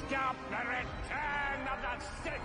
stop the return of the Sith!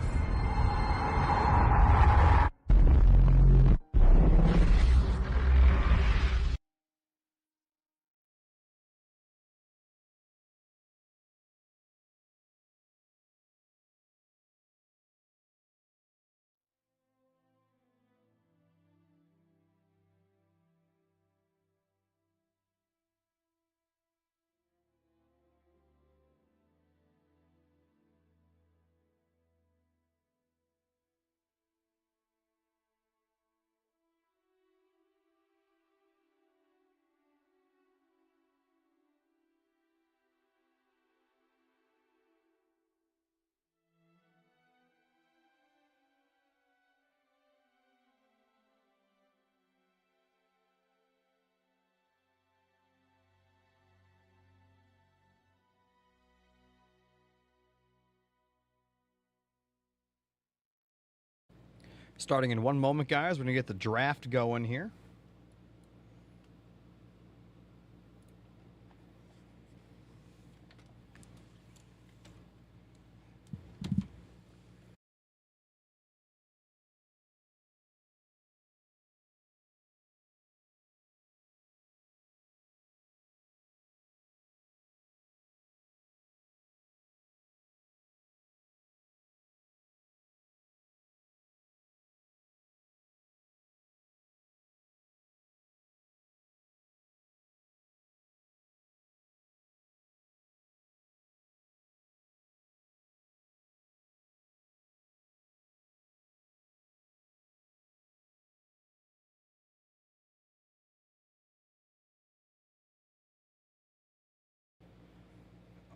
Starting in one moment, guys, we're going to get the draft going here.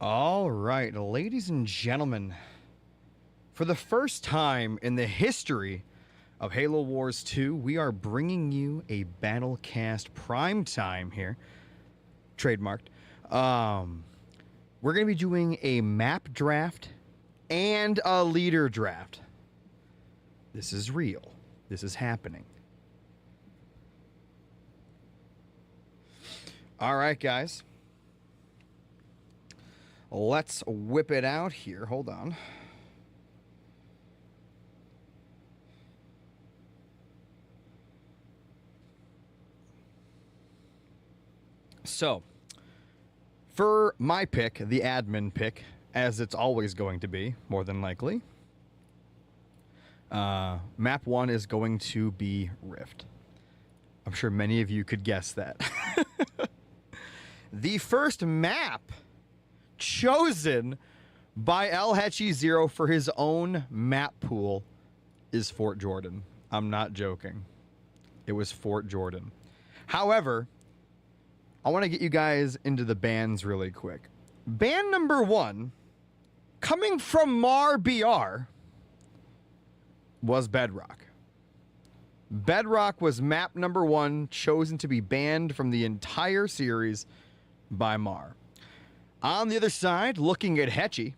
All right, ladies and gentlemen, for the first time in the history of Halo Wars 2, we are bringing you a Battlecast primetime here, trademarked. We're going to be doing a map draft and a leader draft. This is real. This is happening. All right, guys. Let's whip it out here. Hold on. So, for my pick, the admin pick, as it's always going to be, more than likely, map 1 is going to be Rift. I'm sure many of you could guess that. The first map chosen by Hechi 0 for his own map pool is Fort Jordan. I'm not joking. It was Fort Jordan. However, I want to get you guys into the bans really quick. Ban number 1, coming from Marbr, was Bedrock. Bedrock was map number 1, chosen to be banned from the entire series by Mar. On the other side, looking at Hechi,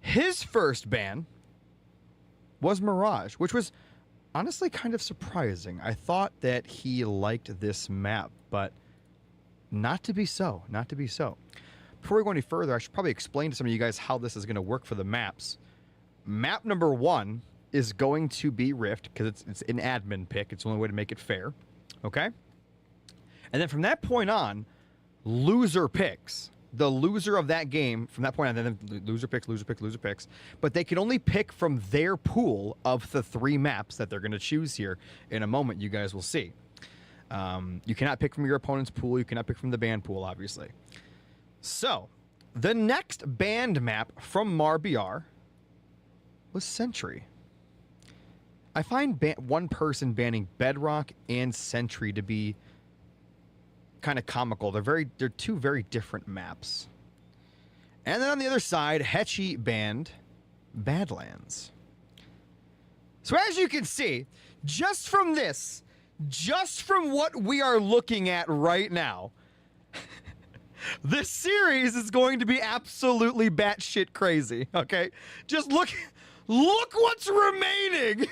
his first ban was Mirage, which was honestly kind of surprising. I thought that he liked this map, but not to be so. Not to be so. Before we go any further, I should probably explain to some of you guys how this is going to work for the maps. Map number 1 is going to be Rift, because it's an admin pick. It's the only way to make it fair. Okay? And then from that point on, loser picks. The loser of that game, from that point on, then loser picks. But they can only pick from their pool of the 3 maps that they're going to choose here. In a moment, you guys will see. You cannot pick from your opponent's pool. You cannot pick from the banned pool, obviously. So, the next banned map from Marbr was Sentry. I find one person banning Bedrock and Sentry to be kind of comical. They're 2 very different maps. And then on the other side, Hechi banned Badlands. So as you can see, just from what we are looking at right now, this series is going to be absolutely batshit crazy, okay? Just look what's remaining.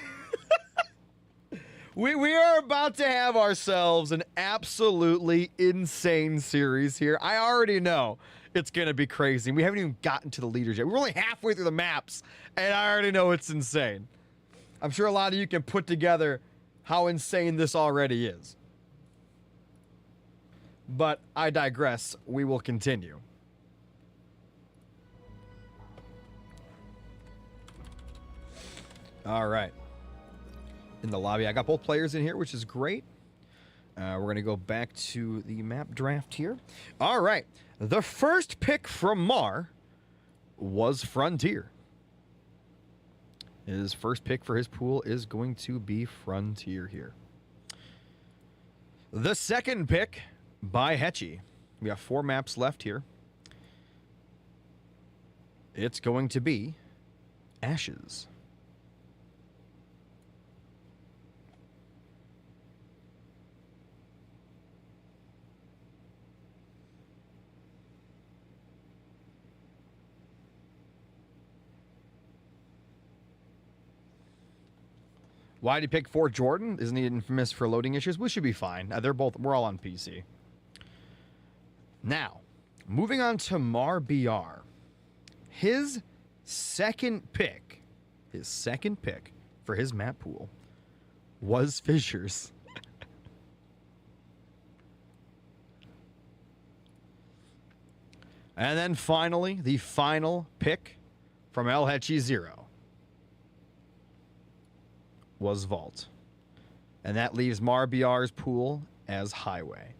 We are about to have ourselves an absolutely insane series here. I already know It's going to be crazy. We haven't even gotten to the leaders yet. We're only halfway through the maps, and I already know it's insane. I'm sure a lot of you can put together how insane this already is. But I digress. We will continue. All right. In the lobby, I got both players in here, which is great. We're going to go back to the map draft here. All right. The first pick from Mar was Frontier. His first pick for his pool is going to be Frontier here. The second pick by Hechi. We have 4 maps left here. It's going to be Ashes. Why did he pick Fort Jordan? Isn't he infamous for loading issues? We should be fine. We're all on PC. Now, moving on to Marbr. His second pick for his map pool was Fissures. And then finally, the final pick from Hechi 0 was Vault. And that leaves Marbr's pool as Highway.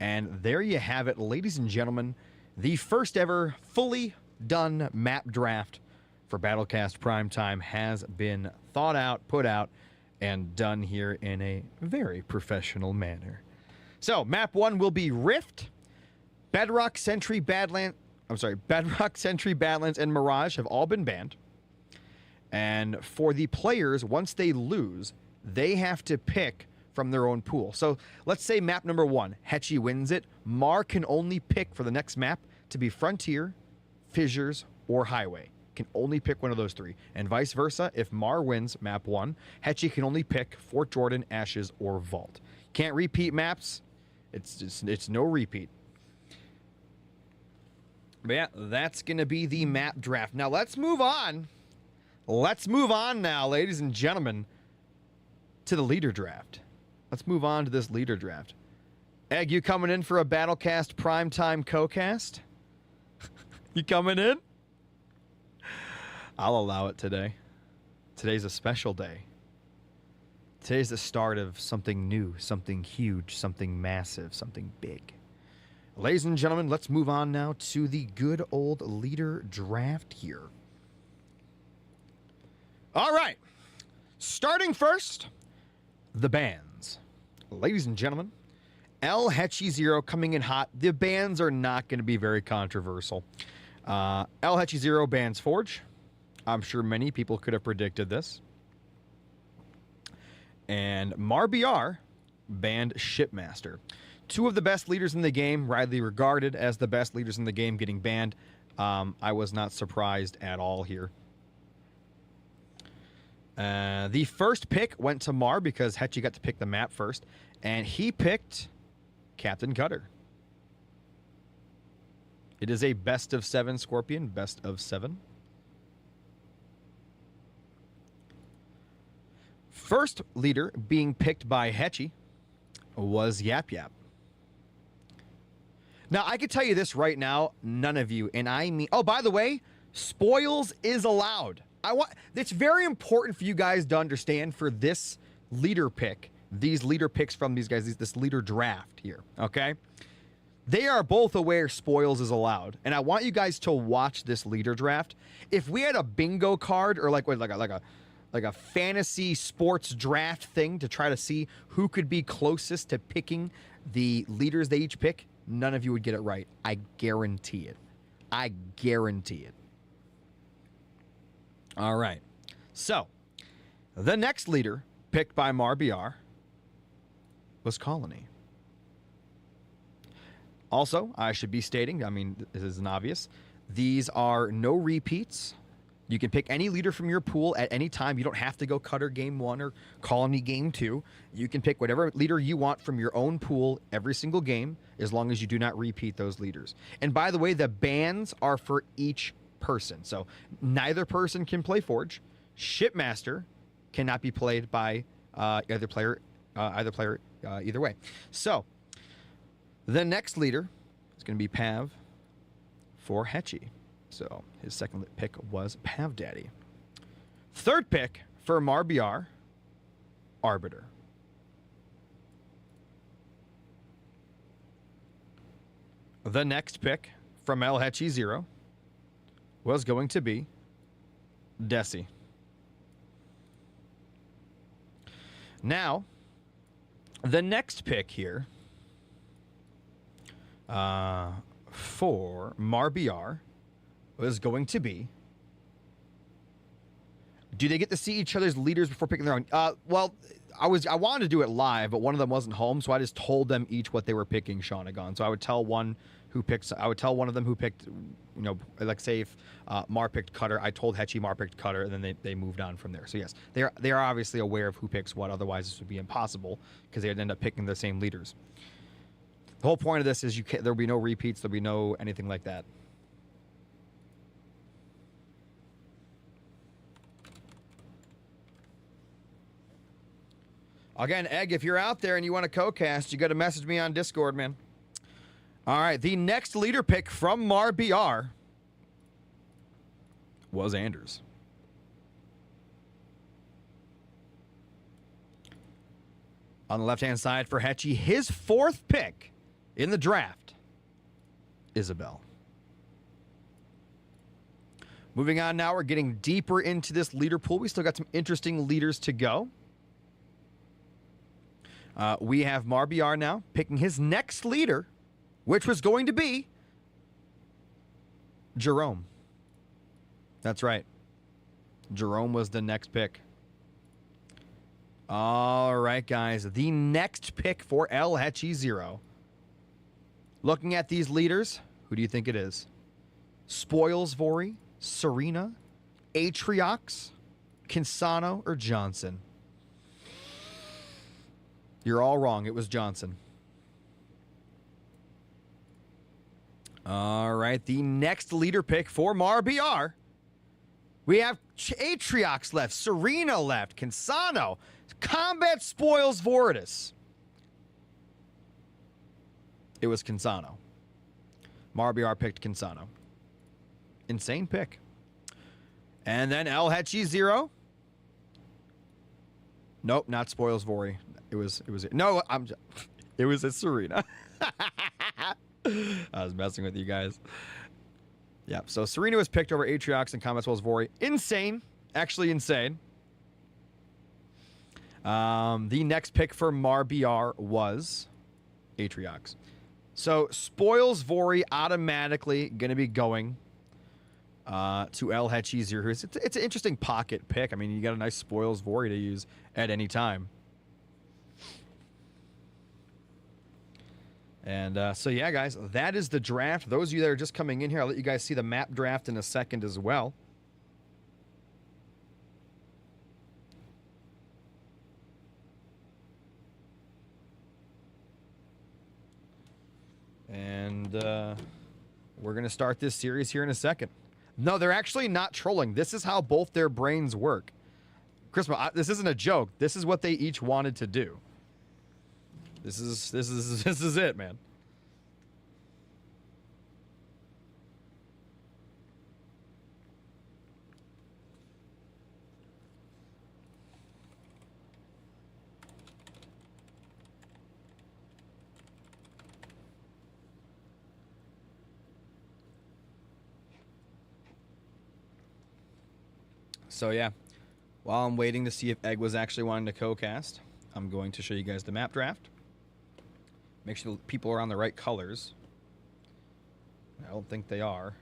And there you have it, ladies and gentlemen. The first ever fully done map draft for Battlecast Primetime has been thought out, put out, and done here in a very professional manner. So, map 1 will be Rift. Bedrock Sentry, Badlands, and Mirage have all been banned. And for the players, once they lose, they have to pick from their own pool. So let's say map number 1, Hechi wins it. Mar can only pick for the next map to be Frontier, Fissures, or Highway. Can only pick one of those 3. And vice versa, if Mar wins map 1, Hechi can only pick Fort Jordan, Ashes, or Vault. Can't repeat maps. It's no repeat. But yeah, that's going to be the map draft. Now let's move on. Let's move on now, ladies and gentlemen, to the leader draft. Let's move on to this leader draft. Egg, you coming in for a Battlecast Primetime co-cast? You coming in? I'll allow it today. Today's a special day. Today's the start of something new, something huge, something massive, something big. Ladies and gentlemen, let's move on now to the good old leader draft here. All right. Starting first, the bans. Ladies and gentlemen, Hechi 0 coming in hot. The bans are not going to be very controversial. Hechi 0 bans Forge. I'm sure many people could have predicted this. And Marbr banned Shipmaster. 2 of the best leaders in the game, widely regarded as the best leaders in the game, getting banned. I was not surprised at all here. The first pick went to Mar because Hechi got to pick the map first, and he picked Captain Cutter. It is a best of 7 Scorpion, best of 7. First leader being picked by Hechi was Yap Yap. Now, I can tell you this right now, none of you, and I mean, oh, by the way, spoils is allowed. It's very important for you guys to understand for this leader pick, these leader picks from these guys, this leader draft here, okay? They are both aware spoils is allowed, and I want you guys to watch this leader draft. If we had a bingo card or like a fantasy sports draft thing to try to see who could be closest to picking the leaders they each pick, none of you would get it right. I guarantee it. I guarantee it. All right. So, the next leader picked by Marbr was Colony. Also, I should be stating, I mean, this is an obvious, these are no repeats. You can pick any leader from your pool at any time. You don't have to go Cutter game 1 or Colony game 2. You can pick whatever leader you want from your own pool every single game, as long as you do not repeat those leaders. And by the way, the bans are for each person. So neither person can play Forge. Shipmaster cannot be played by either player either way. So the next leader is going to be Pav for Hechi. So his second pick was Pav Daddy. Third pick for Marbr, Arbiter. The next pick from Hechi 0 was going to be Desi. Now, the next pick here for Marbr was going to be... Do they get to see each other's leaders before picking their own? Well, I wanted to do it live, but one of them wasn't home, so I just told them each what they were picking Shawnagon. So I would tell one of them who picked, like say if Mar picked Cutter, I told Hechi Mar picked Cutter, and then they moved on from there. So yes, they are obviously aware of who picks what. Otherwise, this would be impossible because they'd end up picking the same leaders. The whole point of this is there'll be no repeats. There'll be no anything like that. Again, Egg, if you're out there and you want to co-cast, you got to message me on Discord, man. All right, the next leader pick from Marbr was Anders. On the left-hand side for Hechi, his fourth pick in the draft, Isabel. Moving on now, we're getting deeper into this leader pool. We still got some interesting leaders to go. We have Marbr now picking his next leader, which was going to be Jerome. That's right. Jerome was the next pick. All right, guys. The next pick for Hechi 0. Looking at these leaders, who do you think it is? Spoils Vori, Serena, Atriox, Kinsano, or Johnson? You're all wrong. It was Johnson. All right. The next leader pick for Marbr. We have Atriox left. Serena left. Kinsano. Combat Spoils Voridus. It was Kinsano. Marbr picked Kinsano. Insane pick. And then Hechi 0. Nope, not Spoils Vori. It was a Serena. I was messing with you guys. Yeah, so Serena was picked over Atriox and Combat Spoils Vori. Insane. Actually insane. The next pick for Marbr was Atriox. So Spoils Vori automatically going to be going to Hechi 0. It's an interesting pocket pick. I mean, you got a nice Spoils Vori to use at any time. And so, yeah, guys, that is the draft. Those of you that are just coming in here, I'll let you guys see the map draft in a second as well. And we're going to start this series here in a second. No, they're actually not trolling. This is how both their brains work. Christmas, this isn't a joke. This is what they each wanted to do. This is it, man. So yeah, while I'm waiting to see if Egg was actually wanting to co-cast, I'm going to show you guys the map draft. Make sure the people are on the right colors. I don't think they are.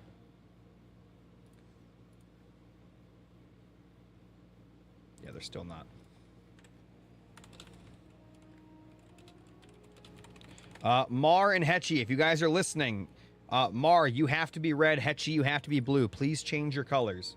Yeah, they're still not. Mar and Hechi, if you guys are listening, Mar, you have to be red. Hechi, you have to be blue. Please change your colors.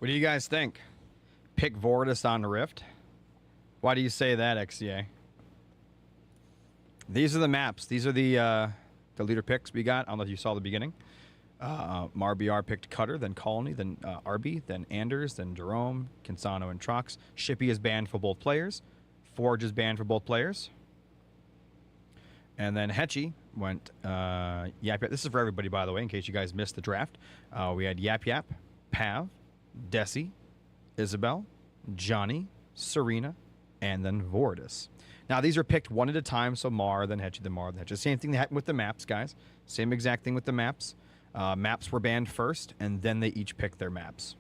What do you guys think? Pick Vortis on Rift? Why do you say that, XCA? These are the maps. These are the leader picks we got. I don't know if you saw the beginning. Marbr picked Cutter, then Colony, then Arby, then Anders, then Jerome, Kinsano, and Trox. Shippy is banned for both players. Forge is banned for both players. And then Hechi went Yap Yap. This is for everybody, by the way, in case you guys missed the draft. We had Yap Yap, Pav, Desi, Isabel, Johnny, Serena, and then Vortis. Now, these are picked one at a time, so Mar, then Hechi, then Mar, then Hechi. Same thing that happened with the maps, guys. Same exact thing with the maps. Maps were banned first, and then they each picked their maps.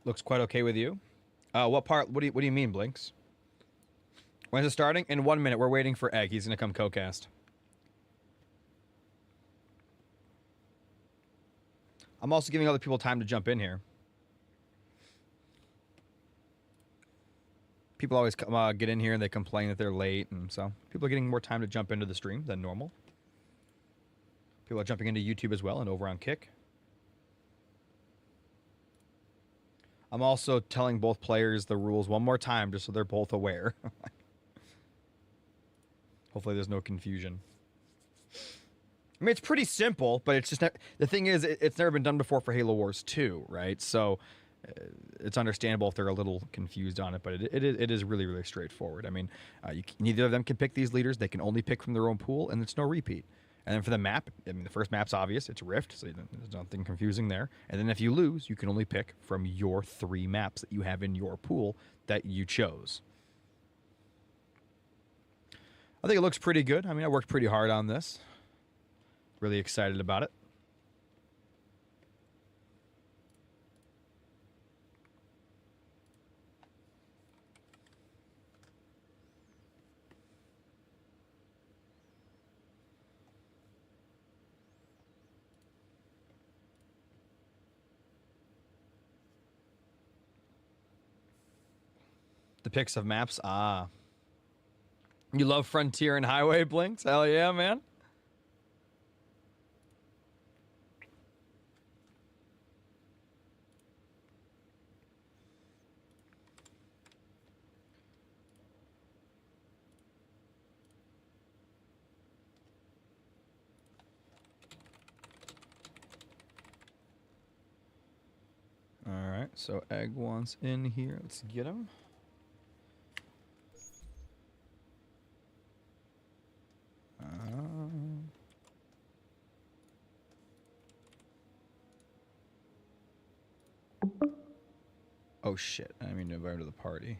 Looks quite okay with you. What part? What do you mean, Blinks? When's it starting? In 1 minute. We're waiting for Egg. He's gonna come co-cast. I'm also giving other people time to jump in here. People always come, get in here and they complain that they're late, and so people are getting more time to jump into the stream than normal. People are jumping into YouTube as well and over on Kick. I'm also telling both players the rules one more time just so they're both aware. Hopefully there's no confusion. I mean, it's pretty simple, but it's just the thing is, it's never been done before for Halo Wars 2, right? So it's understandable if they're a little confused on it, but it is really, really straightforward. I mean, neither of them can pick these leaders. They can only pick from their own pool, and it's no repeat. And then for the map, I mean, the first map's obvious. It's Rift, so there's nothing confusing there. And then if you lose, you can only pick from your 3 maps that you have in your pool that you chose. I think it looks pretty good. I mean, I worked pretty hard on this. Really excited about it. The picks of maps. Ah. You love Frontier and Highway, Blinks? Hell yeah, man. All right, so Egg wants in here. Let's get him. Oh shit, I didn't mean to invite him to the party.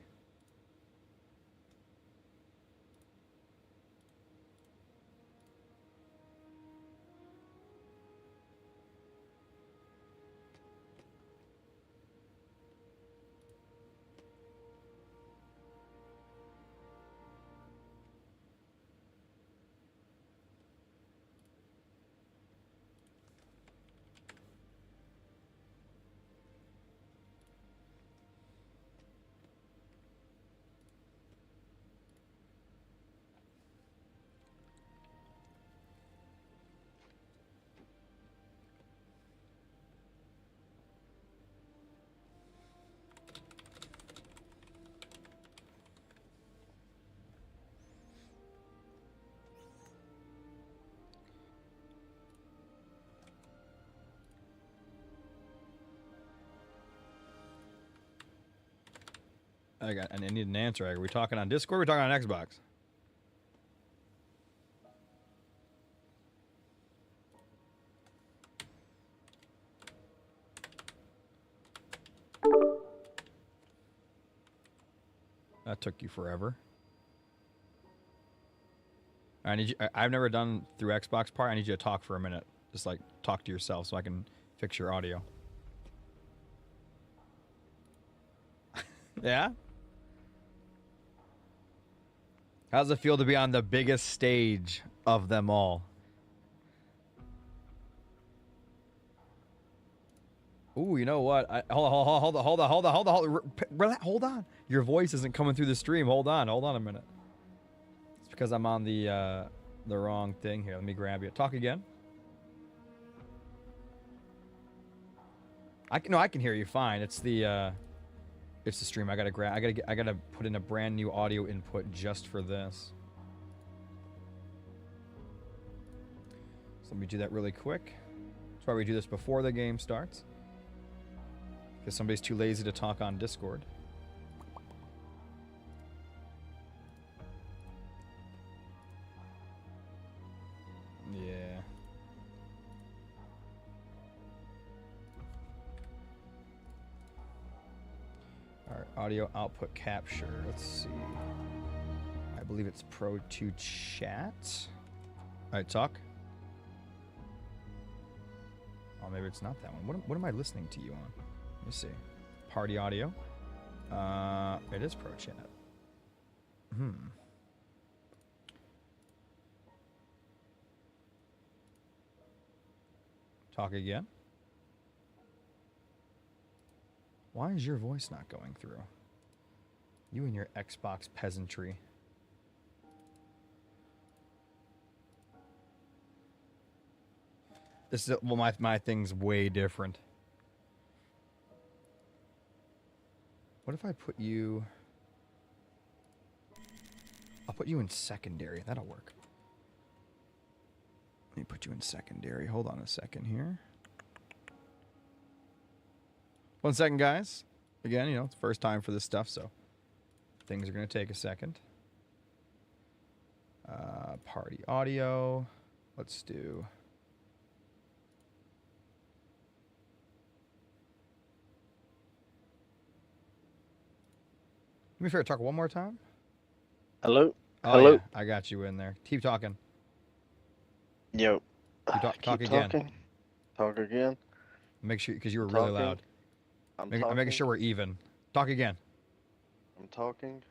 I need an answer. Are we talking on Discord or are we talking on Xbox? That took you forever. I've never done through Xbox part. I need you to talk for a minute. Just like talk to yourself so I can fix your audio. Yeah? How does it feel to be on the biggest stage of them all? Ooh, you know what? Hold on. Hold on. Your voice isn't coming through the stream. Hold on a minute. It's because I'm on the wrong thing here. Let me grab you. Talk again. I can hear you fine. It's the stream. I gotta put in a brand new audio input just for this. So let me do that really quick. That's why we do this before the game starts. Because somebody's too lazy to talk on Discord. Yeah. Alright, audio output capture. Let's see. I believe it's Pro to chat. Alright, talk. Oh, maybe it's not that one. What am I listening to you on? Let me see. Party audio. It is Pro Chat. Talk again. Why is your voice not going through? You and your Xbox peasantry. This is well, my thing's way different. What if I put you? I'll put you in secondary. That'll work. Let me put you in secondary. Hold on a second here. 1 second, guys. Again, it's the first time for this stuff, so things are going to take a second. Party audio. Let's do... Let me talk one more time. Hello? Oh, Hello? yeah, I got you in there. Keep talking. Yo. Talk again. Talking. Talk again. Make sure, because you were really loud. I'm making sure we're even. Talk again. I'm talking.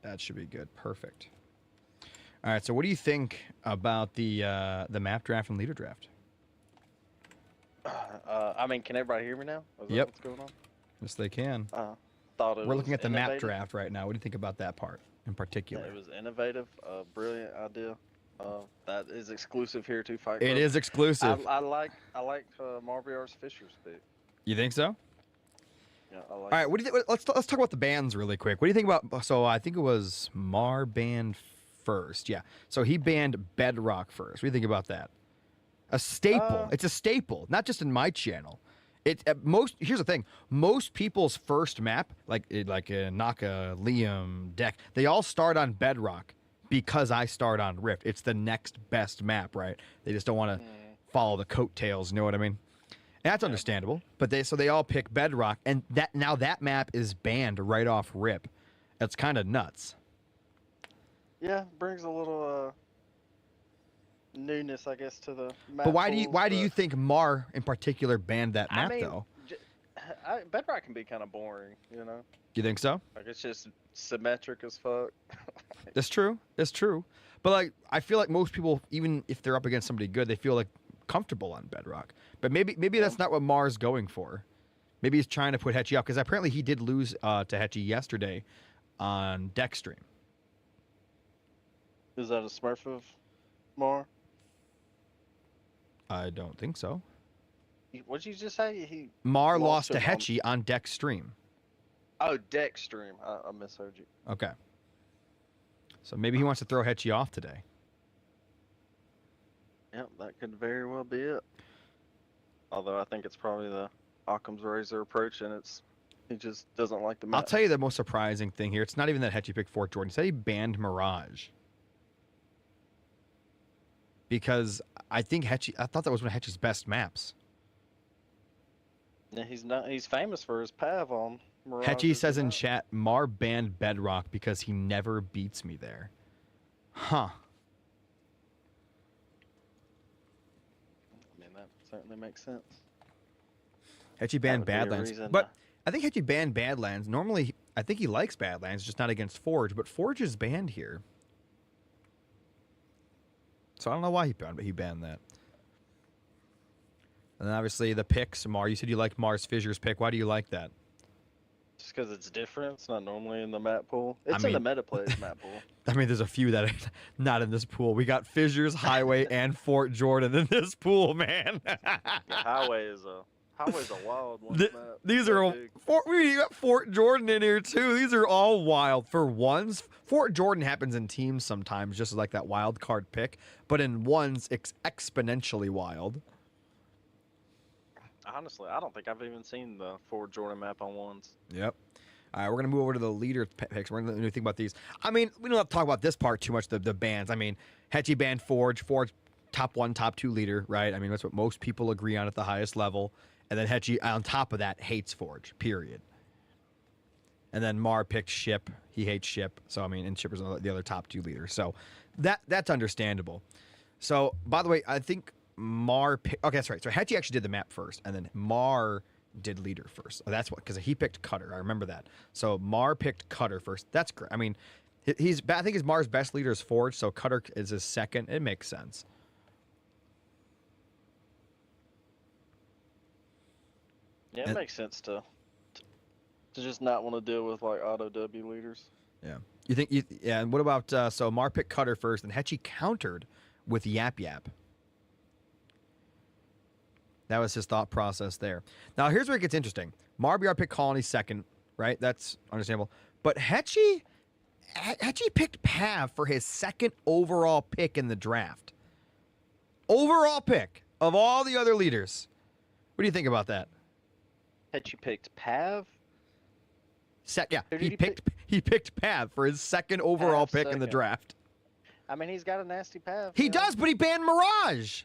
That should be good. Perfect. All right. So, what do you think about the map draft and leader draft? Can everybody hear me now? Is that Yep. what's going on? Yes, they can. We're looking at the map draft right now. What do you think about that part in particular? Yeah, it was innovative. Brilliant idea. That is exclusive here to Fight It Club. is exclusive. I like Marbr's Fisher's pick. You think so? Yeah, I like. All right. What do you think? Let's talk about the bands really quick. What do you think about? So I think it was Mar banned first. Yeah. So he banned Bedrock first. What do you think about that? A staple. It's a staple, not just in my channel. Here's the thing. Most people's first map, like Naka, Liam, Deck, they all start on Bedrock because I start on Rift. It's the next best map, right? They just don't want to follow the coattails. You know what I mean? And that's understandable. But they all pick Bedrock, and that map is banned right off rip. That's kind of nuts. Yeah, brings a little newness, I guess, to the map. But why do you think Mar in particular banned that map though? Bedrock can be kind of boring, you know. You think so? Like it's just symmetric as fuck. That's true. That's true. But like, I feel like most people, even if they're up against somebody good, they feel like comfortable on Bedrock. But maybe that's not what Mar's going for. Maybe he's trying to put Hechi up because apparently he did lose to Hechi yesterday on Deck stream. Is that a Smurf of Mar? I don't think so. What did you just say? Mar lost to Hechi on Deck stream. Oh, Deck stream. I misheard you. Okay. So maybe he wants to throw Hechi off today. Yep, that could very well be it. Although I think it's probably the Occam's razor approach, and he just doesn't like the map. I'll tell you the most surprising thing here. It's not even that Hechi picked Fort Jordan. He said he banned Mirage. Because I thought that was one of Hechi's best maps. Yeah, he's famous for his Pav on, Mirage Hechi is says in not. chat, Mar banned Bedrock because he never beats me there. Huh. I mean, that certainly makes sense. Hechi banned would be a Badlands. reason But to- I think Hechi banned Badlands. Normally, I think he likes Badlands, just not against Forge. But Forge is banned here. So I don't know why he banned that. And then obviously the picks, Mar. You said you liked Mars Fissure's pick. Why do you like that? Just because it's different. It's not normally in the map pool. It's mean- in the meta plays map pool. I mean, there's a few that are not in this pool. We got Fissures, Highway, and Fort Jordan in this pool, man. Yeah, Highway's a wild one. Th- map. These So are all, big. you got Fort Jordan in here too. These are all wild. For ones, Fort Jordan happens in teams sometimes, just like that wild card pick. But in ones, it's exponentially wild. Honestly, I don't think I've even seen the Ford Jordan map on ones. Yep. All right, we're gonna move over to the leader picks. We're gonna think about these. I mean, we don't have to talk about this part too much. The bans. I mean, Hechi banned Forge. Forge, top 1, top 2 leader, right? I mean, that's what most people agree on at the highest level. And then Hechi, on top of that, hates Forge. Period. And then Mar picked Ship. He hates Ship. So I mean, and Ship is the other top 2 leader. So that's understandable. So by the way, I think Mar picked. Okay, that's right. So Hechi actually did the map first, and then Mar did leader first. That's what, because he picked Cutter. I remember that. So Mar picked Cutter first. That's great. I mean, I think his Mar's best leader is Forge, so Cutter is his second. It makes sense. Yeah, it And- makes sense to just not want to deal with like auto W leaders. Yeah. You think? Yeah. And what about so Mar picked Cutter first, and Hechi countered with Yap Yap. That was his thought process there. Now here's where it gets interesting. Marbr picked Colony second, right? That's understandable. But Hechi picked Pav for his second overall pick in the draft. Overall pick of all the other leaders. What do you think about that? Had you picked Pav? Yeah, Who did he picked Pav for his second overall Pav pick in the second. draft. I mean, he's got a nasty Pav. He you know? does, but he banned Mirage.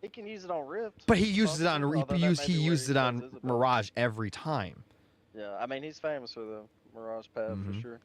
He can use it on Rift. But he uses it on Although that may he be where used it shows on his ability. Mirage every time. Yeah, I mean, he's famous for the Mirage Pav Mhm. for sure.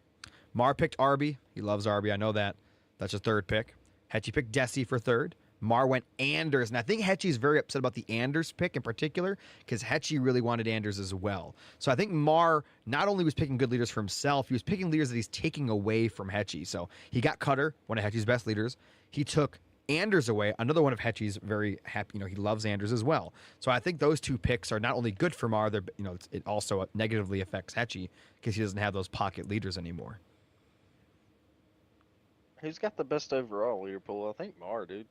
Mar picked Arby. He loves Arby. I know that. That's his third pick. Hechi picked Desi for third. Mar went Anders, and I think Hechi's very upset about the Anders pick in particular because Hechi really wanted Anders as well. So I think Mar not only was picking good leaders for himself, he was picking leaders that he's taking away from Hechi. So he got Cutter, one of Hechi's best leaders. He took Anders away, another one of Hechi's very happy. You know, he loves Anders as well. So I think those two picks are not only good for Mar, they're, you know, it also negatively affects Hechi because he doesn't have those pocket leaders anymore. Who's got the best overall leader pool? I think Mar, dude.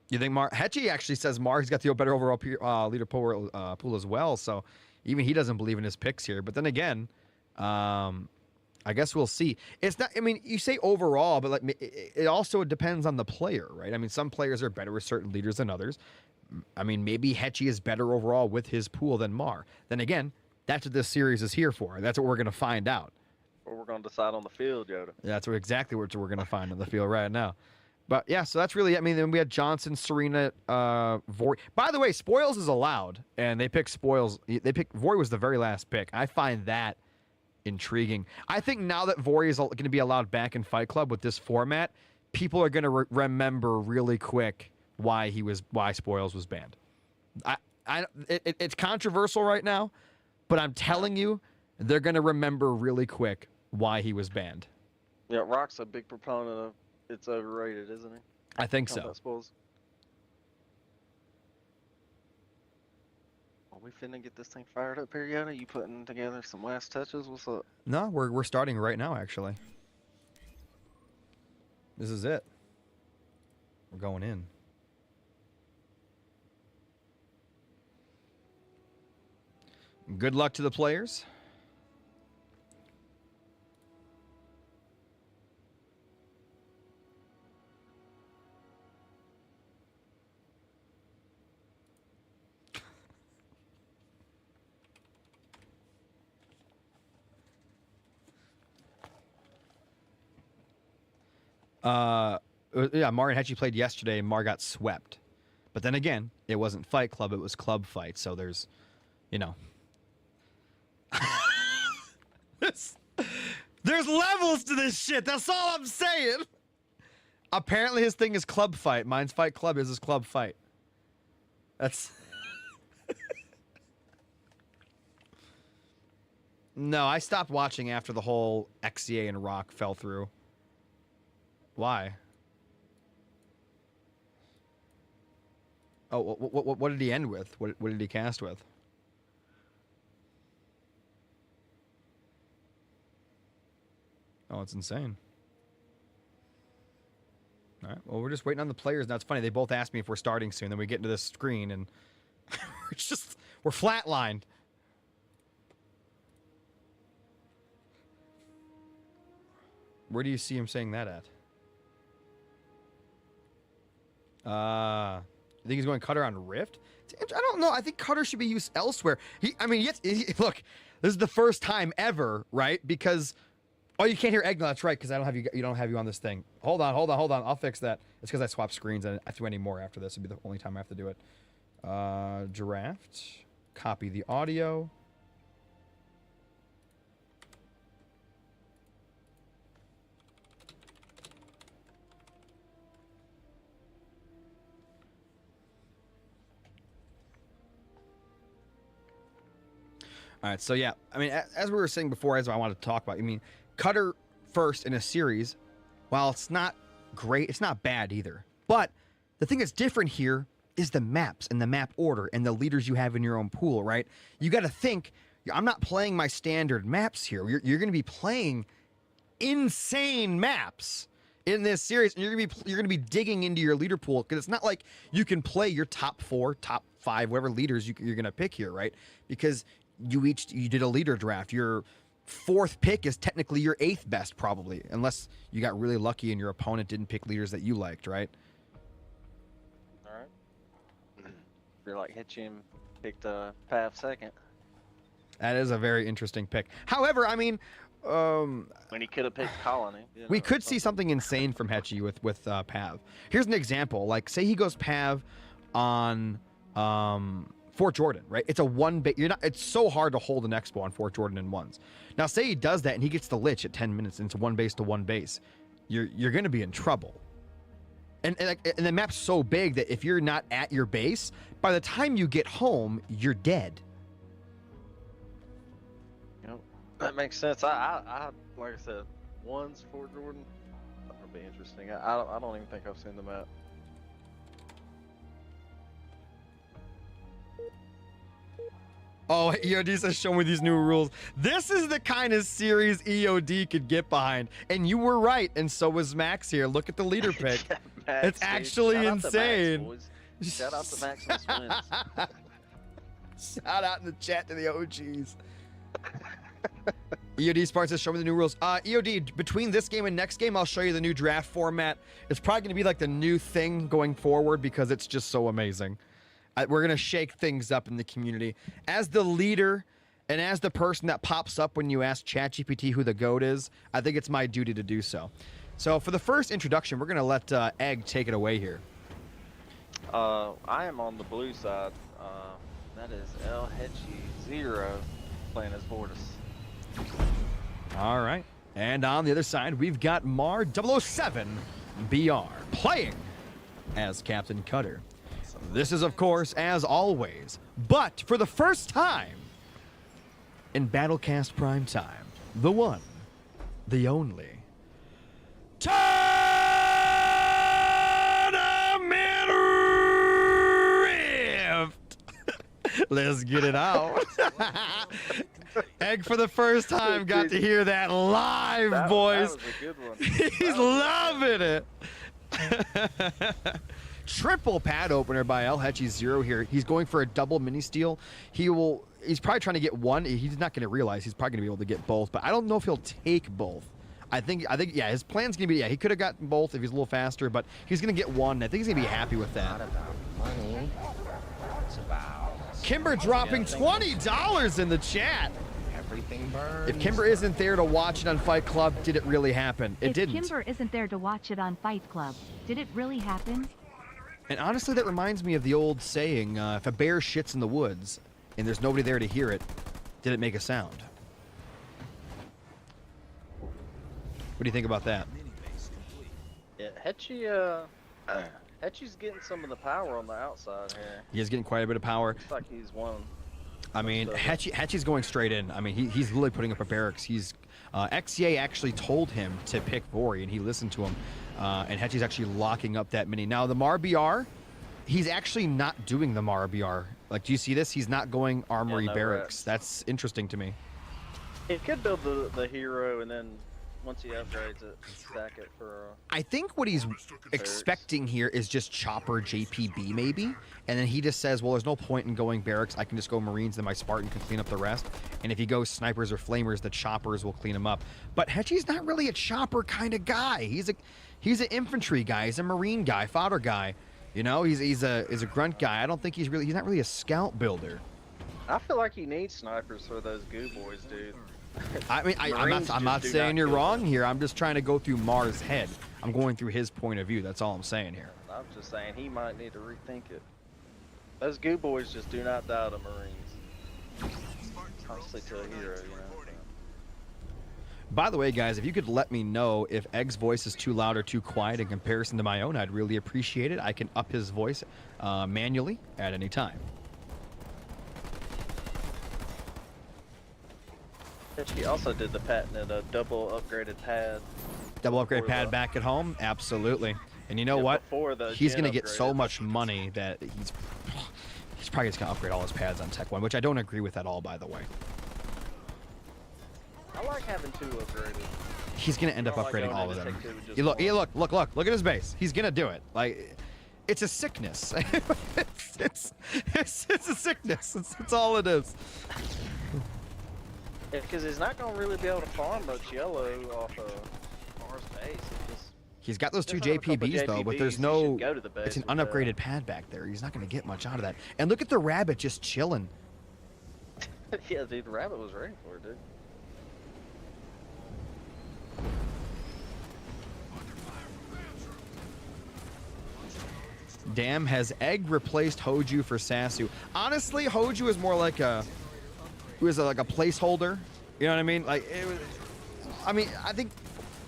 You think Mar? Hechi actually says Mar's got the better overall leader pool as well. So even he doesn't believe in his picks here. But then again, I guess we'll see. It's not. I mean, you say overall, but like it also depends on the player, right? I mean, some players are better with certain leaders than others. I mean, maybe Hechi is better overall with his pool than Mar. Then again, that's what this series is here for. That's what we're going to find out. Or we're going to decide on the field, Yoda. That's exactly what we're going to find on the field right now. But yeah, so that's really. I mean, then we had Johnson, Serena, Vory. By the way, Spoils is allowed, and they picked Spoils. They picked Vory was the very last pick. I find that intriguing. I think now that Vory is going to be allowed back in Fight Club with this format, people are going to remember really quick why Spoils was banned. It's controversial right now, but I'm telling you, they're going to remember really quick why he was banned. Yeah, Rock's a big proponent of it's overrated, isn't he? I think so. Combat Spoils. Are we finna get this thing fired up here, Yoda? You putting together some last touches? What's up? No, we're starting right now, actually. This is it. We're going in. Good luck to the players. Yeah, Mar and Hechi played yesterday, and Mar got swept. But then again, it wasn't Fight Club; it was Club Fight. So there's, you know, There's levels to this shit. That's all I'm saying. Apparently his thing is club fight. Mine's Fight Club is his club fight. That's... No, I stopped watching after the whole XCA and Rock fell through. Why? Oh, what did he end with? What did he cast with? Oh, it's insane. All right. Well, we're just waiting on the players. Now, it's funny. They both asked me if we're starting soon. Then we get into this screen, and we're flatlined. Where do you see him saying that at? You think he's going Cutter on Rift? I don't know. I think Cutter should be used elsewhere. Look, this is the first time ever, right? Because... Oh, you can't hear Eggnog. That's right, because I don't have you. You don't have you on this thing. Hold on. I'll fix that. It's because I swapped screens, and if I do any more after this, it'll be the only time I have to do it. Draft. Copy the audio. All right. So yeah, I mean, as we were saying before, as I wanted to talk about, I mean. Cutter first in a series, while it's not great, it's not bad either. But the thing that's different here is the maps and the map order and the leaders you have in your own pool, right? You got to think, I'm not playing my standard maps here. You're going to be playing insane maps in this series, and you're going to be digging into your leader pool, because it's not like you can play your top 4, top 5, whatever leaders you're going to pick here, right? Because you did a leader draft. Your 4th pick is technically your 8th best, probably, unless you got really lucky and your opponent didn't pick leaders that you liked, right? All right. If you're like Hechi and picked Pav second. That is a very interesting pick. However, I mean, when he could have picked Colony. We could see something insane from Hechi with Pav. Here's an example. Like, say he goes Pav on Fort Jordan, right? It's a one base. It's so hard to hold an expo on Fort Jordan in ones. Now, say he does that and he gets the Lich at 10 minutes and it's one base to one base. You're going to be in trouble. And the map's so big that if you're not at your base, by the time you get home, you're dead. Yep. That makes sense. I like I said, ones Fort Jordan. That would be interesting. I don't even think I've seen the map. Oh, EOD says, show me these new rules. This is the kind of series EOD could get behind. And you were right, and so was Max here. Look at the leader pick. Max, it's actually insane. Shout out to Maximus Wins. Shout out in the chat to the OGs. EOD Spartan says, show me the new rules. EOD, between this game and next game, I'll show you the new draft format. It's probably going to be like the new thing going forward because it's just so amazing. We're going to shake things up in the community. As the leader and as the person that pops up when you ask ChatGPT who the GOAT is, I think it's my duty to do so. So for the first introduction, we're going to let Egg take it away here. I am on the blue side. That is Hechi 0 playing as Vortis. All right. And on the other side, we've got Marbr 007 BR playing as Captain Cutter. This is, of course, as always, but for the first time in Battlecast Prime Time, the one, the only, Tournament Rift! Let's get it out. Egg for the first time got to hear that live, boys. That was a good one. He's loving it. Triple pad opener by Hechi 0 here. He's going for a double mini steal. He's probably trying to get one. He's not going to realize he's probably going to be able to get both, but I don't know if he'll take both. I think yeah, his plan's going to be, yeah, he could have gotten both if he's a little faster, but he's going to get one. I think he's going to be happy with that. Not about money. It's about Kimber dropping $20 in the chat. everything burns. If Kimber isn't there to watch it on Fight Club, did it really happen? It didn't. If Kimber isn't there to watch it on Fight Club, did it really happen? And honestly, that reminds me of the old saying, if a bear shits in the woods and there's nobody there to hear it, did it make a sound? What do you think about that? Yeah, Hechi, Hechi's getting some of the power on the outside here. He is getting quite a bit of power. Looks like he's won. I mean, Hechi's going straight in. I mean, he's literally putting up a barracks. He's XCA actually told him to pick Vori, and he listened to him. And Hechi's actually locking up that mini. Now, the Marbr, he's actually not doing the Marbr. Like, do you see this? He's not going Armory barracks. Reps. That's interesting to me. He could build the hero, and then once he upgrades it, stack it for... I think what he's expecting here is just Chopper JPB, maybe. And then he just says, well, there's no point in going barracks. I can just go Marines, then my Spartan can clean up the rest. And if he goes snipers or flamers, the choppers will clean him up. But Hechi's not really a chopper kind of guy. He's an infantry guy. He's a Marine guy, fodder guy. You know, he's a grunt guy. I don't think he's not really a scout builder. I feel like he needs snipers for those goo boys, dude. I mean, I'm not saying you're wrong here. I'm just trying to go through Mars' head. I'm going through his point of view. That's all I'm saying here. I'm just saying he might need to rethink it. Those goo boys just do not die to Marines. Honestly, to a hero, you know. By the way, guys, if you could let me know if Egg's voice is too loud or too quiet in comparison to my own, I'd really appreciate it. I can up his voice manually at any time. He also did the patented double upgraded pad. Double upgrade pad back at home? Absolutely. And you know what? He's going to get so much money that he's probably just going to upgrade all his pads on Tech 1, which I don't agree with at all, by the way. I like having 2 upgraded. He's going to end up upgrading all of them. Look at his base. He's going to do it. Like, it's a sickness. it's a sickness. That's all it is. Because he's not going to really be able to farm much yellow off of Mars base. He's got those 2 JPBs though, but there's no. It's an unupgraded pad back there. He's not going to get much out of that. And look at the rabbit just chilling. Yeah, dude, the rabbit was ready for it, dude. Damn, has Egg replaced Hoju for Sasu? Honestly, Hoju is more like a like a placeholder. You know what I mean? Like, I think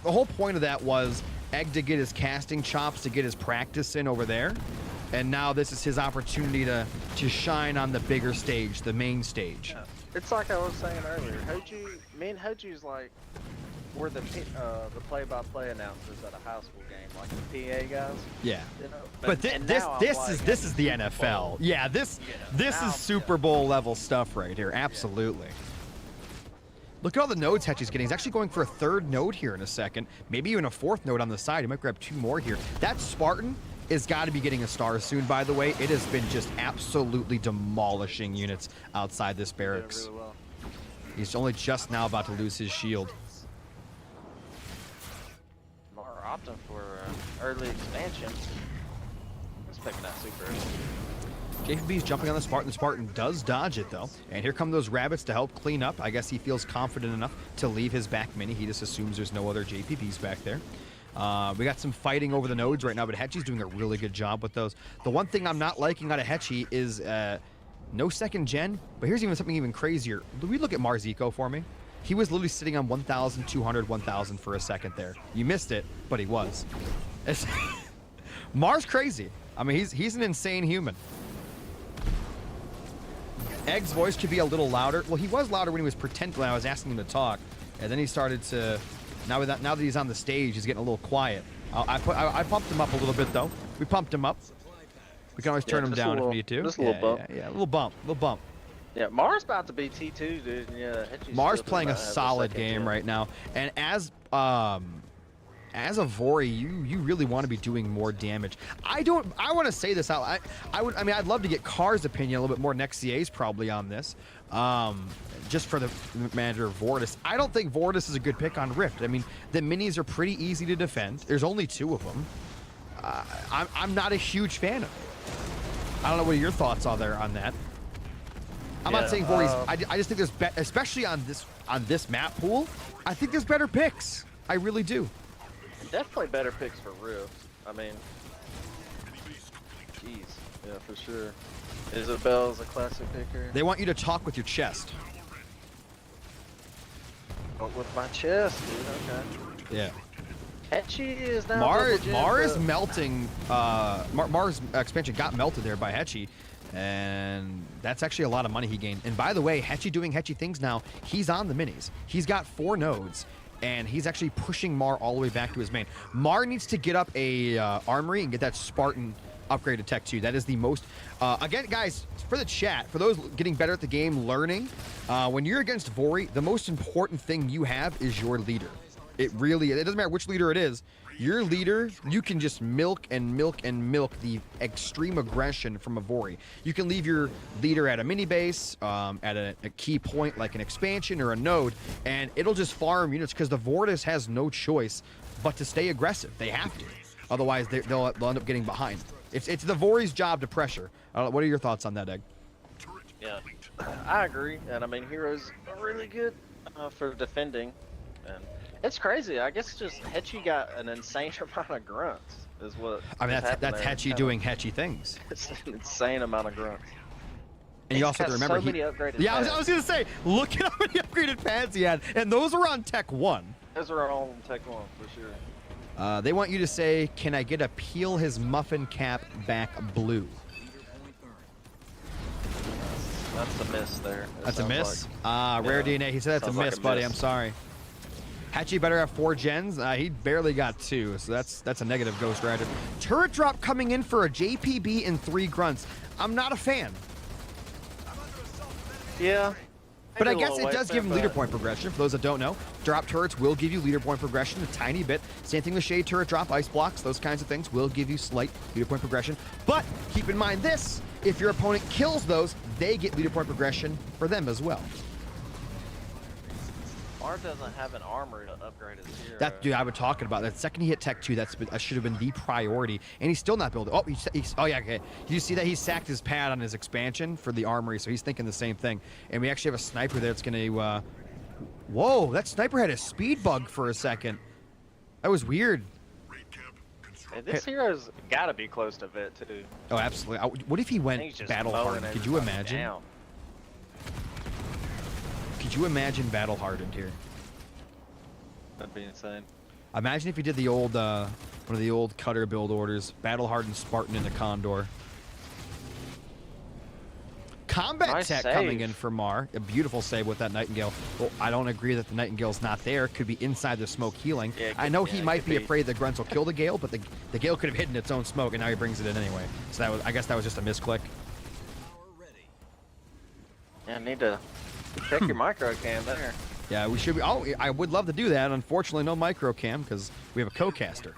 the whole point of that was Egg to get his casting chops, to get his practice in over there. And now this is his opportunity to shine on the bigger stage, the main stage. Yeah. It's like I was saying earlier. Me and Hoju's like, we're the play-by-play announcers at a high school game, like the PA guys. Yeah. You know? But this is the NFL. Yeah, this is Super Bowl level stuff right here. Absolutely. Look at all the nodes Hechi's getting. He's actually going for a 3rd node here in a second. Maybe even a 4th node on the side. He might grab 2 more here. That Spartan is got to be getting a star soon, by the way. It has been just absolutely demolishing units outside this barracks. Really well. He's only just now about to lose his shield. More opting for early expansion. Let's pick that super early. JPB's jumping on the Spartan. The Spartan does dodge it, though. And here come those rabbits to help clean up. I guess he feels confident enough to leave his back mini. He just assumes there's no other JPBs back there. We got some fighting over the nodes right now, but Hechi's doing a really good job with those. The one thing I'm not liking out of Hechi is no 2nd gen, but here's even something even crazier. We look at Mars Eco for me. He was literally sitting on 1,200, 1,000 for a second there. You missed it, but he was. Mars crazy. I mean, he's an insane human. Egg's voice could be a little louder. Well, he was louder when he was pretending when I was asking him to talk, and then he started to. Now that he's on the stage, he's getting a little quiet. I pumped him up a little bit though. We pumped him up. We can always turn him down if we need to. Just a little bump. Yeah, a little bump. Yeah, Mars about to be T2, dude. Yeah, Mars playing a solid game right now, and as a Vori, you really want to be doing more damage. I want to say this out. I'd love to get Carr's opinion a little bit more. Next CA's probably on this. Just for the manager of Vortis. I don't think Vortis is a good pick on Rift. I mean, the minis are pretty easy to defend. There's only 2 of them. I'm not a huge fan of it. I don't know what your thoughts are there on that. I'm not saying Vortis. I just think there's especially on this map pool. I think there's better picks. I really do. Definitely better picks for Rift. I mean, jeez, yeah, for sure. Isabel's a classic picker. They want you to talk with your chest. Oh, with my chest, dude. Okay. Yeah. Hechi is now Mar double gen, is but- melting. Mar's expansion got melted there by Hechi, and that's actually a lot of money he gained. And by the way, Hechi doing Hechi things now. He's on the minis. He's got 4 nodes, and he's actually pushing Mar all the way back to his main. Mar needs to get up a armory and get that Spartan upgraded tech 2. That is the most. Again, guys, for the chat, for those getting better at the game, learning, when you're against Vori, the most important thing you have is your leader. It doesn't matter which leader it is. Your leader, you can just milk and milk and milk the extreme aggression from a Vori. You can leave your leader at a mini base, at a key point like an expansion or a node, and it'll just farm units because the Vortis has no choice but to stay aggressive. They have to. Otherwise, they'll end up getting behind. It's the Vori's job to pressure. What are your thoughts on that, Egg? Yeah, I agree. And I mean, heroes are really good for defending. And it's crazy. I guess just Hechi got an insane amount of grunts. Is what. I mean, is that's happening. Hechi doing Hechi things. It's an insane amount of grunts. And you also have to remember so many upgraded Yeah, I pads. was gonna say, look at how many upgraded pads he had, and those were on Tech 1. Those are all in Tech 1 for sure. They want you to say, can I get a peel his muffin cap back blue? That's a miss there. It That's a sounds miss? like. Rare Yeah. DNA, he said that's a Sounds like miss, a buddy, miss. I'm sorry. Hechi better have 4 gens. He barely got 2, so that's a negative Ghost Rider. Turret drop coming in for a JPB and 3 grunts. I'm not a fan. Yeah. But I Maybe a guess little it does waste give him there, leader but- point progression. For those that don't know, drop turrets will give you leader point progression a tiny bit. Same thing with shade turret drop, ice blocks, those kinds of things will give you slight leader point progression. But keep in mind this, if your opponent kills those, they get leader point progression for them as well. Marbr doesn't have an armor to upgrade his hero. That dude, I was talking about that second he hit Tech 2, that should have been the priority, and he's still not building. Oh, oh yeah, okay. Did you see that he sacked his pad on his expansion for the armory? So he's thinking the same thing. And we actually have a sniper there that's going to. Whoa, that sniper had a speed bug for a second. That was weird. Hey, this hero's got to be close to Vet too. Oh, absolutely. What if he He's went just battle mowing hardened? Could you everybody imagine? down. Could you imagine battle hardened here? That'd be insane. Imagine if he did the old one of the old cutter build orders, battle hardened Spartan into Condor. Combat Nice tech save. coming in for Mar. A beautiful save with that Nightingale. Well, I don't agree that the Nightingale's not there. Could be inside the smoke healing. Yeah, it I could- know yeah, he it might could be be. afraid the grunts will kill the Gale, but the Gale could have hidden its own smoke, and now he brings it in anyway. So I guess that was just a misclick. Yeah, need to check your micro cam there. Yeah, we should be. Oh, I would love to do that. Unfortunately, no micro cam because we have a co-caster.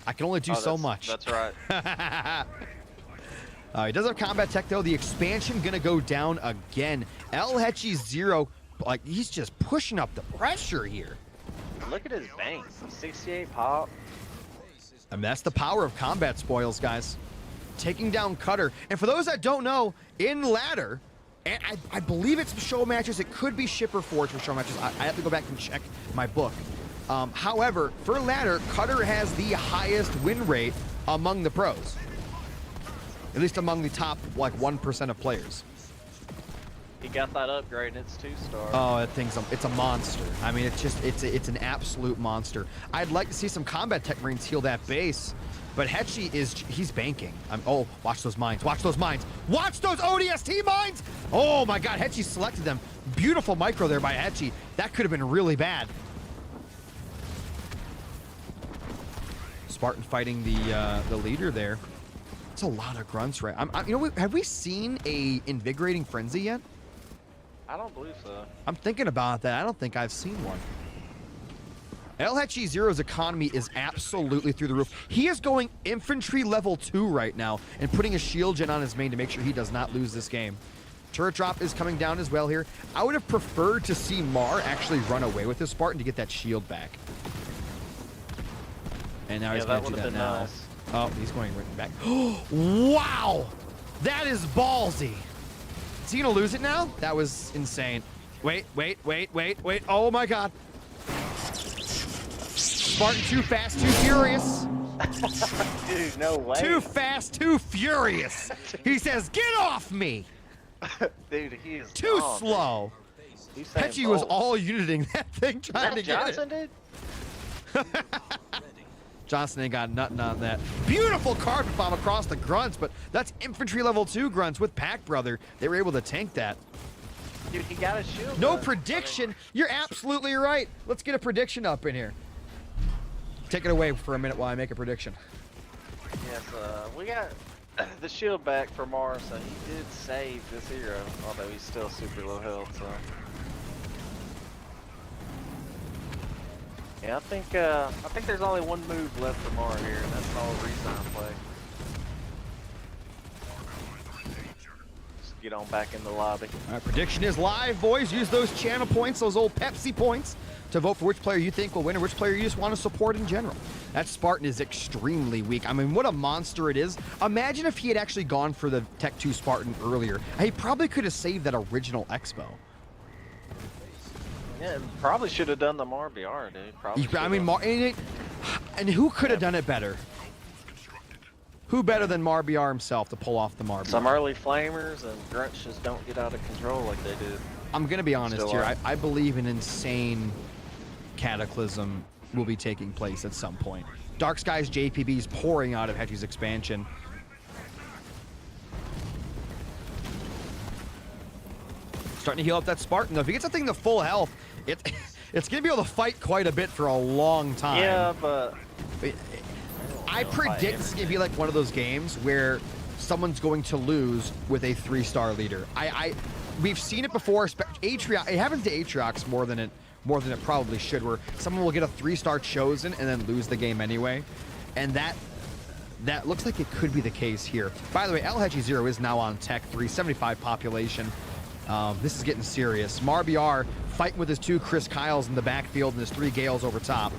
I can only do so much. That's right. He does have combat tech though. The expansion gonna go down again. Hechi 0, like he's just pushing up the pressure here. Look at his bank. 68 pop. I mean, that's the power of combat spoils, guys. Taking down Cutter. And for those that don't know, in ladder, and I believe it's show matches. It could be Shipper Forge for show matches. I have to go back and check my book. However, for ladder, Cutter has the highest win rate among the pros. At least among the top, like 1% of players. He got that upgrade and it's 2-star. Oh, that thing's it's a monster. I mean, it's an absolute monster. I'd like to see some combat tech marines heal that base, but Hechi he's banking. Oh, watch those mines. Watch those mines. Watch those ODST mines. Oh my God, Hechi selected them. Beautiful micro there by Hechi. That could have been really bad. Spartan fighting the leader there. It's a lot of grunts, right? You know, have we seen a invigorating frenzy yet? I don't believe so. I'm thinking about that. I don't think I've seen one. Hechi Zero's economy is absolutely through the roof. He is going infantry level 2 right now and putting a shield gen on his main to make sure he does not lose this game. Turret drop is coming down as well here. I would have preferred to see Mar actually run away with his Spartan to get that shield back. And now he's going to do that now. Nice. Oh, he's going right back. Wow! That is ballsy. Is he going to lose it now? That was insane. Wait. Oh my God. Spartan too fast, too furious. Dude, no way. Too fast, too furious. He says, get off me. Dude, he is Too gone, slow. dude. He's saying Hechi was bold. all uniting that thing trying to Is that get Johnson, it. dude? Johnson ain't got nothing on that. Beautiful carpet bomb across the grunts, but that's infantry level 2 grunts with Pack Brother. They were able to tank that. Dude, he got a shield. No prediction. You're absolutely right. Let's get a prediction up in here. Take it away for a minute while I make a prediction. Yes, we got the shield back for Mars, so he did save this hero, although he's still super low health. So yeah, I think there's only one move left for Mars here, and that's all resign play. Just get on back in the lobby. All right, prediction is live, boys. Use those channel points, those old Pepsi points, to vote for which player you think will win or which player you just want to support in general. That Spartan is extremely weak. I mean, what a monster it is. Imagine if he had actually gone for the Tech 2 Spartan earlier. He probably could have saved that original Expo. Yeah, probably should have done the Marbr, dude. Probably I mean, and who could have done it better? Who better than Marbr himself to pull off the Marbr? Some early flamers and grunts just don't get out of control like they did. I'm going to be honest Still here. are. I believe an insane cataclysm will be taking place at some point. Dark Skies JPB's pouring out of Hechi's expansion. Starting to heal up that Spartan, though. If he gets that thing to full health, it's going to be able to fight quite a bit for a long time. Yeah, but I predict this is going to be like one of those games where someone's going to lose with a 3-star leader. We've seen it before. Atriox, it happens to Atriox more than it probably should, where someone will get a 3-star chosen and then lose the game anyway. And that looks like it could be the case here. By the way, Hechi 0 is now on Tech 375 population. This is getting serious. Marbr fighting with his 2 Chris Kyles in the backfield and his 3 Gales over top.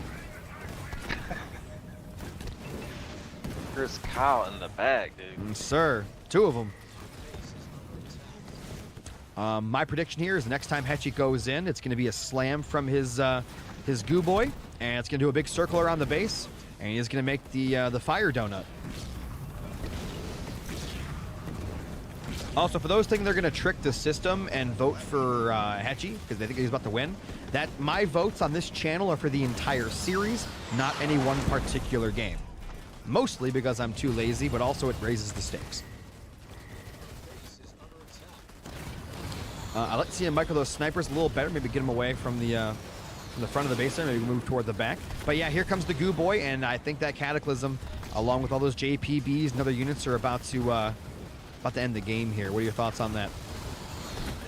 Chris Kyle in the back, dude. Sir, 2 of them. My prediction here is the next time Hechi goes in, it's going to be a slam from his goo boy, and it's going to do a big circle around the base, and he's going to make the fire donut. Also, for those thinking they're going to trick the system and vote for Hechi because they think he's about to win, that my votes on this channel are for the entire series, not any one particular game. Mostly because I'm too lazy, but also it raises the stakes. I like to see him micro those snipers a little better. Maybe get him away from the front of the base there. Maybe move toward the back. But yeah, here comes the goo boy, and I think that Cataclysm, along with all those JPBs and other units, are about to end the game here. What are your thoughts on that?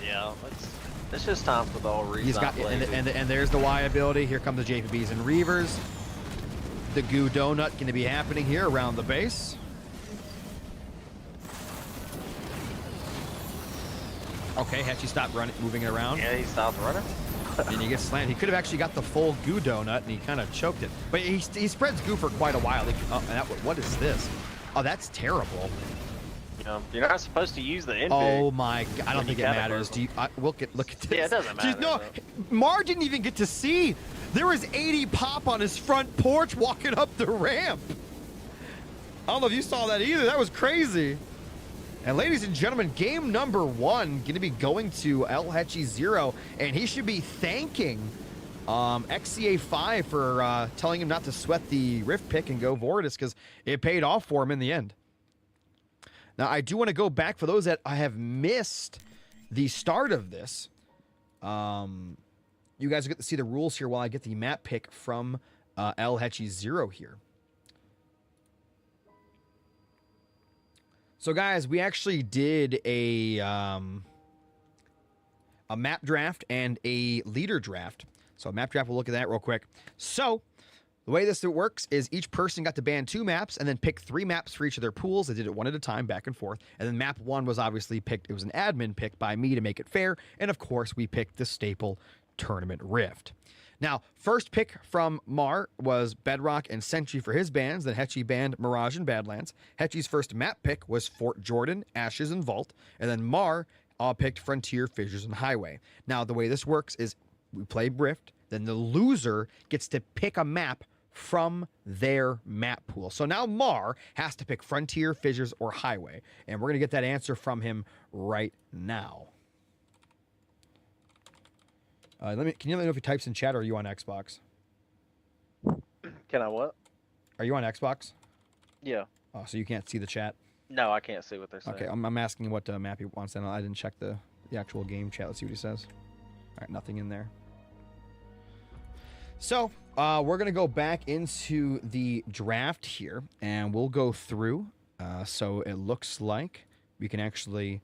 Yeah, it's just time for the all reason. He's got and there's the Y ability. Here come the JPBs and Reavers. The goo donut going to be happening here around the base. Okay, Hechi stopped moving it around. Yeah, he stopped running. And he gets slammed. He could have actually got the full goo donut, and he kind of choked it. But he spreads goo for quite a while. What is this? Oh, that's terrible. You know, you're not supposed to use the invig. Oh my God! I don't think it matters. Look at this. Yeah, it doesn't matter. No, Mar didn't even get to see. There was 80 pop on his front porch walking up the ramp. I don't know if you saw that either. That was crazy. And ladies and gentlemen, game number 1 going to be going to Hechi 0, and he should be thanking XCA5 for telling him not to sweat the Rift pick and go Vortis, because it paid off for him in the end. Now, I do want to go back for those that have missed the start of this. You guys will get to see the rules here while I get the map pick from Hechi 0 here. So, guys, we actually did a map draft and a leader draft. So, a map draft, we'll look at that real quick. So, the way this works is each person got to ban 2 maps and then pick 3 maps for each of their pools. They did it one at a time, back and forth. And then map 1 was obviously picked. It was an admin pick by me to make it fair. And, of course, we picked the staple Tournament Rift. Now, first pick from Mar was Bedrock and Sentry for his bans. Then Hechi banned Mirage and Badlands. Hechi's first map pick was Fort Jordan, Ashes, and Vault. And then Mar picked Frontier, Fissures, and Highway. Now, the way this works is we play Rift. Then the loser gets to pick a map from their map pool. So now Mar has to pick Frontier, Fissures, or Highway. And we're going to get that answer from him right now. Can you let me know if he types in chat, or are you on Xbox? Can I what? Are you on Xbox? Yeah. Oh, so you can't see the chat. No, I can't see what they're saying. Okay, I'm asking what map he wants. And I didn't check the actual game chat. Let's see what he says. All right, nothing in there. So we're gonna go back into the draft here, and we'll go through. So it looks like we can actually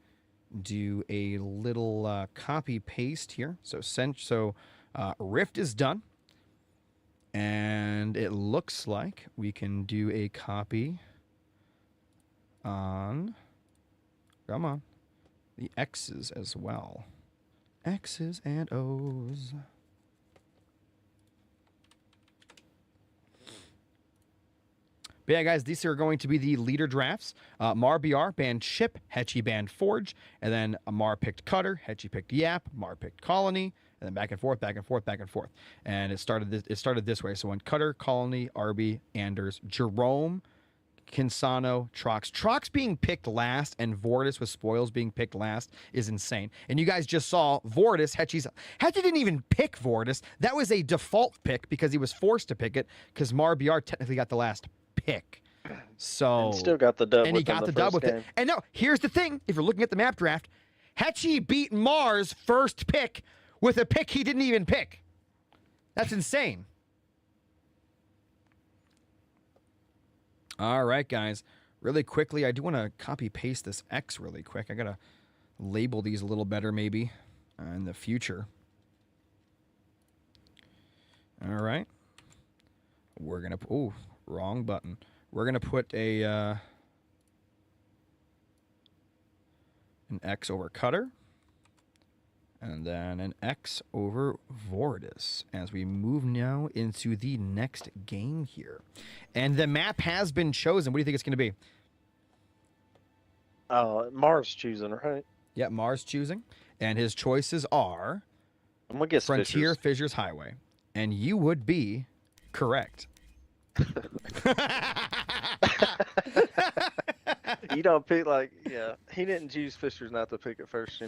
do a little copy paste here. So Rift is done, and it looks like we can do a copy on. Come on, the X's as well. X's and O's. But yeah, guys, these are going to be the leader drafts. Marbr banned Chip, Hechi banned Forge, and then Mar picked Cutter, Hechi picked Yap, Mar picked Colony, and then back and forth, back and forth, back and forth. And it started this way. So when Cutter, Colony, Arby, Anders, Jerome, Kinsano, Trox. Trox being picked last and Vortis with spoils being picked last is insane. And you guys just saw Vortis, Hechi didn't even pick Vortis. That was a default pick because he was forced to pick it because Marbr technically got the last pick. So And still got the dub. and he got the dub with it. And no, here's the thing: if you're looking at the map draft, Hechi beat Mar's first pick with a pick he didn't even pick. That's insane. All right, guys. Really quickly, I do want to copy paste this X really quick. I gotta label these a little better maybe in the future. All right. We're gonna. Oh, wrong button. We're gonna put a an X over Cutter, and then an X over Vortis as we move now into the next game here. And the map has been chosen. What do you think it's gonna be? Mars choosing, right? Yeah, Mars choosing, and his choices are I'm gonna guess Frontier, Fissures, Highway, and you would be correct. You don't pick he didn't choose Fishers not to pick it first,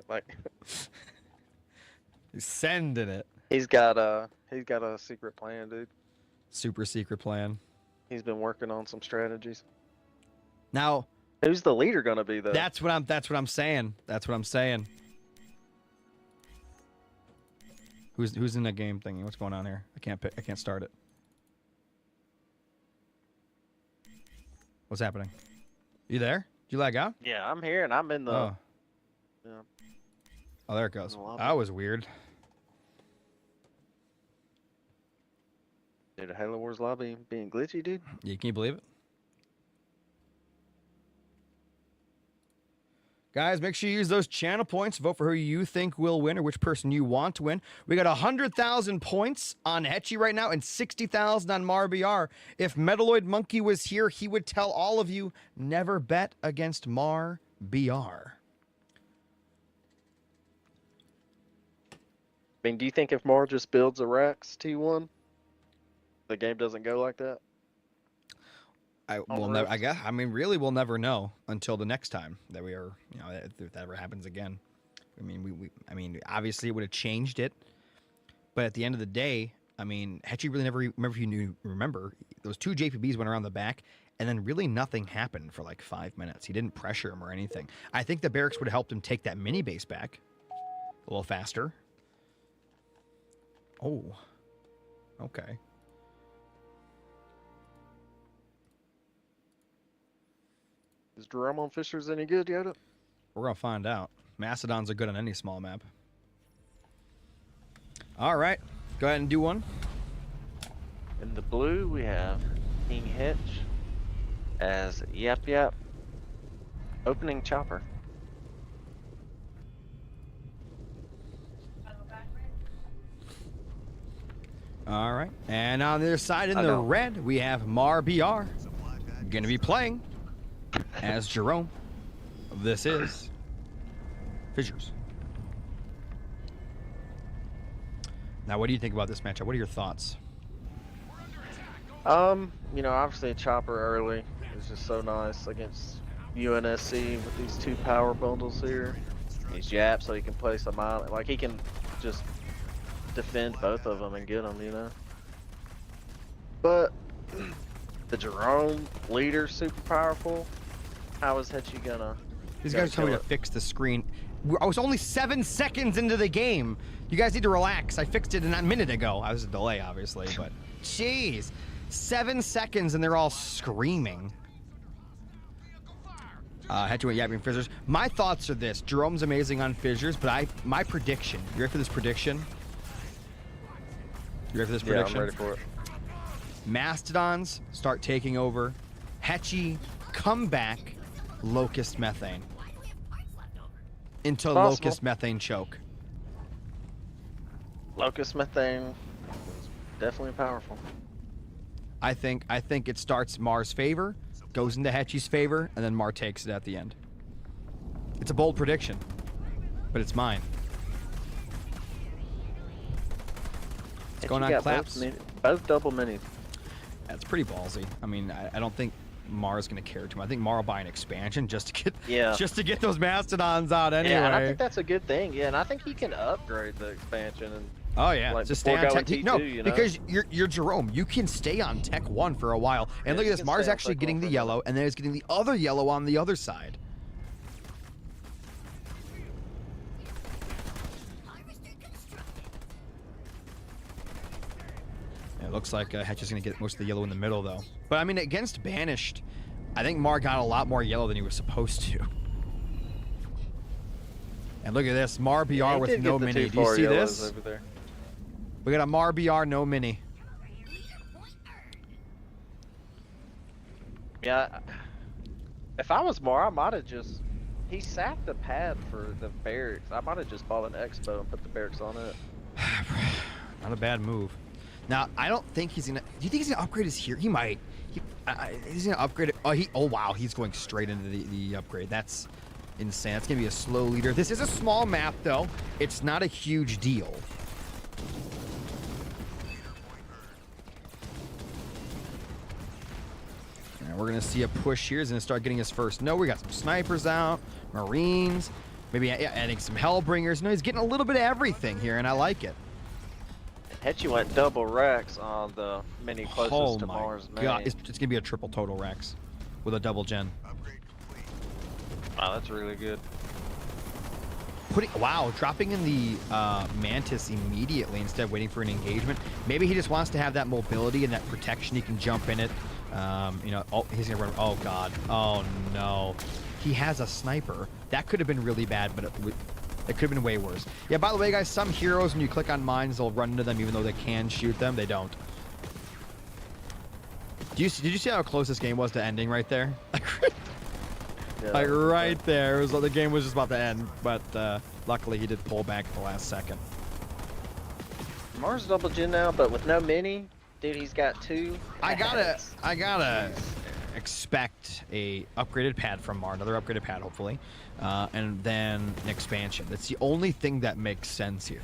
like He's sending it. he's got a secret plan, dude. Super secret plan. He's been working on some strategies. Now, Who's the leader gonna be though? that's what I'm saying. That's what I'm saying. Who's in the game thingy? What's going on here? I can't start it. What's happening? You there? Did you lag out? Yeah, I'm here and I'm in the. Oh. Yeah. Oh, there it goes. In the lobby. That was weird. Dude, Halo Wars lobby being glitchy, dude. Yeah, can you believe it? Guys, make sure you use those channel points. Vote for who you think will win or which person you want to win. We got 100,000 points on Hechi right now and 60,000 on Marbr. If Metaloid Monkey was here, he would tell all of you, never bet against Marbr. I mean, do you think if Mar just builds a Rex T1, the game doesn't go like that? I guess. I mean, really, we'll never know until the next time that we are. If that ever happens again. I mean, I mean, obviously, it would have changed it. But at the end of the day, I mean, Hechi really never. Remember, those two JPBs went around the back, and then really nothing happened for like 5 minutes. He didn't pressure him or anything. I think the barracks would have helped him take that mini base back a little faster. Oh, okay. Is Jerome on Fishers any good, Yoda? We're going to find out. Mastodons are good on any small map. All right. Go ahead and do one. In the blue, we have King Hitch as Yap Yap. Opening Chopper. All right. And on the other side in the red, we have Marbr. Going to be playing as Jerome. This is Fissures. Now, what do you think about this matchup? What are your thoughts? Obviously Chopper early is just so nice against UNSC with these two power bundles here. He's Yap, so he can play some island. Like, he can just defend both of them and get them, But the Jerome leader super powerful. How is Hechi gonna? These guys told me to fix the screen. I was only 7 seconds into the game. You guys need to relax. I fixed it a minute ago. I was a delay, obviously, but jeez, 7 seconds and they're all screaming. Hechi went yapping fissures. My thoughts are this: Jerome's amazing on fissures, but my prediction. You ready for this prediction? You ready for this prediction? Yeah, I'm ready for it. Mastodons start taking over. Hechi come back. Locust methane. Into locust methane choke. Locust methane, definitely powerful. I think it starts Mar's favor, goes into Hechi's favor, and then Mar takes it at the end. It's a bold prediction, but it's mine. What's going on, Claps? Both double minis. That's pretty ballsy. I mean, I don't think Mar's gonna care too much. I think Mar will buy an expansion just to get those Mastodons out anyway. Yeah, and I think that's a good thing. Yeah, and I think he can upgrade the expansion and. Oh yeah, like, just stay on Tech. T2, No, you know? because you're Jerome. You can stay on Tech 1 for a while. And look at this. Mar's actually getting the yellow, and then he's getting the other yellow on the other side. It looks like Hechi's going to get most of the yellow in the middle, though. But, I mean, against Banished, I think Mar got a lot more yellow than he was supposed to. And look at this. Mar BR with no mini. Do you see this? Over there. We got a Mar BR, no mini. Yeah. If I was Mar, I might have just... He sacked the pad for the barracks. I might have just bought an Expo and put the barracks on it. Not a bad move. Now, I don't think he's gonna. Do you think he's gonna upgrade his here? He might. He's gonna upgrade it. Oh wow, he's going straight into the upgrade. That's insane. That's gonna be a slow leader. This is a small map though. It's not a huge deal. And we're gonna see a push here. He's gonna start getting his first. No, we got some snipers out, Marines, maybe adding some Hellbringers. No, he's getting a little bit of everything here, and I like it. Hechi went double Rex on the mini closest to Mars main. God, it's gonna be a triple total Rex with a double gen. Wow, that's really good. Dropping in the Mantis immediately instead of waiting for an engagement. Maybe he just wants to have that mobility and that protection. He can jump in it. He's gonna run. Oh God. Oh no. He has a sniper. That could have been really bad, but it could have been way worse. Yeah, by the way, guys, some heroes, when you click on mines, they'll run into them even though they can shoot them. They don't. Did you see how close this game was to ending right there? Yeah, like right there. It was the game was just about to end, but luckily he did pull back at the last second. Mars double gen now, but with no mini, dude, he's got two. I gotta expect a upgraded pad from Mar, another upgraded pad hopefully, and then an expansion. That's the only thing that makes sense here.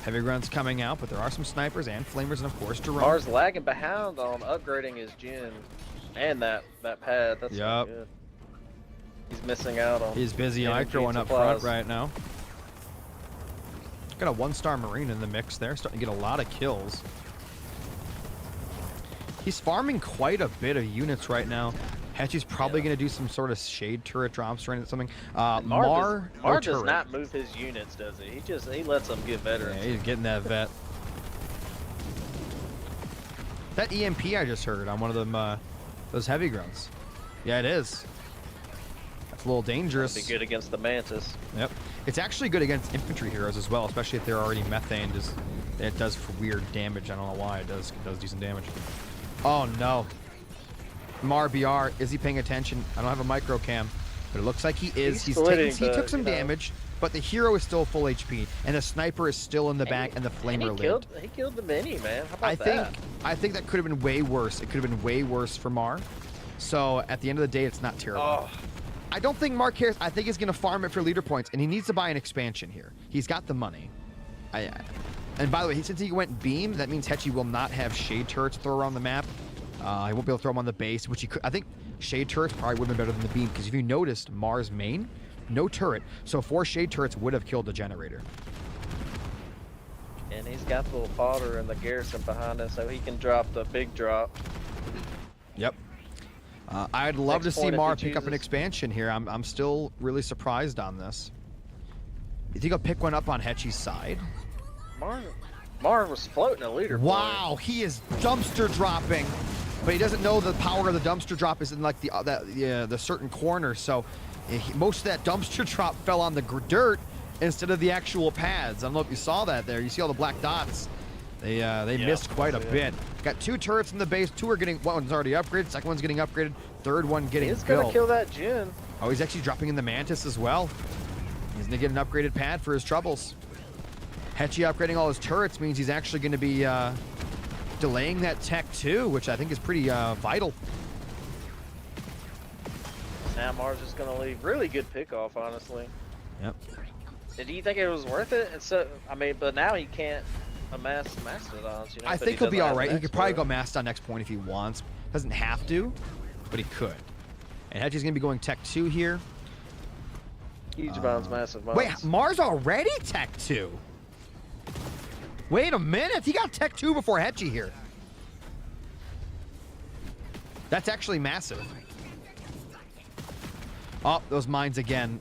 Heavy grunts coming out, but there are some snipers and flamers, and of course Jerome. Mars lagging behind on upgrading his gen and that pad. That's not good. He's missing out on. He's busy microing up front right now. Got a 1-star Marine in the mix there, starting to get a lot of kills. He's farming quite a bit of units right now. Hechi's probably going to do some sort of shade turret drops or something. Mar does not move his units, does he? He lets them get veterans. Yeah, he's getting that vet. That EMP I just heard on one of them, those heavy grunts. Yeah, it is. That's a little dangerous. It'd be good against the Mantis. Yep. It's actually good against infantry heroes as well, especially if they're already methaned. It does weird damage. I don't know why it does decent damage. Oh no. Marbr, is he paying attention? I don't have a micro cam, but it looks like he is. He took some damage, but the hero is still full HP, and the sniper is still in the back, and the flamer lived. He killed the mini, man. How about that? I think that could have been way worse. It could have been way worse for Mar. So at the end of the day, it's not terrible. Oh. I don't think Mar cares. I think he's going to farm it for leader points, and he needs to buy an expansion here. He's got the money. And by the way, since he went beam, that means Hechi will not have shade turrets to throw around the map. He won't be able to throw them on the base, which he could. I think shade turrets probably would have been better than the beam, because if you noticed, Mar's main, no turret. So 4 shade turrets would have killed the generator. And he's got the little fodder and the garrison behind him, so he can drop the big drop. Yep. I'd love Next to see point if Mar he pick up an chooses. expansion here. I'm still really surprised on this. You think he'll pick one up on Hechi's side? Mar was floating a leaderboard. Wow, he is dumpster dropping, but he doesn't know the power of the dumpster drop is in like the certain corner. So most of that dumpster drop fell on the dirt instead of the actual pads. I don't know if you saw that there. You see all the black dots. They missed quite a bit. Got 2 turrets in the base. 2 are getting, one's already upgraded. Second one's getting upgraded. Third one getting He's built. gonna kill that Jin. Oh, he's actually dropping in the Mantis as well. He's gonna get an upgraded pad for his troubles. Hechi upgrading all his turrets means he's actually gonna be delaying that tech too, which I think is pretty vital. Now Mar's just gonna leave. Really good pickoff, honestly. Yep. Did you think it was worth it? And so, I mean, but now he can't amass mastodons. You know, I but think he'll be doesn't all have right. an He could probably go expert. Mastodon next point if he wants. Doesn't have to, but he could. And Hechi's gonna be going tech 2 here. Huge bounds, massive bounds. Wait, Mars already tech 2? Wait a minute, he got tech 2 before Hechi here. That's actually massive. Oh, those mines again.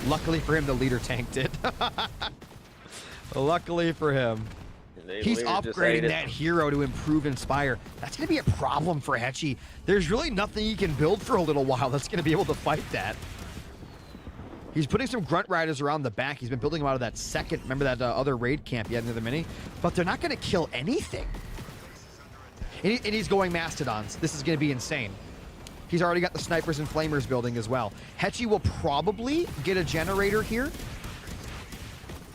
Luckily for him, the leader tanked it. Luckily for him. The He's leader just upgrading ate it. that hero to improve Inspire. That's going to be a problem for Hechi. There's really nothing he can build for a little while that's going to be able to fight that. He's putting some Grunt Riders around the back. He's been building them out of that second, remember that other raid camp he had near the mini? But they're not going to kill anything. And he's going Mastodons. This is going to be insane. He's already got the Snipers and Flamers building as well. Hechi will probably get a generator here.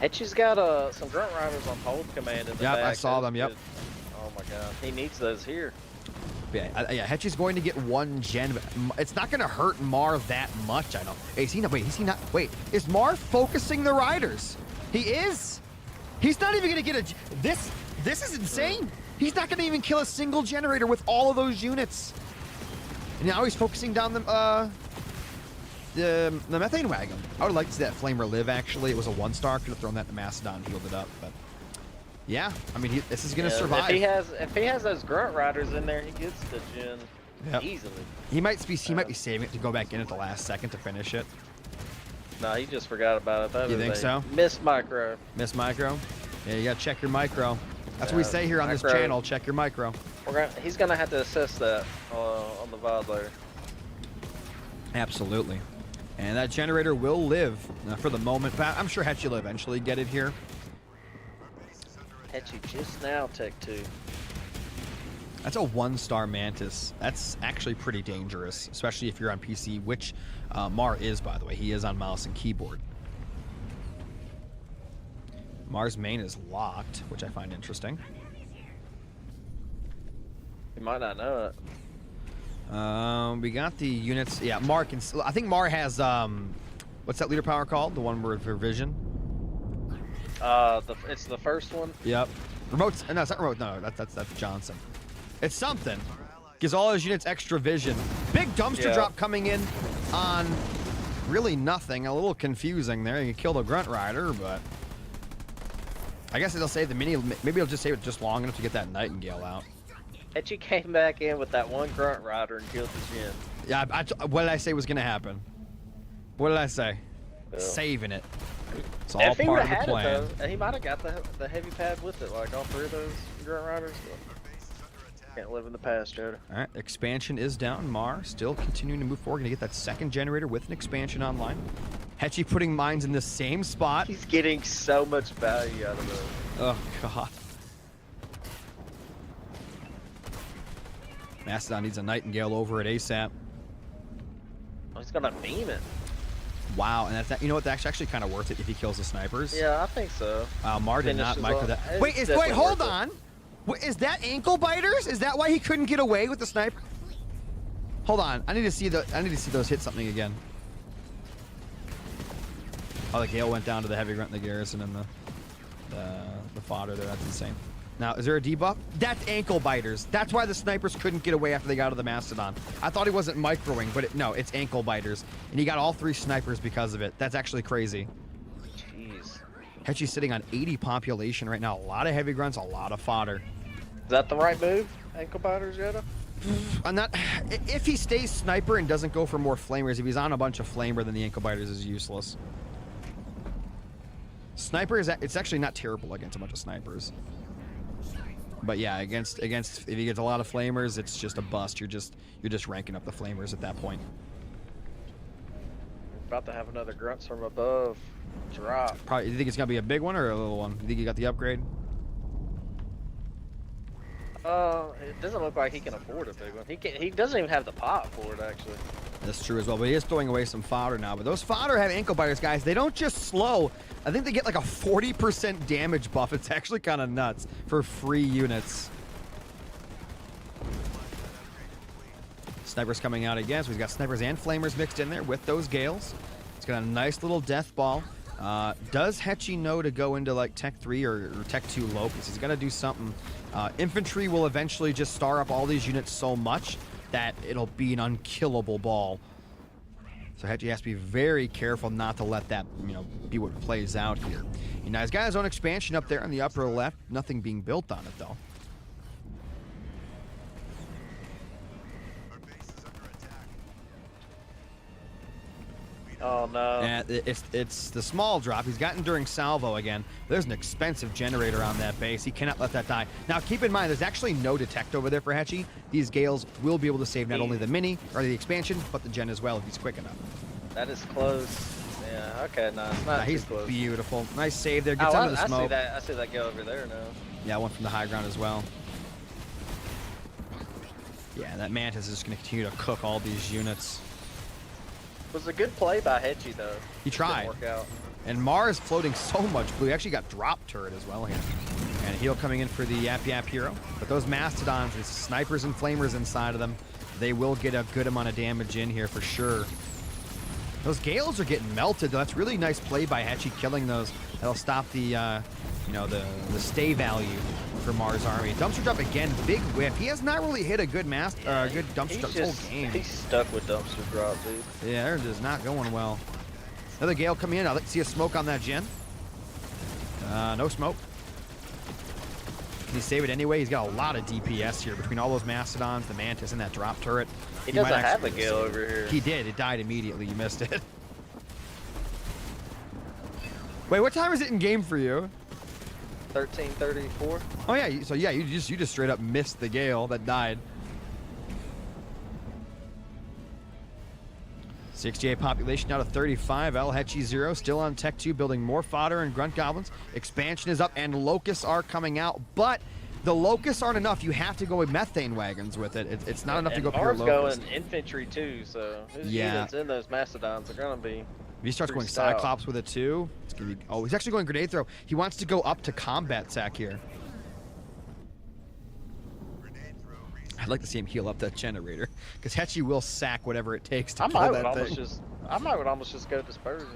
Hechi's got some Grunt Riders on hold command in the Yep, back. I saw That's them, yep. good. Oh my god. He needs those here. Yeah, Hechi's going to get 1 gen. But it's not going to hurt Mar that much, I know. Hey, is he not? Wait, is he not? Wait, is Mar focusing the riders? He is. He's not even going to get a. This is insane. He's not going to even kill a single generator with all of those units. And now he's focusing down the methane wagon. I would like to see that Flamer live, actually. It was a 1-star. Could have thrown that to Mastodon, healed it up. But yeah, I mean, this is going to survive. If he has those Grunt Riders in there, he gets the Jin Yep. easily. He might be saving it to go back in at the last second to finish it. No, he just forgot about it. That You is think a so? Missed micro. Miss micro? Yeah, you got to check your micro. That's what we say here on this micro. channel. Check your micro. He's gonna have to assess that on the VOD later. Absolutely. And that generator will live for the moment. But I'm sure Hechi will eventually get it here. Hechi just now tech 2. That's a 1-star Mantis. That's actually pretty dangerous, especially if you're on PC, which Mar is, by the way. He is on mouse and keyboard. Mar's main is locked, which I find interesting. You might not know it. We got the units. Yeah, Mar can. I think Mar has what's that leader power called? The one word for vision. It's the first one. Yep. Remote. No, it's not remote. No, that's Johnson. It's something. Gives all his units extra vision. Big dumpster drop coming in on really nothing. A little confusing there. You can kill the Grunt Rider, but I guess it'll save the mini. Maybe it'll just save it just long enough to get that Nightingale out. Hechi came back in with that one Grunt Rider and killed the Jin. Yeah, what did I say was going to happen? What did I say? Yeah. Saving it. It's all If he part would of the have had plan. it though, he might have got the heavy pad with it, like all 3 of those Grunt Riders. But can't live in the past, Joe. All right, expansion is down. Mar still continuing to move forward. Gonna get that second generator with an expansion online. Hechi putting mines in the same spot. He's getting so much value out of those. Oh god. Mastodon needs a Nightingale over at ASAP. Oh, he's gonna beam it. Wow, and that's you know what? That's actually kind of worth it if he kills the snipers. Yeah, I think so. Mar did not Finishes micro off- that. it's Wait, definitely hold worth it. on. Is that ankle biters? Is that why he couldn't get away with the sniper? Hold on, I need to see those hit something again. Oh, the Gale went down to the heavy grunt in the garrison and the fodder there. That's insane. Now, is there a debuff? That's ankle biters. That's why the snipers couldn't get away after they got out of the Mastodon. I thought he wasn't microing, but no, it's ankle biters. And he got all 3 snipers because of it. That's actually crazy. Jeez. Hechi's sitting on 80 population right now. A lot of heavy grunts, a lot of fodder. Is that the right move, ankle biters, Jetta? I'm not. If he stays sniper and doesn't go for more flamers, if he's on a bunch of flamer, then the ankle biters is useless. Sniper is it's actually not terrible against a bunch of snipers. But yeah, against if he gets a lot of flamers, it's just a bust. You're just ranking up the flamers at that point. About to have another grunts from above drop. Probably. You think it's gonna be a big one or a little one? You think you got the upgrade? It doesn't look like he can afford a big one. He doesn't even have the pot for it, actually. That's true as well, but he is throwing away some fodder now. But those fodder have ankle biters, guys. They don't just slow. I think they get like a 40% damage buff. It's actually kind of nuts for free units. Snipers coming out again, so he's got snipers and flamers mixed in there with those gales. It's got a nice little death ball. Does Hechi know to go into like Tech 3 or Tech 2 Locust? He's got to do something. Infantry will eventually just star up all these units so much that it'll be an unkillable ball. So Hechi has to be very careful not to let that, be what plays out here. Now he's got his own expansion up there on the upper left. Nothing being built on it though. Oh no. And it's the small drop. He's got Enduring Salvo again. There's an expensive generator on that base. He cannot let that die. Now keep in mind, there's actually no detect over there for Hechi. These Gales will be able to save not only the mini or the expansion, but the gen as well if he's quick enough. That is close. Yeah, okay, no, it's not too he's close. beautiful. Nice save there. Gets under the smoke. I see that go over there now. Yeah, one from the high ground as well. Yeah, that Mantis is just going to continue to cook all these units. It was a good play by Hechi, though. He tried. Didn't work out. And Mar is floating so much blue. He actually got drop turret as well here. And heal coming in for the Yap Yap hero. But those Mastodons, there's snipers and flamers inside of them. They will get a good amount of damage in here for sure. Those Gales are getting melted. That's really nice play by Hechi killing those. That'll stop the, the stay value for Mars army. Dumpster drop again, big whiff. He has not really hit a good good dumpster drop this whole game. He's stuck with dumpster drop, dude. Yeah, they're just not going well. Another Gale coming in. I'd like to see a smoke on that gen. No smoke. Can he save it anyway? He's got a lot of DPS here between all those Mastodons, the Mantis, and that drop turret. He doesn't have a Gale over here. He did. It died immediately. You missed it. Wait, what time is it in game for you? 13:34. Oh yeah. So yeah, you just straight up missed the Gale that died. 68 population now to 35. Hechi 0 still on Tech 2, building more fodder and grunt goblins. Expansion is up and locusts are coming out, but the locusts aren't enough. You have to go with methane wagons with it. It's not enough to go pure locust. Going infantry too, so his yeah. units in those Mastodons are gonna be. If he starts going Cyclops with it too, it's gonna be. Oh, he's actually going grenade throw. He wants to go up to combat sack here. I'd like to see him heal up that generator, because Hechi will sack whatever it takes to kill that thing. I might would almost just go dispersion.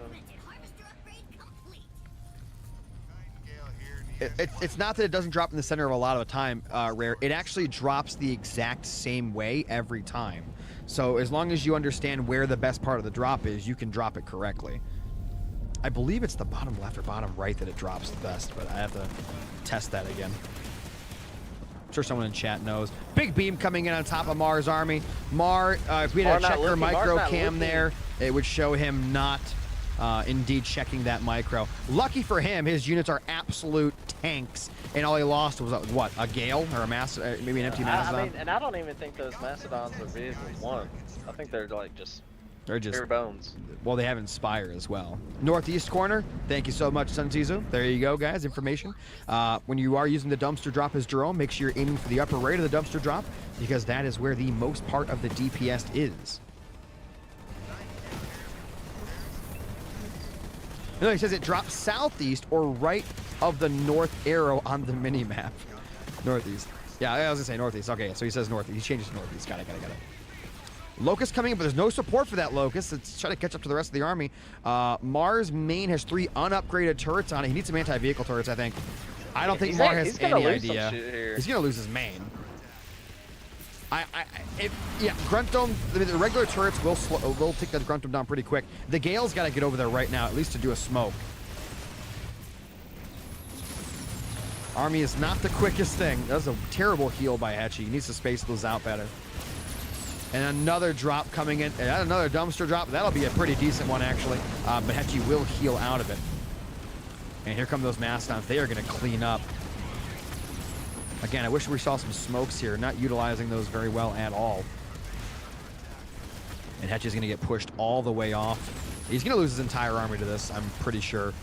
It's not that it doesn't drop in the center of a lot of the time, Rare. It actually drops the exact same way every time. So as long as you understand where the best part of the drop is, you can drop it correctly. I believe it's the bottom left or bottom right that it drops the best, but I have to test that again. I'm sure someone in chat knows. Big beam coming in on top of Mars army. If we had a checker micro cam there, it would show him not indeed checking that micro. Lucky for him, his units are absolute tanks, and all he lost was what, a Gale or a maybe an empty Mastodon. I mean, and I don't even think those Mastodons are big as one. I think they're like just bare bones. Well, they have Inspire as well. Northeast corner. Thank you so much, Sun Tzu. There you go, guys. Information. When you are using the dumpster drop as Jerome, make sure you're aiming for the upper right of the dumpster drop, because that is where the most part of the DPS is. No, he says it drops southeast or right of the north arrow on the mini map. Northeast. Yeah, I was gonna say northeast. Okay, so he says northeast. He changes to northeast. Got it. Locust coming in, but there's no support for that Locust. It's trying to catch up to the rest of the army. Mars main has 3 unupgraded turrets on it. He needs some anti-vehicle turrets, I think. I don't think Mars has any idea. He's gonna lose his main. Grunt Dome, the regular turrets will take that Grunt Dome down pretty quick. The Gale's got to get over there right now, at least to do a smoke. Army is not the quickest thing. That was a terrible heal by Hechi. He needs to space those out better. And another drop coming in. And another dumpster drop. That'll be a pretty decent one, actually. But Hechi will heal out of it. And here come those Mastodons. They are going to clean up. Again, I wish we saw some smokes here. Not utilizing those very well at all. And Hechi's going to get pushed all the way off. He's going to lose his entire army to this, I'm pretty sure.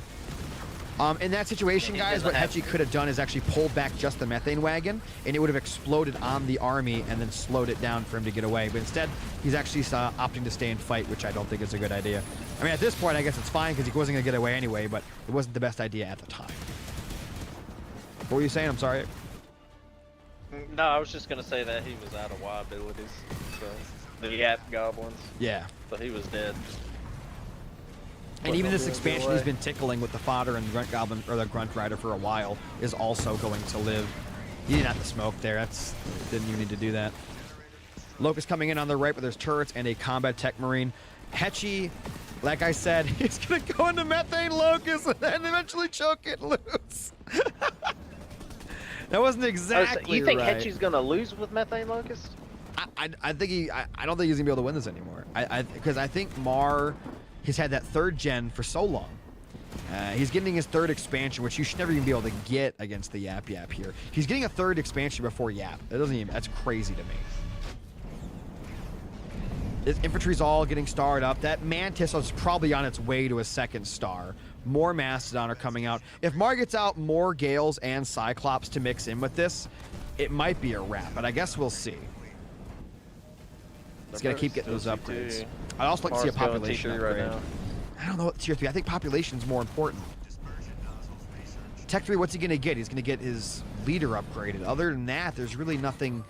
In that situation, guys, what Hechi could have done is actually pulled back just the methane wagon, and it would have exploded on the army and then slowed it down for him to get away. But instead, he's actually opting to stay and fight, which I don't think is a good idea. I mean, at this point, I guess it's fine because he wasn't going to get away anyway, but it wasn't the best idea at the time. What were you saying? I'm sorry. No, I was just gonna say that he was out of Y abilities. So the Yap Goblins. Yeah. So he was dead. And even this expansion he's been tickling with the fodder and Grunt Goblin or the Grunt Rider for a while is also going to live. He didn't have to smoke there. Didn't even need to do that. Locust coming in on the right, but there's turrets and a combat tech marine. Hechi, like I said, he's gonna go into methane locust and then eventually choke it loose. That wasn't exactly You think right. Hechi's gonna lose with methane locust? I don't think he's gonna be able to win this anymore. Because I think Mar has had that third gen for so long. He's getting his third expansion, which you should never even be able to get against the Yap here. He's getting a third expansion before Yap. That's crazy to me. His infantry's all getting starred up. That Mantis is probably on its way to a second star. More Mastodon are coming out. If Mar gets out more Gales and Cyclops to mix in with this, it might be a wrap, but I guess we'll see. It's going to keep getting those upgrades. I'd also like to see a population upgrade. Right now. I don't know what tier 3. I think population's more important. Tech 3, what's he going to get? He's going to get his leader upgraded. Other than that, there's really nothing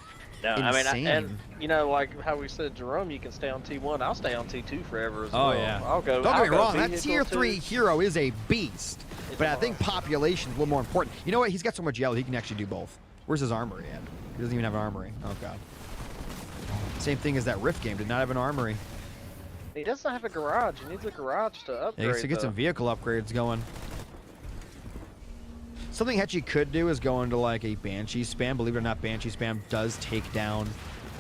insane. And you know, like how we said, Jerome, you can stay on T1. I'll stay on T2 forever as well. Oh, yeah. I'll go. Don't get me wrong, that vehicle tier 3 hero is a beast. But I think population's a little more important. You know what? He's got so much yellow, he can actually do both. Where's his armory at? He doesn't even have an armory. Oh, God. Same thing as that Rift game. Did not have an armory. He doesn't have a garage. He needs a garage to upgrade. He needs to get some vehicle upgrades going. Something Hechi could do is go into like a Banshee spam. Believe it or not, Banshee spam does take down.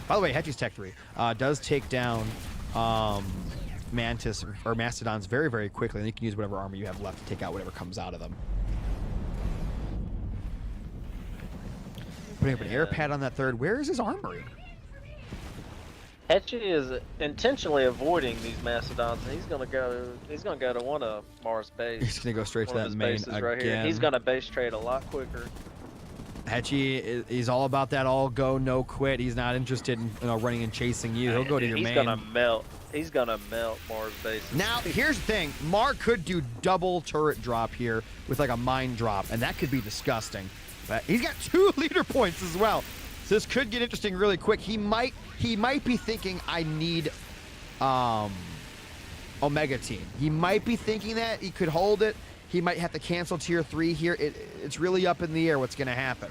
By the way, Hechi's Tech 3 does take down Mantis or Mastodons very, very quickly. And you can use whatever armor you have left to take out whatever comes out of them. Putting up an air pad on that third. Where is his armory? Hechi is intentionally avoiding these Mastodons, and he's gonna go to one of Mars' base. He's gonna go straight to that main again. Right here. He's gonna base trade a lot quicker. Hechi, he's all about that all go, no quit. He's not interested in running and chasing you. He'll go to your main. He's gonna melt. He's gonna melt Mars' base. Now, here's the thing. Mar could do double turret drop here with like a mine drop, and that could be disgusting. But he's got 2 leader points as well. So this could get interesting really quick. He might be thinking, I need Omega Team. He might be thinking that. He could hold it. He might have to cancel tier 3 here. It's really up in the air what's going to happen.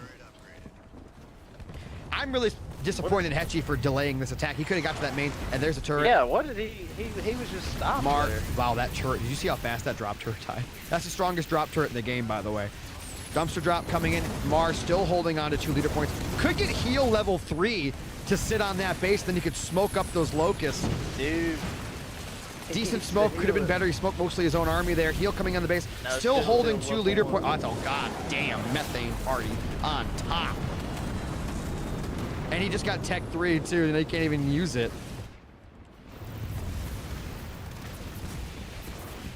I'm really disappointed in Hechi for delaying this attack. He could have got to that main, and there's a turret. Yeah, what did he was just stopped there. Wow, that turret. Did you see how fast that drop turret died? That's the strongest drop turret in the game, by the way. Dumpster drop coming in. Mar still holding on to 2 leader points. Could get heal level 3 to sit on that base. Then he could smoke up those locusts. Dude. Decent smoke. Could have been better. He smoked mostly his own army there. Heal coming on the base. No, still holding 2 leader points. Oh, god damn. Methane party on top. And he just got Tech 3 too, and they can't even use it.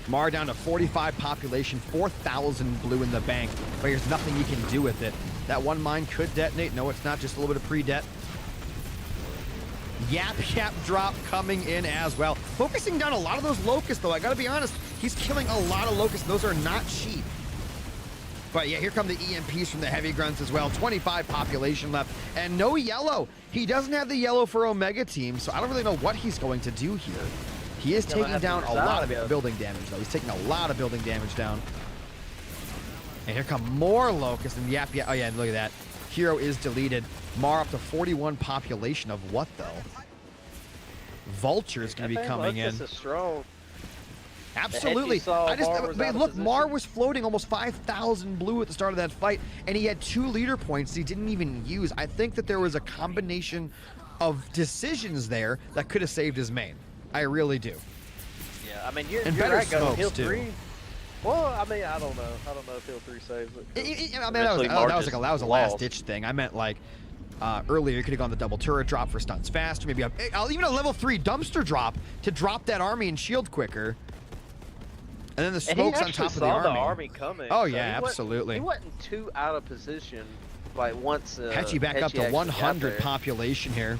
Mar down to 45 population, 4,000 blue in the bank, but there's nothing you can do with it. That one mine could detonate. No, it's not. Just a little bit of pre-det. Yap drop coming in as well. Focusing down a lot of those locusts, though. I gotta be honest. He's killing a lot of locusts. Those are not cheap. But yeah, here come the EMPs from the heavy grunts as well. 25 population left, and no yellow. He doesn't have the yellow for Omega Team, so I don't really know what he's going to do here. He is taking down a lot of building damage, though. He's taking a lot of building damage down. And here come more locusts, and Yap. Oh yeah, look at that. Hero is deleted. Mar up to 41 population of what, though? Vulture is going to be coming in. Is strong. Absolutely. saw I just Marbr was I out mean, of look, position. Mar was floating almost 5,000 blue at the start of that fight, and he had 2 leader points he didn't even use. I think that there was a combination of decisions there that could have saved his main. I really do. Yeah, I mean, you're better right, going smokes, Hill too. 3. Well, I mean, I don't know. I don't know if Hill 3 saves it. I mean, that was, Eventually, Mar that was just like a lost. last ditch thing. I meant like earlier you could have gone the double turret drop for stunts faster, maybe even a level 3 dumpster drop to drop that army and shield quicker. And then the smokes on top of the saw army. the army coming. Oh, so yeah, he absolutely. He wasn't too out of position. Like once Hechi back up to actually got 100 there. population here.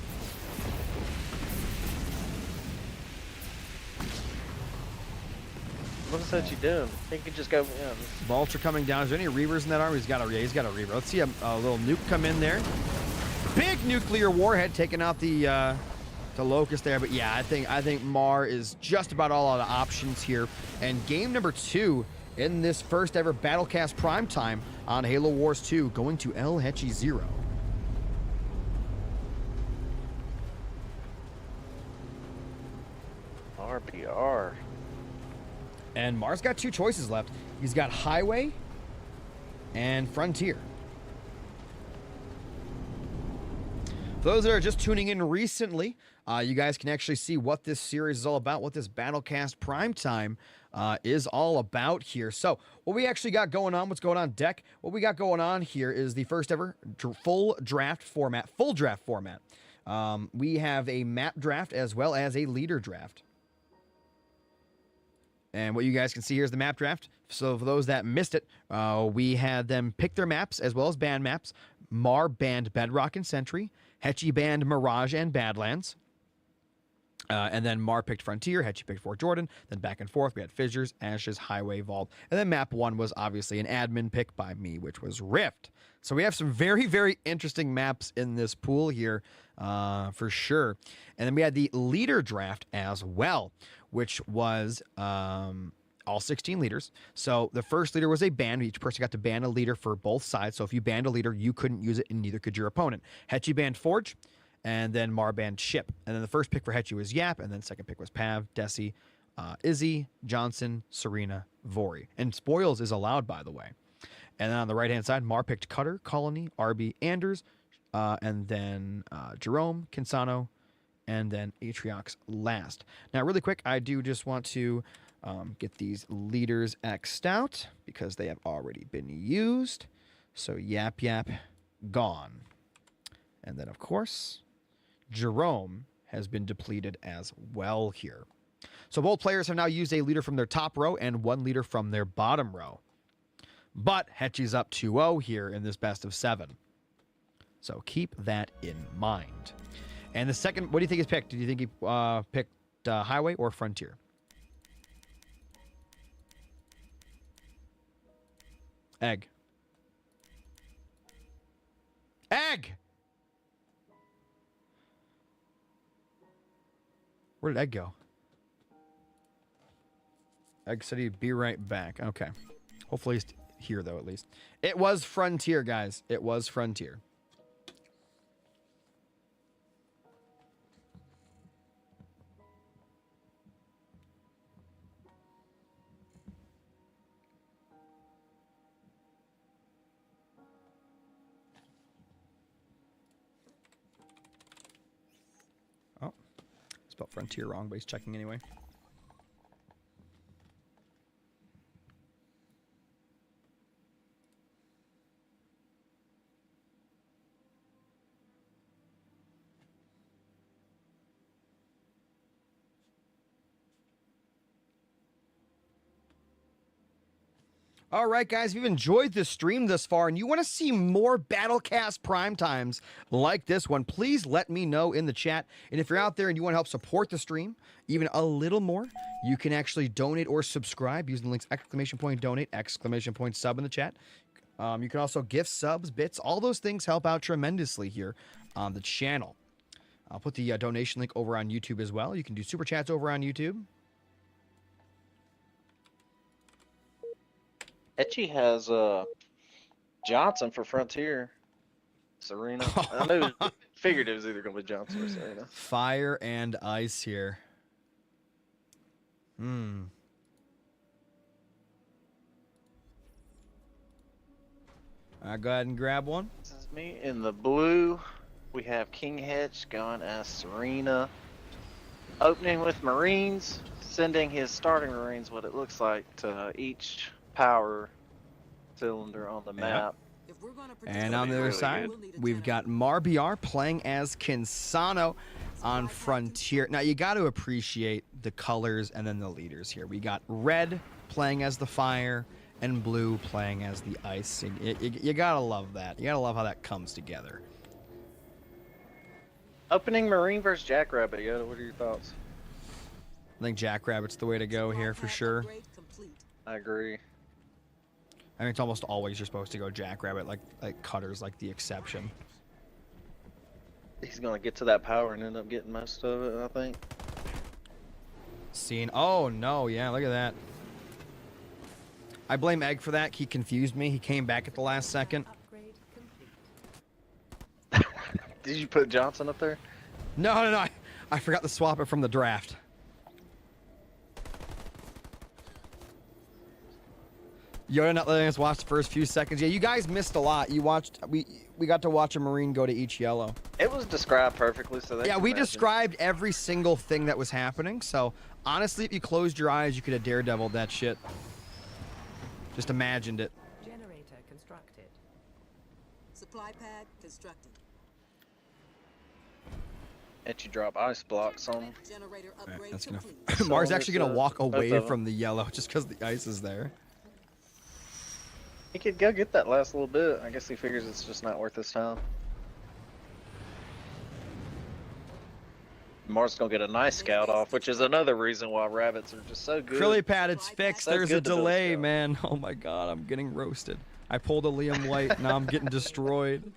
What's Hechi doing? He could just go. Yeah, Vulture coming down. Is there any Reavers in that army? He's got a Reaver. Let's see a little nuke come in there. Big nuclear warhead taking out the Locust there. But yeah, I think Mar is just about all out of options here. And game number 2 in this first ever Battlecast primetime on Halo Wars 2 going to Hechi 0. RPR. And Mar's got 2 choices left. He's got Highway and Frontier. For those that are just tuning in recently, you guys can actually see what this series is all about, what this Battlecast Primetime is all about here. So what we actually got going on, what's going on deck, what we got going on here is the first ever full draft format. We have a map draft as well as a leader draft. And what you guys can see here is the map draft. So for those that missed it, we had them pick their maps as well as ban maps. Mar banned Bedrock and Sentry. Hechi banned Mirage and Badlands. And then Mar picked Frontier. Hechi picked Fort Jordan. Then back and forth, we had Fissures, Ashes, Highway, Vault. And then map 1 was obviously an admin pick by me, which was Rift. So we have some very, very interesting maps in this pool here for sure. And then we had the leader draft as well, which was all 16 leaders. So the first leader was a ban. Each person got to ban a leader for both sides. So if you banned a leader, you couldn't use it, and neither could your opponent. Hechi banned Forge, and then Mar banned Ship. And then the first pick for Hechi was Yap, and then second pick was Pav, Desi, Izzy, Johnson, Serena, Vori. And Spoils is allowed, by the way. And then on the right-hand side, Mar picked Cutter, Colony, Arby, Anders, and then Jerome, Kinsano, and then Atriox last. Now, really quick, I do just want to get these leaders X'd out because they have already been used. So Yap, gone. And then, of course, Jerome has been depleted as well here. So both players have now used a leader from their top row and 1 leader from their bottom row. But Hechi's up 2-0 here in this best of 7. So keep that in mind. And the second, what do you think he's picked? Do you think he picked Highway or Frontier? Egg. Egg! Where did Egg go? Egg said he'd be right back. Okay. Hopefully he's here, though, at least. It was Frontier, guys. It was Frontier. Oh. Spelled Frontier wrong, but he's checking anyway. All right, guys, if you've enjoyed this stream thus far and you want to see more Battlecast primetimes like this one, please let me know in the chat. And if you're out there and you want to help support the stream even a little more, you can actually donate or subscribe using the links !donate, !sub in the chat. You can also gift subs, bits, all those things help out tremendously here on the channel. I'll put the donation link over on YouTube as well. You can do super chats over on YouTube. Hechi has Johnson for Frontier. Serena. I knew, figured it was either going to be Johnson or Serena. Fire and ice here. Go ahead and grab one. This is me. In the blue, we have King Hetch going as Serena. Opening with Marines, sending his starting Marines, what it looks like, to each power cylinder on the map. And on the other side, we've got Marbr playing as Kinsano on Frontier. Now, you got to appreciate the colors and then the leaders here. We got red playing as the fire and blue playing as the ice. You got to love that. You got to love how that comes together. Opening Marine versus Jackrabbit, Yoda, what are your thoughts? I think Jackrabbit's the way to go here for sure. I agree. I mean, it's almost always you're supposed to go Jackrabbit, like Cutter's like the exception. He's gonna get to that power and end up getting most of it, I think. Oh no, yeah, look at that. I blame Egg for that. He confused me. He came back at the last second. Did you put Johnson up there? No. I forgot to swap it from the draft. Yoda not letting us watch the first few seconds. Yeah, you guys missed a lot. You watched. We got to watch a Marine go to each yellow. It was described perfectly, so yeah, we described every single thing that was happening. So honestly, if you closed your eyes, you could have daredeviled that shit. Just imagined it. Generator constructed. Supply pad constructed. Hechi drop ice blocks on. Generator Right, upgrade that's gonna. complete. Mars actually gonna walk away both of from the yellow just because the ice is there. He could go get that last little bit. I guess he figures it's just not worth his time. Mars is gonna get a nice scout off, which is another reason why rabbits are just so good. Crilly pad, it's fixed. So There's a good to build delay, scout. man. Oh my god, I'm getting roasted. I pulled a Liam White, now I'm getting destroyed.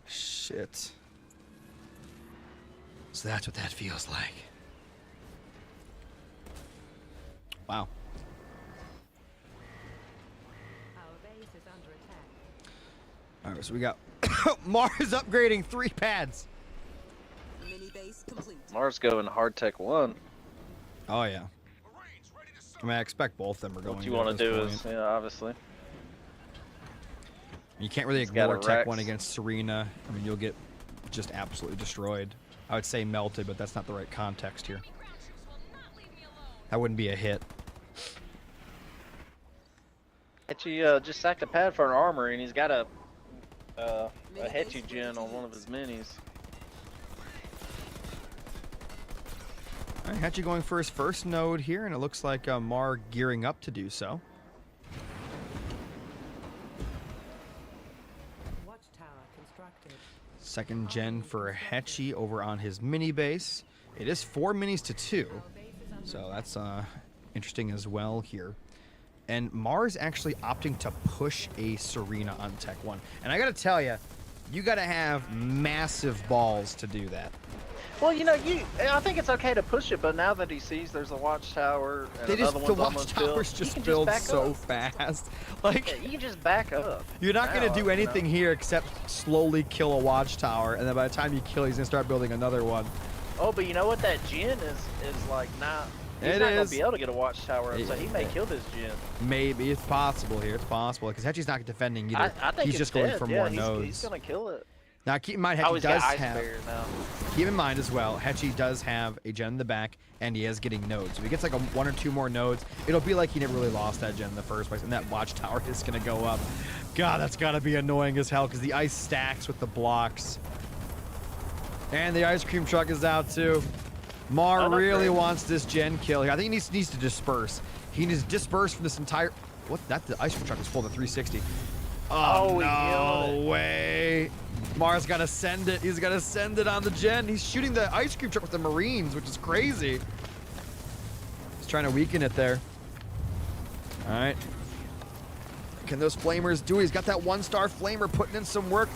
Shit. So that's what that feels like. Wow. Our base is under attack. Alright, so we got Mars upgrading 3 pads. Mini base complete. Mars going hard tech 1. Oh yeah. I mean, I expect both of them are going. What you want want to do is, yeah, obviously. You can't really got ignore a Tech Rex. 1 against Serena. I mean, you'll get just absolutely destroyed. I would say melted, but that's not the right context here. That wouldn't be a hit. Hechi just sacked a pad for an armory, and he's got a Hechi gen on one of his minis. All right, Hechi going for his first node here, and it looks like Mar gearing up to do so. Watchtower constructed. Second gen for Hechi over on his mini base. It is 4 minis to 2, so that's interesting as well here. And Mars actually opting to push a Serena on Tech 1. And I gotta tell you, you gotta have massive balls to do that. Well, you know, I think it's okay to push it, but now that he sees there's a watchtower and The another one's almost watchtowers built, just you can build back so up. fast. Like, Yeah, you can just back up. you're not gonna now, do anything here except slowly kill a watchtower, and then by the time you kill, he's gonna start building another one. Oh, but you know what? That gen is like not. He's It not is. gonna be able to get a watchtower, so he may kill this gen. Maybe it's possible here. It's possible because Hechi's not defending either. I think He's it's just going dead. for Yeah, more he's, nodes. He's gonna kill it. Now keep in mind, Oh, Hechi he's got does ice have. barrier now. Keep in mind as well, Hechi does have a gen in the back, and he is getting nodes. So if he gets like 1 or 2 more nodes, it'll be like he never really lost that gen in the first place, and that watchtower is gonna go up. God, that's gotta be annoying as hell because the ice stacks with the blocks. And the ice cream truck is out too. Mar Oh, not really great. wants this gen kill. I think he needs to disperse. He needs to disperse from this entire. What? That the ice cream truck is full of 360. Oh, Oh, he killed no it. way! Mars gotta send it. He's gotta send it on the gen. He's shooting the ice cream truck with the Marines, which is crazy. He's trying to weaken it there. All right. Can those flamers do it? He's got that 1-star flamer putting in some work.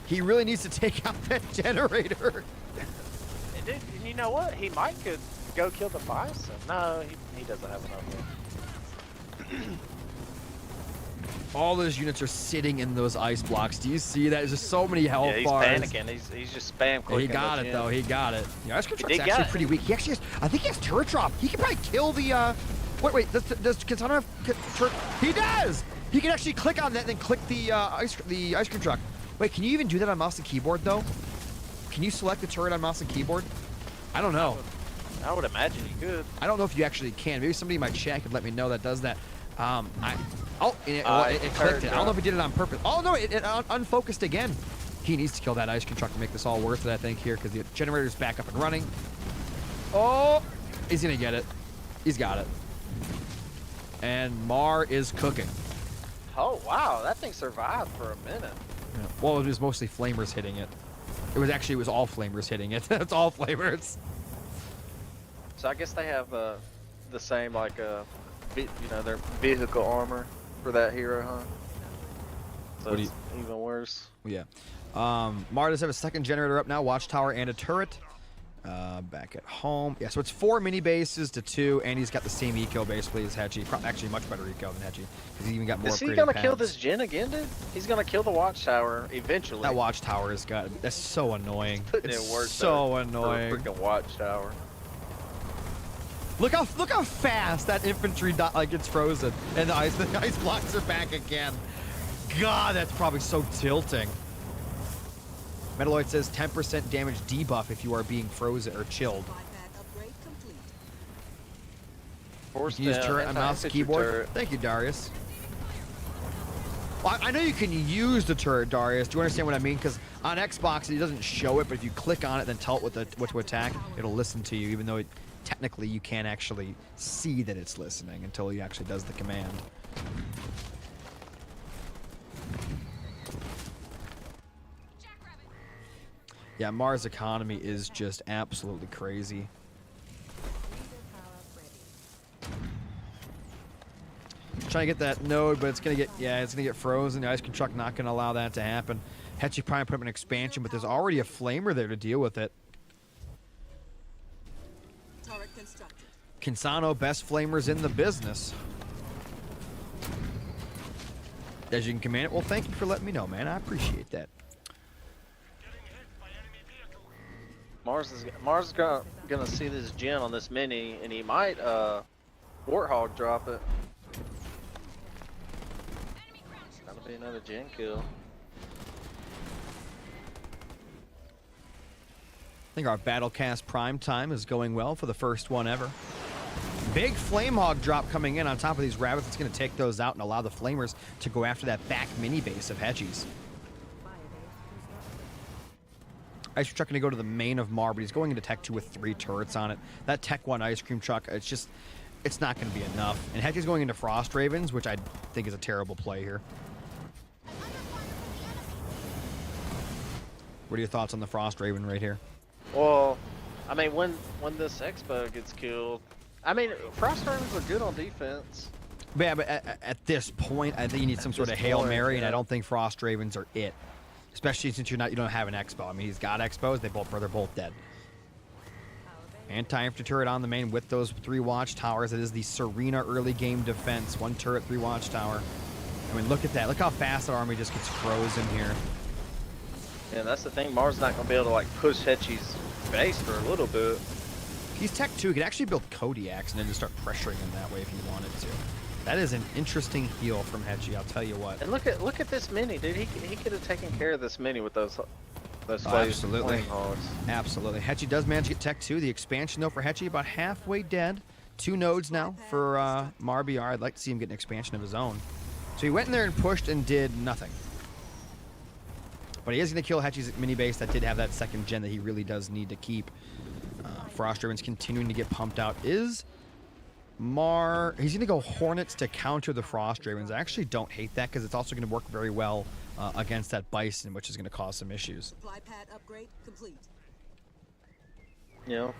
He really needs to take out that generator. And dude, and you know what? He might could go kill the bison. No, he doesn't have enough. All those units are sitting in those ice blocks. Do you see that? There's just so many health Yeah, he's bars. panicking. He's just spam Yeah, clicking. he got the it gen. though. He got it. Yeah, ice cream truck's did actually got it. pretty weak. He actually has. I think he has turret drop. He can probably kill the. Wait. Does Katana have turret? He does. He can actually click on that and then click the ice cream truck. Wait, can you even do that on mouse and keyboard though? Can you select the turret on mouse and keyboard? I don't know. I would imagine you could. I don't know if you actually can. Maybe somebody in my chat could let me know that does that. It clicked it. I don't know if it did it on purpose. Oh no, it unfocused again. He needs to kill that ice cream truck to make this all worth it, I think, here, because the generator's back up and running. Oh, he's gonna get it. He's got it. And Mar is cooking. Oh wow, that thing survived for a minute. Yeah. Well, it was mostly flamers hitting it. It was all flamers hitting it. It's all flamers. So I guess they have the same like their vehicle armor for that hero, huh? So it's even worse. Yeah. Mar does have a second generator up now, watchtower and a turret. Back at home. Yeah, so it's 4 mini bases to 2, and he's got the same eco basically as Hechi. Actually, much better eco than Hechi, because he even got more. Is he gonna kill this gen again, dude? He's gonna kill the watchtower eventually. That watchtower has got. That's so annoying. It's worse. So annoying. For a freaking watchtower. Look how fast that infantry gets frozen, and the ice blocks are back again. God, that's probably so tilting. Metalloid says 10% damage debuff if you are being frozen or chilled. Supply pad upgrade complete. Force Use turret on mouse and keyboard. Turret. Thank you, Darius. Well, I know you can use the turret, Darius. Do you understand what I mean? Because on Xbox, it doesn't show it, but if you click on it, then tell it what to attack, it'll listen to you, even though technically you can't actually see that it's listening until he actually does the command. Yeah, Mars economy is just absolutely crazy. Trying to get that node, but it's gonna get frozen. The ice cream truck not gonna allow that to happen. Hechi Prime put up an expansion, but there's already a flamer there to deal with it. Turret constructed. Kinsano, best flamers in the business. As you can command it. Well, thank you for letting me know, man. I appreciate that. Mars is gonna see this gen on this mini, and he might warthog drop it. That'll be another gen kill. I think our Battlecast prime time is going well for the first one ever. Big Flamehog drop coming in on top of these rabbits. It's going to take those out and allow the Flamers to go after that back mini base of Hechi's. Ice cream truck going to go to the main of Marbr, but he's going into Tech 2 with 3 turrets on it. That Tech 1 ice cream truck, it's not going to be enough. And Hechi's going into Frost Ravens, which I think is a terrible play here. What are your thoughts on the Frost Raven right here? Well, I mean, when this Expo gets killed, I mean, Frost Ravens are good on defense. Yeah, but at this point, I think you need some sort of Hail Mary, and I don't think Frost Ravens are it. Especially since you don't have an Expo. I mean, he's got Expos, they're both dead. Anti-infantry turret on the main with those 3 watchtowers. It is the Serena early game defense. 1 turret, 3 watchtower. I mean, look at that. Look how fast that army just gets frozen here. Yeah, that's the thing. Mars not gonna be able to like push Hechi's base for a little bit. He's Tech 2. He could actually build Kodiaks and then just start pressuring him that way if he wanted to. That is an interesting heal from Hechi, I'll tell you what. And look at this mini, dude. He could have taken care of this mini with those absolutely. hogs. Absolutely. Hechi does manage to get Tech 2. The expansion, though, for Hechi, about halfway dead. 2 nodes now for Marbr. I'd like to see him get an expansion of his own. So he went in there and pushed and did nothing. But he is going to kill Hechi's mini base that did have that second gen that he really does need to keep. Frost Ravens continuing to get pumped out. Is Mar... He's going to go Hornets to counter the Frost Ravens. I actually don't hate that because it's also going to work very well against that Bison, which is going to cause some issues. Supply pad upgrade complete. You know,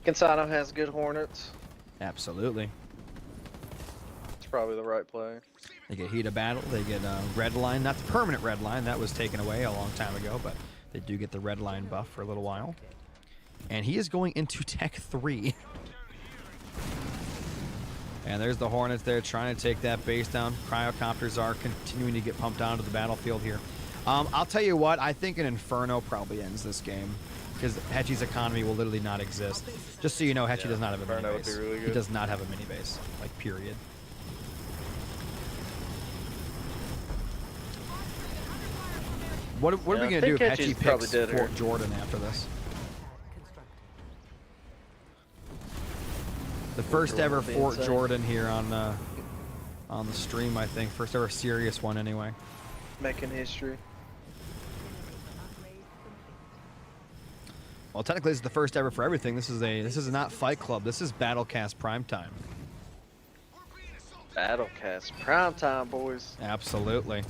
Kinsano has good Hornets. Absolutely. It's probably the right play. They get Heat of Battle. They get Red Line. Not the permanent Red Line. That was taken away a long time ago, but they do get the Red Line buff for a little while. And he is going into Tech 3. And there's the Hornets there trying to take that base down. Cryocopters are continuing to get pumped onto the battlefield here. I'll tell you what, I think an Inferno probably ends this game. Because Hechi's economy will literally not exist. Just so you know, Hechi does not have a mini base. Would be really good. He does not have a mini base. Like, period. What are we Yeah, I going to do if think Hechi Hechi's probably picks dead here. Fort Jordan after this? Pad constructed. The first ever Jordan being Fort safe. Jordan here on the stream, I think. First ever serious one, anyway. Making history. Well, technically, this is the first ever for everything. This is not Fight Club. This is Battlecast Primetime. Battlecast. Prime time, boys. Absolutely.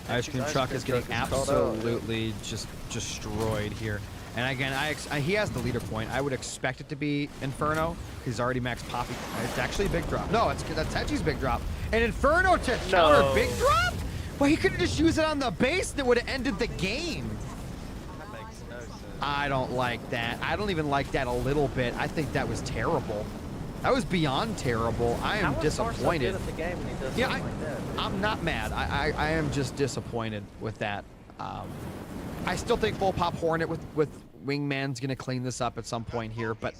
Ice Cream Truck is getting absolutely just destroyed here. And again, he has the leader point. I would expect it to be Inferno. He's already maxed Poppy. It's actually a big drop. No, that's Hechi's big drop. And Inferno to counter big drop? Well, he could have just used it on the base and it would have ended the game. That makes no sense. I don't like that. I don't even like that a little bit. I think that was terrible. That was beyond terrible. I am disappointed. At the game when he does Yeah, something like that. I'm not mad. I am just disappointed with that. I still think Full Pop Hornet with Wingman's going to clean this up at some point here, but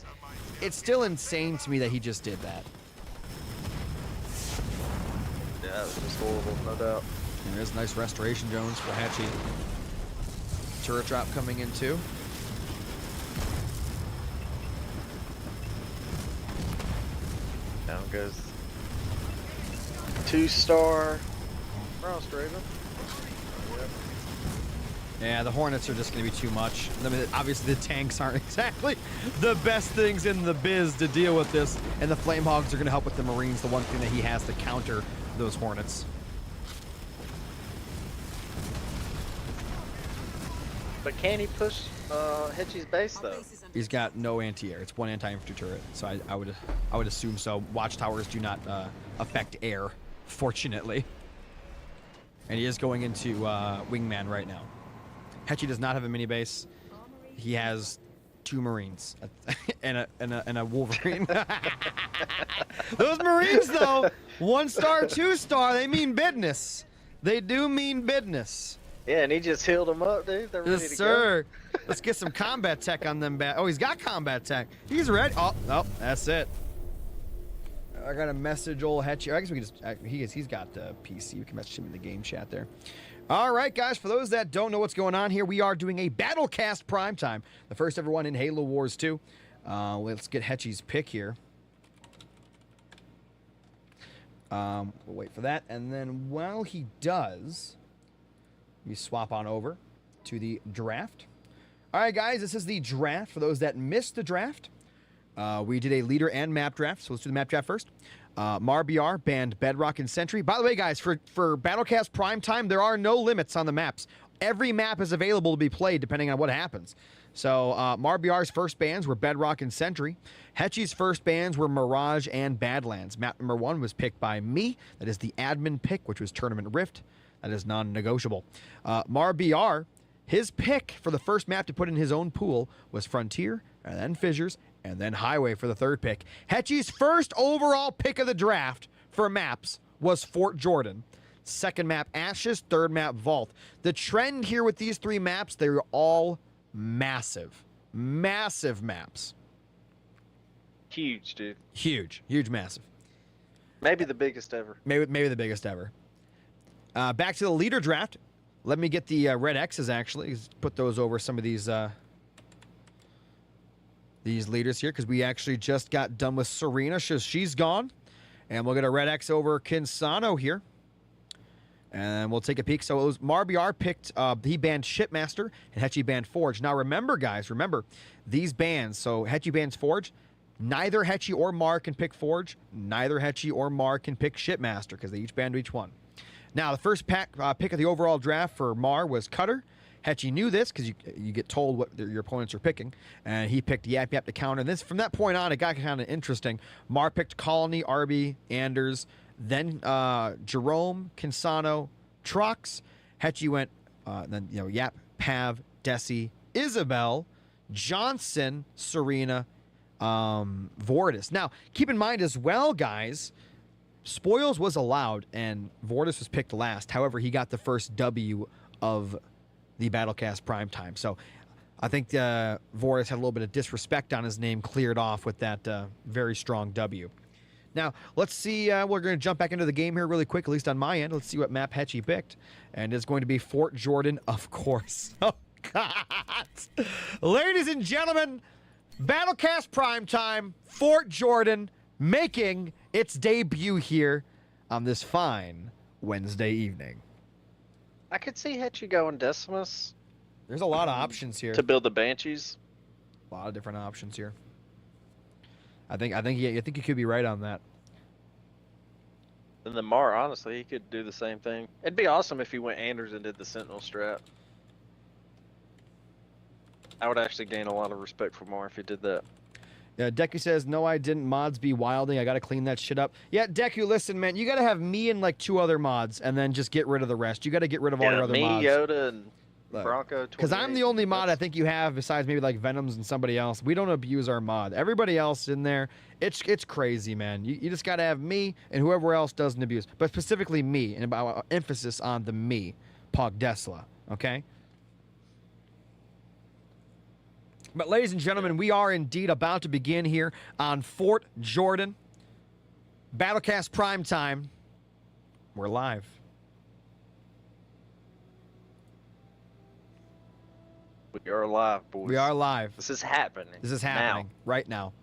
it's still insane to me that he just did that. Yeah, it was just horrible, no doubt. And there's nice Restoration Jones for Hechi. Turret drop coming in too. Down goes 2-star Frost Raven. Yeah, the Hornets are just going to be too much. I mean, obviously, the tanks aren't exactly the best things in the biz to deal with this, and the Flame Hogs are going to help with the Marines, the one thing that he has to counter those Hornets. But can he push Hechi's base, Our though? base is under He's got no anti-air. It's one anti-infantry turret, so I would assume so. Watchtowers do not affect air, fortunately. And he is going into Wingman right now. Hechi does not have a mini base. He has 2 Marines and a Wolverine. Those Marines, though, 1-star, 2-star, they mean business. They do mean business. Yeah, and he just healed them up, dude. They're ready Yes, to sir. Let's get some combat tech on them. Oh, he's got combat tech. He's ready. Oh, that's it. I got a message, old Hechi. I guess we can just. He's got the PC. We can message him in the game chat there. All right, guys. For those that don't know what's going on here, we are doing a Battlecast Primetime, the first ever one in Halo Wars 2. Let's get Hechi's pick here. We'll wait for that, and then while he does, we swap on over to the draft. All right, guys. This is the draft. For those that missed the draft, we did a leader and map draft, so let's do the map draft first. Marbr banned Bedrock and Sentry. By the way, guys, for Battlecast Primetime, there are no limits on the maps. Every map is available to be played depending on what happens. So Marbr's first bans were Bedrock and Sentry. Hechi's first bans were Mirage and Badlands. Map number 1 was picked by me. That is the admin pick, which was Tournament Rift. That is non-negotiable. Marbr, his pick for the first map to put in his own pool was Frontier, and then Fissures, and then Highway for the third pick. Hechi's first overall pick of the draft for maps was Fort Jordan. Second map, Ashes. Third map, Vault. The trend here with these 3 maps, they're all massive. Massive maps. Huge, dude. Huge, massive. Maybe the biggest ever. Maybe the biggest ever. Back to the leader draft. Let me get the red X's, actually. Put those over some of these leaders here, because we actually just got done with Serena. She's gone. And we'll get a red X over Kinsano here. And we'll take a peek. So it was Marbr picked, he banned Shipmaster, and Hechi banned Forge. Now remember, guys, these bans. So Hechi bans Forge. Neither Hechi or Mar can pick Forge. Neither Hechi or Mar can pick Shipmaster, because they each banned each one. Now, the first pick of the overall draft for Mar was Cutter. Hechi knew this because you get told what your opponents are picking, and he picked Yap Yap to counter. And this, from that point on, it got kind of interesting. Mar picked Colony, Arby, Anders, then Jerome, Kinsano, Trox. Hechi went then Yap, Pav, Desi, Isabel, Johnson, Serena, Vortis. Now, keep in mind as well, guys, Spoils was allowed, and Vortis was picked last. However, he got the first W of the Battlecast Primetime. So I think Vortis had a little bit of disrespect on his name cleared off with that very strong W. Now, let's see. We're going to jump back into the game here really quick, at least on my end. Let's see what map Hechi picked. And it's going to be Fort Jordan, of course. Oh, God. Ladies and gentlemen, Battlecast Primetime, Fort Jordan, making its debut here on this fine Wednesday evening. I could see Hechi going Decimus There's a lot of options here. to build the Banshees. A lot of different options here. I think you could be right on that. And the Mar, honestly, he could do the same thing. It'd be awesome if he went Anders and did the Sentinel strat. I would actually gain a lot of respect for Mar if he did that. Yeah, Deku says, no, I didn't. Mods be wilding. I got to clean that shit up. Yeah, Deku, listen, man. You got to have me and like 2 other mods and then just get rid of the rest. You got to get rid of all your other me, mods. Yoda, and Bronco. Because I'm the only mod I think you have besides maybe like Venoms and somebody else. We don't abuse our mod. Everybody else in there, it's crazy, man. You just got to have me and whoever else doesn't abuse. But specifically me, and about emphasis on the me, Pog Desla, okay? But ladies and gentlemen, we are indeed about to begin here on Fort Jordan. Battlecast Primetime. We're live. We are live, boys. We are live. This is happening. This is happening right now.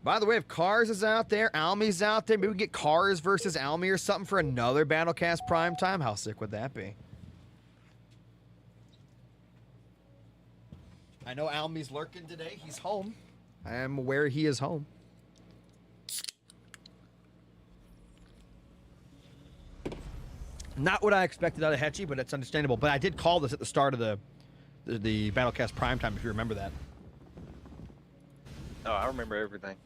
By the way, if Cars is out there, Almi's out there, maybe we get Cars versus Almi or something for another Battlecast Primetime. How sick would that be? I know Almi's lurking today. He's home. I am aware he is home. Not what I expected out of Hechi, but it's understandable. But I did call this at the start of the Battlecast Primetime, if you remember that. Oh, I remember everything.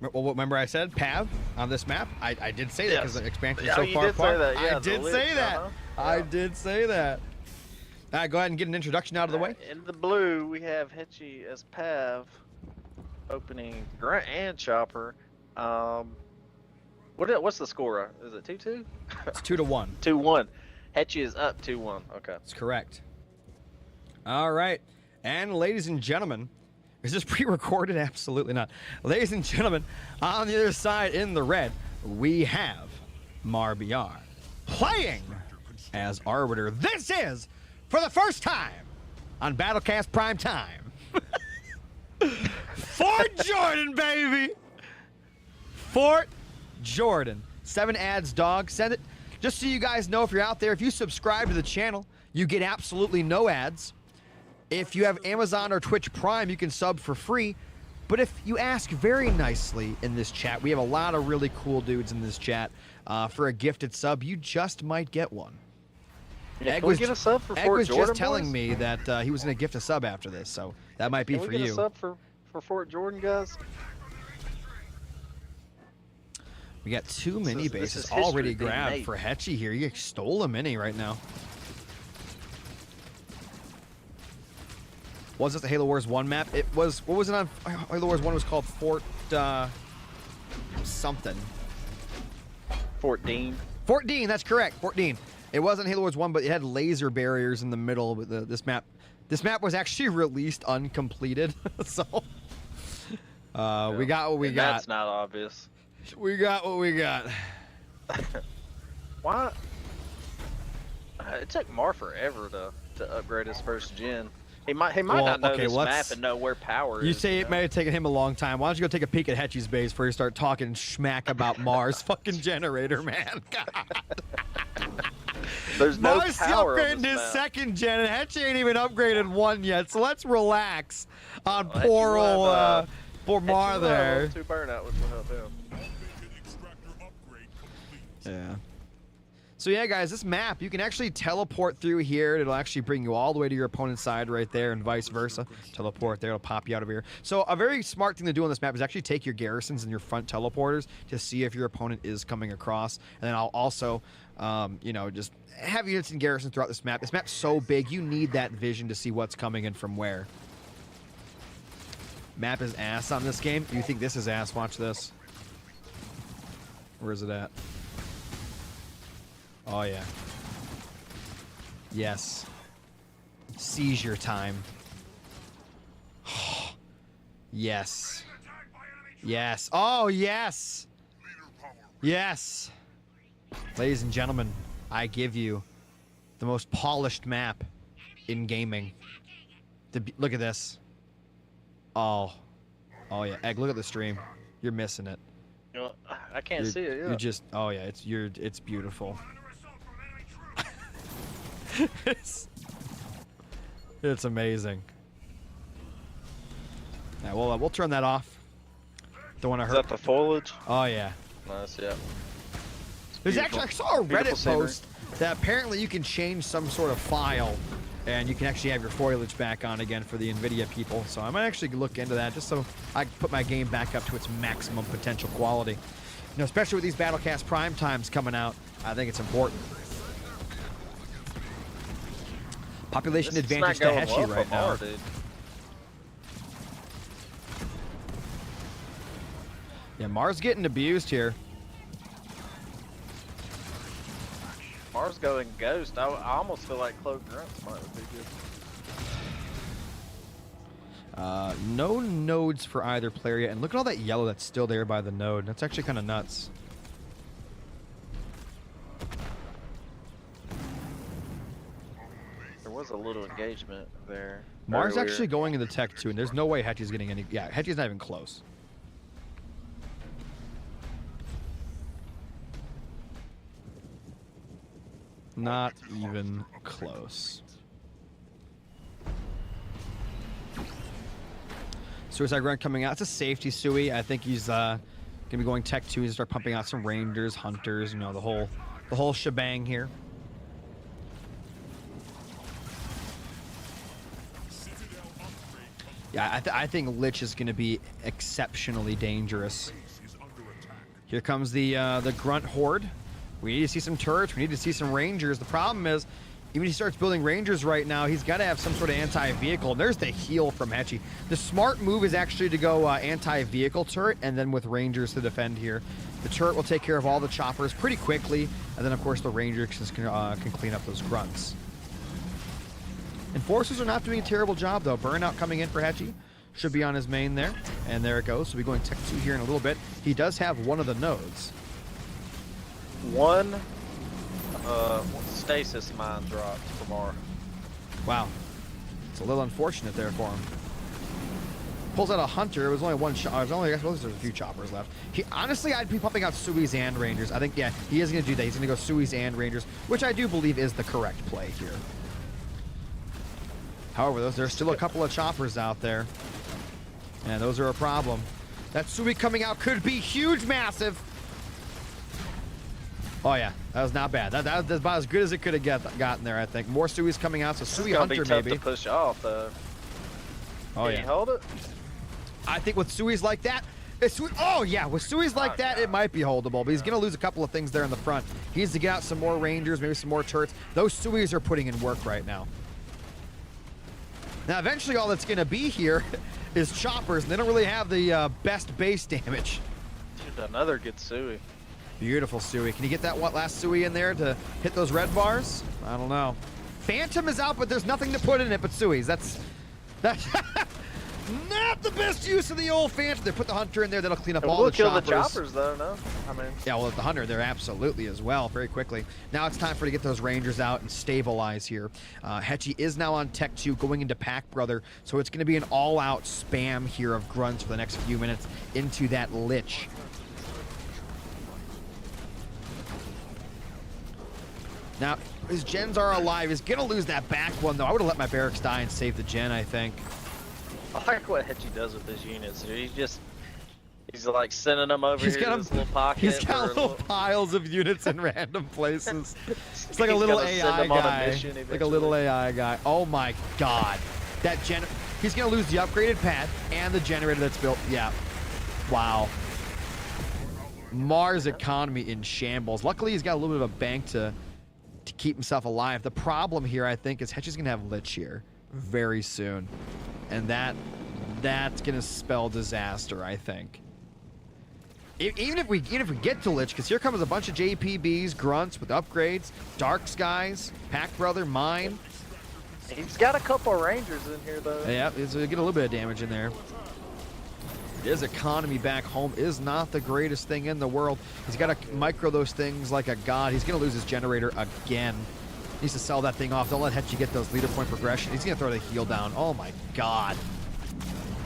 Well, remember I said PAV on this map? I did say that because the expansion is so you far did apart. say that. Yeah, I did say that. I did say that. All right, go ahead and get an introduction out of the way. In the blue, we have Hechi as Pav, opening Grunt and Chopper. What's the score? Is it 2-2? It's 2-1. 2-1. Hechi is up 2-1. Okay. That's correct. All right. And ladies and gentlemen, is this pre-recorded? Absolutely not. Ladies and gentlemen, on the other side in the red, we have Marbr playing as Arbiter. This is, for the first time on Battlecast Primetime, Fort Jordan, baby! Fort Jordan. 7 ads, dog. Send it. Just so you guys know, if you're out there, if you subscribe to the channel, you get absolutely no ads. If you have Amazon or Twitch Prime, you can sub for free. But if you ask very nicely in this chat, we have a lot of really cool dudes in this chat. For a gifted sub, you just might get one. Yeah, Egg was get a sub for Egg Fort was Jordan, just telling boys? me that he was going to gift a sub after this, so that might be Can for we get you. a sub for Fort Jordan, guys? We got 2 mini This bases is already history being grabbed made. for Hechi here. You stole a mini right now. Was it the Halo Wars 1 map? It was, what was it on Halo Wars 1? It was called Fort something. Fort Dean. Fort Dean, that's correct. Fort Dean. It wasn't Halo Wars 1, but it had laser barriers in the middle. With this map was actually released uncompleted. So we got what we got. That's not obvious. We got what we got. Why? It took Mar forever to upgrade his first gen. He might Well, not know okay, this let's- map and know where power You is. say it may have taken him a long time. Why don't you go take a peek at Hechi's base before you start talking schmack about Mars fucking generator, man? God. There's no Mars power on upgraded this his map. 2nd gen, and Hechi ain't even upgraded 1 yet. So let's relax on Hechi poor will old have, poor Mar Hechi will have there. level 2 burnout, which will help him. Yeah. So yeah, guys, this map, you can actually teleport through here. It'll actually bring you all the way to your opponent's side right there and vice versa. Teleport there, it'll pop you out of here. So a very smart thing to do on this map is actually take your garrisons and your front teleporters to see if your opponent is coming across. And then I'll also, you know, just have units and garrisons throughout this map. This map's so big, you need that vision to see what's coming in from where. Map is ass on this game. You think this is ass? Watch this. Where is it at? Oh, yeah. Yes. Seizure time. Yes. Yes. Oh, yes. Yes. Ladies and gentlemen, I give you the most polished map in gaming. Look at this. Oh. Oh, yeah. Egg, look at the stream. You're missing it. You know, I can't see it. Yeah. You're just, oh, yeah. It's beautiful. It's amazing. Yeah, we'll turn that off. Don't want to Is hurt. that the foliage? Oh, yeah. Nice, yeah. There's Beautiful. actually, I saw a Beautiful Reddit scenery. post that apparently you can change some sort of file and you can actually have your foliage back on again for the NVIDIA people. So I might actually look into that just so I can put my game back up to its maximum potential quality. You know, especially with these Battlecast Prime times coming out, I think it's important. Population This is advantage to not going Hechi well for right now. Marbr, dude. Yeah, Mars getting abused here. Mars going ghost. I almost feel like Cloak Grunts might be good. No nodes for either player yet. And look at all that yellow that's still there by the node. That's actually kind of nuts. There was a little engagement there. Mars Very actually weird. going into Tech 2, and there's no way Hechi's getting any... Yeah, Hechi's not even close. Not even close. Suicide Grunt coming out. It's a safety Sui. I think he's gonna be going Tech 2 and start pumping out some Rangers, Hunters, you know, the whole shebang here. Yeah, I think Lich is gonna be exceptionally dangerous. Here comes the Grunt Horde. We need to see some turrets. We need to see some Rangers. The problem is, even if he starts building Rangers right now, he's got to have some sort of anti-vehicle. And there's the heal from Hechi. The smart move is actually to go anti-vehicle turret, and then with Rangers to defend here. The turret will take care of all the choppers pretty quickly, and then of course the Rangers can clean up those grunts. Enforcers are not doing a terrible job though. Burnout coming in for Hechi. Should be on his main there. And there it goes. So we'll be going Tech 2 here in a little bit. He does have one of the nodes. One stasis mine dropped from our. Wow. It's a little unfortunate there for him. Pulls out a Hunter. It was only one shot. I suppose there's a few choppers left. Honestly, I'd be pumping out Suis and Rangers. I think, yeah, he is going to do that. He's going to go Suis and Rangers, which I do believe is the correct play here. However, there's still a couple of choppers out there. And those are a problem. That Sui coming out could be huge, massive. Oh, yeah. That was not bad. That's about as good as it could have gotten there, I think. More Sui's coming out, so Sui Hunter It's gonna be maybe. tough to push off, though. Oh, Can yeah. you hold it? I think with Sui's like that, oh, yeah. With Sui's like that, it might be holdable. But he's going to lose a couple of things there in the front. He needs to get out some more Rangers, maybe some more turrets. Those Sui's are putting in work right now. Now, eventually, all that's going to be here is choppers, and they don't really have the best base damage. Dude, another good Sui. Beautiful Sui. Can you get that last Sui in there to hit those red bars? I don't know. Phantom is out, but there's nothing to put in it but Sui's. That's not the best use of the old Phantom. They put the Hunter in there. That'll clean up all We'll the kill choppers. the choppers, though, no? I mean, Yeah, well, the Hunter there absolutely as well, very quickly. Now it's time for to get those Rangers out and stabilize here. Hechi is now on Tech 2, going into Pack Brother, so it's going to be an all-out spam here of grunts for the next few minutes into that Lich. Now, his gens are alive. He's going to lose that back one, though. I would have let my barracks die and saved the gen, I think. I like what Hechi does with his units, dude. He's like sending them over here to this little pocket. He's got for a little piles of units in random places. It's like a He's little gonna send AI them on a guy. mission Like a little eventually. AI guy. Oh my god. That gen. He's going to lose the upgraded pad and the generator that's built. Yeah. Wow. Mars economy in shambles. Luckily, he's got a little bit of a bank to keep himself alive. The problem here, I think, is Hechi's going to have Lich here very soon. And that's going to spell disaster, I think. Even if we get to Lich, because here comes a bunch of JPBs, grunts with upgrades, Dark Skies, Pack Brother, Mine. He's got a couple of Rangers in here, though. Yeah, it's get a little bit of damage in there. His economy back home is not the greatest thing in the world. He's got to micro those things like a god. He's going to lose his generator again. He needs to sell that thing off. Don't let Hechi get those leader point progression. He's going to throw the heal down. Oh my god.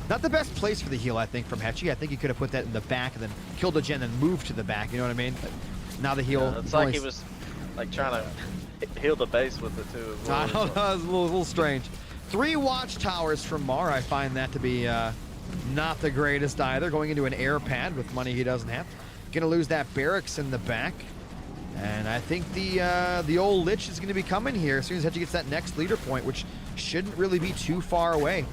Not the best place for the heal, I think, from Hechi. I think he could have put that in the back and then killed the gen and moved to the back. You know what I mean? But now the heal. It's like he was like trying to heal the base with it too. As well. I don't know. It was a little strange. 3 watchtowers from Marbr. I find that to be not the greatest either. Going into an air pad with money he doesn't have. Gonna lose that barracks in the back. And I think the old Lich is going to be coming here as soon as Hechi gets that next leader point, which shouldn't really be too far away.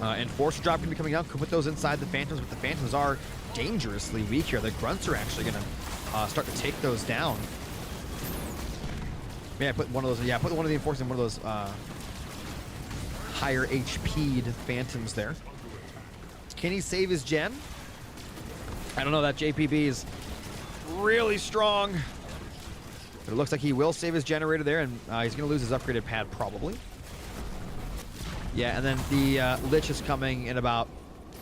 Enforcer drop going to be coming out. Could put those inside the Phantoms, but the Phantoms are dangerously weak here. The Grunts are actually going to start to take those down. Yeah, put one of those. Yeah, put one of the Enforcers in one of those higher HP'd Phantoms there. Can he save his gen? I don't know. That JPB is really strong. But it looks like he will save his generator there, and he's going to lose his upgraded pad probably. Yeah, and then the Lich is coming in about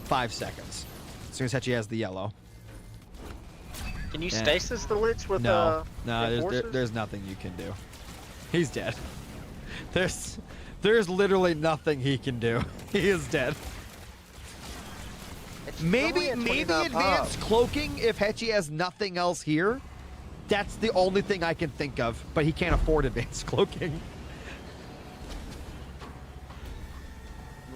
5 seconds. As soon as Hechi has the yellow. Can you stasis the Lich with no, Enforcers? there's nothing you can do. He's dead. There's literally nothing he can do. He is dead. Maybe advanced cloaking if Hechi has nothing else here. That's the only thing I can think of, but he can't afford advanced cloaking.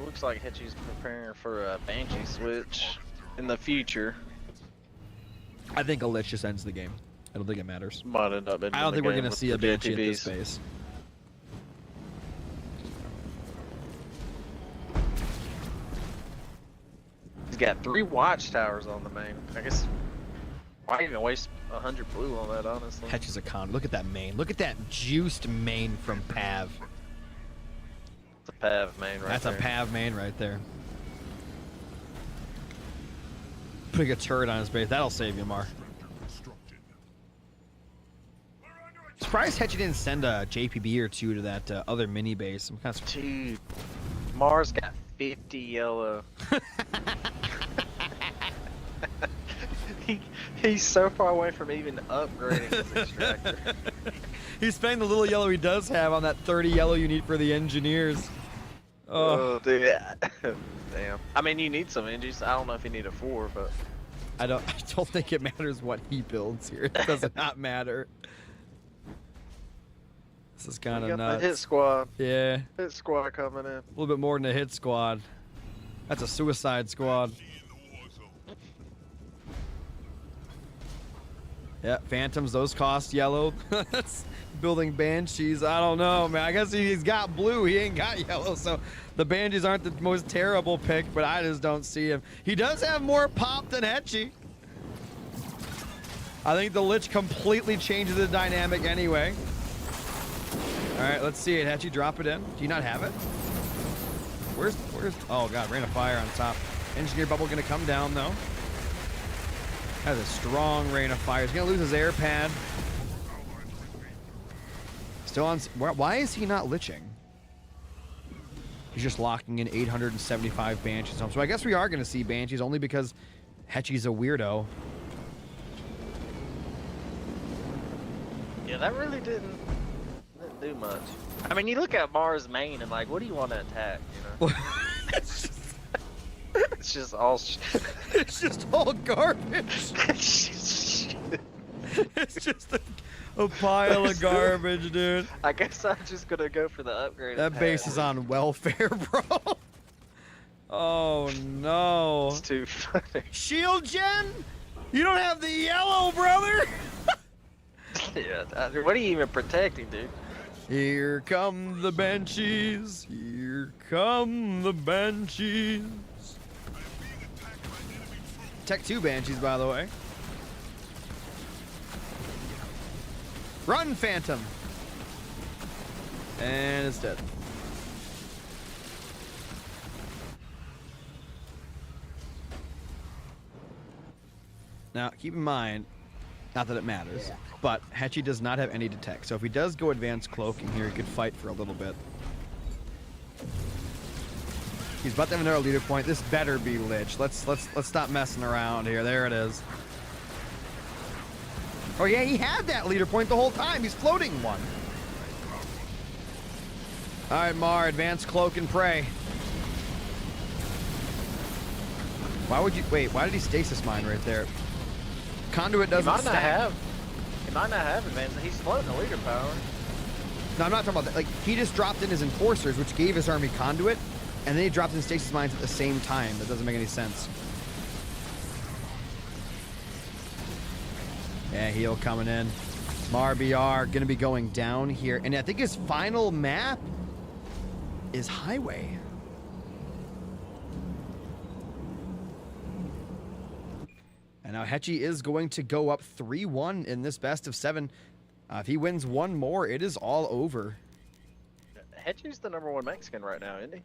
Looks like Hechi's preparing for a Banshee switch in the future. I think a Lich just ends the game. I don't think it matters. Might end up. I don't think we're gonna see a Banshee at this phase. He's got 3 watchtowers on the main. I guess why even waste 100 blue on that, honestly? Hechi's a con. Look at that main. Look at that juiced main from Pav. It's a Pav main right That's there. a Pav main right there. Putting a turret on his base. That'll save you, Mar. Surprised Hechi didn't send a JPB or 2 to that other mini base. I'm kind of Dude, Mars got 50 yellow. He's so far away from even upgrading his extractor. He's spending the little yellow he does have on that 30 yellow you need for the engineers. Oh, dude. Damn. I mean, you need some engines. I don't know if you need a 4, but I don't think it matters what he builds here. It does not matter. This is kind of nuts. The hit squad. Yeah. Hit squad coming in. A little bit more than a hit squad. That's a suicide squad. Yeah, Phantoms, those cost yellow. That's building Banshees. I don't know, man. I guess he's got blue. He ain't got yellow, so the Banshees aren't the most terrible pick, but I just don't see him. He does have more pop than Hechi. I think the Lich completely changes the dynamic anyway. All right, let's see it. Hechi, drop it in. Do you not have it? Where's, oh God, rain of fire on top. Engineer bubble gonna come down though. Has a strong rain of fire. He's gonna lose his air pad. Still on, why is he not liching? He's just locking in 875 Banshees home. So I guess we are gonna see Banshees only because Hechi's a weirdo. Yeah, that really didn't do much. I mean, you look at Mars main and like, what do you want to attack? You know, it's just all. It's just all garbage. It's just a pile of garbage, dude. I guess I'm just gonna go for the upgrade. That base is on welfare, bro. Oh no. It's too funny. Shield gen? You don't have the yellow, brother. Yeah, what are you even protecting, dude? Here come the Banshees. Here come the Banshees. Tech 2 Banshees, by the way. Run, Phantom. And it's dead. Now, keep in mind, not that it matters, but Hechi does not have any detect. So if he does go advanced cloaking here, he could fight for a little bit. He's about to have another leader point. This better be Lich. Let's stop messing around here. There it is. Oh yeah, he had that leader point the whole time. He's floating one. All right, Mar, advance cloak and pray. Why would you wait? Why did he stasis mine right there? Conduit doesn't. He might not have advance. He's floating the leader power. No, I'm not talking about that. Like, he just dropped in his enforcers, which gave his army conduit, and then he dropped in stasis mines at the same time. That doesn't make any sense. Yeah, heal coming in. Marbr gonna be going down here, and I think his final map is Highway. And now Hechi is going to go up 3-1 in this best of 7. If he wins one more, it is all over. Hechi's the #1 Mexican right now, isn't he?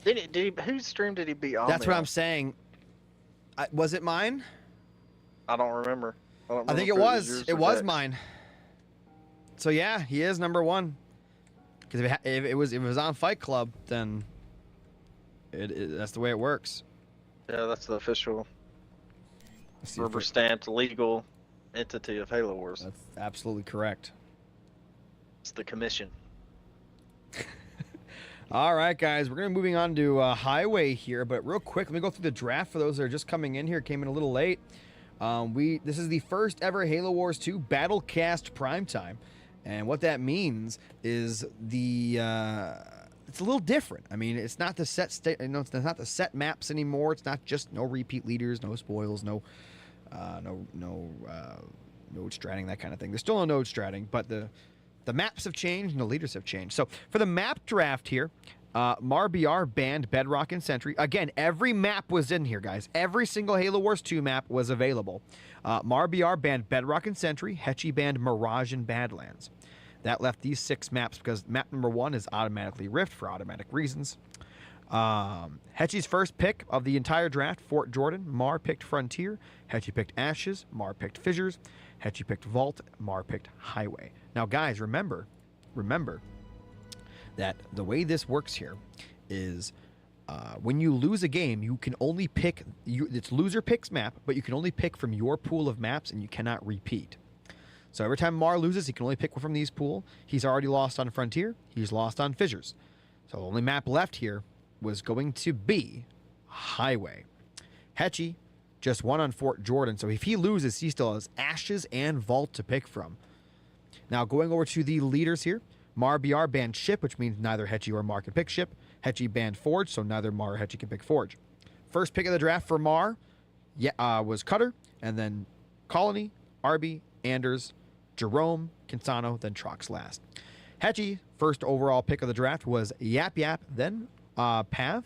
Did he? Whose stream did he beat on? That's what I'm saying. Was it mine? I don't remember. I think it was. It was mine. So yeah, he is #1. Because if it was on Fight Club, then that's the way it works. Yeah, that's the official rubber stamped legal entity of Halo Wars. That's absolutely correct. It's the commission. All right, guys, we're gonna be moving on to Highway here, but real quick, let me go through the draft for those that are just coming in here. Came in a little late. This is the first ever Halo Wars 2 Battlecast Primetime, and what that means is it's a little different. I mean, it's not the set it's not the set maps anymore. It's not just no repeat leaders, no spoils, no node stratting, that kind of thing. There's still no node stratting, but the maps have changed and the leaders have changed. So for the map draft here, Marbr banned Bedrock and Sentry. Again, every map was in here, guys. Every single Halo Wars 2 map was available. Marbr banned Bedrock and Sentry. Hechi banned Mirage and Badlands. That left these 6 maps because map #1 is automatically Rift for automatic reasons. Hechi's first pick of the entire draft, Fort Jordan. Mar picked Frontier. Hechi picked Ashes. Mar picked Fissures. Hechi picked Vault. Mar picked Highway. Now, guys, remember that the way this works here is when you lose a game, you can only pick, it's loser picks map, but you can only pick from your pool of maps and you cannot repeat. So every time Mar loses, he can only pick one from these pool. He's already lost on Frontier. He's lost on Fissures. So the only map left here was going to be Highway. Hechi just won on Fort Jordan. So if he loses, he still has Ashes and Vault to pick from. Now going over to the leaders here. Marbr banned Ship, which means neither Hechi or Mar can pick Ship. Hechi banned Forge, so neither Mar or Hechi can pick Forge. First pick of the draft for Mar was Cutter, and then Colony, Arby, Anders, Jerome, Kinsano, then Trox last. Hechi, first overall pick of the draft was Yap Yap, then Pav,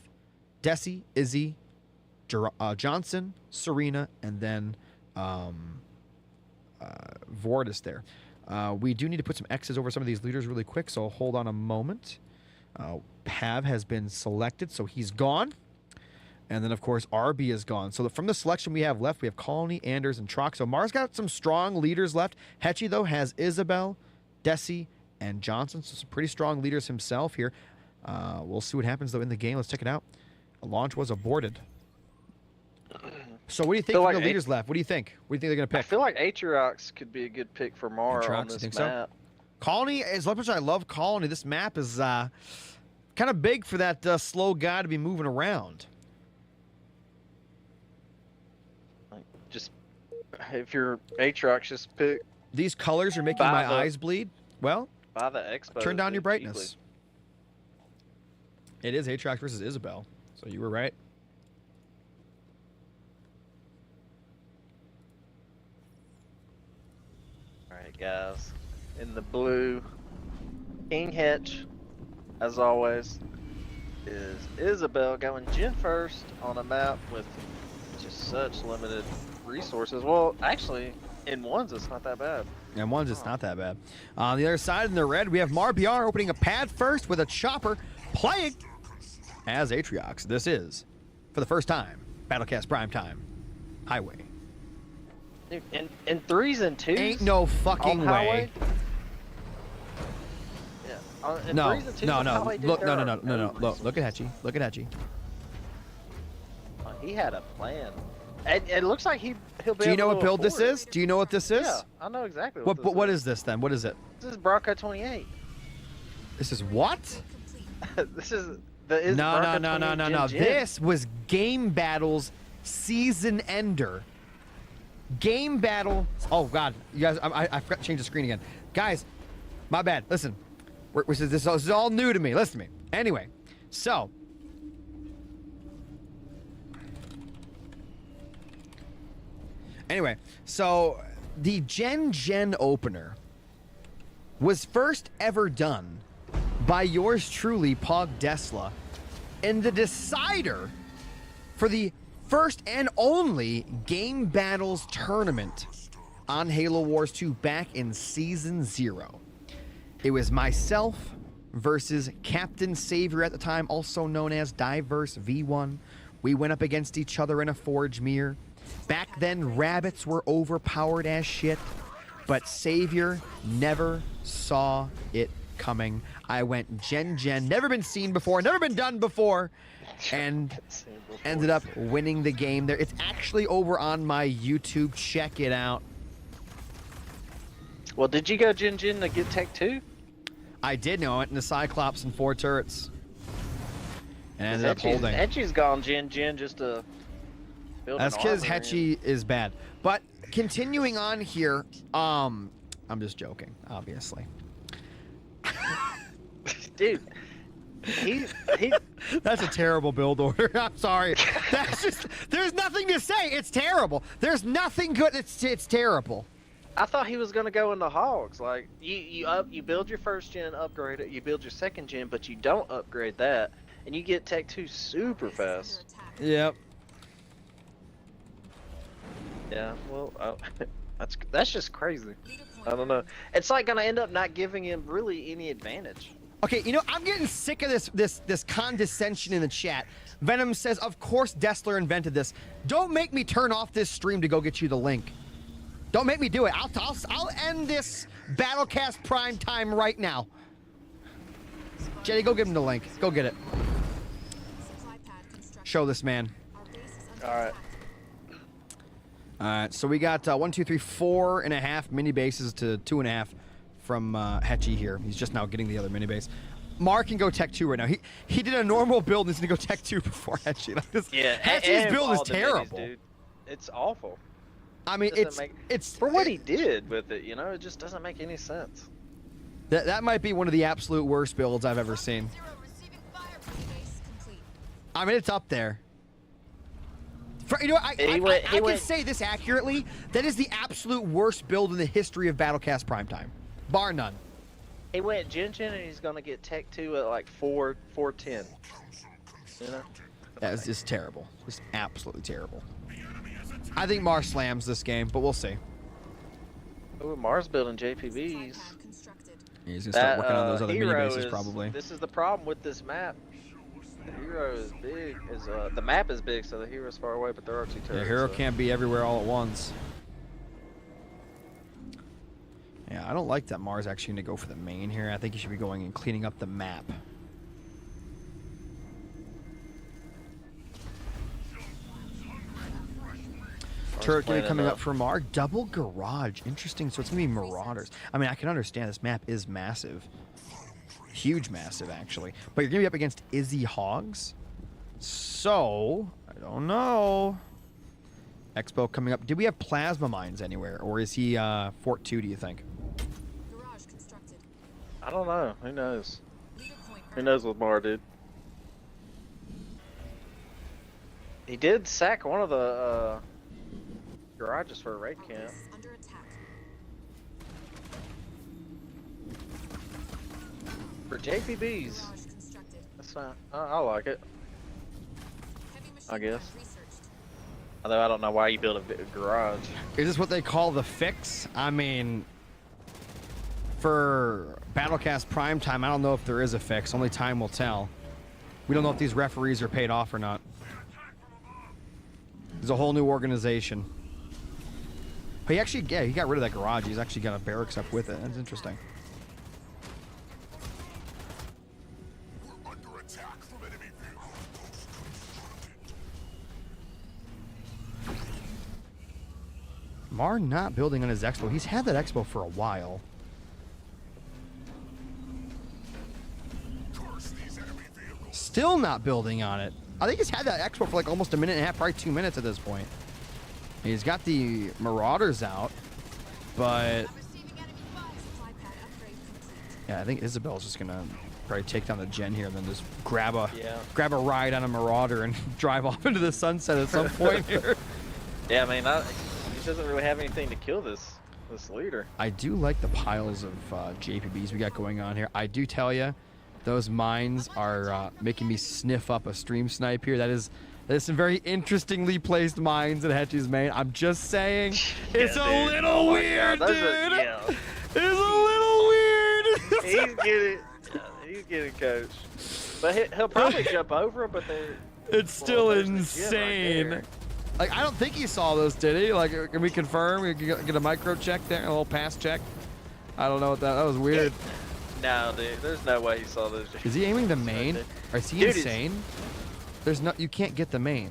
Desi, Izzy, Johnson, Serena, and then Vortis there. We do need to put some X's over some of these leaders really quick, so hold on a moment. Pav has been selected, so he's gone. And then, of course, RB is gone. So from the selection we have left, we have Colony, Anders, and Trox. So Mars got some strong leaders left. Hechi, though, has Isabel, Desi, and Johnson. So some pretty strong leaders himself here. We'll see what happens, though, in the game. Let's check it out. A launch was aborted. So what do you think of the leaders left? What do you think? What do you think they're going to pick? I feel like Atriox could be a good pick for Mar on this map. So? Colony, as much as I love Colony, this map is kind of big for that slow guy to be moving around. Just, if you're Atriox, just pick. These colors are making my eyes bleed. Well, by the Expo, turn down your brightness. It is Atriox versus Isabel, so you were right. Alright, guys. In the blue, King Hetch, as always, is Isabel going Gen first on a map with just such limited resources. Well, actually, in ones, it's not that bad. In ones, it's not that bad. On the other side, in the red, we have Marbr opening a pad first with a chopper playing as Atriox. This is, for the first time, Battlecast Primetime, Highway. Dude, in 3s and 2s? Ain't no fucking way. Yeah. In No, Breeze and 2, no, no. probably did Look, no, their no, no, no, no. own Look, look at Hechi. Look at Hechi. He had a plan. And it looks like he'll be Do you know able what to build this afford it. is? Do you know what this is? Yeah, I know exactly What? what But this what is this then? What is it? This is Bronco 28. This is what? This is the No, Bronco no, no, no, 28 no, no. Gen Gen. This was Game Battle's season ender. Game Battle. Oh God, you guys, I forgot to change the screen again. Guys, my bad. Listen, this is all new to me. Listen to me. Anyway, so. Anyway, so the Gen Gen opener was first ever done by yours truly, Pog Desla, and the decider for the first and only Game Battles tournament on Halo Wars 2 back in Season 0. It was myself versus Captain Savior at the time, also known as Diverse V1. We went up against each other in a Forge Mirror. Back then, rabbits were overpowered as shit, but Savior never saw it coming. I went Gen Gen, never been seen before, never been done before, and ended up winning the game there. It's actually over on my YouTube. Check it out. Well, did you go Gen Gen to get Tech 2? I did know. I went into Cyclops and 4 turrets. And ended up holding. Hechi's gone Gen Gen just to build That's an because armor Hechi is bad. But continuing on here, I'm just joking, obviously. Dude, he That's a terrible build order. I'm sorry. That's just, there's nothing to say. It's terrible. There's nothing good. It's terrible. I thought he was gonna go into hogs. Like you build your first gen, upgrade it. You build your second gen, but you don't upgrade that, and you get Tech 2 super fast. Yep. Yeah. Well, that's just crazy. I don't know. It's like gonna end up not giving him really any advantage. Okay, you know, I'm getting sick of this condescension in the chat. Venom says, of course Dessler invented this. Don't make me turn off this stream to go get you the link. Don't make me do it. I'll end this Battlecast prime time right now. Jetty, go give him the link. Go get it. Show this man. All right. So we got 1, 2, 3, 4.5 mini bases to 2.5 from Hechi here. He's just now getting the other mini base. Mark can go Tech 2 right now. He did a normal build and he's gonna go Tech 2 before Hechi. Like this, Yeah. Hechi's build is all the minis, terrible. dude. It's awful. I mean, it's For what he did with it, you know, it just doesn't make any sense. That might be one of the absolute worst builds I've ever seen. I mean, it's up there. You know, I can say this accurately. That is the absolute worst build in the history of Battlecast Primetime, bar none. He went Gen Gen and he's gonna get Tech 2 at like 410. You know? That is just terrible. Just absolutely terrible. I think Mars slams this game, but we'll see. Ooh, Mars building JPBs. He's gonna start working on those other mini bases probably. This is the problem with this map. The hero is big. The map is big, so the hero's far away, but there are 2 turrets. The hero so. can't be everywhere all at once. Yeah, I don't like that Mars actually going to go for the main here. I think he should be going and cleaning up the map. Turret gate coming up for Mar. Double garage. Interesting. So it's going to be Marauders. I mean, I can understand this map is massive. Huge massive, actually. But you're going to be up against Izzy Hogs. So, I don't know. Expo coming up. Did we have plasma mines anywhere? Or is he Fort 2, do you think? Garage constructed. I don't know. Who knows? Who knows what Mar did? He did sack one of the garages for a raid camp. Under attack. For JPBs. Garage constructed. That's fine. I like it. Heavy machine I guess. gun researched. Although I don't know why you build a garage. Is this what they call the fix? I mean, for Battlecast Primetime, I don't know if there is a fix. Only time will tell. We don't know if these referees are paid off or not. There's a whole new organization. But he actually, yeah, he got rid of that garage. He's actually got a barracks up with it. That's interesting. Mar not building on his expo. He's had that expo for a while. Still not building on it. I think he's had that expo for like almost a minute and a half, probably 2 minutes at this point. He's got the Marauders out, but Receiving enemy fire supply pad upgrade complete. yeah, I think Isabel's just gonna probably take down the gen here and then just grab a Yeah. ride on a Marauder and drive off into the sunset at some point here. Yeah, I mean, he doesn't really have anything to kill this leader. I do like the piles of JPBs we got going on here. I do tell you, those mines are making me sniff up a stream snipe here. There's some very interestingly placed mines in Hechi's main. I'm just saying, it's Yeah, a dude. little Oh my weird, God, dude. yeah. It's a little weird. He's getting coached. But he'll probably jump over him, but It's still there's the gen right insane. there. Like, I don't think he saw those, did he? Like, can we confirm? We can get a micro check there, a little pass check. I don't know what that was weird. No, dude, there's no way he saw those. Is he aiming the main? Or is he Dude, insane? There's no, you can't get the main.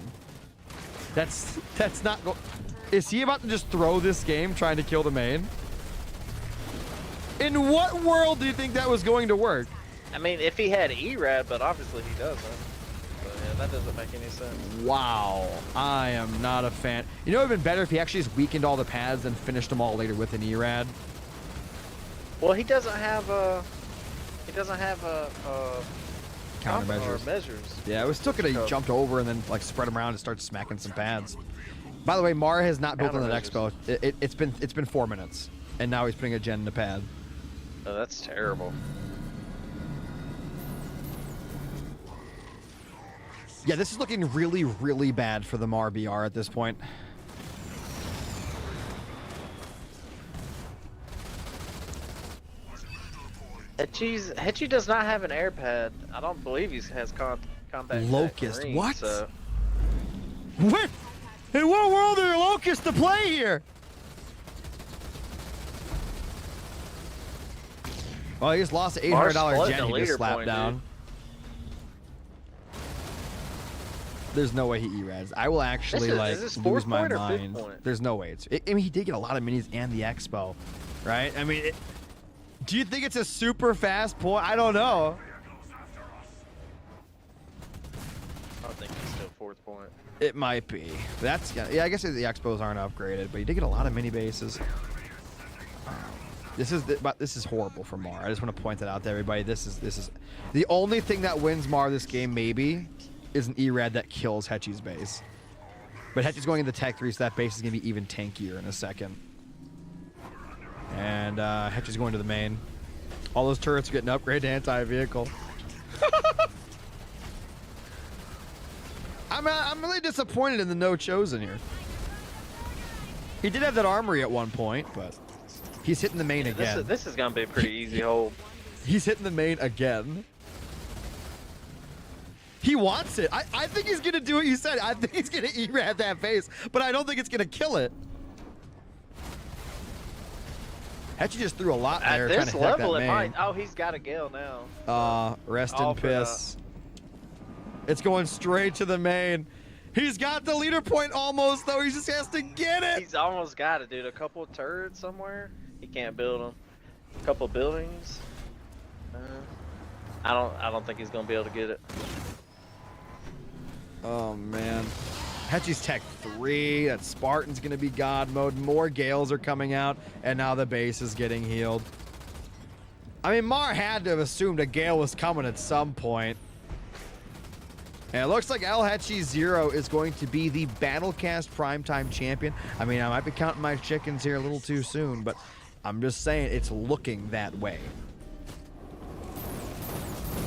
That's not. Is he about to just throw this game trying to kill the main? In what world do you think that was going to work? I mean, if he had ERAD, but obviously he doesn't. So yeah, that doesn't make any sense. Wow, I am not a fan. You know, it would have been better if he actually just weakened all the pads and finished them all later with an ERAD. Well, he doesn't have a. Countermeasures. Measures. Yeah, it was still could have jumped over and then like spread them around and start smacking some pads. By the way, Mara has not built on the expo. It's been 4 minutes, and now he's putting a gen in the pad. Oh, that's terrible. Yeah, this is looking really, really bad for the Mar BR at this point. Hechi does not have an air pad. I don't believe he has combat. Locust, Marine, what? So. What? In what world are locusts to play here? Well, he just lost an $800 Mar's gen flooding he the just leader slapped point, down. dude. There's no way he E-Rads. I will actually is this lose fourth my point or fifth mind. point? There's no way. I mean, he did get a lot of minis and the expo, right? I mean, do you think it's a super fast point? I don't know. I don't think he's still fourth point. It might be. That's yeah. I guess the expos aren't upgraded, but he did get a lot of mini bases. This is horrible for Mar. I just want to point that out to everybody. This is the only thing that wins Mar this game. Maybe is an E-Rad that kills Hechi's base. But Hechi's going into Tech 3, so that base is gonna be even tankier in a second. And Hechi's going to the main. All those turrets are getting upgraded to anti-vehicle. I'm really disappointed in the no chosen here. He did have that armory at one point, but he's hitting the main again. This is gonna be a pretty easy hold. He's hitting the main again. He wants it. I think he's gonna do what you said. I think he's gonna E-Rad that base, but I don't think it's gonna kill it. Hechi just threw a lot there. At this trying to hack level, that it main. might. Oh, he's got a gale now. Rest All in for piss. It's going straight to the main. He's got the leader point almost, though. He just has to get it. He's almost got it, dude. A couple of turrets somewhere. He can't build them. A couple buildings. I don't think he's gonna be able to get it. Oh man. Hechi's Tech 3. That Spartan's gonna be God mode. More Gales are coming out, and now the base is getting healed. I mean, Mar had to have assumed a Gale was coming at some point. And it looks like Hechi 0 is going to be the Battlecast Primetime Champion. I mean, I might be counting my chickens here a little too soon, but I'm just saying it's looking that way.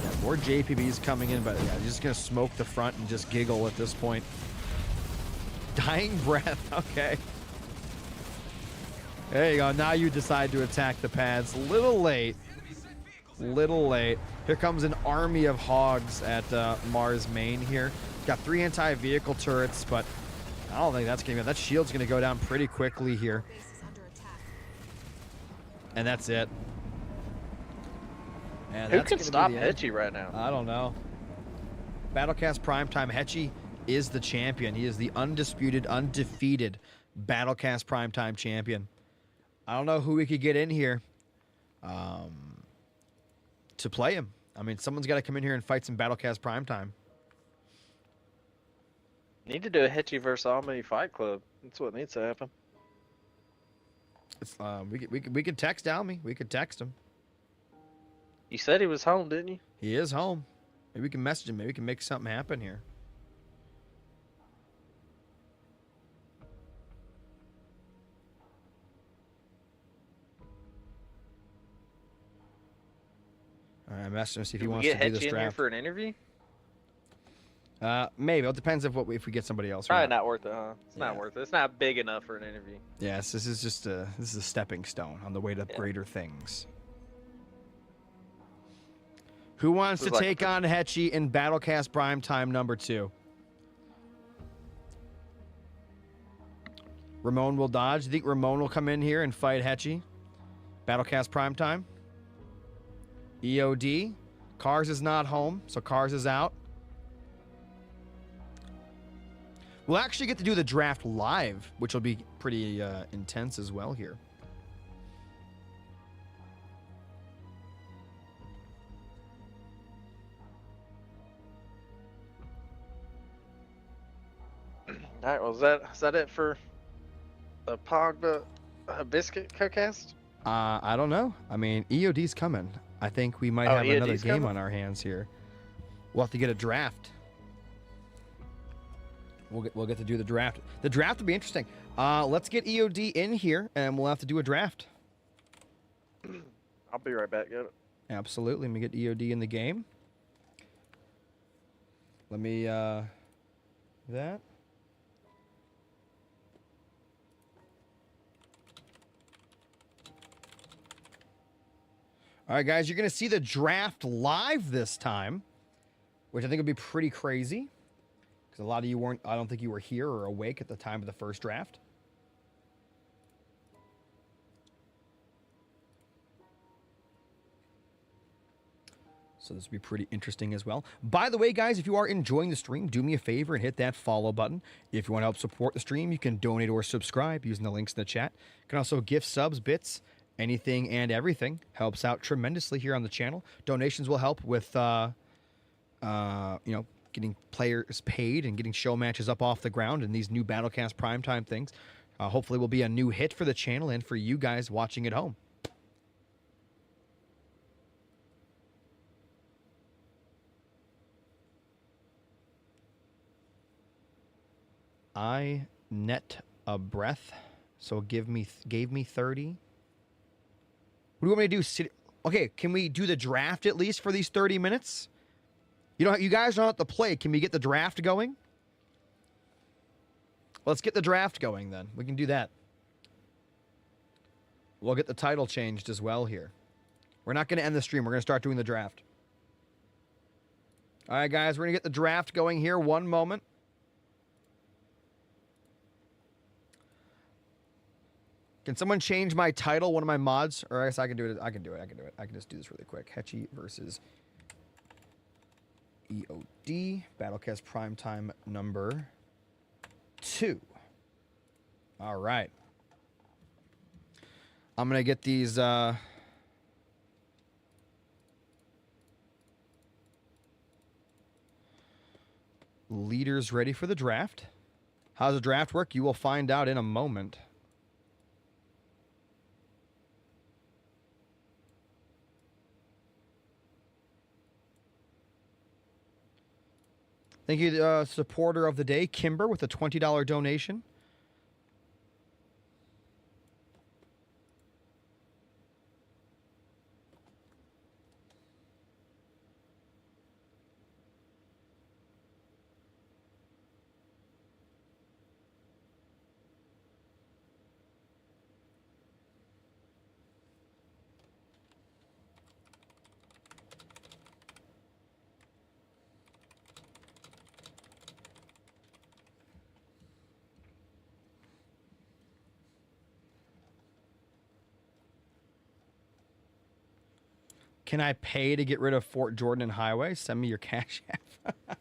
Yeah, more JPBs coming in, but yeah, just gonna smoke the front and just giggle at this point. Dying breath, okay. There you go, now you decide to attack the pads. Little late. Little late. Here comes an army of hogs at Mars main here. Got 3 anti-vehicle turrets, but I don't think that's gonna be, that shield's gonna go down pretty quickly here. Base is under attack. And that's it. And Who that's can gonna be stop the end. Hechi right now? I don't know. Battlecast Primetime, Hechi is the champion. He is the undisputed, undefeated Battlecast Primetime Champion. I don't know who we could get in here to play him. I mean, someone's got to come in here and fight some Battlecast Primetime. Need to do a Hechi versus Almany Fight Club. That's what needs to happen. It's, we could text Almy. We could text him. You said he was home, didn't you? He is home. Maybe we can message him. Maybe we can make something happen here. All right, I messaged him, see if he wants to do this Hechi in here draft. for an interview? Maybe. It depends if we get somebody else. Probably or not. not worth it, huh? It's not worth it. It's not big enough for an interview. Yes, this is just a stepping stone on the way to greater things. Who wants to take on Hechi in Battlecast Primetime number 2? Ramon will dodge. You think Ramon will come in here and fight Hechi? Battlecast Primetime. EOD. Cars is not home, so Cars is out. We'll actually get to do the draft live, which will be pretty intense as well here. All right, well, is that it for the Pogba Biscuit Co-Cast? I don't know. I mean, EOD's coming. I think we might have another EOD's game coming? on our hands here. We'll have to get a draft. We'll get to do the draft. The draft will be interesting. Let's get EOD in here, and we'll have to do a draft. I'll be right back. Got it. Absolutely. Let me get EOD in the game. Let me that. All right, guys, you're going to see the draft live this time, which I think would be pretty crazy because a lot of you weren't, I don't think you were here or awake at the time of the first draft. So this will be pretty interesting as well. By the way, guys, if you are enjoying the stream, do me a favor and hit that follow button. If you want to help support the stream, you can donate or subscribe using the links in the chat. You can also gift subs, bits, anything and everything. Helps out tremendously here on the channel. Donations will help with, getting players paid and getting show matches up off the ground and these new Battlecast Primetime things. Hopefully will be a new hit for the channel and for you guys watching at home. I net a breath, so gave me 30. What do you want me to do? Okay, can we do the draft at least for these 30 minutes? You guys don't have to play. Can we get the draft going? Let's get the draft going then. We can do that. We'll get the title changed as well here. We're not going to end the stream. We're going to start doing the draft. All right, guys, we're going to get the draft going here. One moment. Can someone change my title, one of my mods? Or I guess I can do it. I can do it. I can just do this really quick. Hechi versus EOD. Battlecast Primetime number 2. All right. I'm going to get these... leaders ready for the draft. How does the draft work? You will find out in a moment. Thank you, supporter of the day, Kimber, with a $20 donation. Can I pay to get rid of Fort Jordan and Highway? Send me your cash app.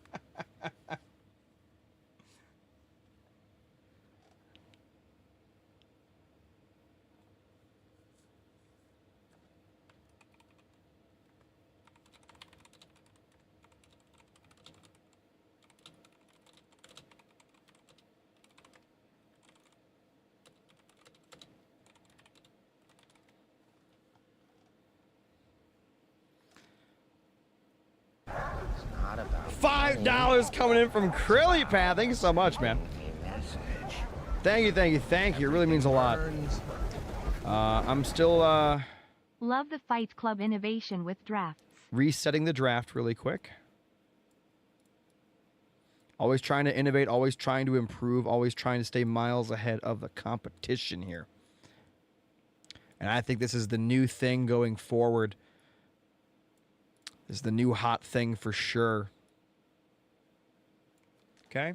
$5 coming in from Krilly Pat. Thank you so much, man. Thank you, thank you, thank you. It really means a lot. I'm still Love the Fight Club innovation with drafts. resetting the draft really quick. Always trying to innovate, always trying to improve, always trying to stay miles ahead of the competition here. And I think this is the new thing going forward. This is the new hot thing for sure. Okay?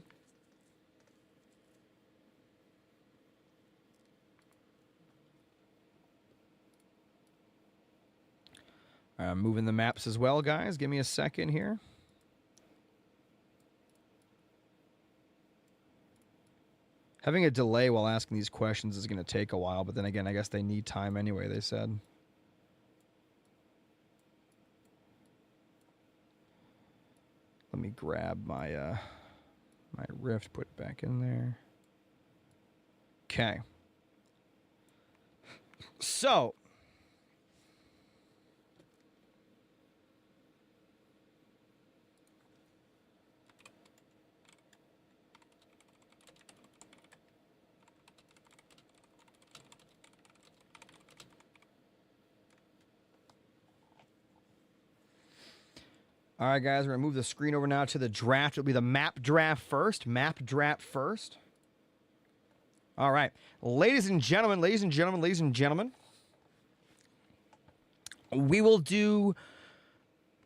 I'm moving the maps as well, guys. Give me a second here. Having a delay while asking these questions is going to take a while, but then again, I guess they need time anyway, they said. Let me grab my my Rift, put it back in there. Okay. So, all right, guys, we're going to move the screen over now to the draft. It'll be the map draft first. Map draft first. All right. Ladies and gentlemen, ladies and gentlemen, ladies and gentlemen. We'll do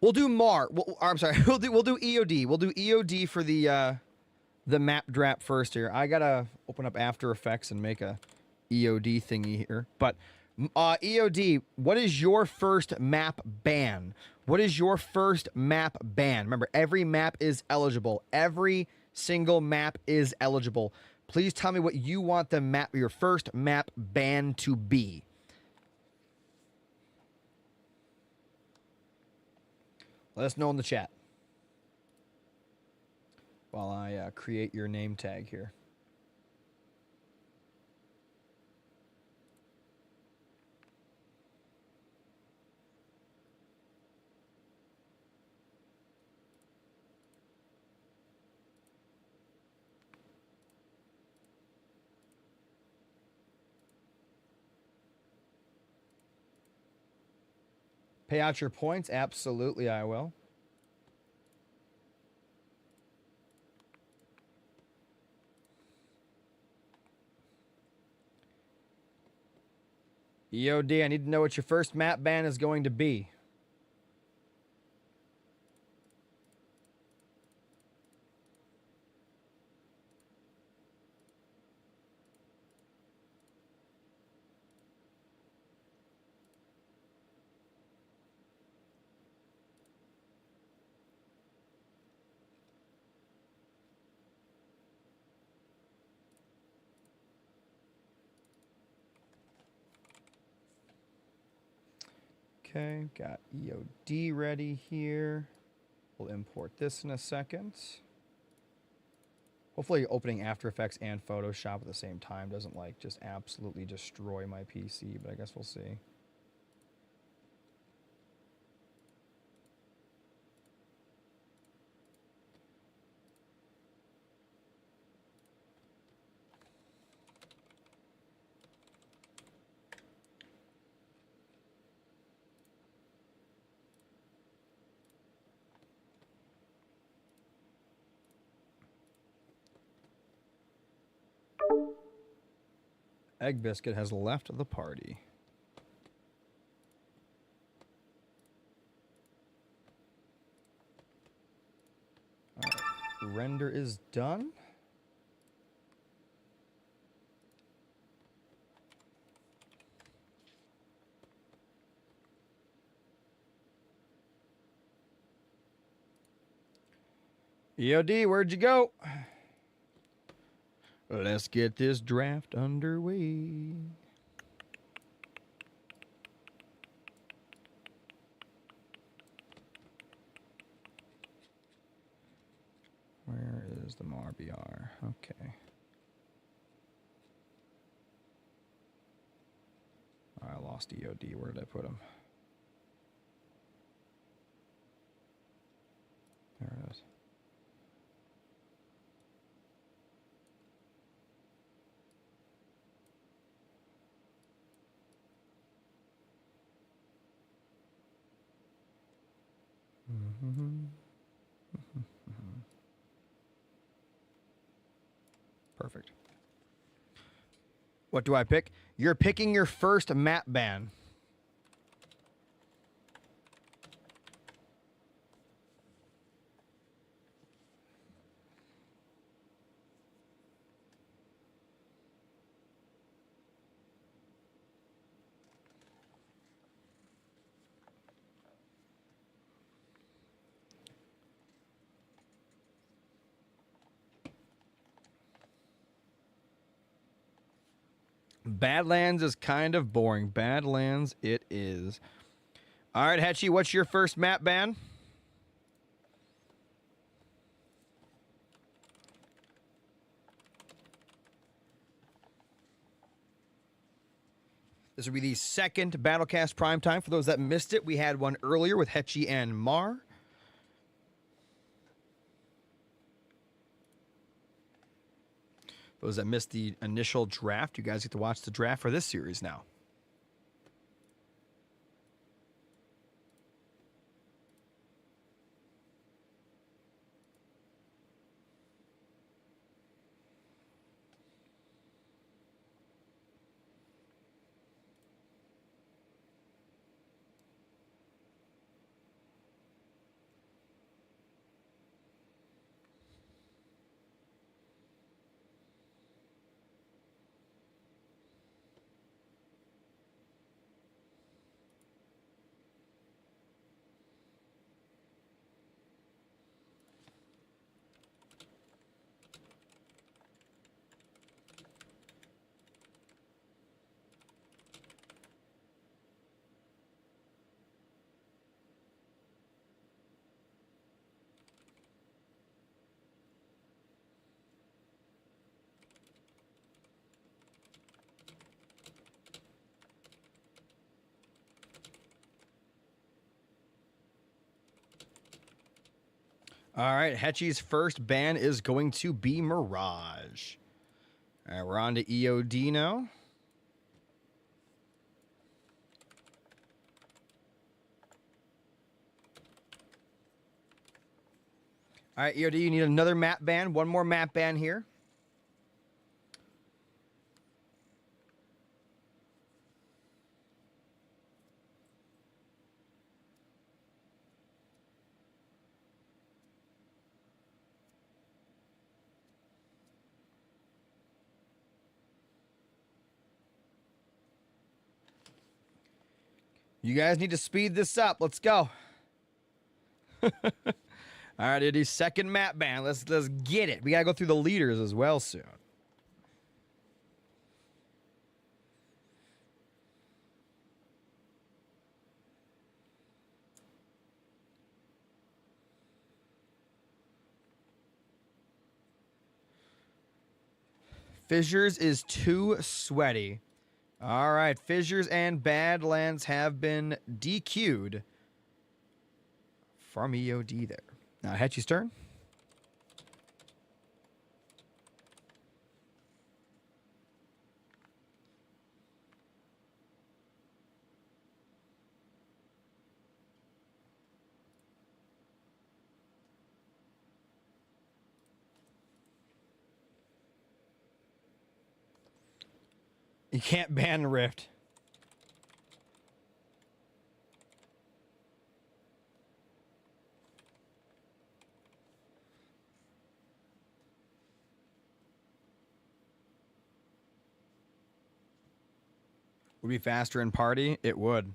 Mar. I'm sorry. We'll do EOD. We'll do EOD for the map draft first here. I got to open up After Effects and make a EOD thingy here. But EOD, what is your first map ban? What is your first map ban? Remember, every map is eligible. Every single map is eligible. Please tell me what you want the map, your first map ban to be. Let us know in the chat while I create your name tag here. Pay out your points? Absolutely, I will. EOD, I need to know what your first map ban is going to be. Okay, got EOD ready here. We'll import this in a second. Hopefully opening After Effects and Photoshop at the same time doesn't like just absolutely destroy my PC, but I guess we'll see. Egg Biscuit has left the party. All right. Render is done. EOD, where'd you go? Let's get this draft underway. Where is the Marbr? Okay. I lost EOD. Where did I put him? There it is. Perfect. What do I pick? You're picking your first map ban. Badlands is kind of boring. Badlands it is. All right, Hechi, what's your first map ban? This will be the second Battlecast Primetime. For those that missed it, we had one earlier with Hechi and Mar. Those that missed the initial draft, you guys get to watch the draft for this series now. All right, Hechi's first ban is going to be Mirage. All right, we're on to EOD now. All right, EOD, you need another map ban. One more map ban here. You guys need to speed this up. Let's go. All right, EOD, second map ban. Let's get it. We got to go through the leaders as well soon. Fissures is too sweaty. All right, Fissures and Badlands have been DQ'd from EOD there. Now, Hechi's turn. You can't ban Rift. Would be faster in party? It would.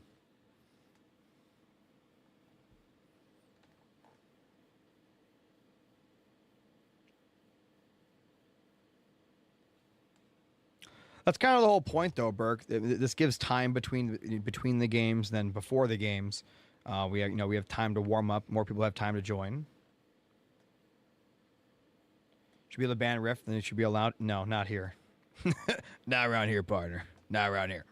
That's kind of the whole point, though, Burke. This gives time between the games than before the games. We have time to warm up. More people have time to join. Should be able to ban Rift, then it should be allowed. No, not here. Not around here, partner. Not around here.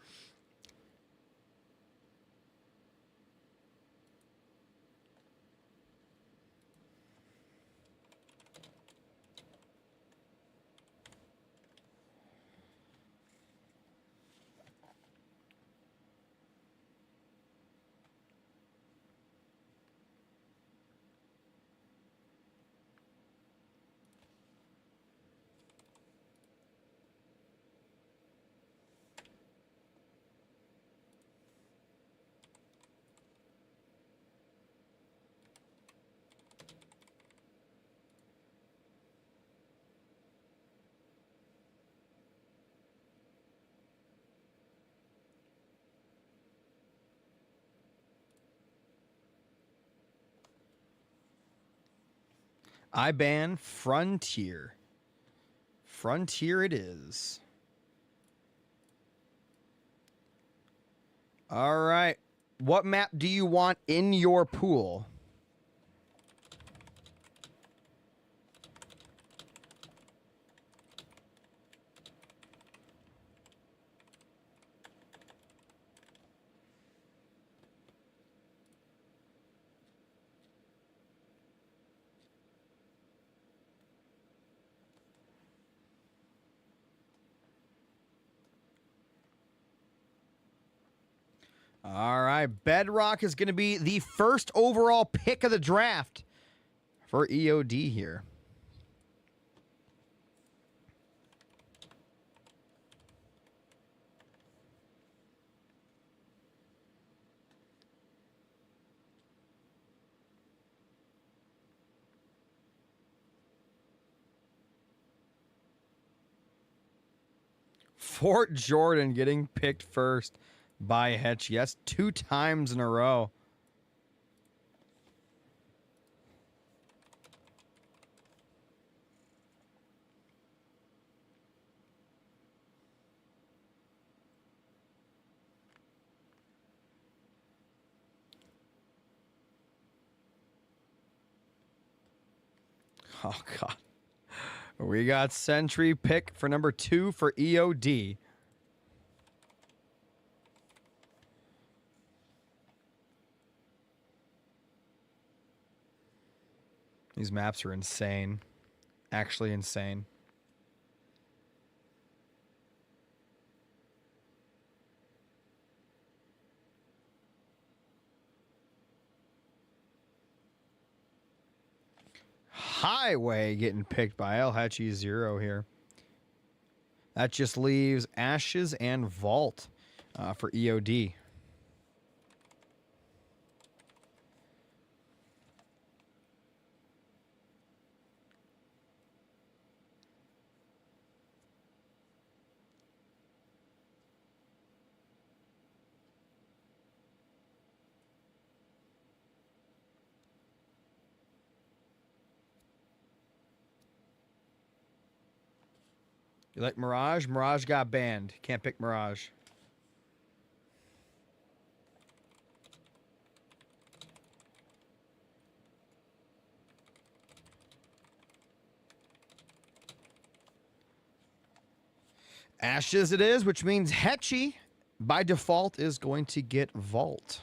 I ban Frontier. Frontier it is. All right. What map do you want in your pool? All right, Bedrock is going to be the first overall pick of the draft for EOD here. Fort Jordan getting picked first by Hechi. Yes, 2 times in a row. Oh, God. We got Sentry pick for number 2 for EOD. These maps are insane. Actually insane. Highway getting picked by Hechi 0 here. That just leaves Ashes and Vault for EOD. You like Mirage? Mirage got banned. Can't pick Mirage. Ashes it is, which means Hechi, by default, is going to get Vault.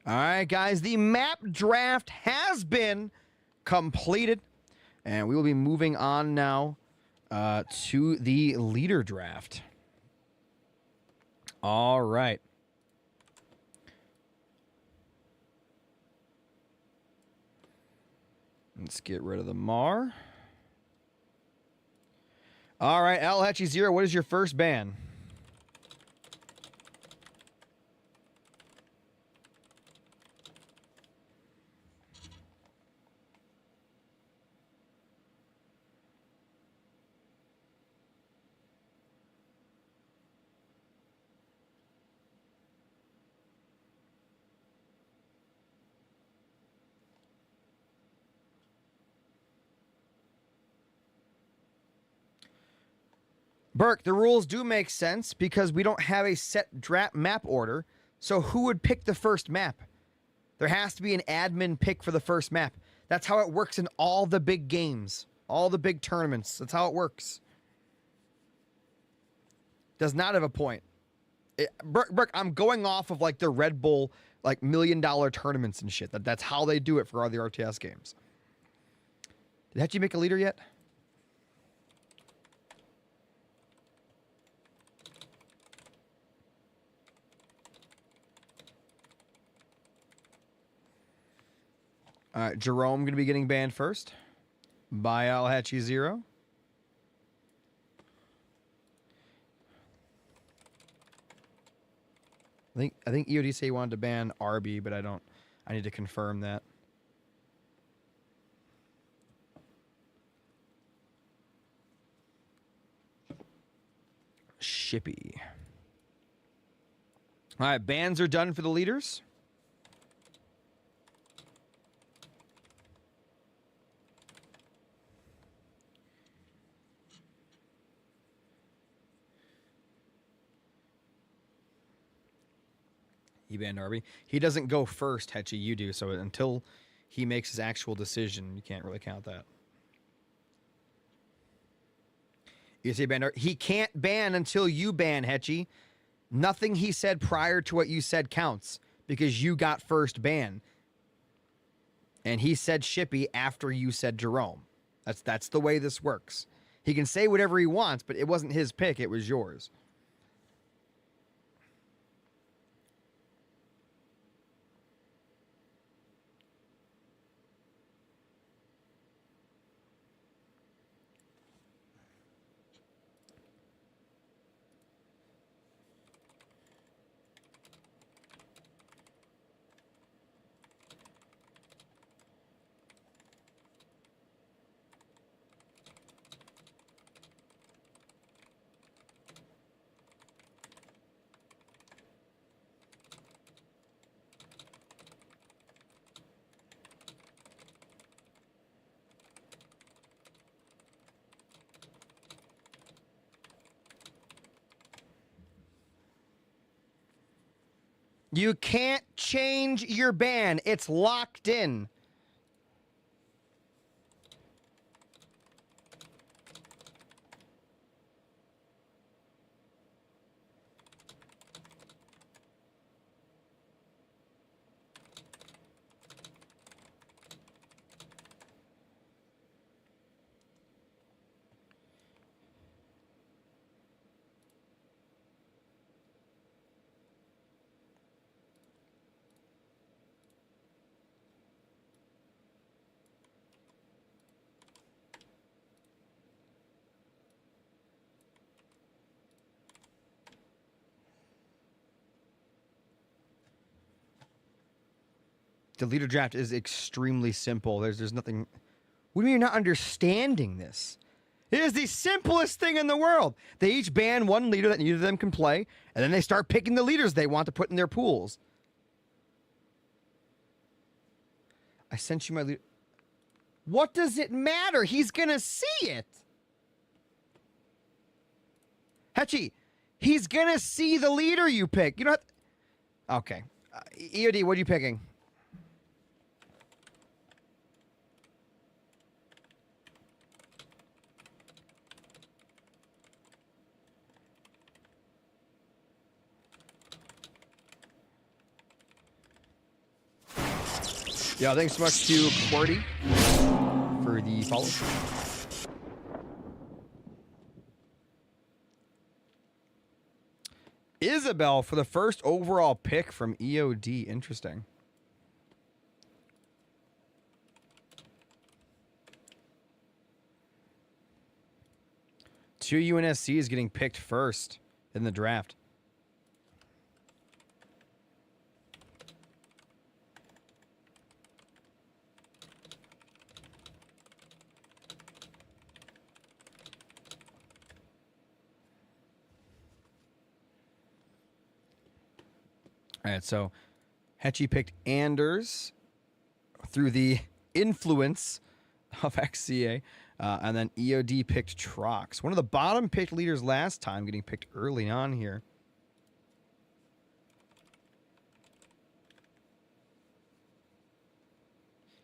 All right, guys, the map draft has been completed, and we will be moving on now to the leader draft. All right. Let's get rid of the Mar. All right, Hechi 0, what is your first ban? Burke, the rules do make sense because we don't have a set draft map order. So who would pick the first map? There has to be an admin pick for the first map. That's how it works in all the big games, all the big tournaments. That's how it works. Does not have a point. Burke, I'm going off of like the Red Bull like $1 million tournaments and shit. That's how they do it for all the RTS games. Did Hechi make a leader yet? All right, Jerome going to be getting banned first by Hechi 0. I think EOD say he wanted to ban RB, but I need to confirm that. Shippy. All right, bans are done for the leaders. He banned Arby. He doesn't go first, Hechi. You do. So until he makes his actual decision, you can't really count that. You say ban Arby. He can't ban until you ban, Hechi. Nothing he said prior to what you said counts because you got first ban. And he said Shippy after you said Jerome. That's the way this works. He can say whatever he wants, but it wasn't his pick, it was yours. You can't change your ban. It's locked in. The leader draft is extremely simple. There's nothing. What do you mean you're not understanding this? It is the simplest thing in the world. They each ban one leader that neither of them can play, and then they start picking the leaders they want to put in their pools. I sent you my leader. What does it matter? He's gonna see it. Hechi, he's gonna see the leader you pick. You know what? Okay. EOD, what are you picking? Yeah, thanks so much to Qwerty for the follow. Isabel for the first overall pick from EOD. Interesting. Two UNSC is getting picked first in the draft. All right, so Hechi picked Anders through the influence of XCA, and then EOD picked Trox. One of the bottom picked leaders last time getting picked early on here.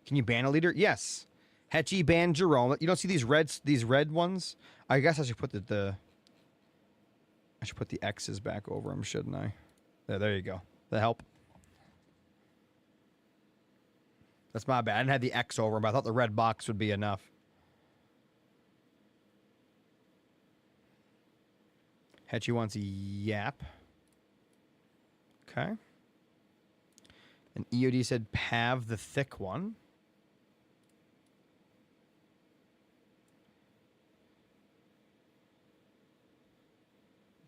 Can you ban a leader? Yes. Hechi banned Jerome. You don't see these red ones? I guess I should put the X's back over them, shouldn't I? There you go. The help. That's my bad. I didn't have the X over, but I thought the red box would be enough. Hechi wants a Yap. Okay. And EOD said Pav the thick one.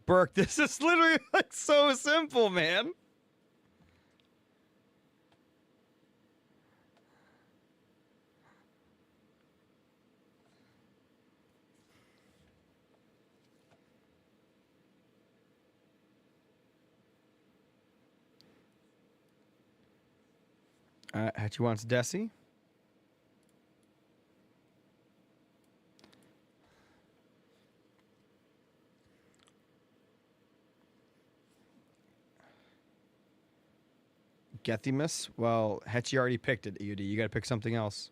Burke, this is literally like so simple, man. Hechi wants Desi. Gethimus? Well, Hechi already picked it, EUD. You gotta pick something else.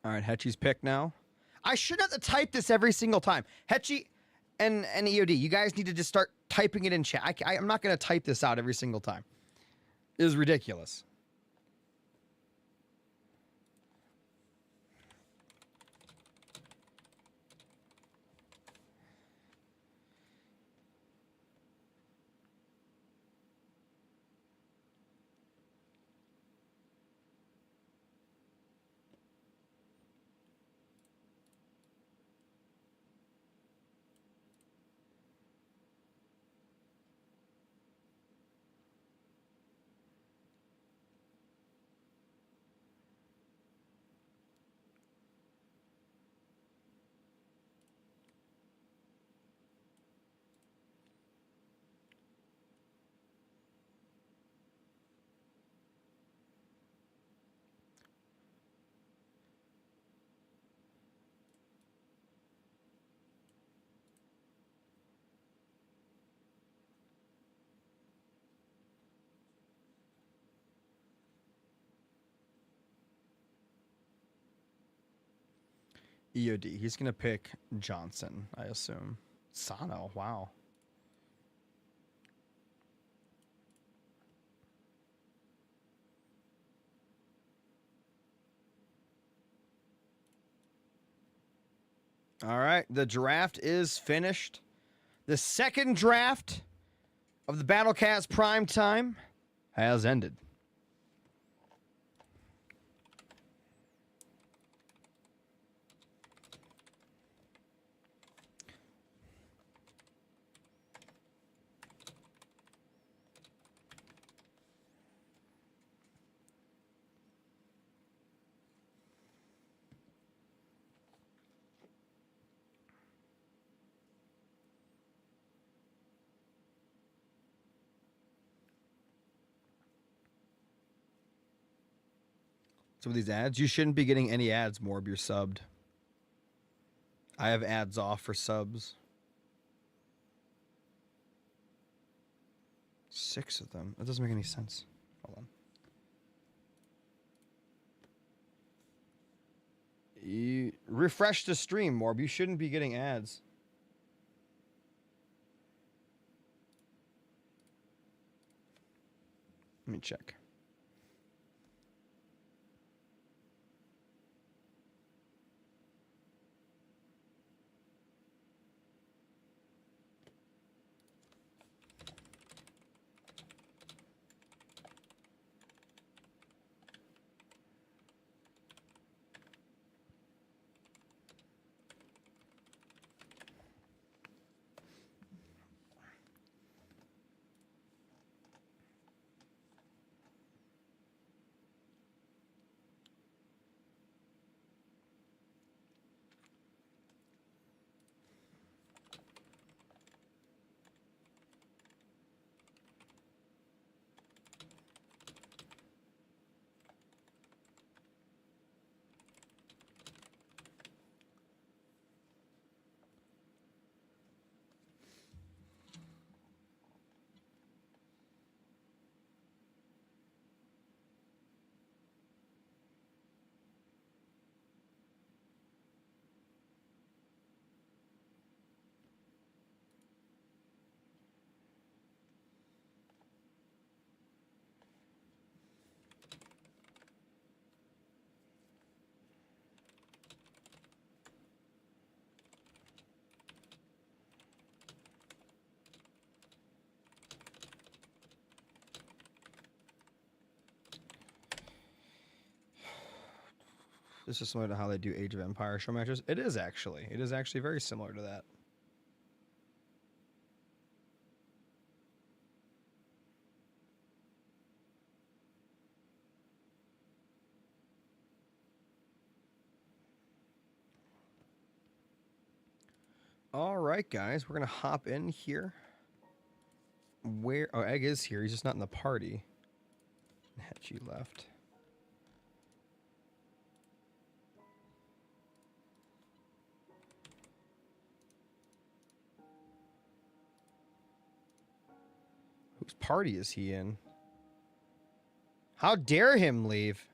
All right, Hechi's pick now. I should have to type this every single time. Hechi and EOD, you guys need to just start typing it in chat. I'm not going to type this out every single time. It is ridiculous. EOD, he's going to pick Johnson, I assume. Sano, wow. All right, the draft is finished. The second draft of the Battlecast Prime Time has ended. Some of these ads, you shouldn't be getting any ads, Morb. You're subbed. I have ads off for subs. 6 of them. That doesn't make any sense. Hold on. You refresh the stream, Morb. You shouldn't be getting ads. Let me check. This is similar to how they do Age of Empires show matches. It is actually. It is actually very similar to that. All right, guys, we're gonna hop in here. Where? Oh, Egg is here. He's just not in the party. Hechi left. Whose party is he in? How dare him leave?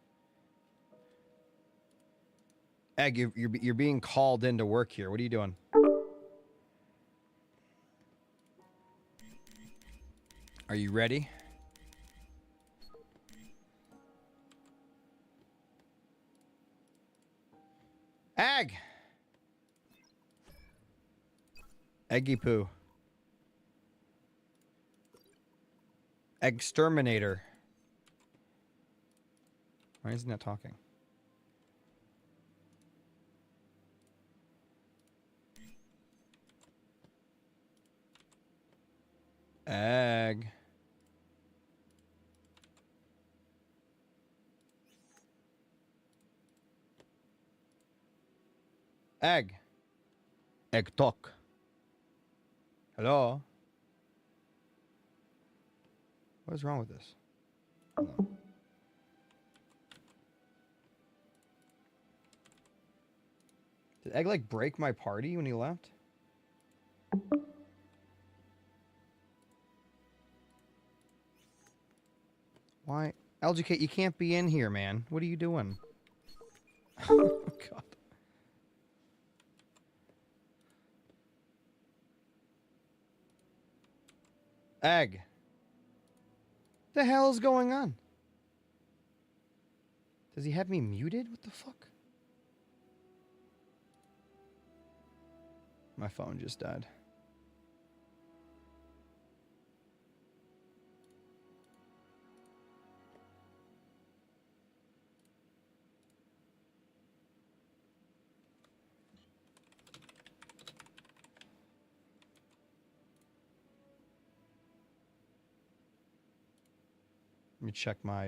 Egg, you're being called in to work here. What are you doing? Are you ready? Egg! Eggy poo. Exterminator. Why isn't that talking? Egg. Egg. Egg talk. Hello? What is wrong with this? Hold on. Did Egg like break my party when he left? Why? LGK, you can't be in here, man. What are you doing? Oh, God. Egg. The hell is going on? Does he have me muted? What the fuck? My phone just died. Let me check my,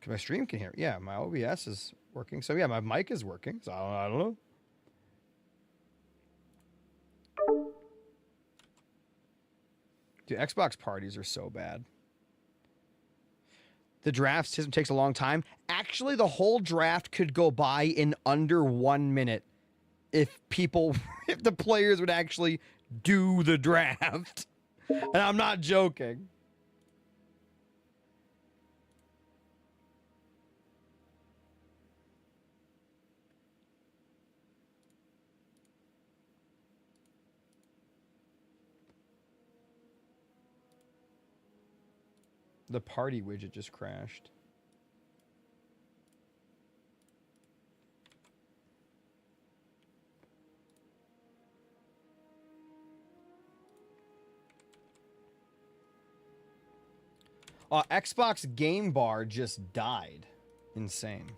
cause my stream can hear. Yeah, my OBS is working. So yeah, my mic is working. So I don't know. Dude, Xbox parties are so bad. The draft system takes a long time. Actually, the whole draft could go by in under 1 minute if people, if the players would actually do the draft. And I'm not joking. The party widget just crashed. Xbox Game Bar just died. Insane.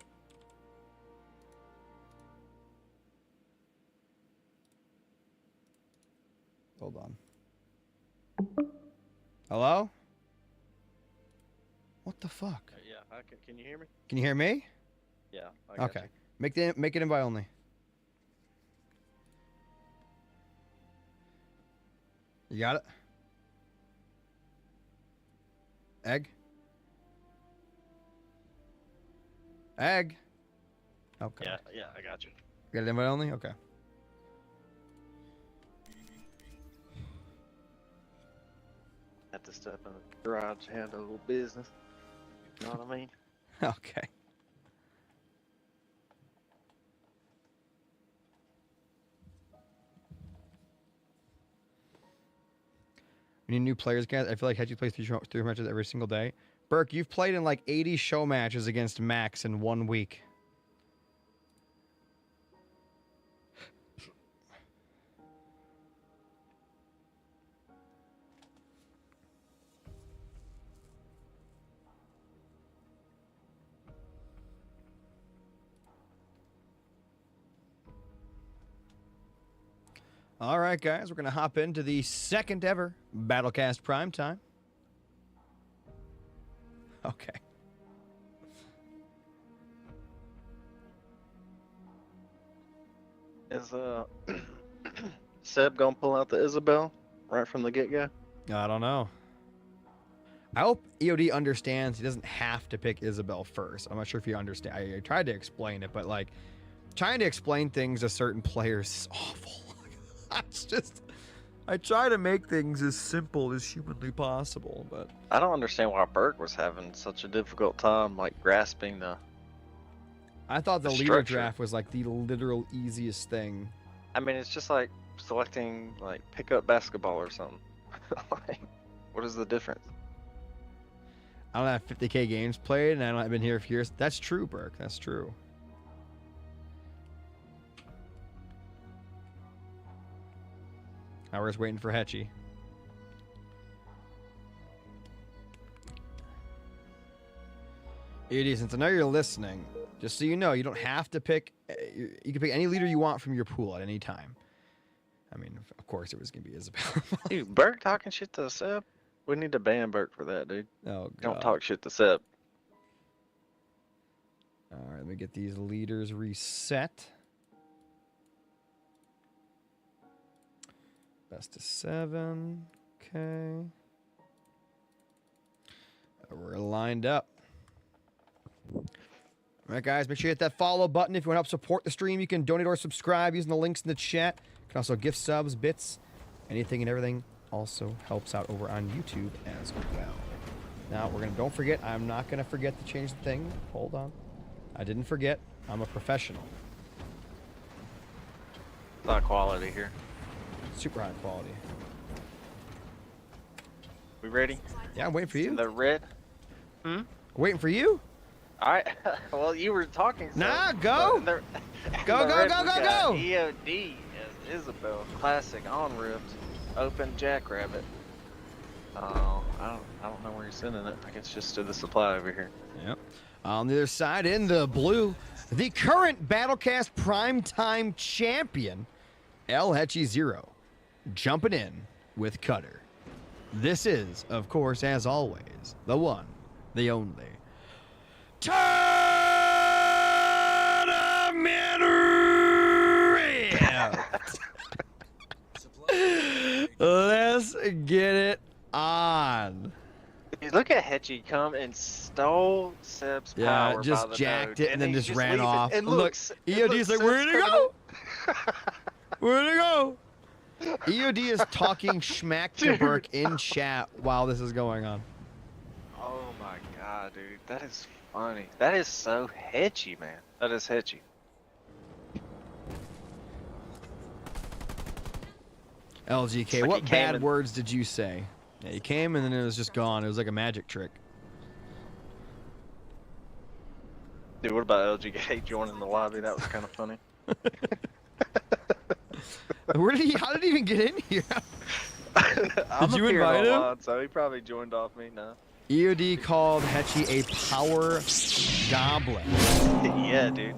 Hold on. Hello? What the fuck? Yeah, can you hear me? Can you hear me? Yeah. I got Okay. you. Make it invite only. You got it? Egg? Egg? Okay. Yeah, I got you. You got it invite only? Okay. Had to step in the garage, handle a little business. You know what I mean? Okay. We need new players, guys. I feel like Hechi plays three matches every single day. Burke, you've played in like 80 show matches against Max in 1 week. All right, guys, we're going to hop into the second ever Battlecast Primetime. Okay. Is Seb gonna pull out the Isabel right from the get-go? I don't know. I hope EOD understands he doesn't have to pick Isabel first. I'm not sure if you understand. I tried to explain it, but like trying to explain things to certain players is awful. It's just, I try to make things as simple as humanly possible, but I don't understand why Burke was having such a difficult time like grasping the. I thought the leader structure. draft was like the literal easiest thing. I mean, it's just like selecting like pickup basketball or something. Like, what is the difference? I don't have 50K games played, and I've been here for years. That's true, Burke. That's true. Now we're just waiting for Hechi. EOD, since I know you're listening, just so you know, you don't have to pick. You can pick any leader you want from your pool at any time. I mean, of course, it was gonna be Isabel. Dude, Burke talking shit to Seb? We need to ban Burke for that, dude. Oh, God. Don't talk shit to Seb. All right, let me get these leaders reset. Best of 7. Okay. We're lined up. All right, guys, make sure you hit that follow button. If you want to help support the stream, you can donate or subscribe using the links in the chat. You can also gift subs, bits, anything and everything. Also helps out over on YouTube as well. Now don't forget, I'm not gonna forget to change the thing. Hold on. I didn't forget. I'm a professional. A lot of quality here. Super high quality. We ready? Yeah, I'm waiting for you. The red. Waiting for you. All right. Well, you were talking. So Nah, go. the- Go, the go, red, go, we go, got go. EOD as Isabel, classic on ripped, open jackrabbit. Oh, I don't know where he's sending it. I guess just to the supply over here. Yep. On the other side, in the blue, the current Battlecast primetime champion, Hechi 0, jumping in with Cutter. This is, of course, as always, the one, the only, Tournament Rift. Let's get it on. Dude, look at Hechi come and stole Seb's Yeah, power just by the jacked node, it and then he's just ran leaving. off. And Look, EOD's like, where'd he go? Where'd he go? EOD is talking schmack to Dude. Burke in chat while this is going on. Oh my god, dude, that is funny. That is so Hechi, man. That is Hechi. LGK, like what he came bad and- words did you say? Yeah, you came and then it was just gone. It was like a magic trick. Dude, what about LGK joining the lobby? That was kind of funny. Where did he? How did he even get in here? I'm you appearing invite him? online, so he probably joined off me now. EOD called Hechi a power goblin. Yeah, dude.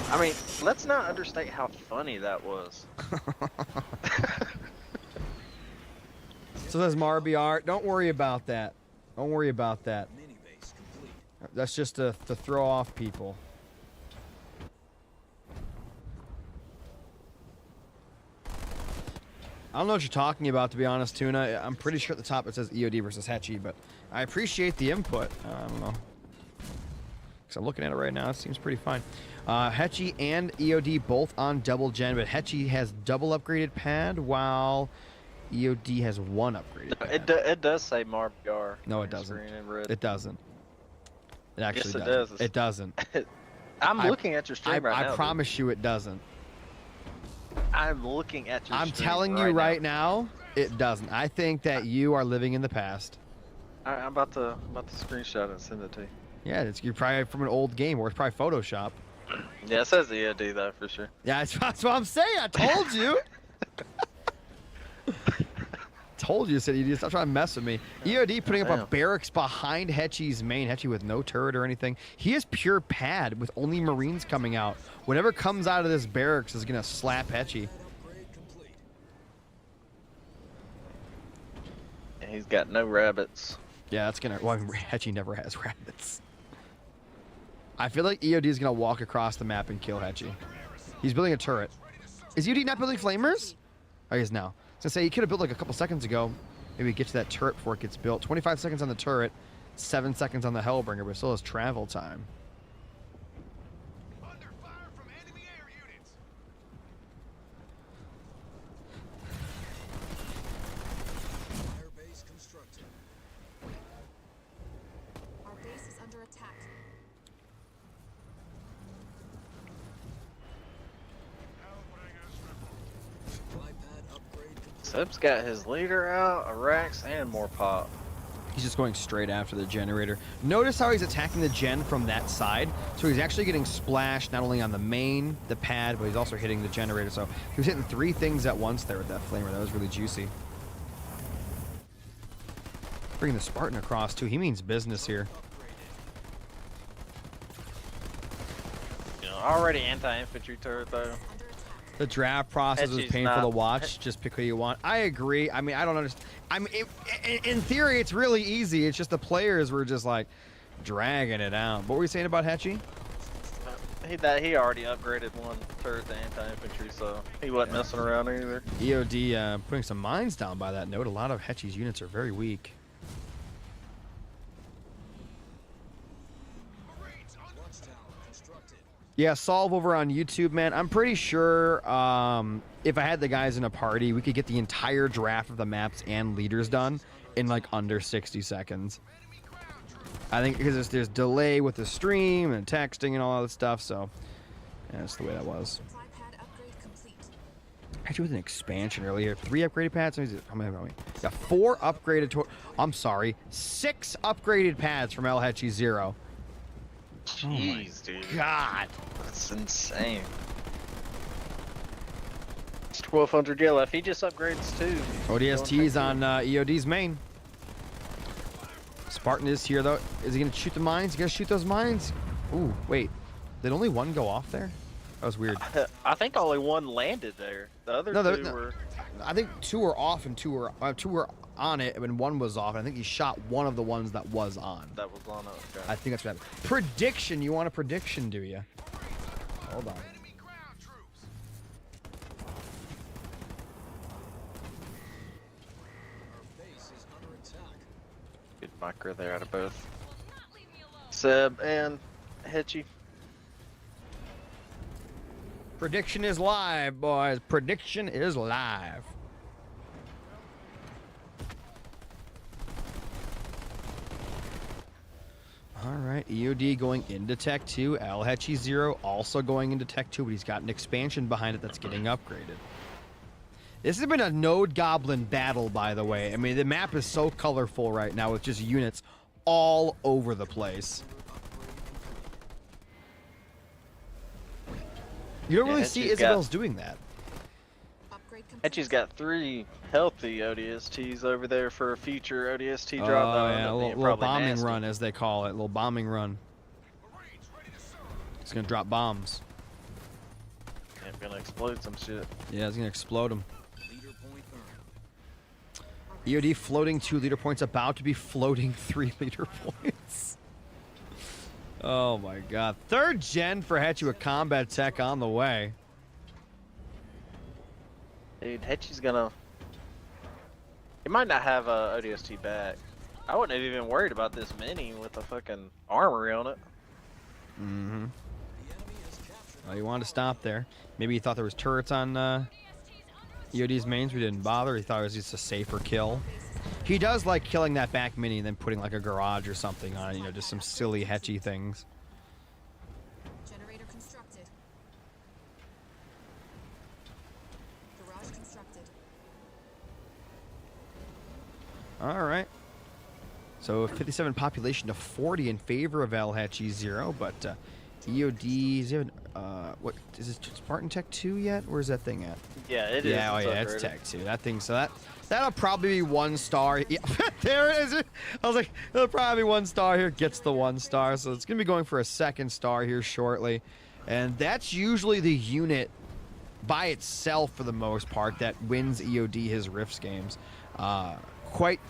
I mean, let's not understate how funny that was. So says Marbr. Don't worry about that. Don't worry about that. That's just to throw off people. I don't know what you're talking about, to be honest, Tuna. I'm pretty sure at the top it says EOD versus Hechi, but I appreciate the input. I don't know. Because I'm looking at it right now. It seems pretty fine. Hechi and EOD both on double gen, but Hechi has double upgraded pad, while EOD has one upgraded pad. It does say Marbr. No, on it your doesn't. screen in red. It doesn't. It actually Yes, it doesn't. does. It doesn't. I'm I- looking at your stream right now. I promise you it doesn't. Dude. I'm looking at your I'm stream telling you right now, it doesn't. I think that you are living in the past. I'm about to screenshot it and send it to you. Yeah, you're probably from an old game, or it's probably Photoshop. Yeah, it says EOD though for sure. Yeah, that's what I'm saying. I told you. Told you, said EOD. Stop trying to mess with me. EOD putting up a Damn. barracks behind Hechi's main. Hechi with no turret or anything. He is pure pad with only Marines coming out. Whatever comes out of this barracks is gonna slap Hechi. And he's got no rabbits. Yeah, that's gonna. Well, Hechi never has rabbits. I feel like EOD is gonna walk across the map and kill Hechi. He's building a turret. Is UD not building flamers? Oh, he is now. I was gonna say he could have built like a couple seconds ago. Maybe get to that turret before it gets built. 25 seconds on the turret, 7 seconds on the Hellbringer, but still has travel time. Under fire from enemy air units. Fire base constructed. Our base is under attack. Supply pad upgrade complete. Seb's got his leader out, a Rex, and more pop. He's just going straight after the generator. Notice how he's attacking the gen from that side. So he's actually getting splashed not only on the main, the pad, but he's also hitting the generator. So he was hitting 3 things at once there with that flamer. That was really juicy. Bringing the Spartan across too. He means business here. You know, already anti-infantry turret though. The draft process is Hechi's painful to not- watch. Just pick who you want. I agree. I mean, I don't understand. I mean, in theory, it's really easy. It's just the players were just like dragging it out. What were you saying about Hechi? He already upgraded one turret to anti-infantry, so he wasn't messing around either. EOD putting some mines down by that note. A lot of Hechi's units are very weak. Watchtower constructed. Yeah, Solve over on YouTube, man. I'm pretty sure if I had the guys in a party, we could get the entire draft of the maps and leaders done in like under 60 seconds. I think because there's delay with the stream and texting and all that stuff, so yeah, that's the way that was. Supply pad upgrade complete. Actually, with an expansion earlier, 3 upgraded pads. How many? Yeah, 4 upgraded. I'm sorry, 6 upgraded pads from El Hechi 0. Jeez, dude. God. That's insane. It's 1200 yellow. If he just upgrades too. ODST's on EOD's main. Spartan is here though. Is he gonna shoot the mines? He gonna shoot those mines? Ooh, wait. Did only one go off there? That was weird. I think only one landed there. The other two were. I think 2 were off and 2 were on it, and 1 was off. I think he shot one of the ones that was on. That was on it. Okay. I think that's what happened. Prediction. You want a prediction, do you? Hold on. Enemy ground troops. Our base is under attack. Good micro there out of both Seb and Hechi. Prediction is live, boys. Prediction is live. All right, EOD going into Tech 2. El Hechi 0 also going into Tech 2, but he's got an expansion behind it that's getting upgraded. This has been a Node Goblin battle, by the way. I mean, the map is so colorful right now with just units all over the place. You don't really see Hechi's Isabel's doing that. Upgrade complete. Hechi's got 3 healthy ODSTs over there for a future ODST drop. Oh, That'll end yeah, up a being little probably bombing nasty. run, as they call it. A little bombing run. Marines ready to serve. It's going to drop bombs. Yeah, gonna explode some shit. Yeah, it's going to explode them. Leader point earned. EOD floating 2 leader points, about to be floating 3 leader points. Oh my god. 3rd gen for Hechi with combat tech on the way. Dude, Hechi's gonna. He might not have a ODST back. I wouldn't have even worried about this mini with the fucking armor on it. Mm-hmm. The enemy has captured. Well, you wanted to stop there. Maybe he thought there was turrets on EOD's mains. We didn't bother. He thought it was just a safer kill. He does like killing that back mini and then putting like a garage or something on it. You know, just some silly Hechi things. Generator constructed. Garage constructed. All right. So 57 population to 40 in favor of El Hechi 0, but EOD, is it, what is it Spartan Tech 2 yet? Where's that thing at? Yeah, it is. Yeah, oh yeah, it's upgraded. Tech 2. That thing, so that'll probably be 1 star. Yeah, there it is. I was like, it'll probably be 1 star here. Gets the 1 star, so it's gonna be going for a 2nd star here shortly, and that's usually the unit by itself for the most part that wins EOD his Rifts games, quite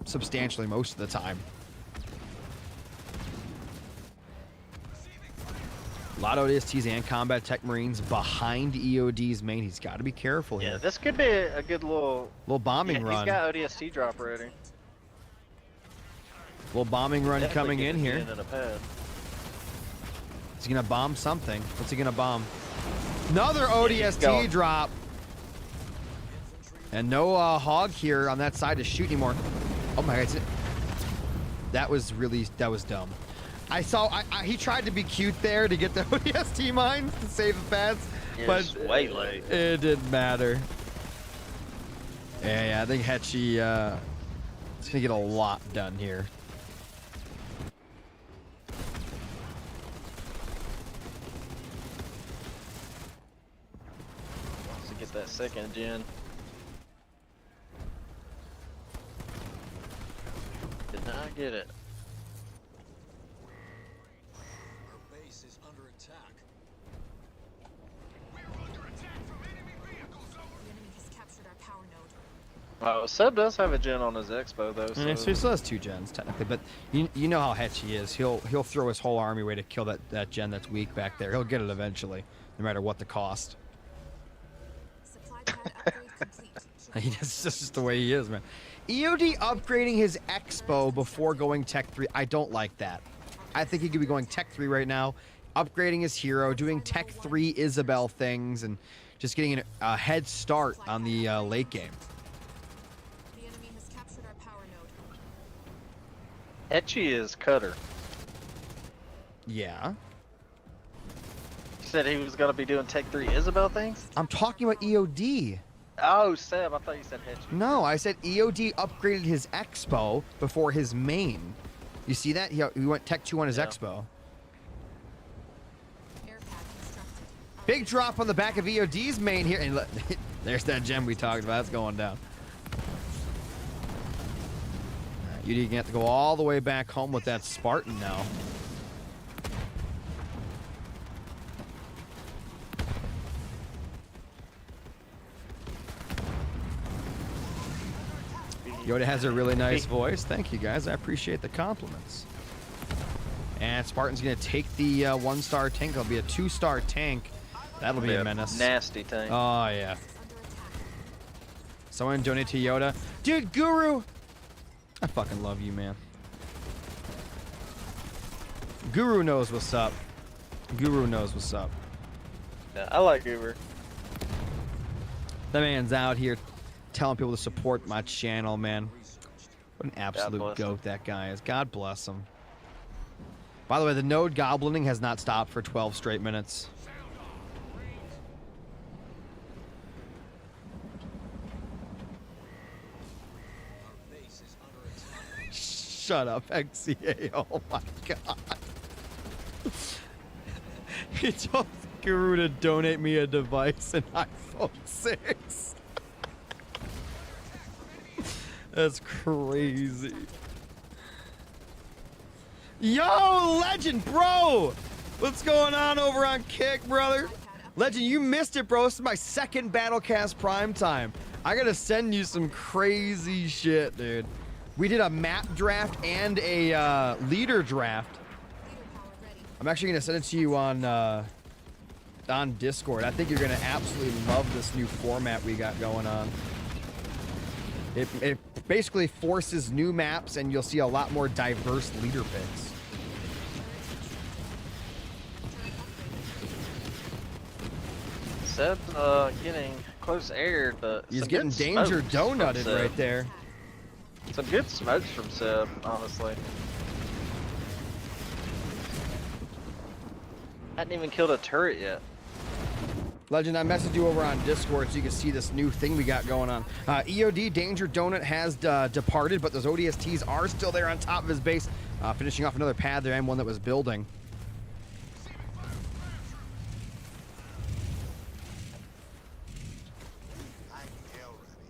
substantially most of the time. A lot of ODSTs and combat tech marines behind EOD's main. He's got to be careful Yeah, here. this could be a good little Bombing yeah, run. He's got ODST drop ready. Little bombing run Definitely coming in get here. in a pad. He's gonna bomb something. What's he gonna bomb? Another he's ODST going. drop. And no hog here on that side to shoot anymore. Oh my god. That was dumb. I saw he tried to be cute there to get the ODST mines to save the pads, but It's way late. it didn't matter. Yeah, I think Hechi is gonna get a lot done here. Wants to get that second gen. Did not get it. Our base is under attack. We're under attack from enemy vehicles. Over. The enemy has captured our power node. Seb does have a gen on his expo though. So So he still has 2 gens technically, but you know how Hechi is. He'll throw his whole army away to kill that gen that's weak back there. He'll get it eventually, no matter what the cost. Supply pad upgrade complete. That's just the way he is, man. EOD upgrading his expo before going Tech 3, I don't like that. I think he could be going Tech 3 right now, upgrading his hero, doing Tech 3 Isabel things, and just getting a head start on the late game. The enemy has captured our power node. Hechi is cutter. Yeah. He said he was gonna be doing Tech 3 Isabel things. I'm talking about EOD. Oh, Seb, I thought you said Hechi. No, I said EOD upgraded his expo before his main. You see that? He went Tech 2 on his Yeah. expo. Air pad constructed. Our Big base drop on the back of EOD's main here. And look, there's that gem we talked about. That's going down. You're gonna have to go all the way back home with that Spartan now. Yoda has a really nice voice. Thank you guys. I appreciate the compliments. And Spartan's gonna take the 1-star tank. It'll be a 2-star tank. That'll be a menace. Nasty tank. Oh yeah. is under attack. Someone donate to Yoda. Dude, Guru! I fucking love you, man. Guru knows what's up. Guru knows what's up. Yeah, I like Uber. That man's out here telling people to support my channel, man. What an absolute bless him. goat that guy is. God bless him. By the way, the node goblining has not stopped for 12 straight minutes. Our base is under attack. Shut up, XCA. Oh my god. He told Guru to donate me a device, an iPhone 6. That's crazy. Yo, Legend, bro! What's going on over on Kick, brother? Legend, you missed it, bro. This is my second Battlecast prime time. I gotta send you some crazy shit, dude. We did a map draft and a leader draft. Leader power ready. I'm actually gonna send it to you on Discord. I think you're gonna absolutely love this new format we got going on. It basically forces new maps, and you'll see a lot more diverse leader picks. Seb's getting close aired, but He's some getting good danger smokes from donutted Seb. right there. Some good smokes from Seb, honestly. Hadn't even killed a turret yet. Legend, I messaged you over on Discord so you can see this new thing we got going on. EOD Danger Donut has departed, but those ODSTs are still there on top of his base, finishing off another pad there and one that was building.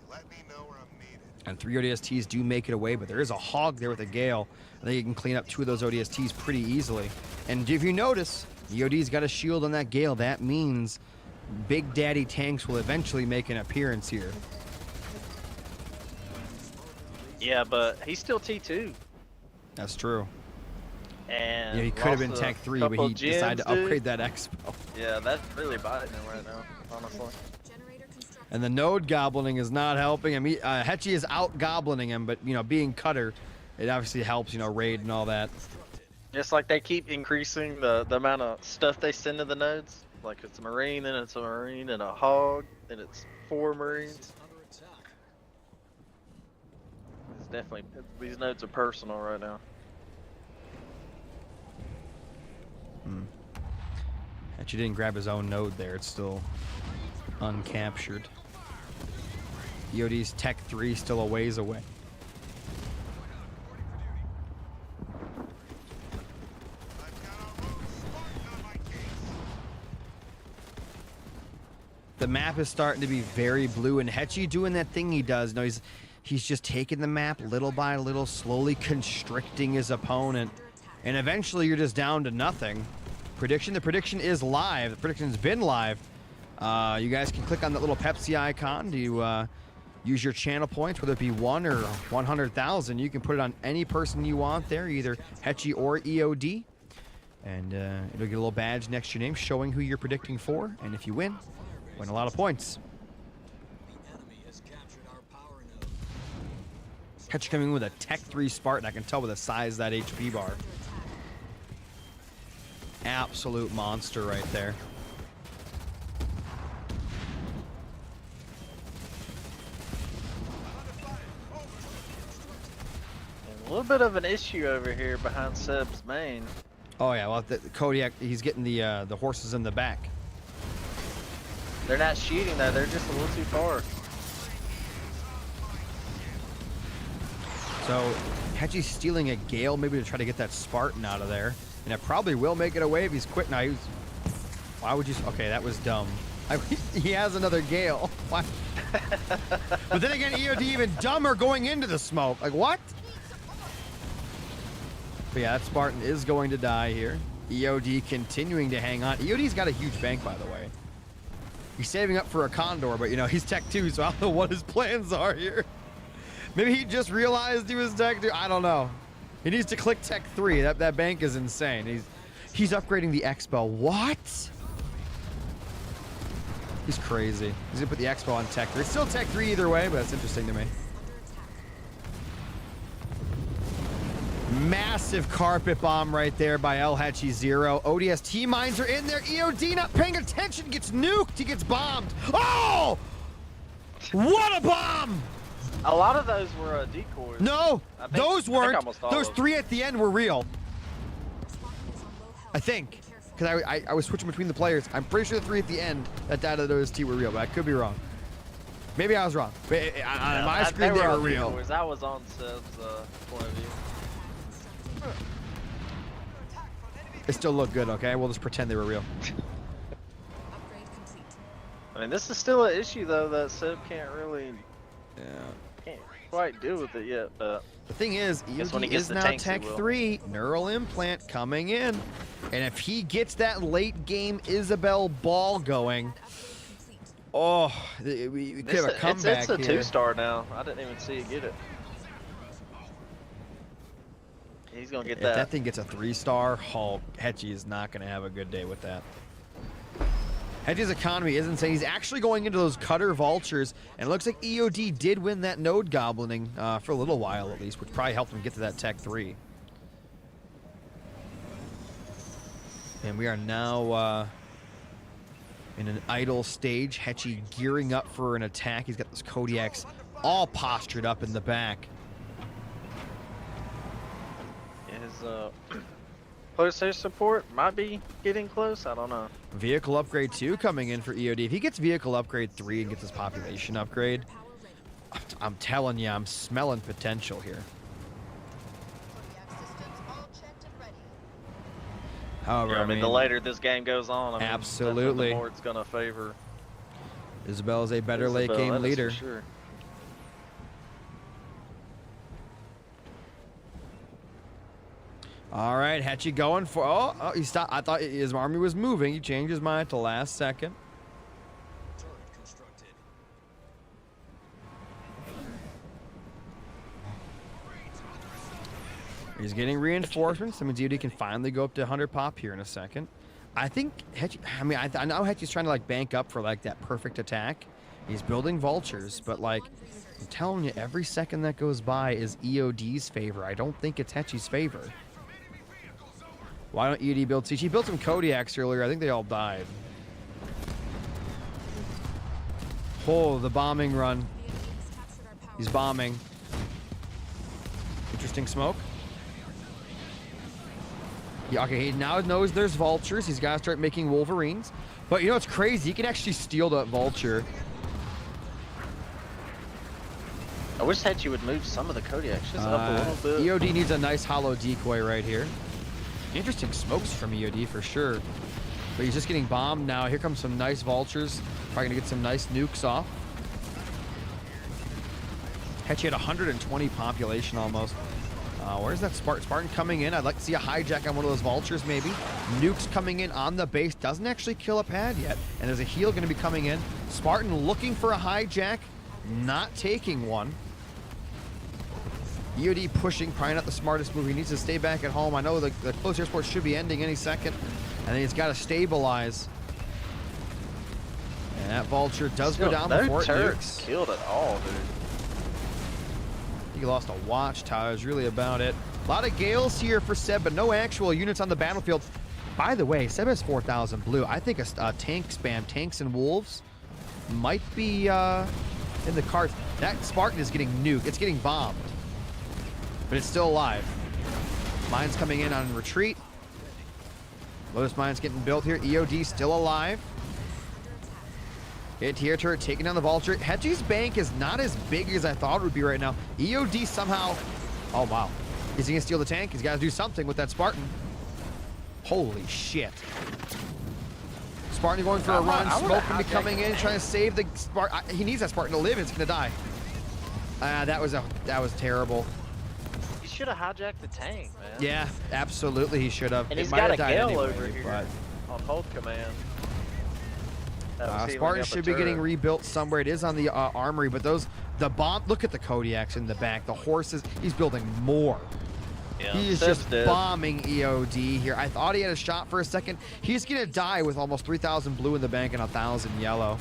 Let me know where I'm needed. And 3 ODSTs do make it away, but there is a hog there with a gale. I think you can clean up 2 of those ODSTs pretty easily. And if you notice, EOD's got a shield on that gale. That means Big Daddy tanks will eventually make an appearance here. Yeah, but he's still T2. That's true. And You know, he could have been lost a Tech 3, but couple he decided to gems, dude. upgrade that Expo. Yeah, that's really biting him right now, honestly. Generator constructed. And the node goblining is not helping him. Hechi is out goblining him, but you know, being cutter, it obviously helps. You know, raid and all that. Just like they keep increasing the amount of stuff they send to the nodes. Like it's a marine, then it's a marine, and a hog, then it's 4 marines. Is under attack. It's definitely, these nodes are personal right now. Hechi didn't grab his own node there. It's still uncaptured. EOD's Tech 3 still a ways away. I've got a rogue Spartan on my case. The map is starting to be very blue, and Hechi doing that thing he does. No, he's just taking the map little by little, slowly constricting his opponent, and eventually you're just down to nothing. Prediction. The prediction is live. The prediction's been live. You guys can click on that little Pepsi icon to use your channel points, whether it be 1 or 100,000. You can put it on any person you want there, either Hechi or EOD. And it'll get a little badge next to your name showing who you're predicting for. And if you win a lot of points. The enemy has captured our power node. Hechi coming in with a Tech 3 Spartan. I can tell by the size of that HP bar. Absolute monster right there. And a little bit of an issue over here behind Seb's main. Oh yeah, well the Kodiak, he's getting the horses in the back. They're not shooting though, they're just a little too far. So Hechi's stealing a Gale maybe to try to get that Spartan out of there. And it probably will make it away if he's quick. Now, why would you? Okay, that was dumb. He has another Gale. Why? But then again, EOD even dumber going into the smoke. Like, what? But yeah, that Spartan is going to die here. EOD continuing to hang on. EOD's got a huge bank, by the way. He's saving up for a Condor, but, you know, he's Tech 2, so I don't know what his plans are here. Maybe he just realized he was Tech 2. I don't know. He needs to click Tech 3. That bank is insane. He's upgrading the Expo. What? He's crazy. He's gonna put the Expo on Tech 3. It's still Tech 3 either way, but that's interesting to me. Massive carpet bomb right there by Hechi 0. ODST mines are in there. EOD not paying attention. Gets nuked. He gets bombed. Oh! What a bomb! A lot of those were decoys. No, those weren't. almost all Those of them. 3 at the end were real. I think. Because I was switching between the players. I'm pretty sure the 3 at the end that died of the OST were real, but I could be wrong. Maybe I was wrong. But on my screen, they were all real. decoys. I was on Seb's point of view. They still look good, okay? We'll just pretend they were real. Upgrade complete. I mean, this is still an issue though that Seb can't quite deal with it yet. But The thing is, Guess when he EOD gets is the now tanks, he Tech will. 3, Neural Implant coming in. And if he gets that late game Isabel ball going, Upgrade complete. oh, we could have a comeback it's a here. 2-star now. I didn't even see it get it. He's gonna get If that that. thing gets a 3-star, Hulk, Hechi is not going to have a good day with that. Hechi's economy is insane. He's actually going into those cutter vultures, and it looks like EOD did win that node goblining for a little while at least, which probably helped him get to that Tech 3. And we are now in an idle stage. Hechi gearing up for an attack. He's got those Kodiaks all postured up in the back. His close air support might be getting close. I don't know. Vehicle upgrade 2 coming in for EOD. If he gets vehicle upgrade 3 and gets his population upgrade, Power ready. I'm telling you, I'm smelling potential here. However, Yeah, I mean, the later this game goes on, I mean, Absolutely. the more it's gonna favor Isabel is a better late Isabel, game that is for leader. Sure. All right, Hechi going for. Oh, he stopped. I thought his army was moving. He changed his mind at the last second. Turret constructed. He's getting reinforcements. That means EOD can finally go up to 100 pop here in a second. I think Hechi, I know Hechi's trying to like bank up for like that perfect attack. He's building vultures, but like I'm telling you, every second that goes by is EOD's favor. I don't think it's Hechi's favor. Why don't EOD build Siege? He built some Kodiaks earlier. I think they all died. Oh, the bombing run. He's bombing. Interesting smoke. Yeah, okay, he now knows there's vultures. He's got to start making wolverines. But you know what's crazy? He can actually steal that vulture. I wish Hechi would move some of the Kodiaks just up a little bit. EOD needs a nice hollow decoy right here. Interesting smokes from EOD for sure. But he's just getting bombed now. Here comes some nice vultures. Probably gonna get some nice nukes off. Hechi had 120 population almost. Where's that Spartan coming in? I'd like to see a hijack on one of those vultures maybe. Nukes coming in on the base. Doesn't actually kill a pad yet. And there's a heal gonna be coming in. Spartan looking for a hijack. Not taking one. EOD pushing, probably not the smartest move. He needs to stay back at home. I know the close air support should be ending any second. And then he's got to stabilize. And that vulture does go down before it nukes. Killed it all, dude. He lost a watchtower is really about it. A lot of gales here for Seb, but no actual units on the battlefield. By the way, Seb has 4,000 blue. I think a tank spam, tanks and wolves, might be in the cards. That Spartan is getting nuked. It's getting bombed. But it's still alive. Mines coming in on retreat. Lotus mines getting built here. EOD still alive. Anti-air turret taking down the vulture. Hechi's bank is not as big as I thought it would be right now. EOD somehow... Oh, wow. Is he going to steal the tank? He's got to do something with that Spartan. Holy shit. Spartan going for a run. Smoke going to be coming in, trying to save the Spartan. He needs that Spartan to live. It's going to die. That was terrible. He should have hijacked the tank, man. Yeah, absolutely he should have. And It he's might got have a died gale anyway, over here but- on hold command. That was healing Spartan up a should be getting turret. rebuilt somewhere. It is on the armory, but the bomb. Look at the Kodiaks in the back. The horses. He's building more. Yeah, He is Seb's just dead. bombing EOD here. I thought he had a shot for a second. He's gonna die with almost 3,000 blue in the bank and 1,000 yellow,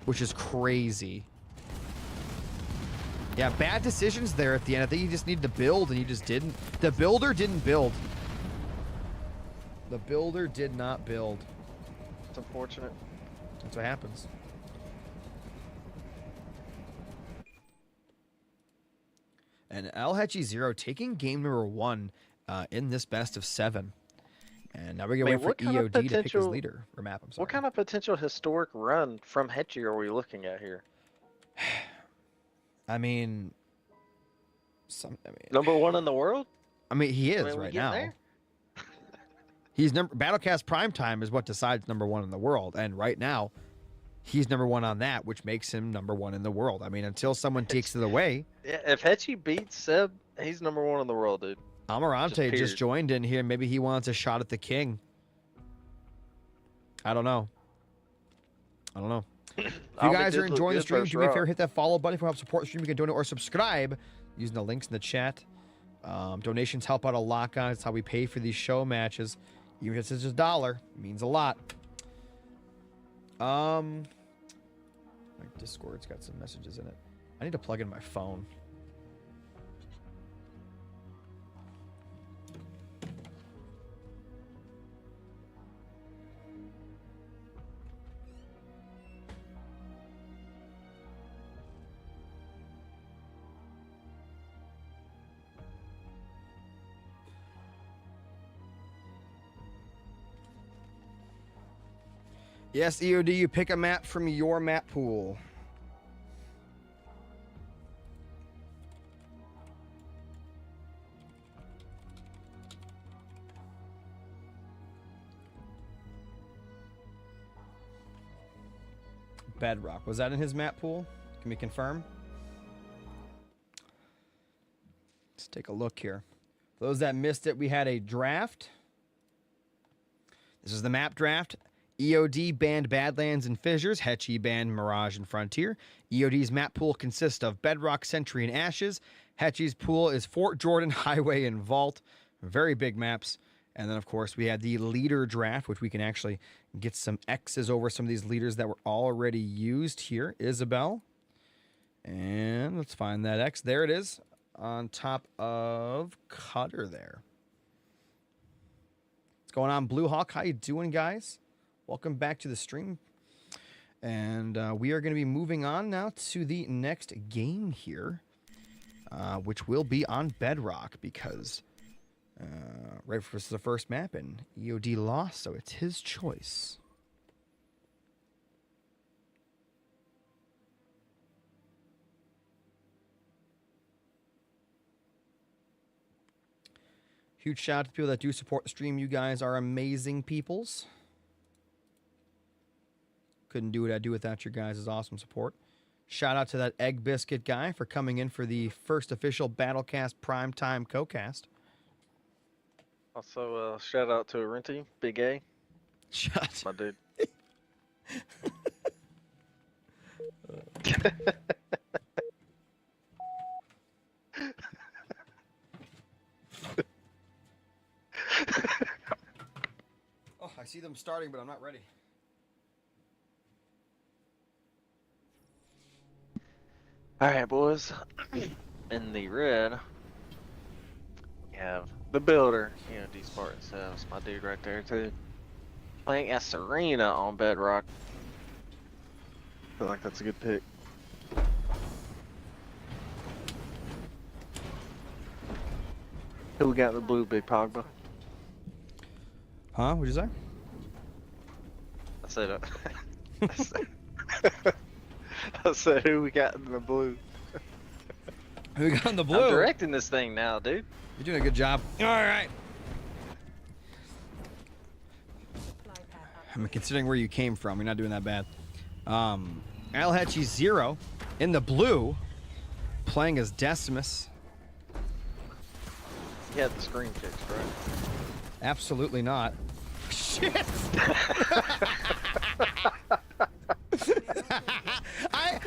which is crazy. Yeah, bad decisions there at the end. I think he just needed to build, and he just didn't. The builder didn't build. The builder did not build. It's unfortunate. That's what happens. And Hechi 0 taking game number 1 in this best of 7. And now we're going to wait for what kind of EOD to pick his potential- leader. Or map, I'm sorry. What kind of potential historic run from Hechi are we looking at here? I mean... Number 1 in the world? I mean, he is I mean, we right getting now. there? He's Battlecast Primetime is what decides number 1 in the world. And right now, he's number 1 on that, which makes him number 1 in the world. I mean, until someone takes it away... Yeah, if Hechi beats Seb, he's number 1 in the world, dude. Amarante just period. joined in here. Maybe he wants a shot at the king. I don't know. If you guys are enjoying the stream, do me a favor, hit that follow button. If you want to help support the stream, you can donate or subscribe using the links in the chat. Donations help out a lot, guys. It's how we pay for these show matches. Even if it's just $1, it means a lot. My Discord's got some messages in it. I need to plug in my phone. Yes, EOD, you pick a map from your map pool. Bedrock. Was that in his map pool? Can we confirm? Let's take a look here. Those that missed it, we had a draft. This is the map draft. EOD banned Badlands and Fissures. Hechi banned Mirage and Frontier. EOD's map pool consists of Bedrock, Sentry, and Ashes. Hechi's pool is Fort Jordan, Highway, and Vault. Very big maps. And then, of course, we had the leader draft, which we can actually get some X's over some of these leaders that were already used here. Isabel. And let's find that X. There it is on top of Cutter there. What's going on, Blue Hawk? How you doing, guys? Welcome back to the stream. And we are going to be moving on now to the next game here, which will be on Bedrock because right for the first map and EOD lost, so it's his choice. Huge shout out to people that do support the stream. You guys are amazing peoples. Couldn't do what I do without your guys' awesome support. Shout out to that Egg Biscuit guy for coming in for the first official Battlecast Primetime Co-Cast. Also, shout out to Renty, Big A. Shut. My dude. Oh, I see them starting, but I'm not ready. Alright, boys. In the red, we have the builder, D Spartan says, my dude right there, too. Playing as Serena on Bedrock. Feel like that's a good pick. Who we got in the blue, Big Pogba? Huh? What'd you say? I said, I said, who we got in the blue? Who got in the blue? I'm directing this thing now, dude. You're doing a good job. All right. I mean, considering where you came from, you're not doing that bad. Hechi 0 in the blue, playing as Decimus. He had the screen fixed, right? Absolutely not. Shit!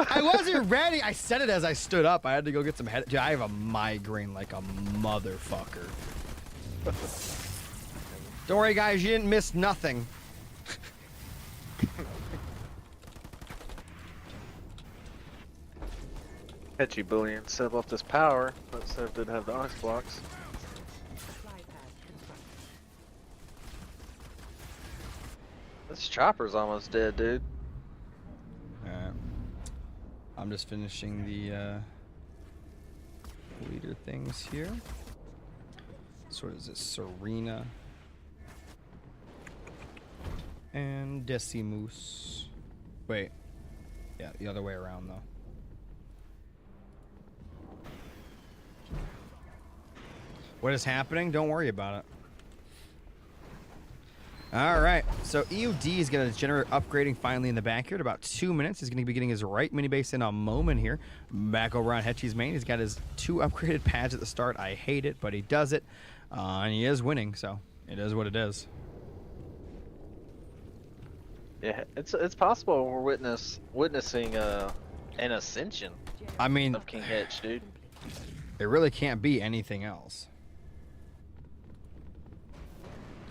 I wasn't ready. I said it as I stood up. I had to go get some head. Dude, I have a migraine like a motherfucker. Don't worry, guys. You didn't miss nothing. Hechi Bullion set off this power, but Sev did have the ice blocks. Supply pad constructed. This chopper's almost dead, dude. Alright. I'm just finishing the leader things here. So what is this? Serena. And Decimus. Wait. Yeah, the other way around though. What is happening? Don't worry about it. Alright, so EOD is going to generate upgrading finally in the back here in about 2 minutes. He's going to be getting his right mini base in a moment here. Back over on Hechi's main. He's got his 2 upgraded pads at the start. I hate it, but he does it. And he is winning, so it is what it is. Yeah, it's possible we're witnessing an ascension I mean, of King Hedge, dude. it really can't be anything else.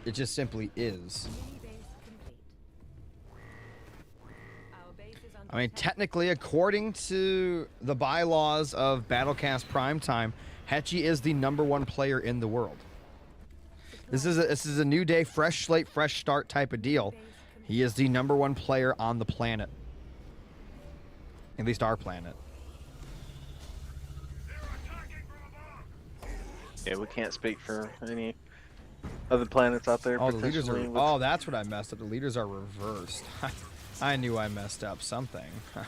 It just simply is. Mini base complete. Our base is under I mean, attack. technically, according to the bylaws of Battlecast Primetime, Hechi is the #1 player in the world. This is a new day, fresh slate, fresh start type of deal. He is the #1 player on the planet. At least our planet. Yeah, we can't speak for any other planets out there. Oh, the leaders are. potentially with- Oh, that's what I messed up. The leaders are reversed. I knew I messed up something. Our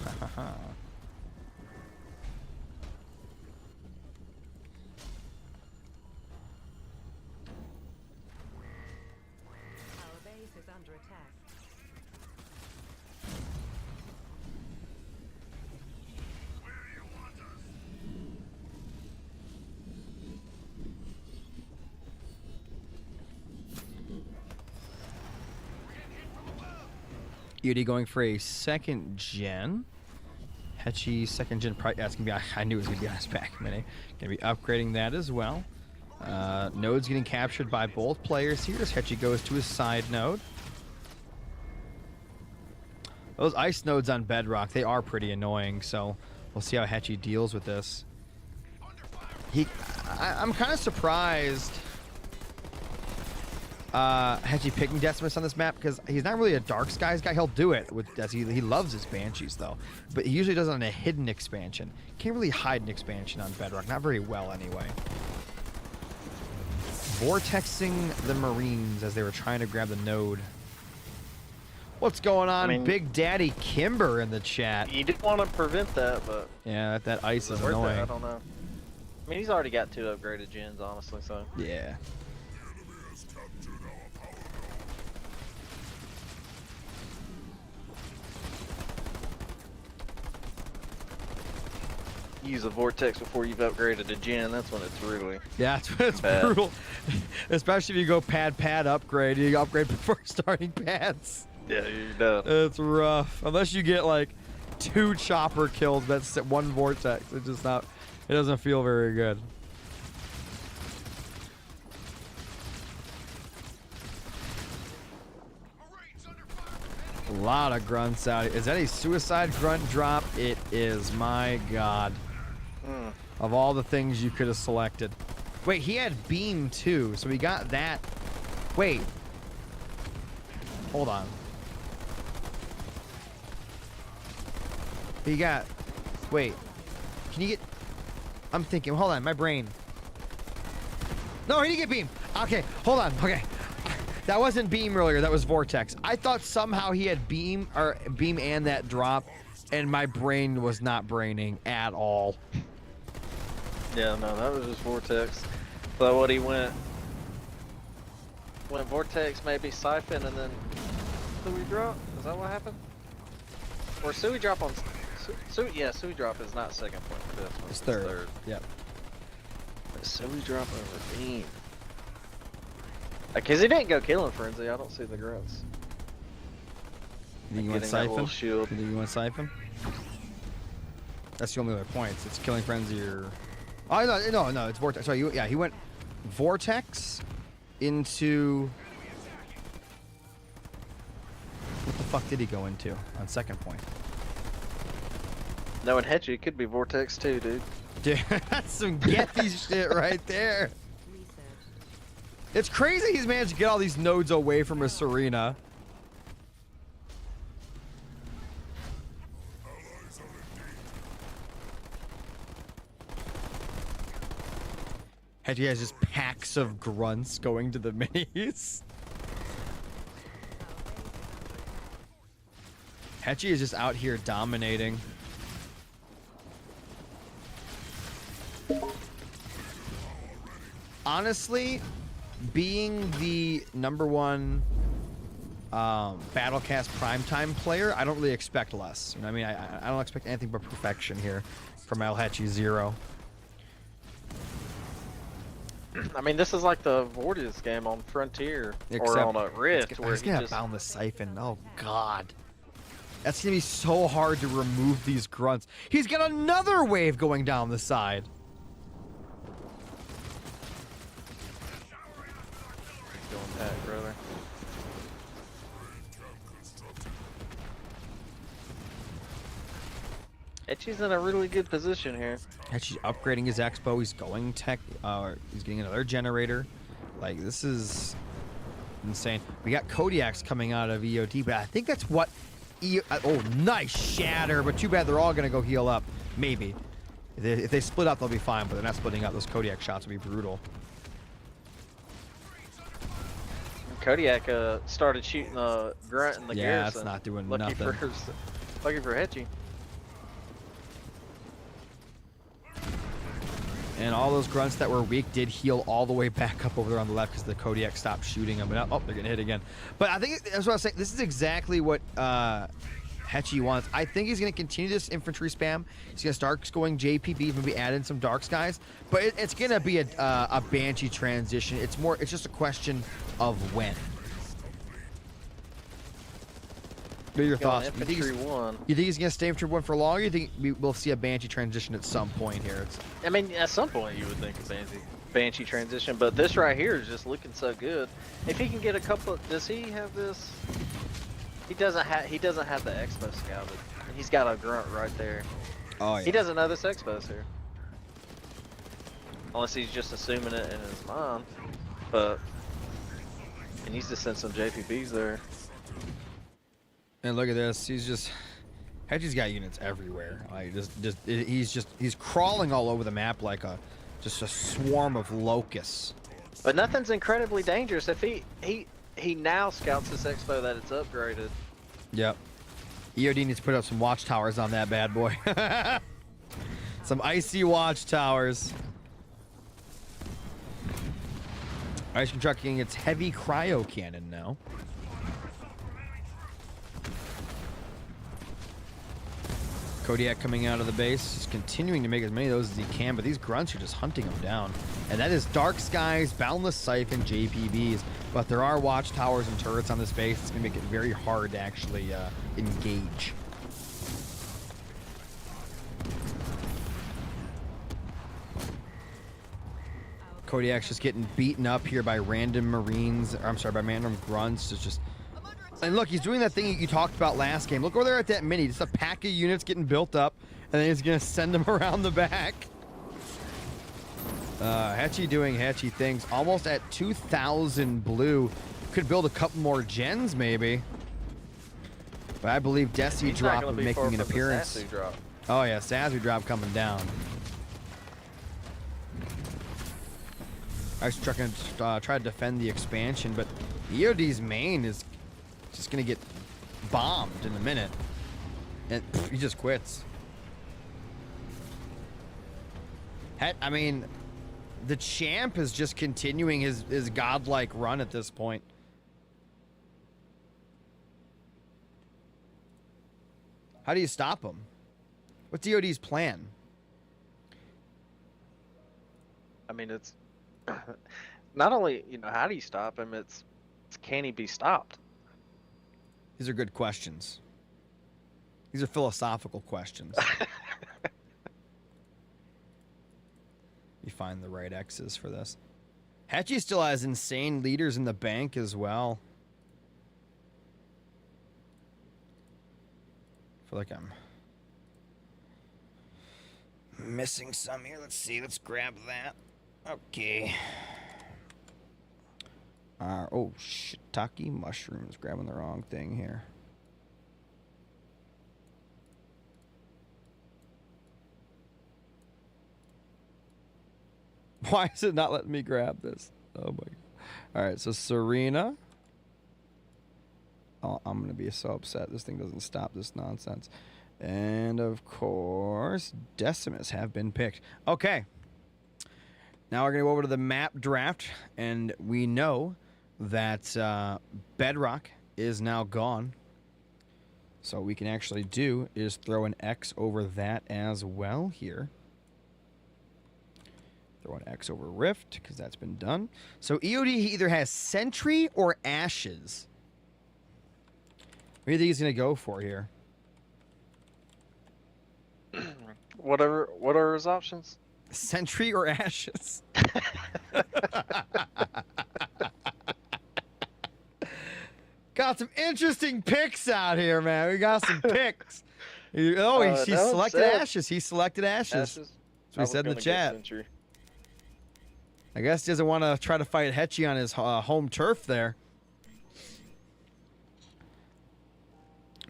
base is under attack. Yudi going for a second gen. Hechi second gen. That's gonna be. I knew it was gonna be on his back mini. Gonna be upgrading that as well. Nodes getting captured by both players here as Hechi goes to his side node. Those ice nodes on Bedrock, they are pretty annoying. So we'll see how Hechi deals with this. I'm kind of surprised. Hechi picking Decimus on this map because he's not really a Dark Skies guy. He'll do it with he loves his Banshees though, but he usually does it on a hidden expansion. Can't really hide an expansion on Bedrock, not very well anyway. Vortexing the Marines as they were trying to grab the node. What's going on, I mean, Big Daddy Kimber in the chat? You didn't want to prevent that, but Yeah, that ice is is it worth it? annoying. I don't know. I mean, he's already got 2 upgraded gens, honestly, so. Yeah. Use a vortex before you've upgraded a gen. That's when it's really. Yeah, it's Bad. brutal. Especially if you go pad upgrade. You upgrade before starting pads. Yeah, you're done. It's rough. Unless you get like 2 chopper kills, that's 1 vortex. It's just not. It doesn't feel very good. A lot of grunts out. Is that a suicide grunt drop? It is. My God. Of all the things you could have selected. Wait, he had beam too, so we got that. Wait. Hold on. He got. Wait. Can you get. I'm thinking. Hold on, my brain. No, he didn't get beam. Okay, hold on. Okay. That wasn't beam earlier. That was vortex. I thought somehow he had beam and that drop, and my brain was not braining at all. Yeah, no, that was just vortex. So what he went vortex, maybe siphon, and then Sui drop. Is that what happened? Or Sui drop on Sui drop is not second point for this one. It's third. Yep. But Sui drop over beam. Because he didn't go killing frenzy. I don't see the grunts. You think you want Getting that little siphon? shield. You think you want siphon? That's the only other points. It's killing frenzy or. Oh no! It's vortex. Sorry, yeah, he went vortex into. What the fuck did he go into on second point? No, and Hechi, it could be vortex too, dude. Dude, that's some Gethy shit right there. It's crazy he's managed to get all these nodes away from a Serena. Hechi has just packs of grunts going to the minis. Hechi is just out here dominating. Honestly, being the #1 Battlecast primetime player, I don't really expect less. You know what I mean? I don't expect anything but perfection here from Hechi 0. I mean, this is like the Vortis game on Frontier or Except on a Rift, where he's he gonna just bound the siphon. Oh God, that's gonna be so hard to remove these grunts. He's got another wave going down the side. going back, brother. Hechi's in a really good position here. Hechi's upgrading his expo. He's going tech. He's getting another generator. Like, this is insane. We got Kodiaks coming out of EOD, but I think that's what. Oh, nice shatter. But too bad they're all gonna go heal up. Maybe. If they split up, they'll be fine. But they're not splitting up. Those Kodiak shots will be brutal. Kodiak started shooting the grunt in the Yeah, garrison. that's not doing lucky nothing. Lucky for Hechi. And all those grunts that were weak did heal all the way back up over there on the left because the Kodiak stopped shooting them. But now, oh, they're getting hit again. But I think that's what I was saying. This is exactly what Hechi wants. I think he's going to continue this infantry spam. He's going to start going JPB, maybe add in some Dark Skies. But it's going to be a Banshee transition. It's just a question of when. What are your Going thoughts? infantry 1. You think he's gonna stay infantry 1 for long? Or you think we'll see a Banshee transition at some point here? It's, I mean, at some point you would think of Banshee transition, but this right here is just looking so good. If he can get a couple, does he have this? He doesn't have the Expo scouted. He's got a grunt right there. oh yeah. He doesn't know this Expo's here. Unless he's just assuming it in his mind. But he needs to send some JPBs there. And look at this. Hechi's got units everywhere. Like he's crawling all over the map like just a swarm of locusts. But nothing's incredibly dangerous if he now scouts this Expo that it's upgraded. Yep. EOD needs to put up some watchtowers on that bad boy. Some icy watchtowers. Ice Cream Truck getting its heavy cryo cannon now. Kodiak coming out of the base, just continuing to make as many of those as he can, but these grunts are just hunting him down. And that is Dark Skies, Boundless Siphon, JPBs. But there are watchtowers and turrets on this base. It's going to make it very hard to actually engage. Kodiak's just getting beaten up here by random Marines. Or, I'm sorry, by random grunts. It's just... And look, he's doing that thing you talked about last game. Look over there at that mini. Just a pack of units getting built up. And then he's going to send them around the back. Hechi doing Hechi things. Almost at 2,000 blue. Could build a couple more gens, maybe. But I believe Desi Drop is making an appearance. Oh, yeah. Sazu Drop coming down. Ice Truck gonna try to defend the expansion, but EOD's main is just gonna get bombed in a minute, and he just quits. I mean, the champ is just continuing his godlike run at this point. How do you stop him? What's EOD's plan? I mean, it's not only, how do you stop him, it's can he be stopped? These are good questions. These are philosophical questions. You find the right X's for this. Hechi still has insane leaders in the bank as well. I feel like I'm missing some here. Let's see. Let's grab that. Okay. Oh, shiitake mushrooms. Grabbing the wrong thing here. Why is it not letting me grab this? Oh, my God. All right, so Serena. Oh, I'm going to be so upset. This thing doesn't stop this nonsense. And, of course, Decimus have been picked. Okay. Now we're going to go over to the map draft, and we know that Bedrock is now gone. So what we can actually do is throw an X over that as well here. Throw an X over Rift, because that's been done. So EOD either has Sentry or Ashes. What do you think he's going to go for here? What are his options? Sentry or Ashes? Got some interesting picks out here, man. We got some picks. He selected Ashes. He selected Ashes. That's what he said in the chat. I guess he doesn't want to try to fight Hechi on his home turf there.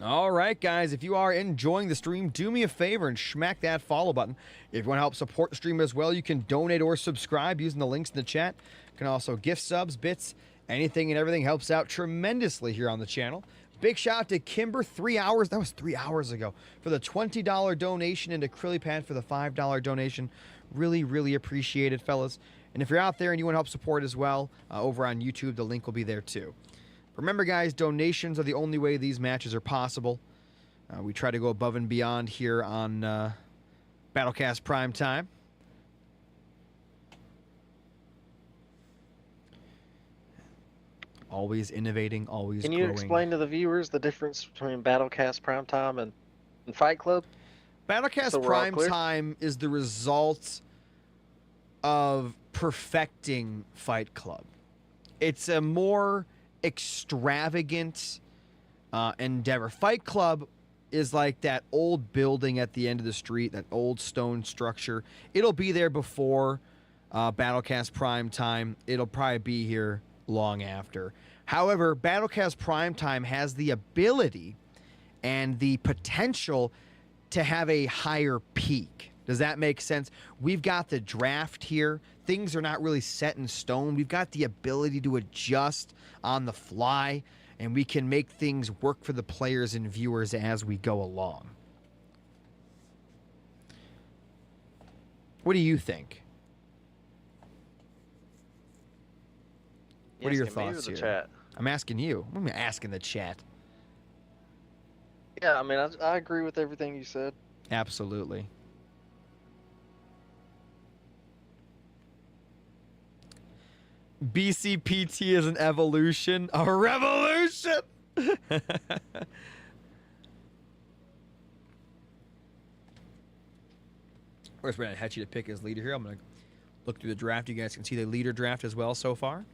All right, guys, if you are enjoying the stream, do me a favor and smack that follow button. If you want to help support the stream as well, you can donate or subscribe using the links in the chat. You can also gift subs, bits, anything and everything helps out tremendously here on the channel. Big shout out to Kimber, 3 hours, that was 3 hours ago, for the $20 donation, and to Krillipad for the $5 donation. Really, really appreciate it, fellas. And if you're out there and you want to help support as well, over on YouTube, the link will be there too. Remember, guys, donations are the only way these matches are possible. We try to go above and beyond here on Battlecast Prime Time. always innovating, always Can you growing. explain to the viewers the difference between Battlecast Primetime and Fight Club? Battlecast So we're all Prime clear? Time is the result of perfecting Fight Club. It's a more extravagant endeavor. Fight Club is like that old building at the end of the street, that old stone structure. It'll be there before Battlecast Prime Time. It'll probably be here long after. However, Battlecast Prime Time has the ability and the potential to have a higher peak. Does that make sense? We've got the draft here. Things are not really set in stone. We've got the ability to adjust on the fly, and we can make things work for the players and viewers as we go along. What do you think? What are your Asking me or thoughts the here? Chat? I'm asking you. I'm asking the chat. Yeah, I mean, I agree with everything you said. Absolutely. BCPT is an evolution, a revolution. Of course, we're going to Hechi to pick his leader here. I'm going to look through the draft. You guys can see the leader draft as well so far.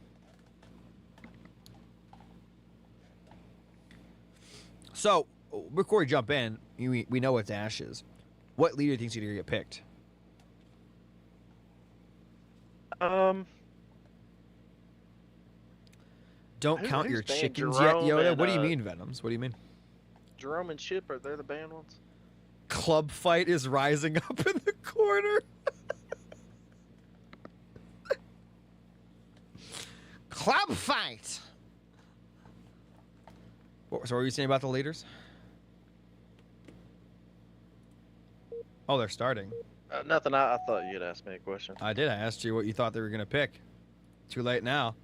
So, before we jump in, we know it's Ashes. What leader thinks you're going to get picked? Don't Who- count who's your banned chickens yet, Jerome Yoda. and, What do you mean, Venoms? What do you mean? Jerome and Chip, are they the banned ones? Club fight is rising up in the corner. Club fight. So what were you saying about the leaders? Oh, they're starting. Nothing. I thought you'd ask me a question. I did. I asked you what you thought they were going to pick. Too late now.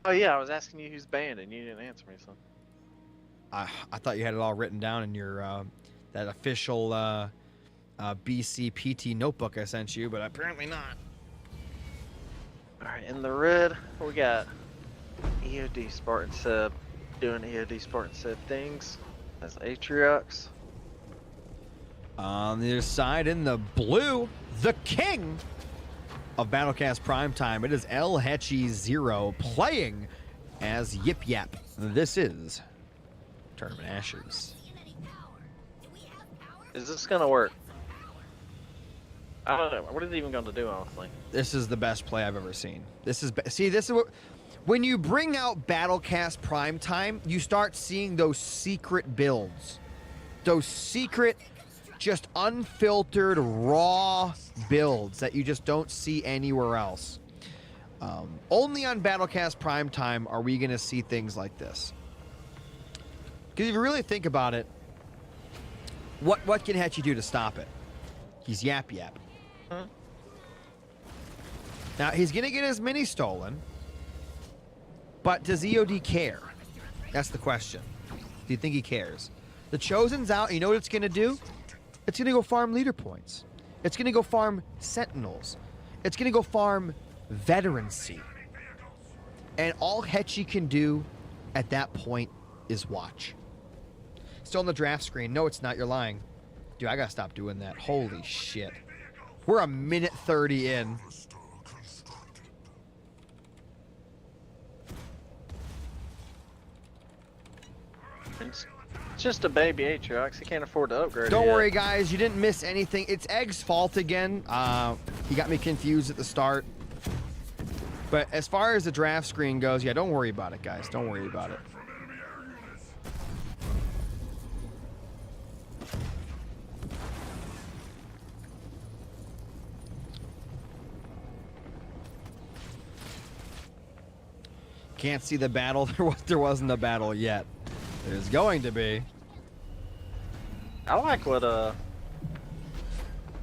Oh yeah, I was asking you who's banned, and you didn't answer me. So I thought you had it all written down in your that official BCPT notebook I sent you, but apparently not. all right, in the red, we got EOD Spartan Sub doing EOD Spartan Sub things. That's Atriox. On the other side, in the blue, the king of Battlecast Primetime. It is Hechi 0 playing as Yip Yap. This is Tournament Ashes. Is this gonna work? I don't know. What is it even gonna do, honestly? This is the best play I've ever seen. This is see. This is what when you bring out Battlecast Primetime, you start seeing those secret builds, those secret, just unfiltered, raw builds that you just don't see anywhere else. Only on Battlecast Primetime are we going to see things like this. Because if you really think about it, what can Hechi do to stop it? He's Yap Yap. Huh? Now, he's going to get his mini stolen, but does EOD care? That's the question. Do you think he cares? The Chosen's out, and you know what it's going to do? It's going to go farm leader points. It's going to go farm sentinels. It's going to go farm veterancy. And all Hechi can do at that point is watch. Still on the draft screen. No, it's not. You're lying. Dude, I got to stop doing that. Holy shit. We're a minute 30 in. It's just a baby Atriox. He can't afford to upgrade. Don't it yet. worry, guys. You didn't miss anything. It's Egg's fault again. He got me confused at the start. But as far as the draft screen goes, yeah, don't worry about it, guys. Don't worry about it. Can't see the battle. There wasn't a battle yet. There's going to be. I like what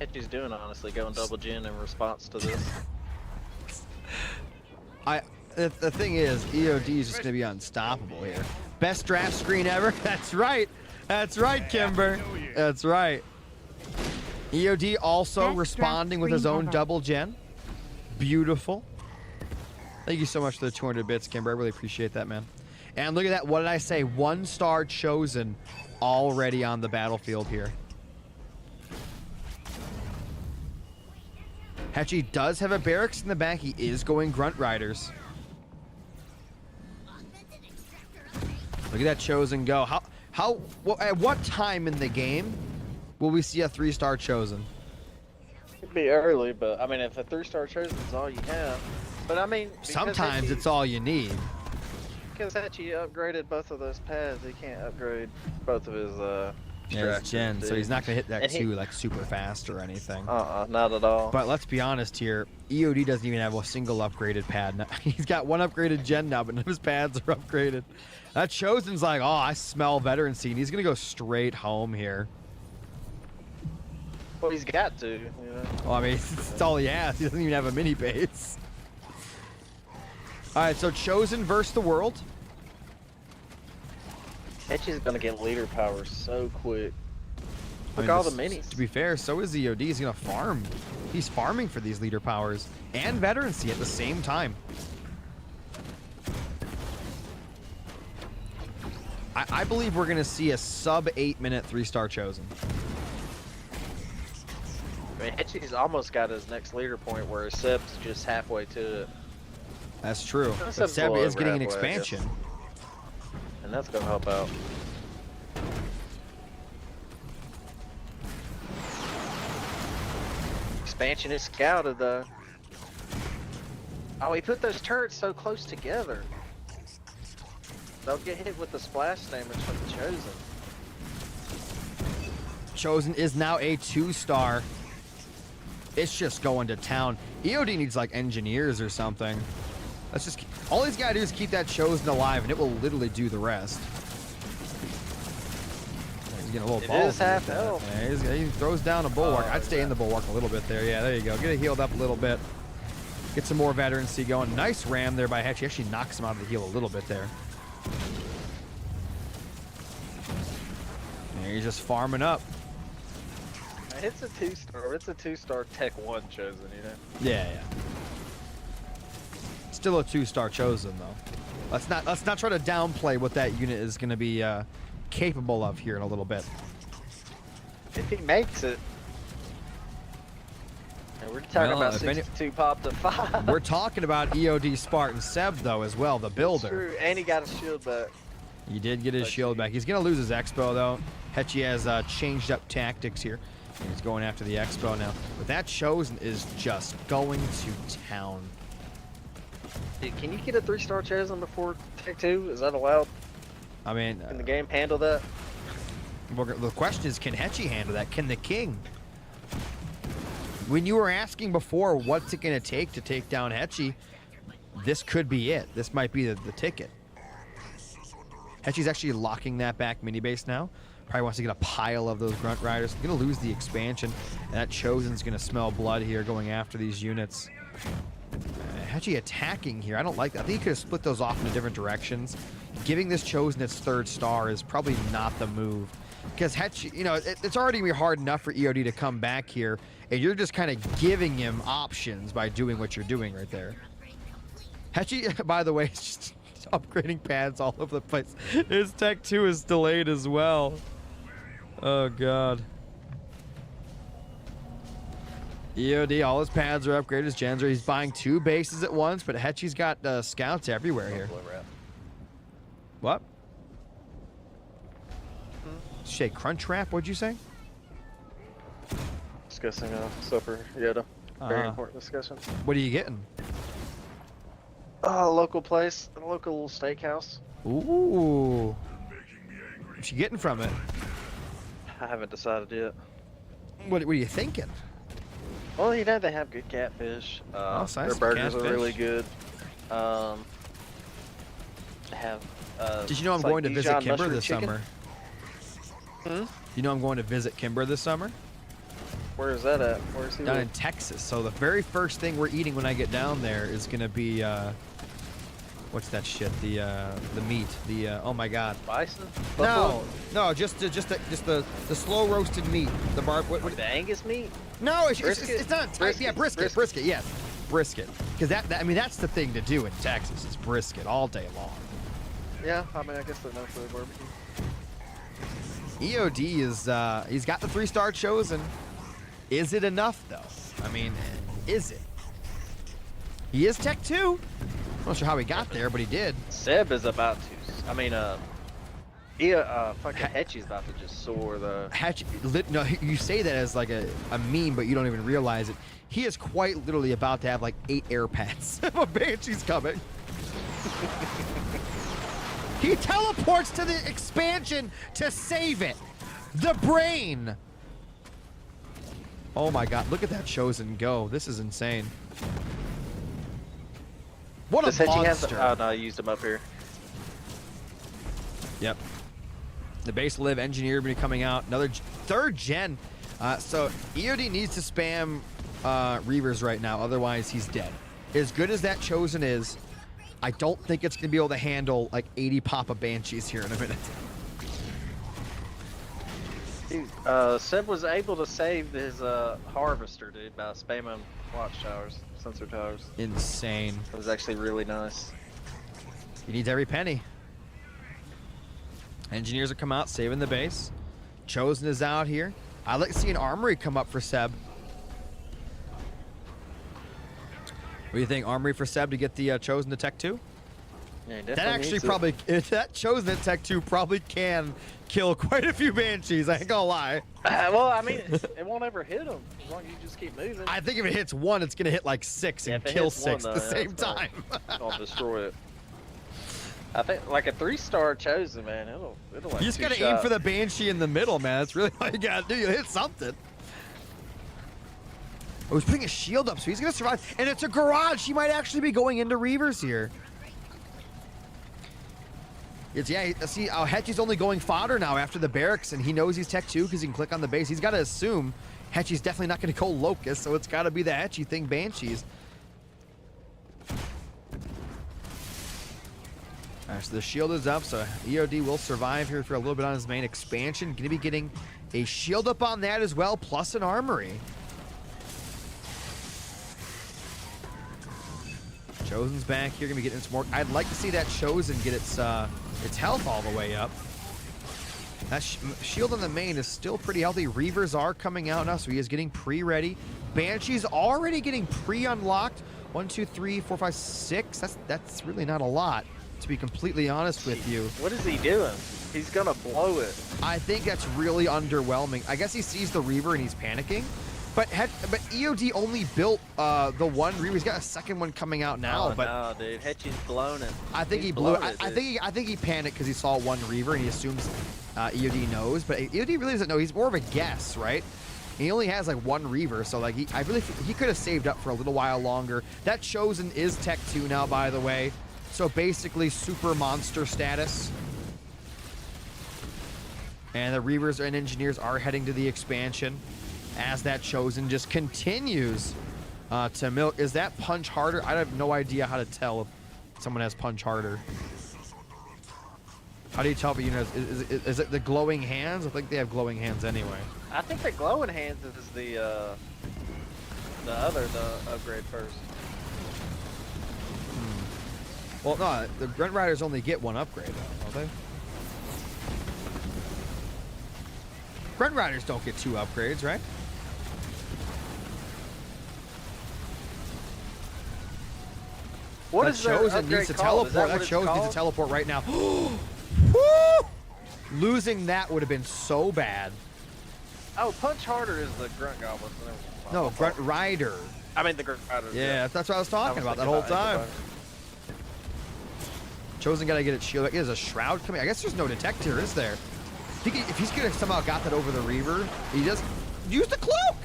Hechi's doing, honestly, going double gen in response to this. The thing is, EOD is just going to be unstoppable here. Best draft screen ever? That's right. That's right, Kimber. That's right. EOD also Best responding draft with his screen own ever. double gen. Beautiful. Thank you so much for the 200 bits, Kimber. I really appreciate that, man. And look at that. What did I say? 1-star chosen already on the battlefield here. Hechi does have a barracks in the back. He is going Grunt Riders. Look at that chosen go. At what time in the game will we see a 3-star chosen? It'd be early, but I mean, if a 3-star chosen is all you have, but I mean, Sometimes it's all you need. Because Hechi upgraded both of those pads, he can't upgrade both of his Yeah, it's Gen, so dude. he's not gonna hit that And he- 2 like super fast or anything. Not at all. But let's be honest here, EOD doesn't even have a single upgraded pad. Now, he's got 1 upgraded Gen now, but none of his pads are upgraded. That Chosen's like, oh, I smell veterancy, and he's gonna go straight home here. Well, he's got to, you know. Well, I mean, it's all he has. He doesn't even have a mini base. All right, so Chosen versus the world. Hechi's gonna get leader power so quick. I Look mean, all the this- minis. To be fair, so is EOD. He's gonna farm. He's farming for these leader powers and veterancy at the same time. I believe we're gonna see a sub 8-minute 3-star Chosen. I mean, Hechi's almost got his next leader point where Seb's just halfway to it. That's true. That's But a Seb blow is getting an over halfway, I guess. expansion. And that's gonna help out. Expansion is scouted though. Oh, he put those turrets so close together. They'll get hit with the splash damage from the Chosen. Chosen is now a 2-star. It's just going to town. EOD needs like engineers or something. Let's just all he's gotta do is keep that Chosen alive, and it will literally do the rest. He's getting a little It ballsy is half with that. health. Yeah, he throws down a bulwark. Oh, I'd stay in the bulwark a little bit there. Yeah, there you go. Get it healed up a little bit. Get some more veterancy going. Nice ram there by Hechi. Actually knocks him out of the heal a little bit there. And he's just farming up. It's a 2-star. It's a 2-star Tech 1 Chosen, you know. Yeah. Still a 2-star Chosen though. Let's not try to downplay what that unit is going to be capable of here in a little bit. If he makes it. And we're talking Well, about if any- 62 pop to 5. We're talking about EOD Spartan Seb though as well, the builder. True, and he got a shield back. He did get his shield back. He's going to lose his Expo though. Hechi has changed up tactics here. And he's going after the Expo now. But that Chosen is just going to town. Dude, can you get a 3-star Chosen before Tech 2? Is that allowed? I mean, Can the game handle that? the question is, can Hechi handle that? Can the King? When you were asking before, what's it going to take down Hechi, this could be it. This might be the ticket. Hechi's actually locking that back mini base now. Probably wants to get a pile of those Grunt Riders. He's going to lose the expansion. And that Chosen's going to smell blood here going after these units. Hechi attacking here. I don't like that. I think he could have split those off in different directions. Giving this Chosen its 3rd star is probably not the move. Because Hechi, you know, it's already going to be hard enough for EOD to come back here. And you're just kind of giving him options by doing what you're doing right there. Hechi, by the way, is just upgrading pads all over the place. His Tech 2 is delayed as well. Oh, God. EOD, all his pads are upgraded. His gens are. He's buying 2 bases at once, but Hechi's got scouts everywhere here. What? Did you say Crunch Wrap? What'd you say? Discussing Super Yoda. Very important discussion. What are you getting? Oh, a local place. A local steakhouse. Ooh. What you getting from it? I haven't decided yet. What are you thinking? Well, you know they have good catfish. Oh, so their nice burgers catfish. are really good. They have. Did you know I'm it's going like to visit Dijon Kimber mushroom this chicken. summer? Hmm? You know I'm going to visit Kimber this summer? Where is that at? Where is he? Down in live? Texas. So the very first thing we're eating when I get down there is gonna be what's that shit? The meat. The oh my god. Bison? No, just the slow roasted meat. The What, the Angus meat? No, it's Brisket? not. Brisket, Yeah, brisket. Yes. brisket. Because I mean, that's the thing to do in Texas is brisket all day long. Yeah, I mean, I guess they're known for the barbecue. EOD is, he's got the 3-star chosen. Is it enough, though? I mean, is it? He is Tech 2. I'm not sure how he got there, but he did. Seb is about to. I mean, fucking Hechi's about to just soar the. No, you say that as like a meme, but you don't even realize it. He is quite literally about to have like 8 air pads. A Banshee's coming. He teleports to the expansion to save it. The brain. Oh my god, look at that chosen go. This is insane. What Does a Hechi have monster. oh no, I used him up here. Yep. The base live engineer will be coming out. Another 3rd gen. So EOD needs to spam Reavers right now, otherwise he's dead. As good as that chosen is, I don't think it's going to be able to handle like 80 Papa Banshees here in a minute. Dude, Seb was able to save his harvester, dude, by spamming watchtowers, sensor towers. Insane. It was actually really nice. He needs every penny. Engineers will come out, saving the base. Chosen is out here. I'd like to see an armory come up for Seb. What do you think? Armory for Seb to get the Chosen to Tech 2? Yeah, he That definitely actually needs it. probably, that Chosen at Tech 2 probably can kill quite a few Banshees, I ain't gonna lie. Well, I mean, it won't ever hit him as long as you just keep moving. I think if it hits 1, it's gonna hit like 6 Yeah, and if it kill hits 6 one, at the though, same it's gonna- time. I'll destroy it. I think like a 3-star chosen, man. It'll like You just gotta 2 aim for the shots. Banshee in the middle, man. That's really all you gotta do. You hit something. Oh, he's putting a shield up, so he's gonna survive. And it's a garage. He might actually be going into Reavers here. It's, yeah, see, Hechi's only going fodder now after the barracks, and he knows he's Tech 2 because he can click on the base. He's got to assume Hechi's definitely not going to go Locust, so it's got to be the Hechi thing, Banshees. All right, so the shield is up, so EOD will survive here for a little bit on his main expansion. Going to be getting a shield up on that as well, plus an armory. Chosen's back here, gonna be getting some more. I'd like to see that Chosen get its health all the way up. That shield on the main is still pretty healthy. Reavers are coming out now, so he is getting pre-ready. Banshee's already getting pre-unlocked. 1, 2, 3, 4, 5, 6. That's really not a lot, to be completely honest with you. What is he doing? He's gonna blow it. I think that's really underwhelming. I guess he sees the Reaver and he's panicking. But EOD only built the one Reaver. He's got a second one coming out now. Oh, but no, dude, Hechi's blown it. I think He's he blew it. blown I dude. think he panicked because he saw one Reaver and he assumes EOD knows. But EOD really doesn't know. He's more of a guess, right? He only has like one Reaver, so like he could have saved up for a little while longer. That Chosen is Tech 2 now, by the way. So basically super monster status. And the Reavers and Engineers are heading to the expansion as that Chosen just continues to milk. Is that punch harder? I have no idea how to tell if someone has punch harder. How do you tell if you know? Is it the glowing hands? I think they have glowing hands anyway. I think the glowing hands is the upgrade first. Well, no, the Grunt Riders only get one upgrade, though, don't they? Grunt Riders don't get 2 upgrades, right? What That is their Chosen upgrade needs to called? Is teleport. what That it's Chosen needs called? to teleport right now. Woo! Losing that would have been so bad. Oh, punch harder is the grunt goblin. No, Grunt Rider. I mean the grunt riders. Yeah, that's what I was talking about that thinking whole time. Enterprise. Chosen got to get its shield. Is a shroud coming? I guess there's no detector, is there? If he's gonna somehow got that over the Reaver, he just use the cloak.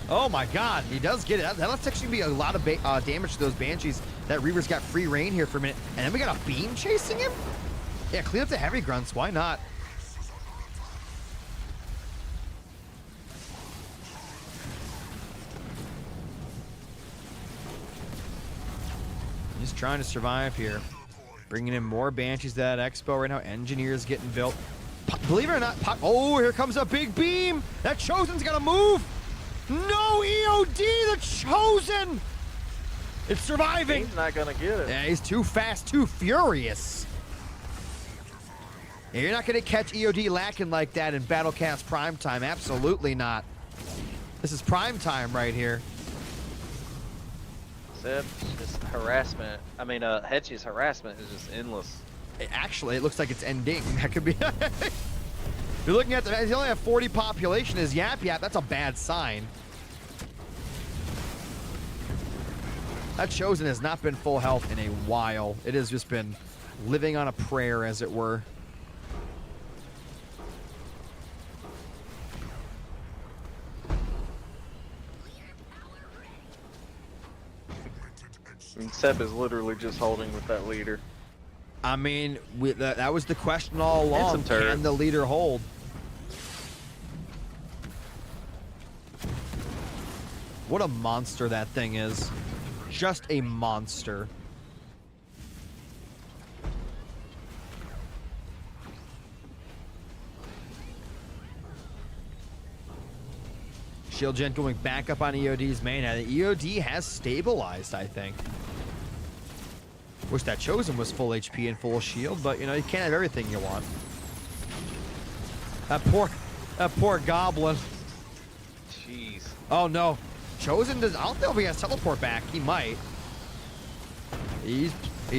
Oh my God, he does get it. That'll actually be a lot of damage to those Banshees. That Reaver's got free reign here for a minute, and then we got a beam chasing him. Yeah, clean up the heavy grunts. Why not? He's trying to survive here. Bringing in more Banshees to that expo right now. Engineers getting built. Believe it or not, oh, here comes a big beam. That Chosen's got to move. No, EOD, the Chosen. It's surviving. He's not gonna get it. Yeah, he's too fast, too furious. Yeah, you're not gonna catch EOD lacking like that in Battlecast prime time. Absolutely not. This is prime time right here. Seb, just harassment. I mean, Hechi's harassment is just endless. Actually, it looks like it's ending. That could be. You're looking at the. He only have 40 population. Is Yap Yap? That's a bad sign. That Chosen has not been full health in a while. It has just been living on a prayer, as it were. And Seb is literally just holding with that leader. I mean, that was the question all along. some turrets. Can the leader hold? What a monster that thing is. Just a monster. Shield Gen going back up on EOD's main. And EOD has stabilized, I think. Wish that Chosen was full HP and full shield, but you know, you can't have everything you want. That poor goblin. Jeez. Oh no. Chosen does. I don't know if he has teleport back. He might. He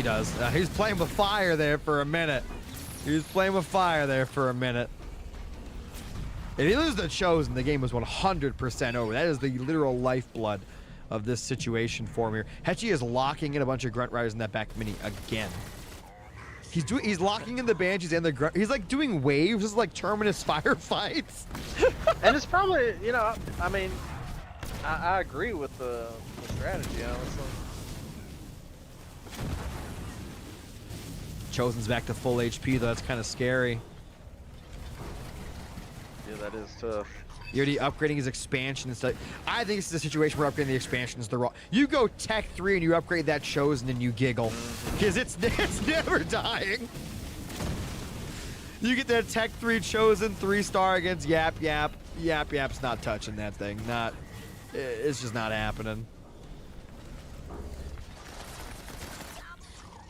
does. He's playing with fire there for a minute. He was playing with fire there for a minute. If he loses the Chosen, the game was 100% over. That is the literal lifeblood of this situation for me here. Hechi is locking in a bunch of Grunt Riders in that back mini again. He's locking in the Banshees and the Grunt. He's like doing waves. This is like Terminus firefights. And it's probably, you know, I mean, I agree with the strategy, honestly. Chosen's back to full HP though. That's kind of scary. Yeah, that is tough. You're already upgrading his expansion and stuff. I think this is a situation where upgrading the expansion is the wrong. You go Tech 3 and you upgrade that Chosen and you giggle. Because it's never dying. You get that Tech 3 Chosen 3-star against Yap Yap. Yap Yap's not touching that thing. It's just not happening.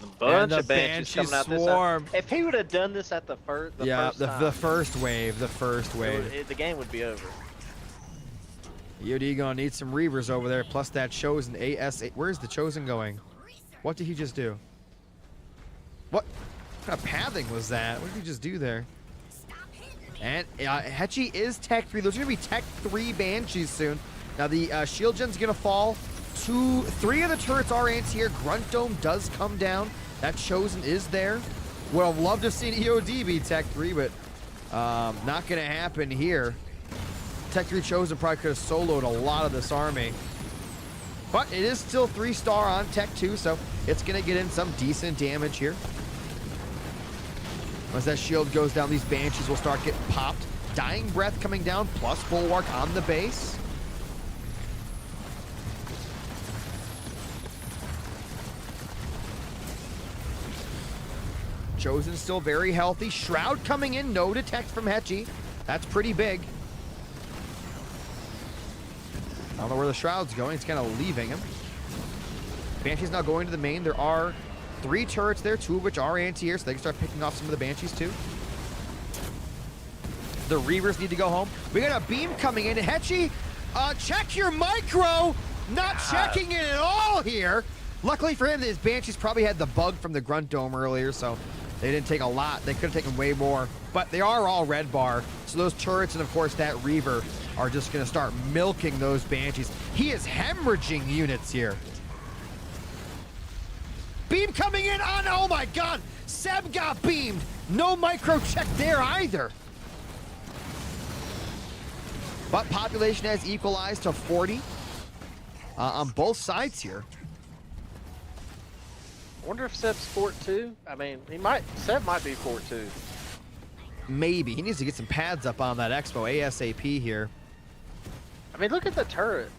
A bunch And of the Banshees coming out swarm. this time. If he would have done this at the first The first wave. The first wave. the game would be over. EOD gonna need some Reavers over there, plus that Chosen AS8. Where's the Chosen going? What did he just do? What kind of pathing was that? What did he just do there? And Hechi is Tech 3. Those are gonna be Tech 3 Banshees soon. Now the Shield Gen's gonna fall. 3 of the turrets are anti-air. Grunt Dome does come down. That Chosen is there. Would have loved to see an EOD be Tech 3, but not gonna happen here. Tech 3 Chosen probably could have soloed a lot of this army. But it is still 3-star on Tech 2, so it's going to get in some decent damage here. Once that shield goes down, these Banshees will start getting popped. Dying Breath coming down, plus Bulwark on the base. Chosen still very healthy. Shroud coming in, no detect from Hechi. That's pretty big. I don't know where the Shroud's going. It's kind of leaving him. Banshee's now going to the main. There are 3 turrets there, 2 of which are anti-air, so they can start picking off some of the Banshees too. The Reavers need to go home. We got a beam coming in. Hechi, check your micro. Not checking it at all here. Luckily for him, his Banshees probably had the bug from the Grunt Dome earlier, so they didn't take a lot. They could have taken way more, but they are all red bar. So those turrets and, of course, that Reaver are just going to start milking those Banshees. He is hemorrhaging units here. Beam coming in on, oh my God, Seb got beamed. No micro check there either. But population has equalized to 40 on both sides here. I wonder if Seb's Fort 2. I mean, Seb might be Fort 2. Maybe. He needs to get some pads up on that Expo ASAP here. I mean, look at the turret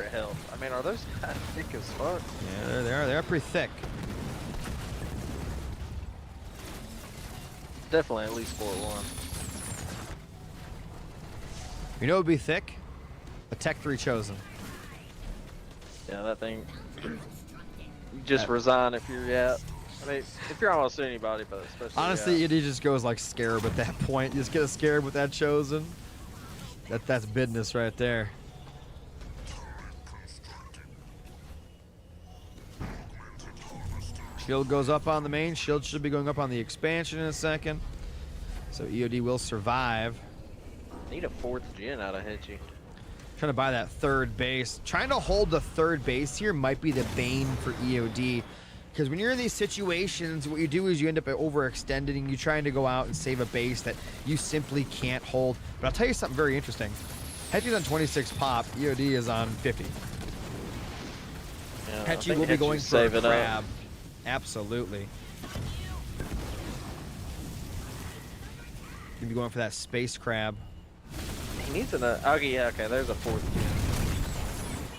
health. I mean, are those guys thick as fuck? Yeah, they're pretty thick. Definitely at least Fort 1. You know what would be thick? A Tech 3 Chosen. Yeah, that thing. You just resign if you're Yap. I mean, if you're almost anybody, but especially Honestly, Yap. he just goes like Scarab at that point. You just get a Scarab with that Chosen. That's business right there. Shield goes up on the main. Shield should be going up on the expansion in a second. So EOD will survive. Need a 4th gen out of Hechi. Trying to buy that third base. Trying to hold the third base here might be the bane for EOD. Because when you're in these situations, what you do is you end up overextending. You're trying to go out and save a base that you simply can't hold. But I'll tell you something very interesting. Hechi's on 26 pop. EOD is on 50. Yeah, Hechi will be going for a crab. Absolutely. Gonna be going for that space crab. He needs an. Okay, yeah, okay. There's a 4th gen.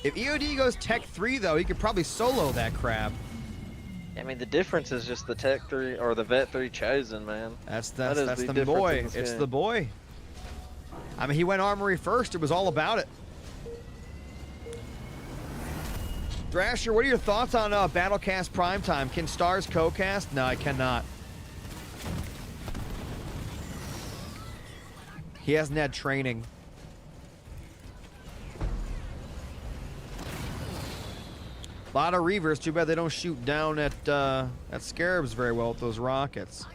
If EOD goes Tech 3, though, he could probably solo that crab. I mean, the difference is just the Tech 3 or the Vet 3 Chosen, man. That's That is the difference boy. in this It's game. the boy. I mean, he went Armory first. It was all about it. Thrasher, what are your thoughts on Battlecast Primetime? Can Stars co-cast? No, I cannot. He hasn't had training. A lot of Reavers. Too bad they don't shoot down at Scarabs very well with those rockets.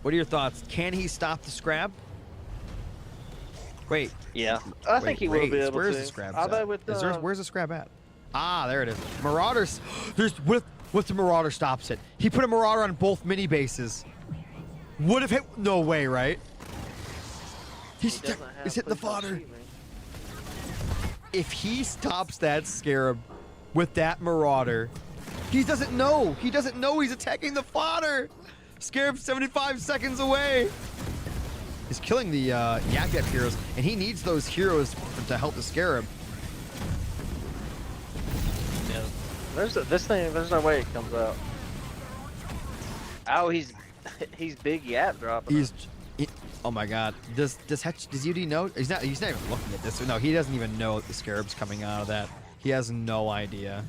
What are your thoughts? Can he stop the Scrab? Wait. Yeah, I think he will be able where's to. the Scrab? I'll bet with Where's the Scrab at? Ah, there it is. Marauders. There's what if the Marauder stops it? He put a Marauder on both mini bases. Would have hit. No way, right? He's hitting the fodder. If he stops that Scarab with that Marauder, he doesn't know. He doesn't know he's attacking the fodder. Scarab's 75 seconds away. He's killing the Yap heroes, and he needs those heroes to help the Scarab. Yeah. There's no way it comes out. Oh, he's big Yap dropping. Oh my God. Does UD know? He's not even looking at this. No, he doesn't even know the Scarab's coming out of that. He has no idea.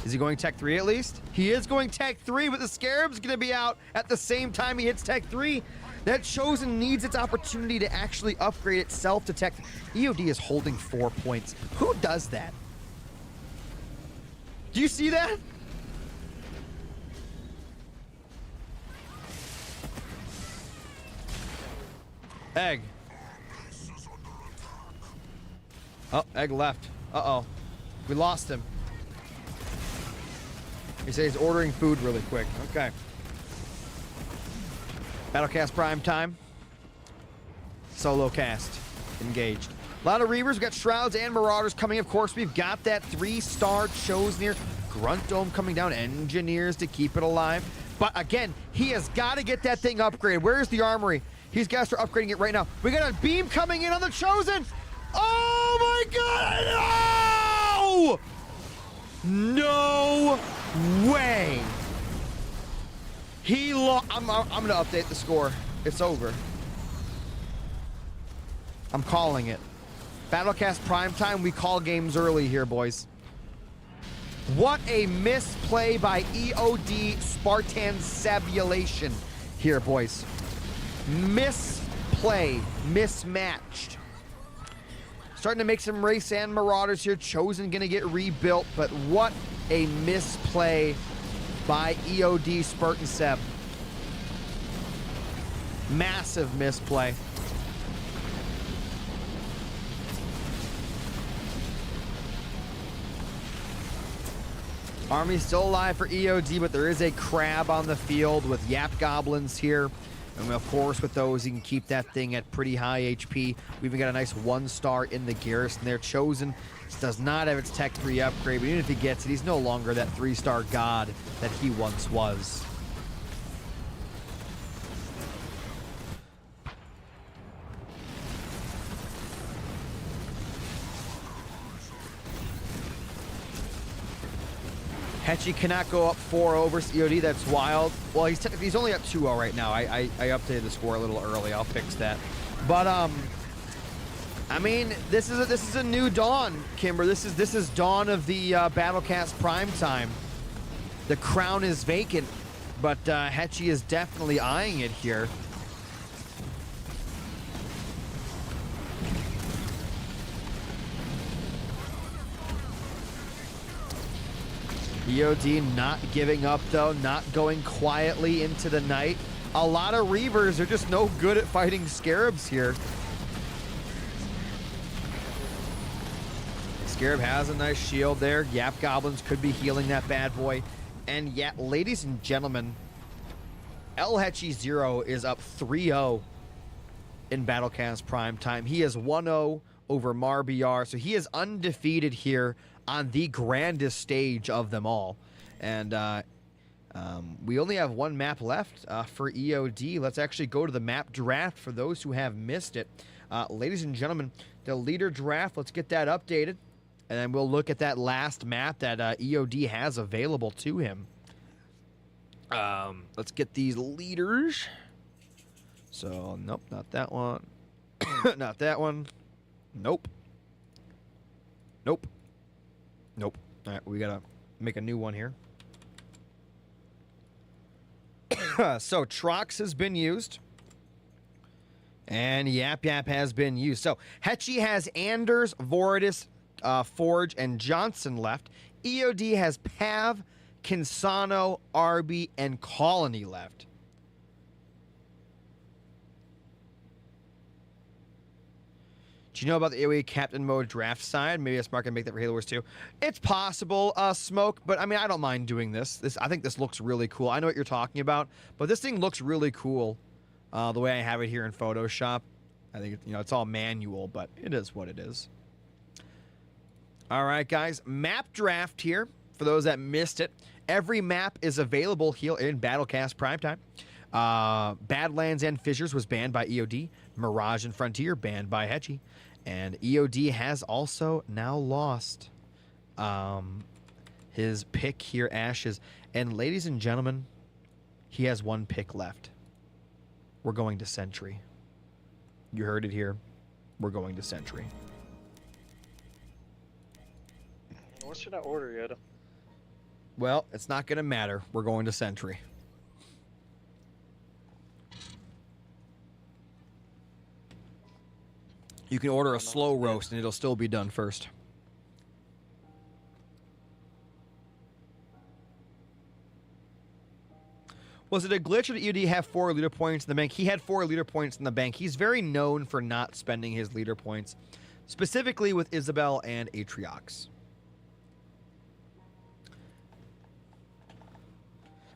Is he going Tech 3 at least? He is going Tech 3, but the Scarab's gonna be out at the same time he hits Tech 3. That Chosen needs its opportunity to actually upgrade itself to Tech. EOD is holding 4 points. Who does that? Do you see that? Egg. Oh, Egg left. Uh-oh. We lost him. He says he's ordering food really quick. Okay. Battlecast Prime time. Solo cast. Engaged. A lot of Reavers. We've got Shrouds and Marauders coming. Of course, we've got that 3-star Chosen here. Grunt Dome coming down. Engineers to keep it alive. But again, he has got to get that thing upgraded. Where's the armory? He's got to start upgrading it right now. We got a beam coming in on the Chosen. Oh my God! No! No way! I'm gonna update the score. It's over. I'm calling it. Battlecast Primetime, we call games early here, boys. What a misplay by EOD Spartan Sabulation here, boys. Misplay. Mismatched. Starting to make some Race and Marauders here. Chosen gonna get rebuilt, but what a misplay by EOD Spartan Seb. Massive misplay. Army's still alive for EOD, but there is a crab on the field with Yap Goblins here. And of course, with those, you can keep that thing at pretty high HP. We even got a nice 1-star in the garrison there. Chosen does not have its Tech 3 upgrade, but even if he gets it, he's no longer that 3-star god that he once was. Hechi cannot go up 4-0 versus EOD. That's wild. Well, he's only up 2-0 right now. I updated the score a little early. I'll fix that. But I mean, this is a new dawn, Kimber. This is dawn of the Battlecast prime time. The crown is vacant, but Hechi is definitely eyeing it here. EOD not giving up though, not going quietly into the night. A lot of Reavers are just no good at fighting Scarabs here. Scarab has a nice shield there. Yap Goblins could be healing that bad boy. And yet, ladies and gentlemen, Hechi 0 is up 3-0 in Battlecast Prime Time. He is 1-0 over Marbr, so he is undefeated here on the grandest stage of them all. And we only have one map left for EOD. Let's actually go to the map draft for those who have missed it. Ladies and gentlemen, the leader draft, let's get that updated. And then we'll look at that last map that EOD has available to him. Let's get these leaders. So, nope, not that one. Not that one. Nope. Nope. Nope. All right, we gotta make a new one here. So, Trox has been used. And Yap Yap has been used. So, Hechi has Anders, Voridus, Forge, and Johnson left. EOD has Pav, Kinsano, Arby, and Colony left. Do you know about the AoE Captain Mode draft side? Maybe a Smart can make that for Halo Wars 2. It's possible, Smoke, but I mean, I don't mind doing this. I think this looks really cool. I know what you're talking about, but this thing looks really cool the way I have it here in Photoshop. I think, it's all manual, but it is what it is. All right, guys, map draft here for those that missed it. Every map is available here in Battlecast Primetime. Badlands and Fissures was banned by EOD. Mirage and Frontier banned by Hechi. And EOD has also now lost his pick here, Ashes. And ladies and gentlemen, he has one pick left. We're going to Sentry. You heard it here. We're going to Sentry. What should I order, Yoda? Well, it's not going to matter. We're going to Sentry. You can order a slow roast and it'll still be done first. Was it a glitch or did EOD have 4 leader points in the bank? He had 4 leader points in the bank. He's very known for not spending his leader points, specifically with Isabel and Atriox.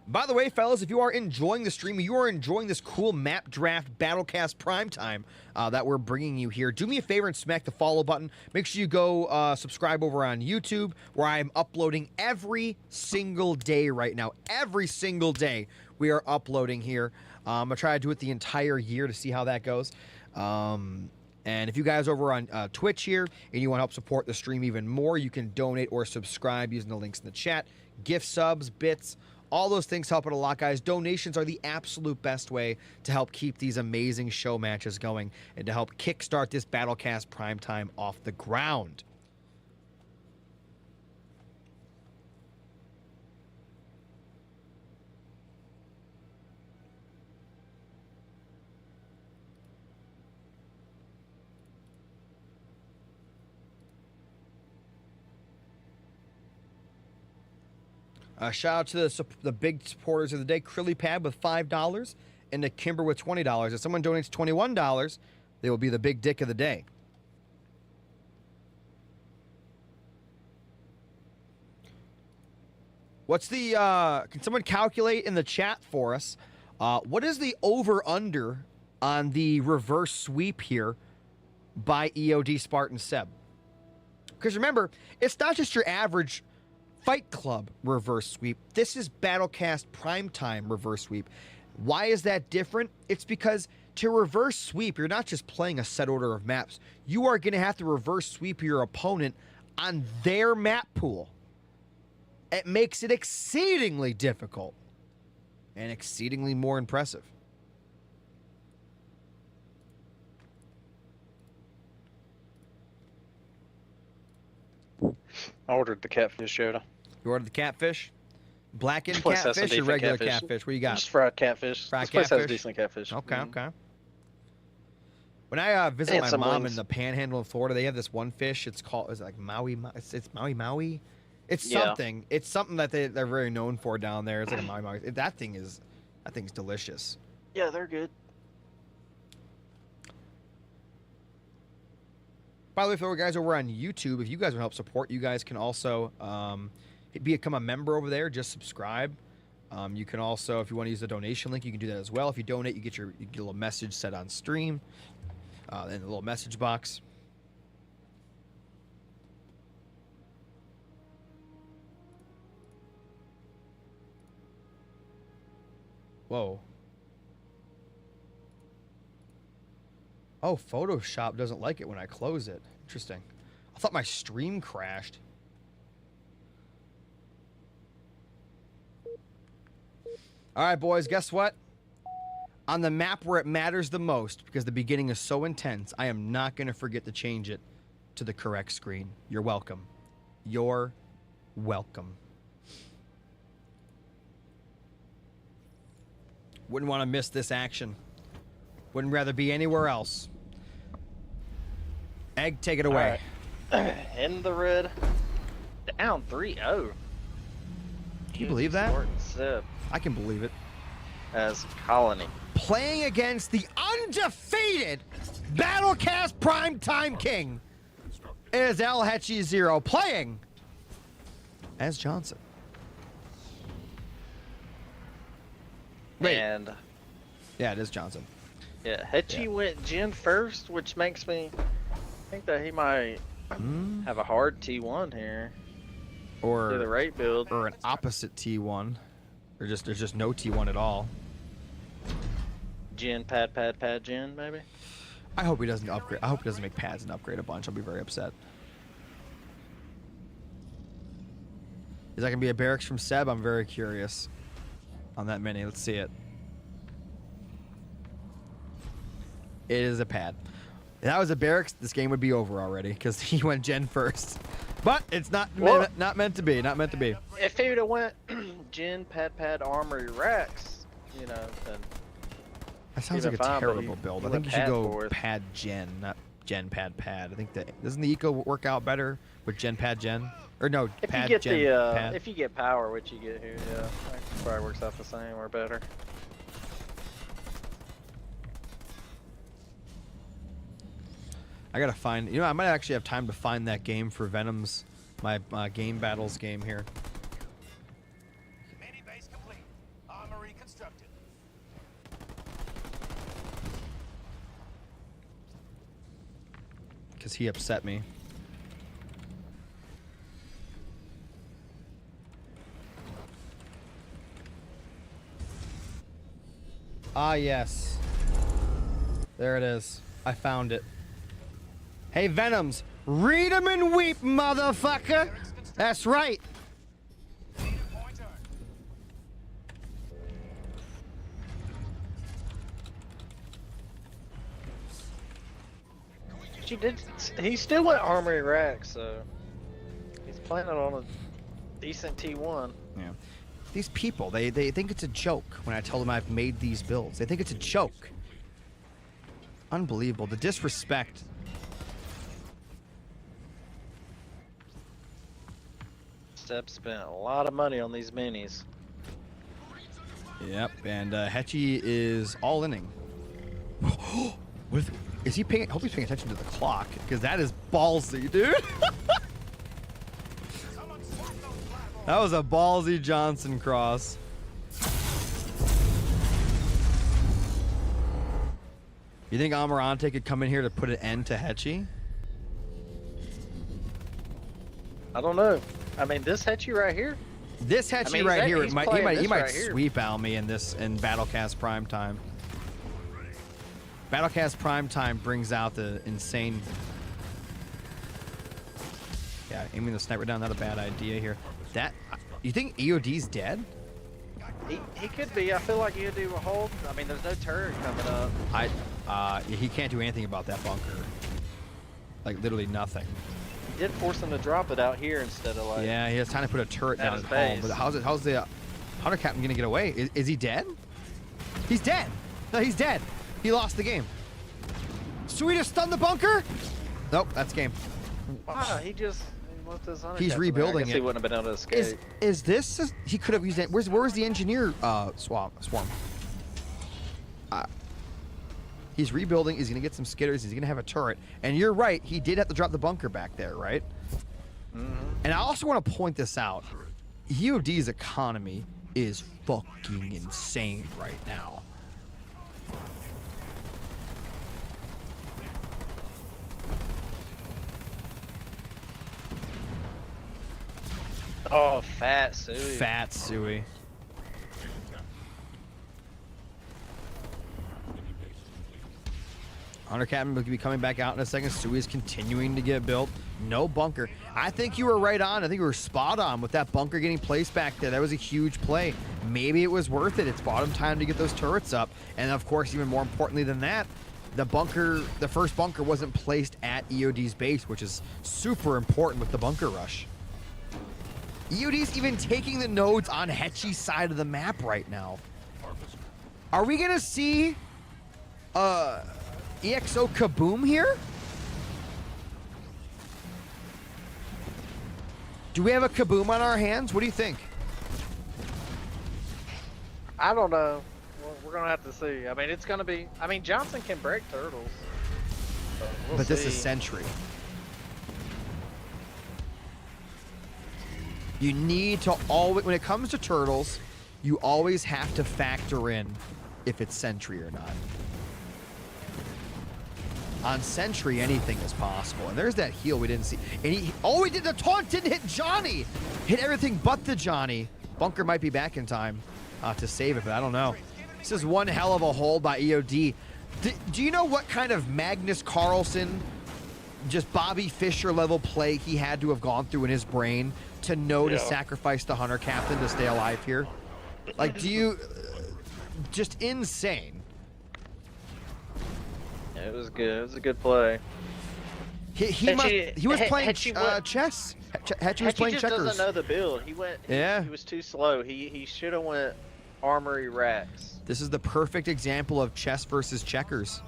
By the way, fellas, if you are enjoying the stream, you are enjoying this cool map draft Battlecast Primetime that we're bringing you here, do me a favor and smack the follow button. Make sure you go subscribe over on YouTube, where I'm uploading every single day right now. Every single day we are uploading here. I'm going to try to do it the entire year to see how that goes. And if you guys over on Twitch here and you want to help support the stream even more, you can donate or subscribe using the links in the chat. Gift subs, bits, all those things help out a lot, guys. Donations are the absolute best way to help keep these amazing show matches going and to help kickstart this Battlecast Primetime off the ground. Shout out to the big supporters of the day. Krillipad with $5 and to Kimber with $20. If someone donates $21, they will be the big dick of the day. What's the, can someone calculate in the chat for us, what is the over-under on the reverse sweep here by EOD Spartan Seb? Because remember, it's not just your average Fight Club reverse sweep. This is Battlecast Primetime reverse sweep. Why is that different? It's because to reverse sweep, you're not just playing a set order of maps. You are going to have to reverse sweep your opponent on their map pool. It makes it exceedingly difficult and exceedingly more impressive. I ordered the catfish Yoda. You ordered the catfish? Blackened This place has some catfish or decent regular catfish. catfish? What you got? Just fried catfish. Fried This place has catfish? decent catfish. Okay, Mhm. okay. When I visit And my some mom wings. in the Panhandle of Florida, they have this one fish. It's called, is it like Maui? It's Maui Maui. It's Yeah. something. It's something that they're very known for down there. It's like a Maui Maui. That thing's delicious. Yeah, they're good. By the way, for you guys over on YouTube, if you guys want to help support, you guys can also become a member over there. Just subscribe. You can also, if you want to use the donation link, you can do that as well. If you donate, you get a little message set on stream in the little message box. Whoa. Oh, Photoshop doesn't like it when I close it. Interesting. I thought my stream crashed. All right, boys, guess what? On the map where it matters the most, because the beginning is so intense, I am not going to forget to change it to the correct screen. You're welcome. You're welcome. Wouldn't want to miss this action. Wouldn't rather be anywhere else. Egg, take it away. In the red. Down 3-0. Can you believe that? Sport and Sip I can believe it. as Colony. Playing against the undefeated Battlecast Primetime King is Hechi 0 playing as Johnson. Wait. And Yeah, it is Johnson. yeah, Hechi went Jin first, which makes me think that he might have a hard T1 here. Do the Or right build. or an opposite T1. Or just there's just no T1 at all. Jin, pad, Jin, maybe? I hope he doesn't upgrade. I hope he doesn't make pads and upgrade a bunch. I'll be very upset. Is that gonna be a barracks from Seb? I'm very curious on that mini. Let's see it. It is a pad. If that was a barracks, this game would be over already because he went Gen first. But it's not Well- not meant to be. Not meant to be. If he would have went Jin, pad, armory, racks, you know, then That sounds He'd like have a fine, but terrible he build. I went think you should pad go for it. pad gen, not gen pad. I think that doesn't the eco work out better with gen pad gen or no if pad you get gen the pad. if you get power, which you get here, yeah, that probably works out the same or better. I gotta find. You know, I might actually have time to find that game for Venom's my game battles game here. Mini base complete. Armory constructed. Because he upset me. Ah, yes. There it is. I found it. Hey, Venoms, read 'em and weep, motherfucker. That's right. Need a pointer. She did. He still went armory rack, so he's planning on a decent T1. Yeah. These people, they think it's a joke when I tell them I've made these builds. They think it's a joke. Unbelievable. The disrespect. Step spent a lot of money on these minis. Yep, and Hechi is all inning. What is he paying? I hope he's paying attention to the clock, because that is ballsy, dude. That was a ballsy Johnson cross. You think Amarante could come in here to put an end to Hechi? I don't know. I mean, this Hechi right here. This Hechi mean, right here, he's he playing might this right here. sweep Almy in this in Battlecast Prime Time. Battlecast Prime Time brings out the insane. Yeah, aiming the sniper down, not a bad idea here. That you think EOD's dead? He could be. I feel like EOD will hold. I mean, there's no turret coming up. He can't do anything about that bunker. Like literally nothing. He did force him to drop it out here instead of like. Yeah, he has time to put a turret At down his at home. base. But how's the Hunter Captain gonna get away? Is he dead? He's dead. No, he's dead. He lost the game. Sweet to stun the bunker. Nope, that's game. Wow, he left his Hunter He's Captain there. I rebuilding guess it. He wouldn't have been able to escape. Is this? He could have used it. Where's the engineer swarm? He's rebuilding. He's gonna get some skitters. He's gonna have a turret. And you're right. He did have to drop the bunker back there, right? And I also want to point this out. EOD's economy is fucking insane right now. Oh, fat Suey. Fat Suey. Hunter Captain will be coming back out in a second. Suey is continuing to get built. No bunker. I think you were right on. I think you were spot on with that bunker getting placed back there. That was a huge play. Maybe it was worth it. It's bottom time to get those turrets up. And of course, even more importantly than that, the first bunker wasn't placed at EOD's base, which is super important with the bunker rush. EOD's even taking the nodes on Hechi's side of the map right now. Are we gonna see EXO Kaboom here? Do we have a Kaboom on our hands? What do you think? I don't know. Well, we're gonna have to see. I mean, it's gonna be. I mean, Johnson can break turtles. So we'll But this is see. Sentry. You need to always, when it comes to turtles, you always have to factor in if it's Sentry or not. On Sentry, anything is possible. And there's that heal we didn't see. And he did the taunt, didn't hit Johnny. Hit everything but the Johnny. Bunker might be back in time to save it, but I don't know. This is one hell of a hold by EOD. Do you know what kind of Magnus Carlsen, just Bobby Fischer level play he had to have gone through in his brain to know to sacrifice the Hunter Captain to stay alive here? Like, do you... just insane. Yeah, it was good. It was a good play. He was playing Hechi chess. Hechi was Hechi playing just checkers. doesn't know the build. He was too slow. He should have went armory racks. This is the perfect example of chess versus checkers.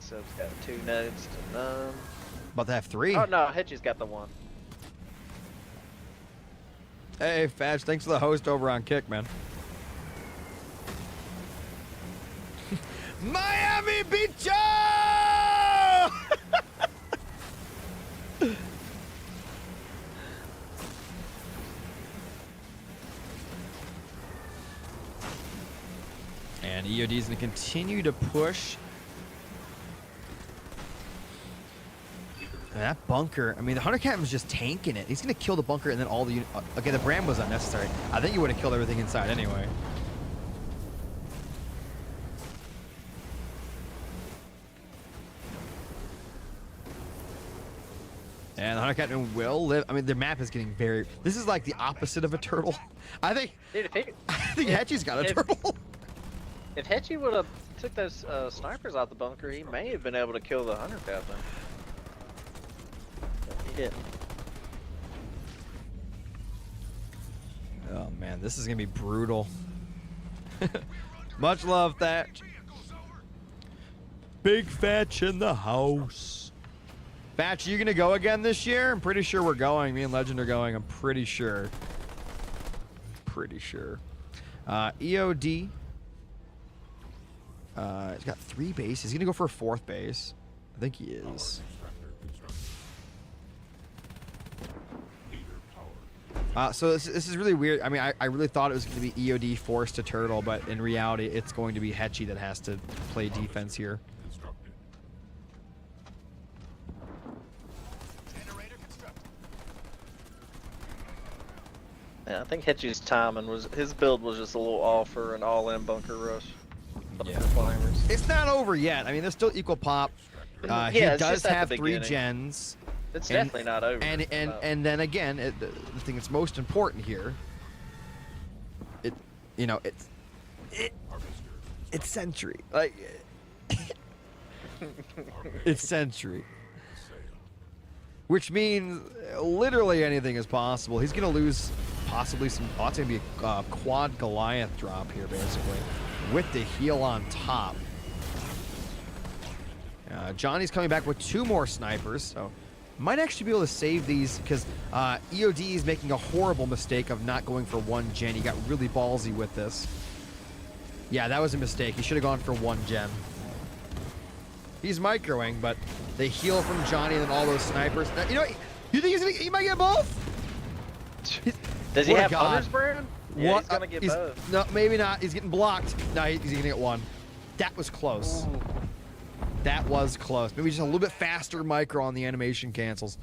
So it's got 2 nodes to none. About to have 3. Oh no, Hechi's got the 1. Hey, Fadge, thanks for the host over on Kick, man. Miami Beach! And EOD is going to continue to push. That bunker, I mean, the Hunter Captain's just tanking it. He's going to kill the bunker and then all the units. Okay, the Bram was unnecessary. I think you would have killed everything inside anyway. And the Hunter Captain will live. I mean, their map is getting very... This is like the opposite of a turtle. I think... Dude, I think Hechi's got a turtle. If Hechi would have took those snipers out the bunker, he may have been able to kill the Hunter Captain. But he didn't. Oh, man, this is going to be brutal. Much love, Thatch. Big Fatch in the house. Fatch, you going to go again this year? I'm pretty sure we're going. Me and Legend are going. I'm pretty sure. Pretty sure. EOD. He's got 3 bases. He's going to go for a 4th base. I think he is. So this is really weird. I mean, I really thought it was going to be EOD forced to turtle, but in reality, it's going to be Hechi that has to play defense here. Yeah, I think Hechi's timing was his build was just a little off for an all-in bunker rush. Yeah. Climbers. It's not over yet. I mean, there's still equal pop. He Yeah, it's does just at have the 3 beginning. gens. It's And- definitely not over. And then again, the thing that's most important here you know, it's Sentry. Like, it's Sentry. Which means literally anything is possible. He's going to lose possibly some... Oh, it's going to be a quad Goliath drop here, basically. With the heal on top. Johnny's coming back with 2 more snipers, so... Might actually be able to save these, because EOD is making a horrible mistake of not going for 1 gen. He got really ballsy with this. Yeah, that was a mistake. He should have gone for 1 gen. He's microing, but they heal from Johnny and then all those snipers. Now, you know, you think he might get both? Does he What a have god. Hunter's Brand? Yeah, he's gonna get both. No, maybe not. He's getting blocked. No, he's gonna get 1. That was close. Ooh. That was close. Maybe just a little bit faster micro on the animation cancels.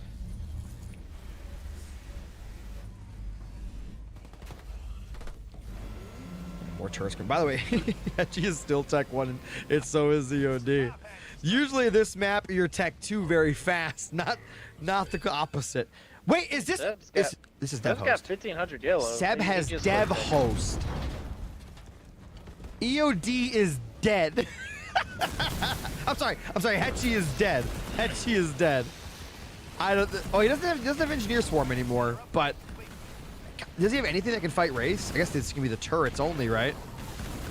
More turrets. By the way, Hechi is still Tech 1, and so is EOD. Usually this map, you're Tech 2 very fast, not the opposite. Wait, is this... this is Dev Seb's got Host. 1500 yellow. Seb He has just Dev looked at it. Host. EOD is dead. I'm sorry. Hechi is dead. Hechi is dead. I don't. Oh, he doesn't have Engineer Swarm anymore. But does he have anything that can fight Race? I guess this can be the turrets only, right?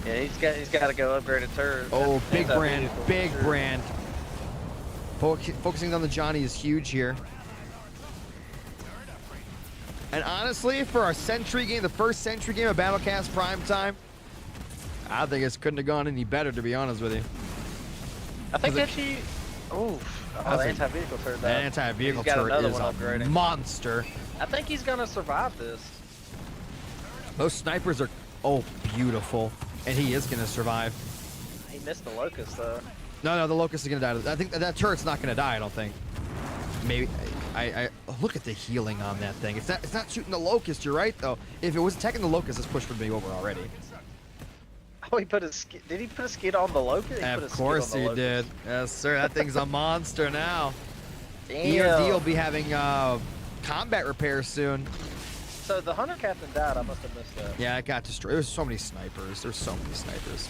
Yeah, he's got to go upgrade a turret. Oh, big That's brand, beautiful, big sure. brand. Focusing on the Johnny is huge here. And honestly, for our Sentry game, the first Sentry game of Battlecast Prime Time, I think it couldn't have gone any better, to be honest with you. I think Hechi. Oh, the anti-vehicle turret. That anti-vehicle He's got turret another is one a upgrading. monster. I think he's gonna survive this. Those snipers are, oh, beautiful. And he is going to survive. He missed the locust though. No, the Locust is going to die. I think that turret's not going to die, I don't think. Maybe. I look at the healing on that thing. It's not shooting the Locust, you're right, though. If it was attacking the Locust, this push would be over already. Oh, he put his did he put a skid on the locust? Of course he did. Yes, sir. That thing's a monster now. Damn. EOD will be having combat repair soon. So the hunter captain died. I must have missed that. Yeah, it got destroyed. There's so many snipers. There's so many snipers.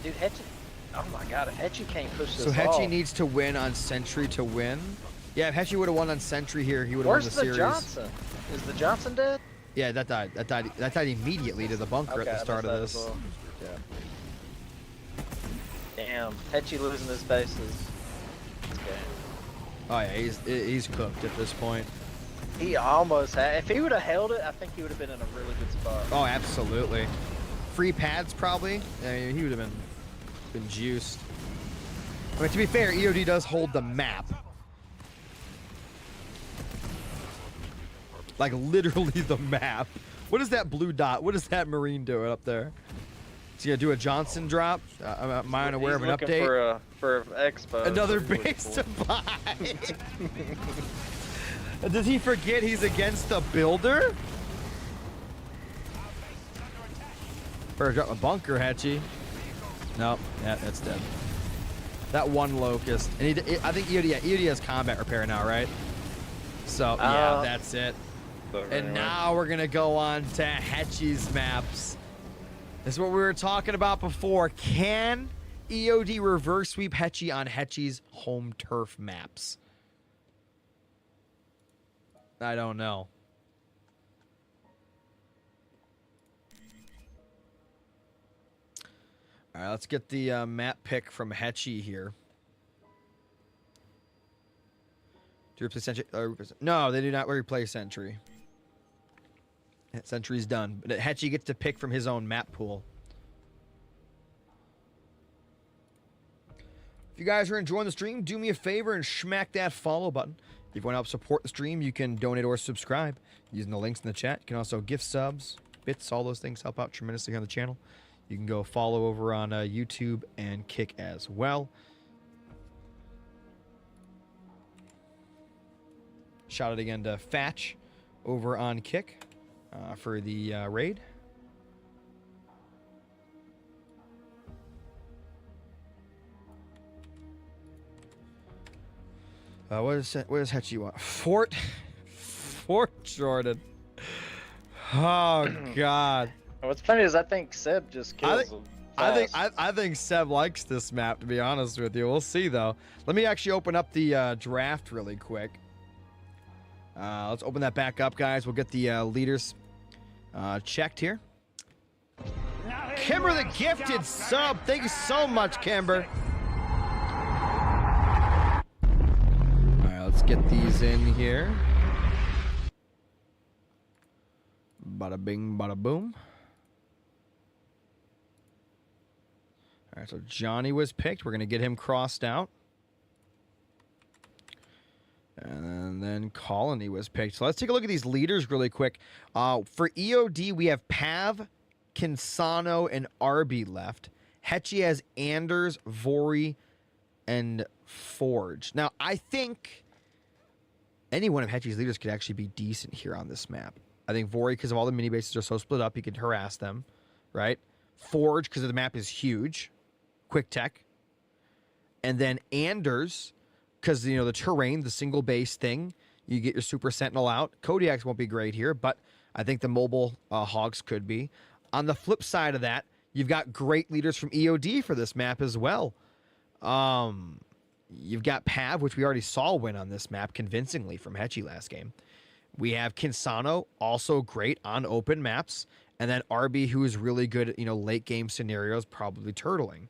Dude, Hechi. Oh my god, if Hechi can't push this So Hechi off. needs to win on Sentry to win. Yeah, if Hechi would have won on Sentry here, he would have won Where's the the series. Johnson? Is the Johnson dead? Yeah, that died. That died immediately to the bunker Okay, at the start of I this. missed that as well. Damn, Hechi losing his bases. Okay. Oh yeah, he's cooked at this point. He almost had. If he would have held it, I think he would have been in a really good spot. Oh, absolutely. Free pads probably. I mean, he would have been juiced. I mean, to be fair, EOD does hold the map. Like literally the map. What is that blue dot? What is that Marine doing up there? Is he gonna do a Johnson drop? Am I unaware of an looking update? for an expo. Another That's what he's base to looking buy. Does he forget he's against the builder? Better drop a bunker, Hechi. Nope, yeah, that's dead. That one locust, and I think EOD has combat repair now, right? So yeah, that's it. And now we're gonna go on to Hechi's maps. This is what we were talking about before. Can EOD reverse sweep Hechi on Hechi's home turf maps? I don't know. All right, let's get the map pick from Hechi here. Do you replace Sentry? No, they do not replace Sentry. Sentry's done. But Hechi gets to pick from his own map pool. If you guys are enjoying the stream, do me a favor and smack that follow button. If you want to help support the stream, you can donate or subscribe using the links in the chat. You can also gift subs, bits, all those things help out tremendously on the channel. You can go follow over on YouTube and Kick as well. Shout out again to Fatch over on Kick for the raid. What does Hechi want? Fort Jordan. Oh God. And what's funny is I think Seb just kills them. I think Seb likes this map, to be honest with you. We'll see though. Let me actually open up the draft really quick. Let's open that back up, guys. We'll get the leaders checked here. Kimber the gifted sub. Thank you so much, Kimber. All right, let's get these in here. Bada bing, bada boom. All right, so Johnny was picked. We're going to get him crossed out. And then Colony was picked. So let's take a look at these leaders really quick. For EOD, we have Pav, Kinsano, and Arby left. Hechi has Anders, Vori, and Forge. Now, I think any one of Hechi's leaders could actually be decent here on this map. I think Vori, because of all the mini bases are so split up, he could harass them, right? Forge, because the map is huge. Quick tech. And then Anders, because, you know, the terrain, the single base thing, you get your Super Sentinel out. Kodiaks won't be great here, but I think the mobile Hogs could be. On the flip side of that, you've got great leaders from EOD for this map as well. You've got Pav, which we already saw win on this map convincingly from Hechi last game. We have Kinsano, also great on open maps. And then Arby, who is really good at, you know, late game scenarios, probably turtling.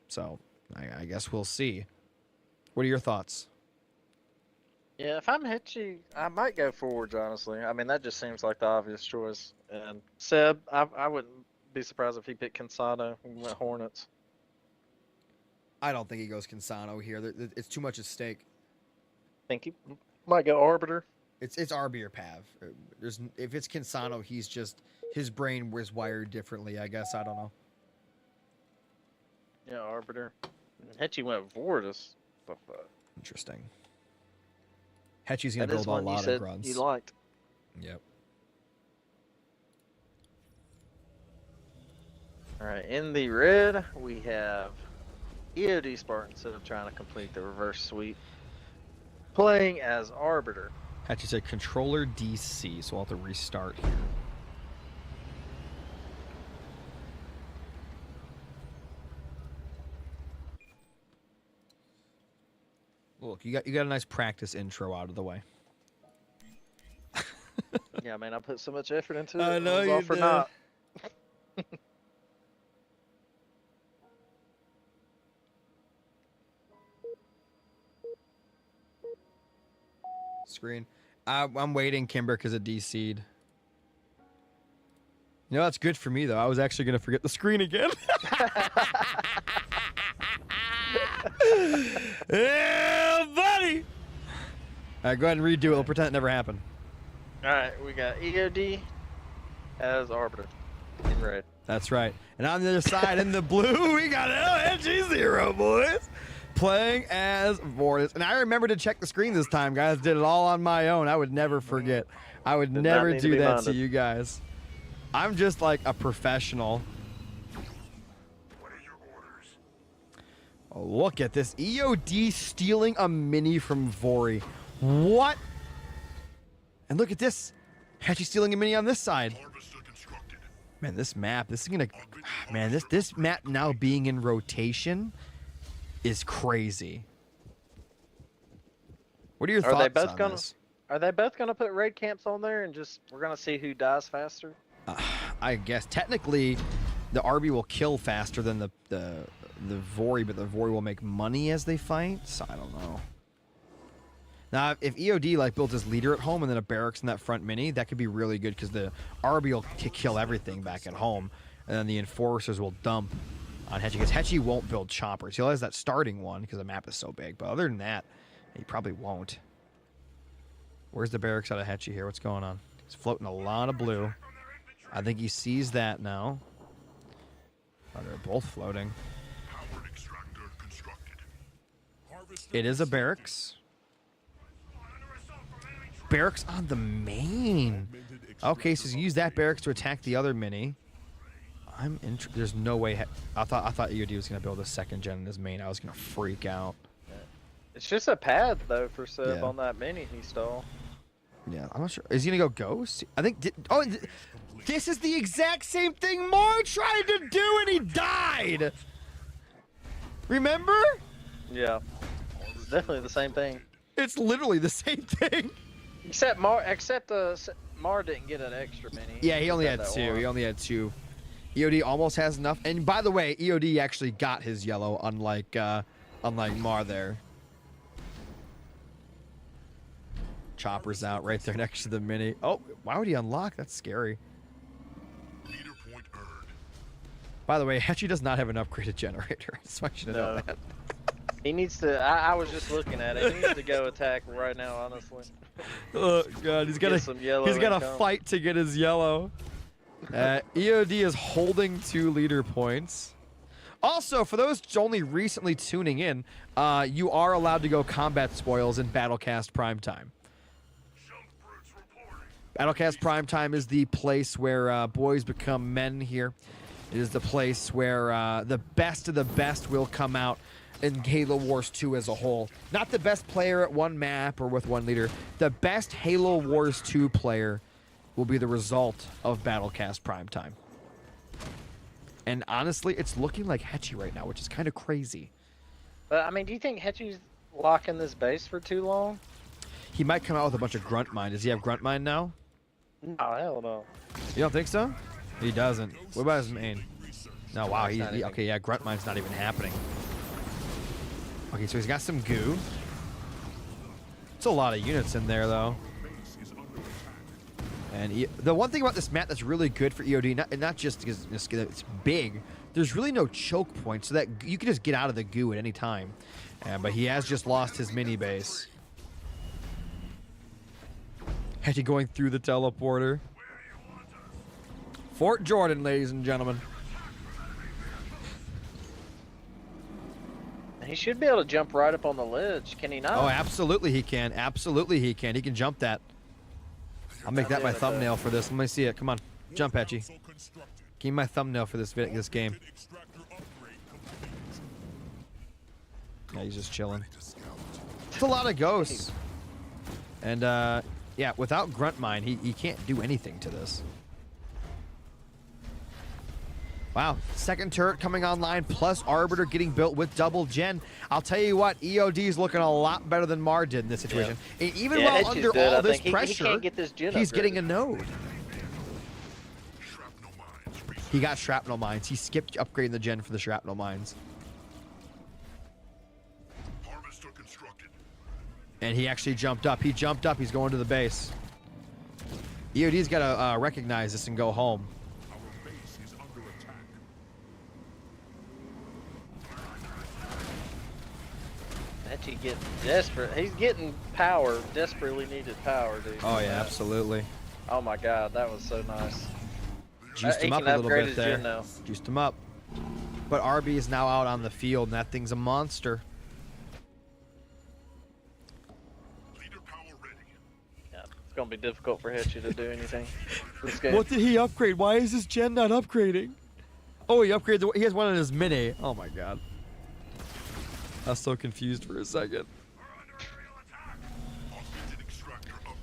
So I guess we'll see. What are your thoughts? Yeah, if I'm Hechi, I might go Forge, honestly. I mean, that just seems like the obvious choice. And Seb, I wouldn't be surprised if he picked Kinsano and went Hornets. I don't think he goes Kinsano here. It's too much at stake. Think he might go Arbiter. It's Arby or Pav. If it's Kinsano, he's just, his brain was wired differently, I guess. I don't know. Yeah, Arbiter. Hechi went Vortis. Interesting. Hechi's going That to is build a one you lot of said grunts. you liked. Yep. All right, in the red, we have EOD Spartan instead of trying to complete the reverse sweep. Playing as Arbiter. Hechi said controller DC, so I'll have to restart here. Look, you got a nice practice intro out of the way. Yeah, man, I put so much effort into it. I know was you all for did. naught. Screen. I'm waiting, Kimber, because it DC'd. You know, that's good for me, though. I was actually going to forget the screen again. Yeah, buddy! All right, go ahead and redo it. We'll pretend it never happened. All right, we got EOD as Arbiter in red. That's right. And on the other side, in the blue, we got LNG0, boys. Playing as Vortis. And I remember to check the screen this time, guys. Did it all on my own. I would never forget. I would Did never not need to do be that to minded. you guys. I'm just like a professional. What are your orders? Oh, look at this. EOD stealing a mini from Vori. What? And look at this. Hechi stealing a mini on this side. Harvester constructed. Man, this map, this is gonna, man, this map now being in rotation is crazy. What are your Are thoughts they both on gonna? this? Are they both gonna put raid camps on there and just we're gonna see who dies faster? I guess technically, the RB will kill faster than the Vori, but the Vori will make money as they fight. So I don't know. Now, if EOD like built his leader at home and then a barracks in that front mini, that could be really good because the RB will kill everything back at home, and then the enforcers will dump on Hechi because Hechi won't build choppers. He'll have that starting one because the map is so big, but other than that, he probably won't. Where's the barracks out of Hechi here? What's going on? He's floating a lot of blue. I think he sees that now. Oh, they're both floating. Powered extractor constructed. Harvester It is a barracks. Barracks on the main. Okay, so use that barracks to attack the other mini. There's no way. I thought EOD was gonna build a second gen in his main. I was gonna freak out. It's just a pad though for Seb Yeah. on that mini he stole. Yeah, I'm not sure. Is he gonna go ghost? I think. This is the exact same thing Mar tried to do, and he died. Remember? Yeah. It's definitely the same thing. It's literally the same thing. Except Mar didn't get an extra mini. Yeah, he only had that 2. one. He only had 2. EOD almost has enough. And by the way, EOD actually got his yellow, unlike Mar there. Chopper's out right there next to the mini. Oh, why would he unlock? That's scary. Leader point earned. By the way, Hechi does not have an upgraded generator. So I should have known No. that. He needs to. I was just looking at it. He needs to go attack right now, honestly. Oh god, he's Get some yellow got to income. fight to get his yellow. EOD is holding 2 leader points. Also, for those only recently tuning in, you are allowed to go combat spoils in Battlecast Primetime. Battlecast Primetime is the place where boys become men here. It is the place where the best of the best will come out in Halo Wars 2 as a whole. Not the best player at one map or with one leader. The best Halo Wars 2 player will be the result of Battlecast Primetime. And honestly, it's looking like Hechi right now, which is kind of crazy. But I mean, do you think Hechi's locking this base for too long? He might come out with a bunch of grunt mine. Does he have grunt mine now? No, hell no. You don't think so? He doesn't. What about his main? No, wow. It's not even- Okay, yeah, grunt mine's not even happening. Okay, so he's got some goo. It's a lot of units in there, though. And the one thing about this map that's really good for EOD, not just because it's big, there's really no choke point, so that you can just get out of the goo at any time. But he has just lost his mini base. Hechi going through the teleporter. Fort Jordan, ladies and gentlemen. He should be able to jump right up on the ledge. Can he not? Oh, absolutely he can. Absolutely he can. He can jump that. I'll make that my thumbnail for this. Let me see it. Come on. Jump, Hechi. Give me my thumbnail for this game. Yeah, he's just chilling. It's a lot of ghosts. And, yeah, without Grunt Mine, he can't do anything to this. Wow, second turret coming online, plus Arbiter getting built with double gen. I'll tell you what, EOD's looking a lot better than Mar did in this situation. Yeah. And even Yeah, while Hechi's under good. all I this think pressure, he can't get this gen he's upgraded. getting a node. He got shrapnel mines. He skipped upgrading the gen for the shrapnel mines. Harvester constructed. And he actually jumped up. He jumped up. He's going to the base. EOD's got to recognize this and go home. Our base is under attack. Hechi getting desperate. He's getting power, desperately needed power, dude. Oh, yeah, absolutely. Oh my god, that was so nice. Juiced He him up can a little upgrade bit his there. gen now. Juiced him up. But RB is now out on the field, and that thing's a monster. Leader power ready. Yeah, it's gonna be difficult for Hechi to do anything this game. What did he upgrade? Why is his gen not upgrading? Oh, he upgraded. He has one in his mini. Oh my god. I was so confused for a second.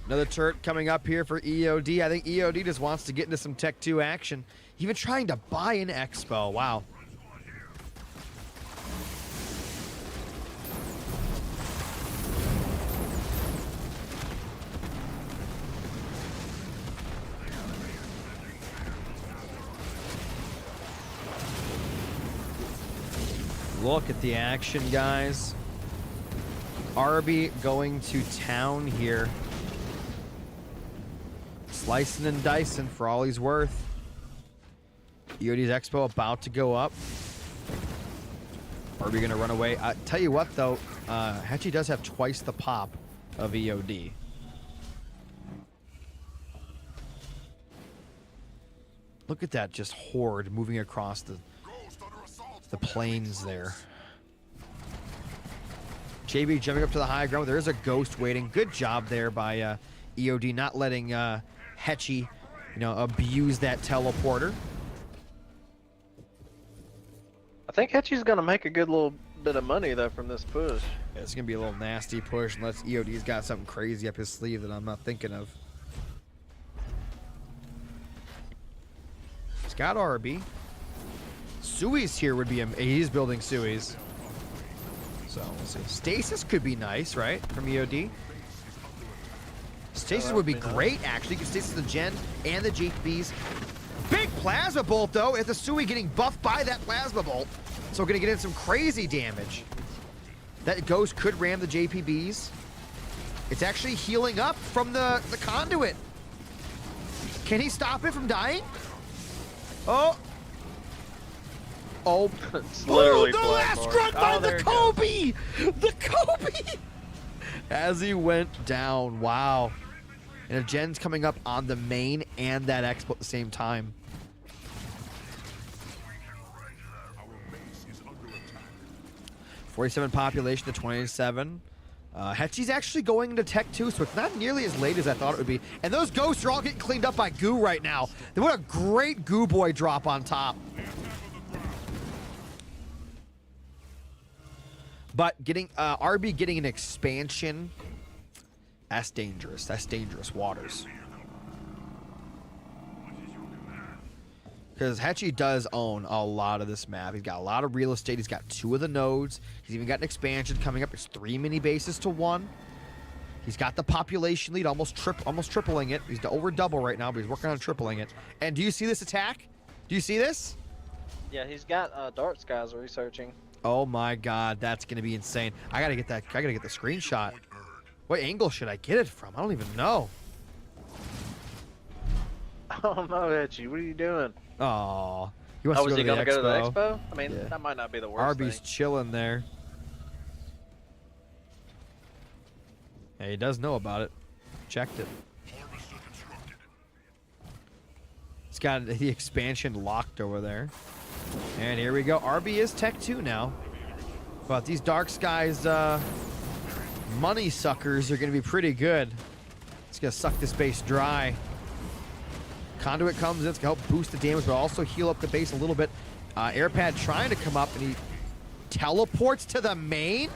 Another turret coming up here for EOD. I think EOD just wants to get into some Tech 2 action. Even trying to buy an Expo. Wow. Look at the action, guys. Arby going to town here. Slicing and dicing for all he's worth. EOD's Expo about to go up. Arby gonna run away. Tell you what though, Hechi does have twice the pop of EOD. Look at that just horde moving across the plains there. JB jumping up to the high ground. There is a ghost waiting. Good job there by EOD, not letting Hechi, abuse that teleporter. I think Hechi's gonna make a good little bit of money though from this push. Yeah, it's gonna be a little nasty push unless EOD's got something crazy up his sleeve that I'm not thinking of. He's got RB. Sui's here would be he's building Sui's. So we'll see. Stasis could be nice, right? From EOD. Stasis would be great, actually. You can stasis the Gen and the JPBs. Big Plasma Bolt, though. If the Sui getting buffed by that Plasma Bolt. So gonna get in some crazy damage. That Ghost could ram the JPBs. It's actually healing up from the conduit. Can he stop it from dying? Oh. Oh. It's literally the last grunt by the Kobe! The Kobe! As he went down. Wow. And if Gen's coming up on the main and that expo at the same time. 47 population to 27. Hechi's actually going into Tech 2, so it's not nearly as late as I thought it would be. And those ghosts are all getting cleaned up by Goo right now. What a great Goo Boy drop on top. But getting RB getting an expansion, that's dangerous. That's dangerous waters. Because Hechi does own a lot of this map. He's got a lot of real estate. He's got 2 of the nodes. He's even got an expansion coming up. It's 3 mini bases to 1. He's got the population lead, almost tripling it. He's over double right now, but he's working on tripling it. And do you see this attack? Do you see this? Yeah, he's got Dark Skies researching. Oh my God, that's gonna be insane. I gotta get that. I gotta get the screenshot. What angle should I get it from? I don't even know. Oh no, Hechi, what are you doing? Oh, he wants to Was go he to gonna the go to the expo. expo? I mean, Yeah. that might not be the worst Arby's thing. chilling there. Yeah, he does know about it. Checked it. He's got the expansion locked over there. And here we go. RB is Tech 2 now. But these Dark Skies money suckers are going to be pretty good. It's going to suck this base dry. Conduit comes in. It's going to help boost the damage, but also heal up the base a little bit. Airpad trying to come up, and he teleports to the main.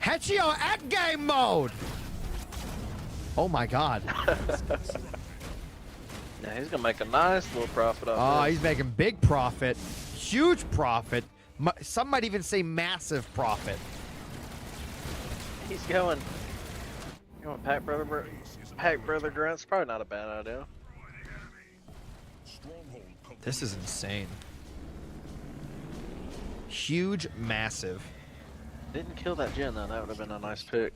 Hechio at game mode. Oh, my God. Yeah, he's gonna make a nice little profit off Oh, this. he's making big profit. Huge profit. Some might even say massive profit. He's going Pack Brother Grunts. Probably not a bad idea. This is insane. Huge, massive. Didn't kill that Gen though. That would have been a nice pick.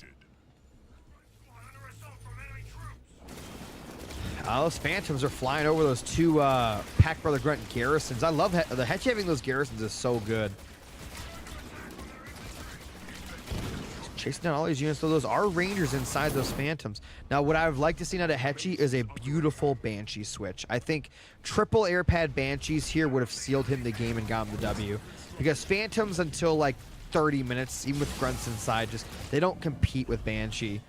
Those Phantoms are flying over those 2 Pack Brother Grunt garrisons. I love the Hechi having those garrisons is so good. Chasing down all these units, so those are Rangers inside those Phantoms. Now, what I would like to see out of Hechi is a beautiful Banshee switch. I think triple Airpad Banshees here would have sealed him the game and got him the W. Because Phantoms until like 30 minutes, even with Grunts inside, they don't compete with Banshee.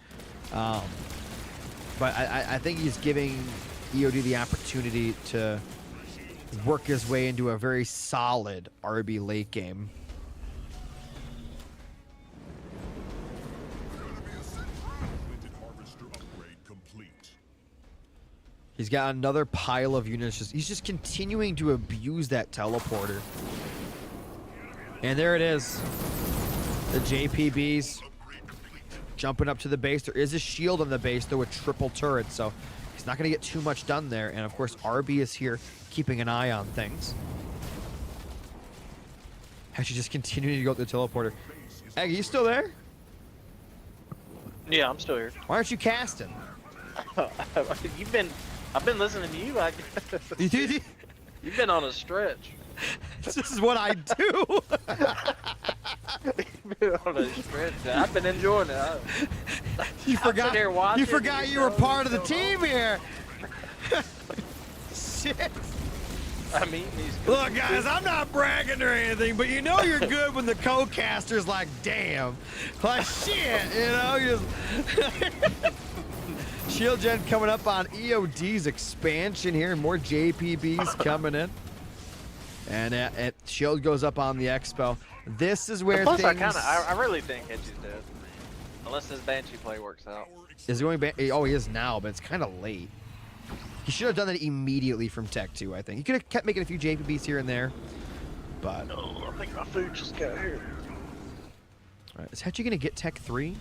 But I think he's giving EOD the opportunity to work his way into a very solid RB late game. He's got another pile of units. He's just continuing to abuse that teleporter. And there it is. The JPBs jumping up to the base. There is a shield on the base, though, with triple turrets, so he's not going to get too much done there. And, of course, RB is here keeping an eye on things. Actually, just continuing to go through the teleporter. Egg, you still there? Yeah, I'm still here. Why aren't you casting? I've been listening to you. You've been on a stretch. This is what I do. You've been on a stretch. I've been enjoying it. You forgot. here watching You forgot and you were you part of the know team here. Shit. I'm eating these. Look, guys, I'm not bragging or anything, but you know you're good when the co-caster's like, damn, like shit, you know. You just Shield Gen coming up on EOD's expansion here, and more JPBs coming in. And shield goes up on the Expo. This is where Plus, things... I really think Hechi's dead. Unless his Banshee play works out. Is going back? Oh, he is now, but it's kind of late. He should have done that immediately from Tech 2, I think. He could have kept making a few JPBs here and there, but... No, I think my food just got here. All right, is Hechi going to get Tech 3?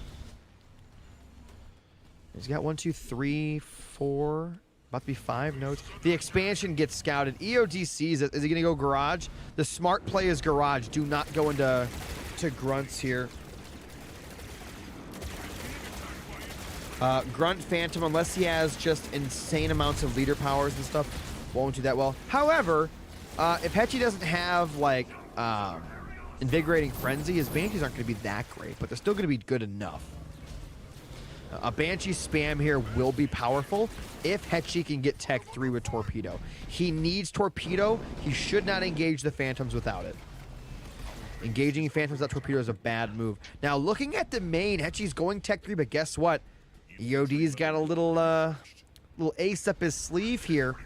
He's got 1, 2, 3, 4... About to be 5 nodes. The expansion gets scouted. EOD sees it. Is he going to go garage? The smart play is garage. Do not go into grunts here. Grunt Phantom, unless he has just insane amounts of leader powers and stuff, won't do that well. However, if Hechi doesn't have, like, Invigorating Frenzy, his Banshees aren't going to be that great, but they're still going to be good enough. A Banshee spam here will be powerful if Hechi can get Tech 3 with Torpedo. He needs Torpedo. He should not engage the Phantoms without it. Engaging Phantoms without Torpedo is a bad move. Now, looking at the main, Hechi's going Tech 3, but guess what? EOD's got a little ace up his sleeve here.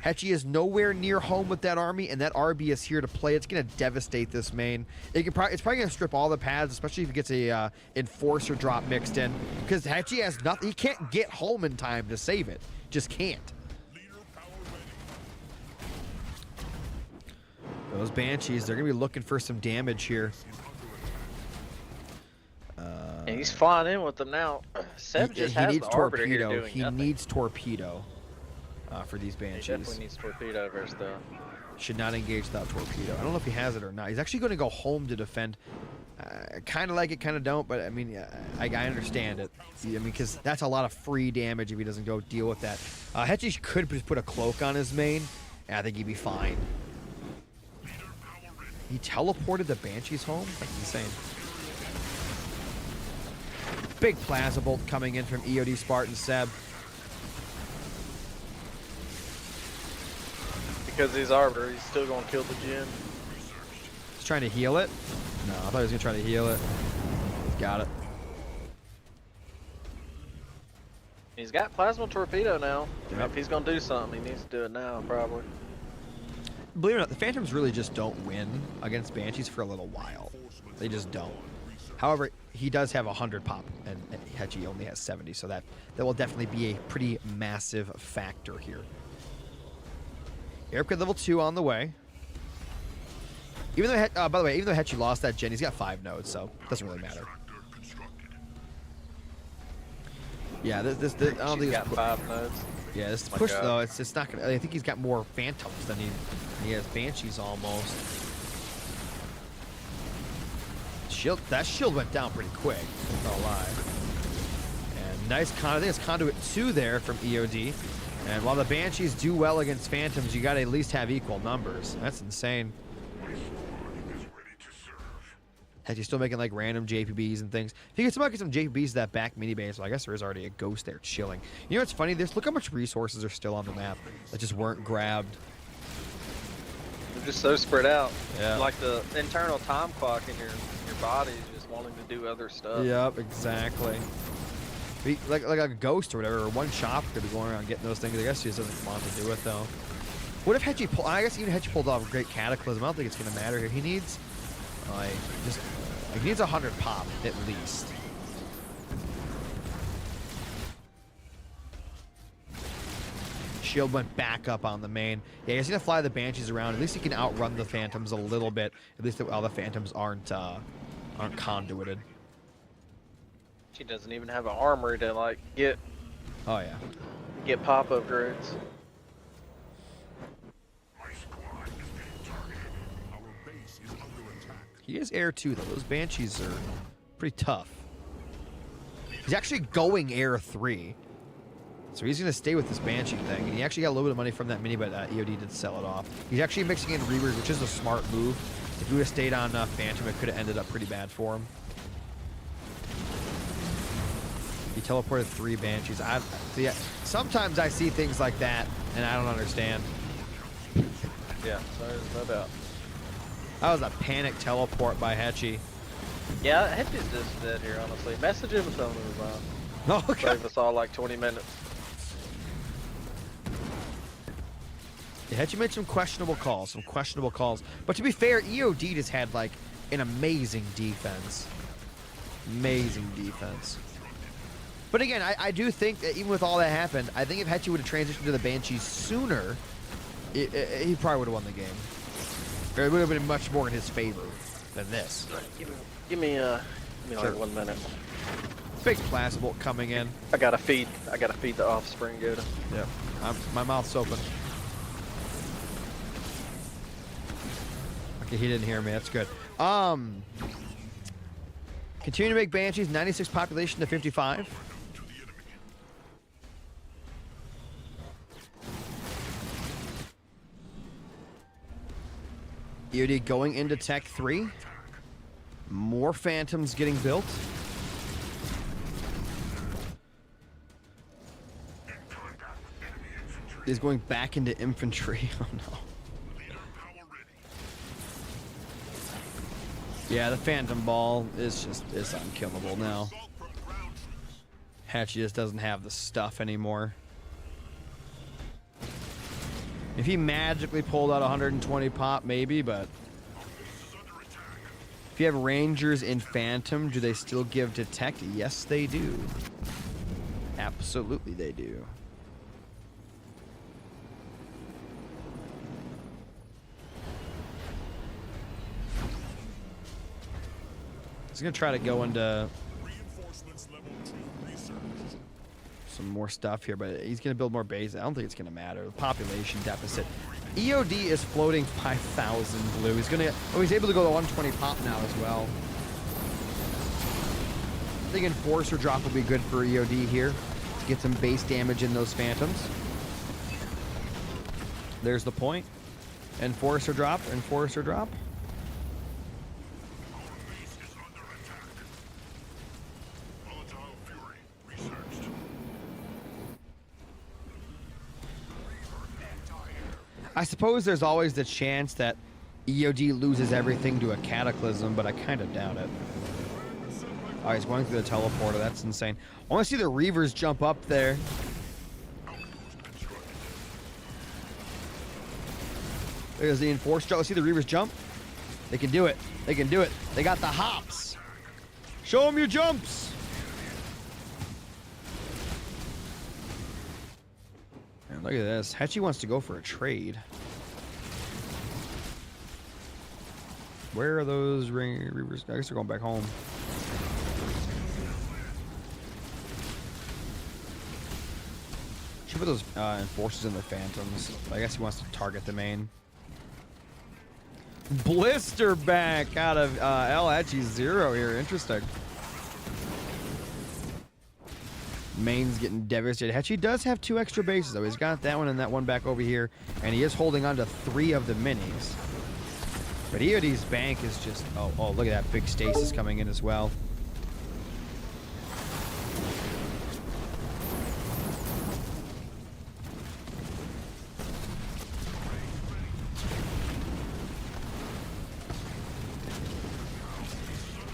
Hechi is nowhere near home with that army, and that RB is here to play. It's going to devastate this main. It's probably going to strip all the pads, especially if he gets a Enforcer drop mixed in, because Hechi has nothing. He can't get home in time to save it. Just can't. Those Banshees, they're going to be looking for some damage here. And he's flying in with them now. Seb just has needs the Arbiter here Torpedo. doing He nothing. needs Torpedo for these He Banshees. definitely needs Torpedo versus the... Should not engage without Torpedo. I don't know if he has it or not. He's actually going to go home to defend. Kind of like it, kind of don't, but I mean, I understand it. I mean, because that's a lot of free damage if he doesn't go deal with that. Hechi could just put a cloak on his main, and I think he'd be fine. He teleported the Banshees home? That's insane. Big Plasma Bolt coming in from EOD Spartan Seb. Because he's Arbiter, he's still going to kill the Jinn. He's trying to heal it? No, I thought he was going to try to heal it. Got it. He's got Plasma Torpedo now. Yep. If he's going to do something, he needs to do it now, probably. Believe it or not, the Phantoms really just don't win against Banshees for a little while. They just don't. However, he does have 100 pop, and Hechi only has 70, so that will definitely be a pretty massive factor here. Aircraft level 2 on the way. Even though, by the way, even though Hechi lost that gen, he's got 5 nodes, so it doesn't really matter. Yeah, this I don't think He's got 5 nodes. Yeah, this My push God. though, it's not gonna. I think he's got more Phantoms than he has Banshees almost. That shield went down pretty quick. Not lie. And nice I think it's Conduit 2 there from EOD. And while the Banshees do well against Phantoms, you gotta at least have equal numbers. That's insane. He's still making like random JPBs and things. If you can somehow get some JPBs to that back mini base, well, I guess there is already a ghost there chilling. You know what's funny? Look how much resources are still on the map that just weren't grabbed. They're just so spread out. Yeah. Like the internal time clock in your body is just wanting to do other stuff. Yep, exactly. Like a ghost or whatever, or one shop could be going around getting those things. I guess he just doesn't want to do it though. What if Hechi pulled? I guess even Hechi pulled off a great Cataclysm. I don't think it's gonna matter here. He needs he needs 100 pop at least. Shield went back up on the main. Yeah, he's gonna fly the Banshees around. At least he can outrun the Phantoms a little bit. At least all the Phantoms aren't conduited. She doesn't even have an armory to like get Oh yeah. pop upgrades. He is air too though. Those Banshees are pretty tough. He's actually going air 3. So he's going to stay with this Banshee thing. And he actually got a little bit of money from that mini, but EOD did sell it off. He's actually mixing in Reavers, which is a smart move. If he would have stayed on Phantom, it could have ended up pretty bad for him. He teleported 3 Banshees. Sometimes I see things like that, and I don't understand. Yeah, there's no doubt. That was a panic teleport by Hechi. Yeah, Hechi's just dead here, honestly. Message him and tell him to move on. Oh, okay. Save us all like 20 minutes. Yeah, Hechi made some questionable calls. But to be fair, EOD just had like an amazing defense. Amazing defense. But again, I do think that even with all that happened, I think if Hechi would have transitioned to the Banshees sooner, he probably would have won the game. Or it would have been much more in his favor than this. Give me like 1 minute. Big blast bolt coming in. I gotta feed the offspring Yoda. Yeah, my mouth's open. Okay, he didn't hear me. That's good. Continue to make Banshees. 96 population to 55. EOD going into Tech 3. More Phantoms getting built. Is going back into infantry. Oh no. Yeah, the Phantom Ball is unkillable now. Hechi just doesn't have the stuff anymore. If he magically pulled out 120 pop, maybe, but if you have Rangers in Phantom, do they still give Detect? Yes, they do. Absolutely, they do. He's gonna try to go into some more stuff here, but he's gonna build more bases. I don't think it's gonna matter. The population deficit. EOD is floating 5,000 blue. He's able to go to 120 pop now as well. I think Enforcer drop will be good for EOD here to get some base damage in those Phantoms. There's the point. Enforcer drop. Enforcer drop. I suppose there's always the chance that EOD loses everything to a Cataclysm, but I kind of doubt it. Oh, he's going through the teleporter. That's insane. I want to see the Reavers jump up there. There's the Enforcer. Let's see the Reavers jump. They can do it. They can do it. They got the hops. Show them your jumps. Man, look at this. Hechi wants to go for a trade. Where are those Reavers? I guess they're going back home. Should put those Enforcers in the Phantoms. I guess he wants to target the main. Blister back out of Hechi 0 here. Interesting. Main's getting devastated. Hechi does have 2 extra bases, though. He's got that one and that one back over here. And he is holding on to 3 of the minis. But EOD's bank is just... Oh, look at that big stasis coming in as well.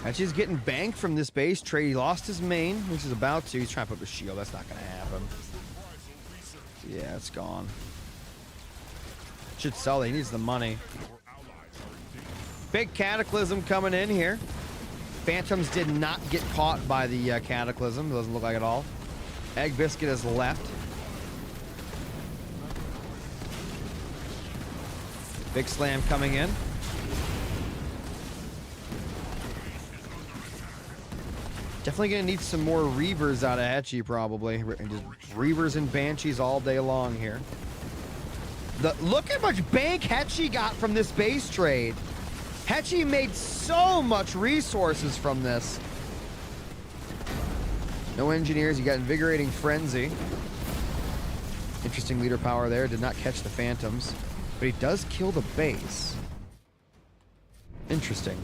Hechi's getting banked from this base trade. He lost his main, which is about to. He's trying to put up a shield. That's not going to happen. Yeah, it's gone. Should sell it. He needs the money. Big Cataclysm coming in here. Phantoms did not get caught by the Cataclysm. Doesn't look like it at all. Egg Biscuit is left. Big Slam coming in. Definitely gonna need some more Reavers out of Hechi, probably. Just Reavers and Banshees all day long here. Look how much bank Hechi got from this base trade. Hechi made so much resources from this. No engineers. You got Invigorating Frenzy. Interesting leader power there. Did not catch the Phantoms, but he does kill the base. Interesting.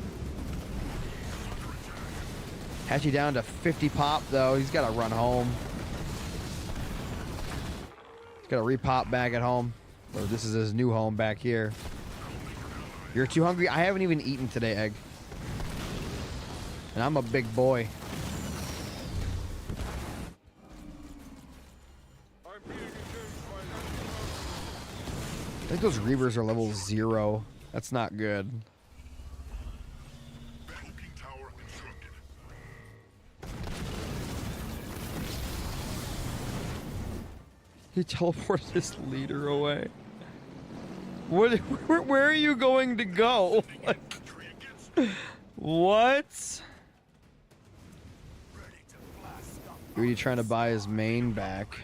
Hechi down to 50 pop, though. He's got to run home. He's got to repop back at home. Oh, this is his new home back here. You're too hungry? I haven't even eaten today, Egg. And I'm a big boy. think those Reavers are level 0. That's not good. Cloaking tower constructed. He teleported his leader away. What? Where are you going to go? Like, Infantry against what? ready to blast up. Are you trying to buy his main back?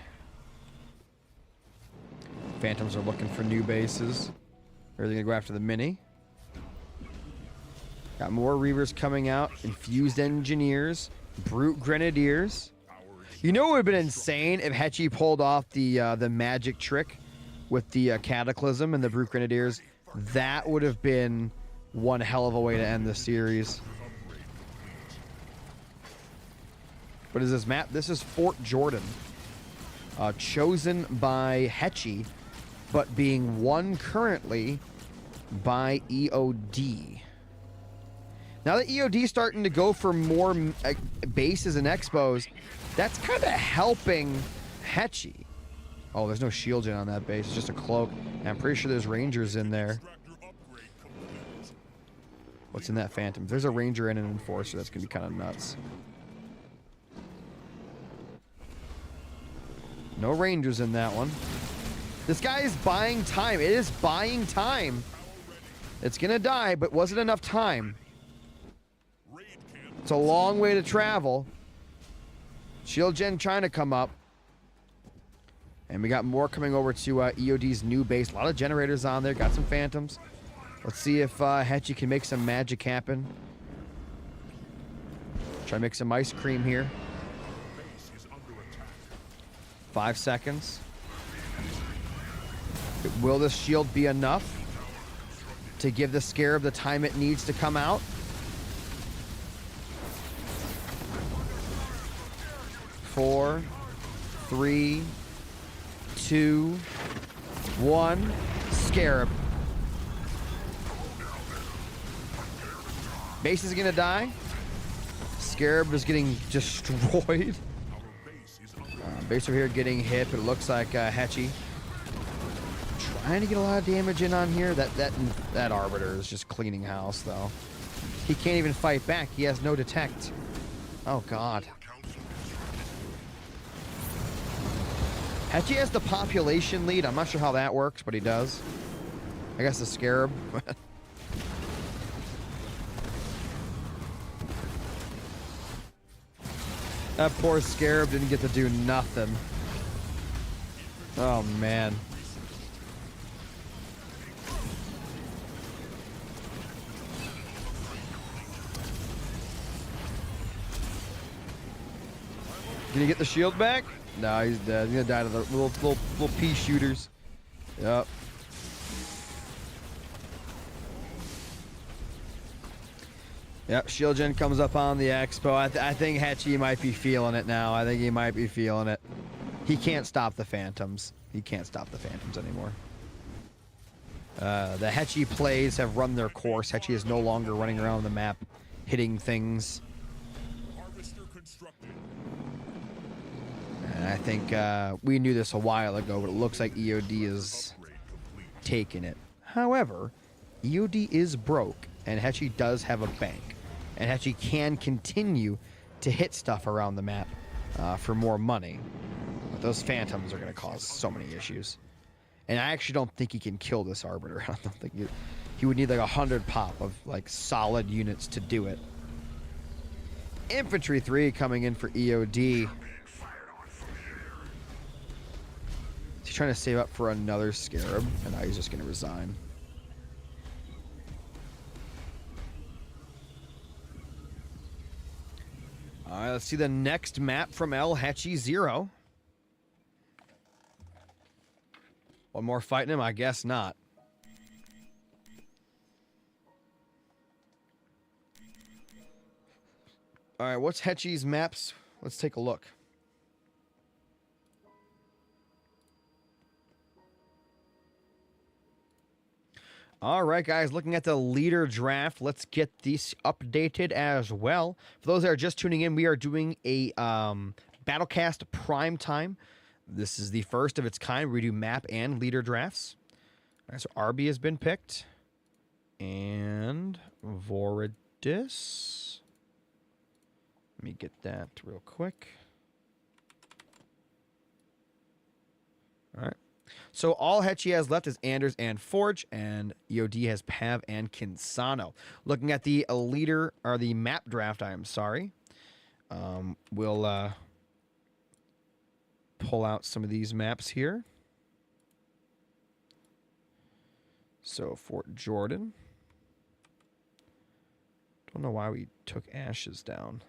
Phantoms are looking for new bases. Or are they gonna go after the mini? Got more Reavers coming out. Infused Engineers. Brute Grenadiers. You know what would have been insane if Hechi pulled off the magic trick with the Cataclysm and the Brute Grenadiers? That would have been one hell of a way to end the series. What is this map? This is Fort Jordan. Chosen by Hechi, but being won currently by EOD. Now that EOD's starting to go for more bases and expos, that's kind of helping Hechi. Oh, there's no shield gen on that base. It's just a cloak. And I'm pretty sure there's rangers in there. What's in that Phantom? If there's a ranger and an enforcer, that's going to be kind of nuts. No rangers in that one. This guy is buying time. It is buying time. It's going to die, but was it enough time? It's a long way to travel. Shield gen trying to come up. And we got more coming over to EOD's new base. A lot of generators on there. Got some Phantoms. Let's see if Hechi can make some magic happen. Try to make some ice cream here. 5 seconds. Will this shield be enough to give the Scarab the time it needs to come out? 4, 3, 2, 1. Scarab. Base is gonna die. Scarab is getting destroyed. Base over here getting hit, but it looks like Hechi trying to get a lot of damage in on here. That Arbiter is just cleaning house, though. He can't even fight back. He has no detect. Oh, God. Hechi has the population lead. I'm not sure how that works, but he does. I guess the Scarab. That poor Scarab didn't get to do nothing. Oh, man. Can he get the shield back? No, he's dead. He's gonna die to the little pea shooters. Yep. Yep, shield gen comes up on the expo. I think Hechi might be feeling it now. I think he might be feeling it. He can't stop the Phantoms. He can't stop the Phantoms anymore. The Hechi plays have run their course. Hechi is no longer running around the map hitting things. And I think we knew this a while ago, but it looks like EOD is taking it. However, EOD is broke, and Hechi does have a bank. And Hechi can continue to hit stuff around the map for more money. But those Phantoms are going to cause so many issues. And I actually don't think he can kill this Arbiter. I don't think he would need like 100 pop of like solid units to do it. Infantry 3 coming in for EOD. Is he trying to save up for another Scarab? And now he's just going to resign. All right, let's see the next map from Hechi 0. One more fighting him? I guess not. All right, what's Hechi's maps? Let's take a look. All right, guys, looking at the leader draft, let's get this updated as well. For those that are just tuning in, we are doing a Battlecast Prime Time. This is the first of its kind. We do map and leader drafts. All right, so RB has been picked. And Voridis. Let me get that real quick. All right. So all Hechi has left is Anders and Forge, and EOD has Pav and Kinsano. Looking at the leader, or the map draft, I am sorry. We'll pull out some of these maps here. So Fort Jordan. Don't know why we took Ashes down.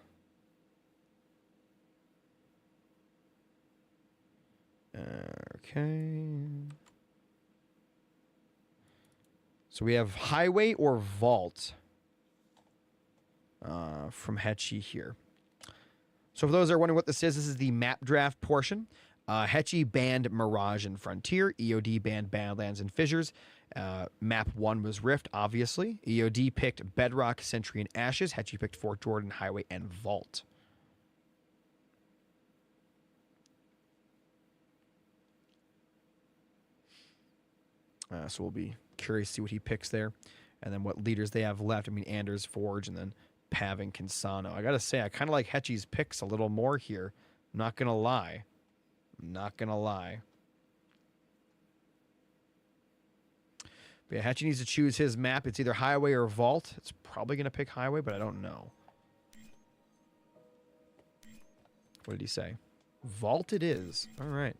Okay. So we have Highway or Vault from Hechi here. So for those that are wondering what this is the map draft portion. Hechi banned Mirage and Frontier. EOD banned Badlands and Fissures. Map 1 was Rift, obviously. EOD picked Bedrock, Sentry, and Ashes. Hechi picked Fort Jordan, Highway, and Vault. So we'll be curious to see what he picks there. And then what leaders they have left. I mean, Anders, Forge, and then Pav and Kinsano. I got to say, I kind of like Hechi's picks a little more here. I'm not going to lie. Not going to lie. But yeah, Hechi needs to choose his map. It's either Highway or Vault. It's probably going to pick Highway, but I don't know. What did he say? Vault it is. All right.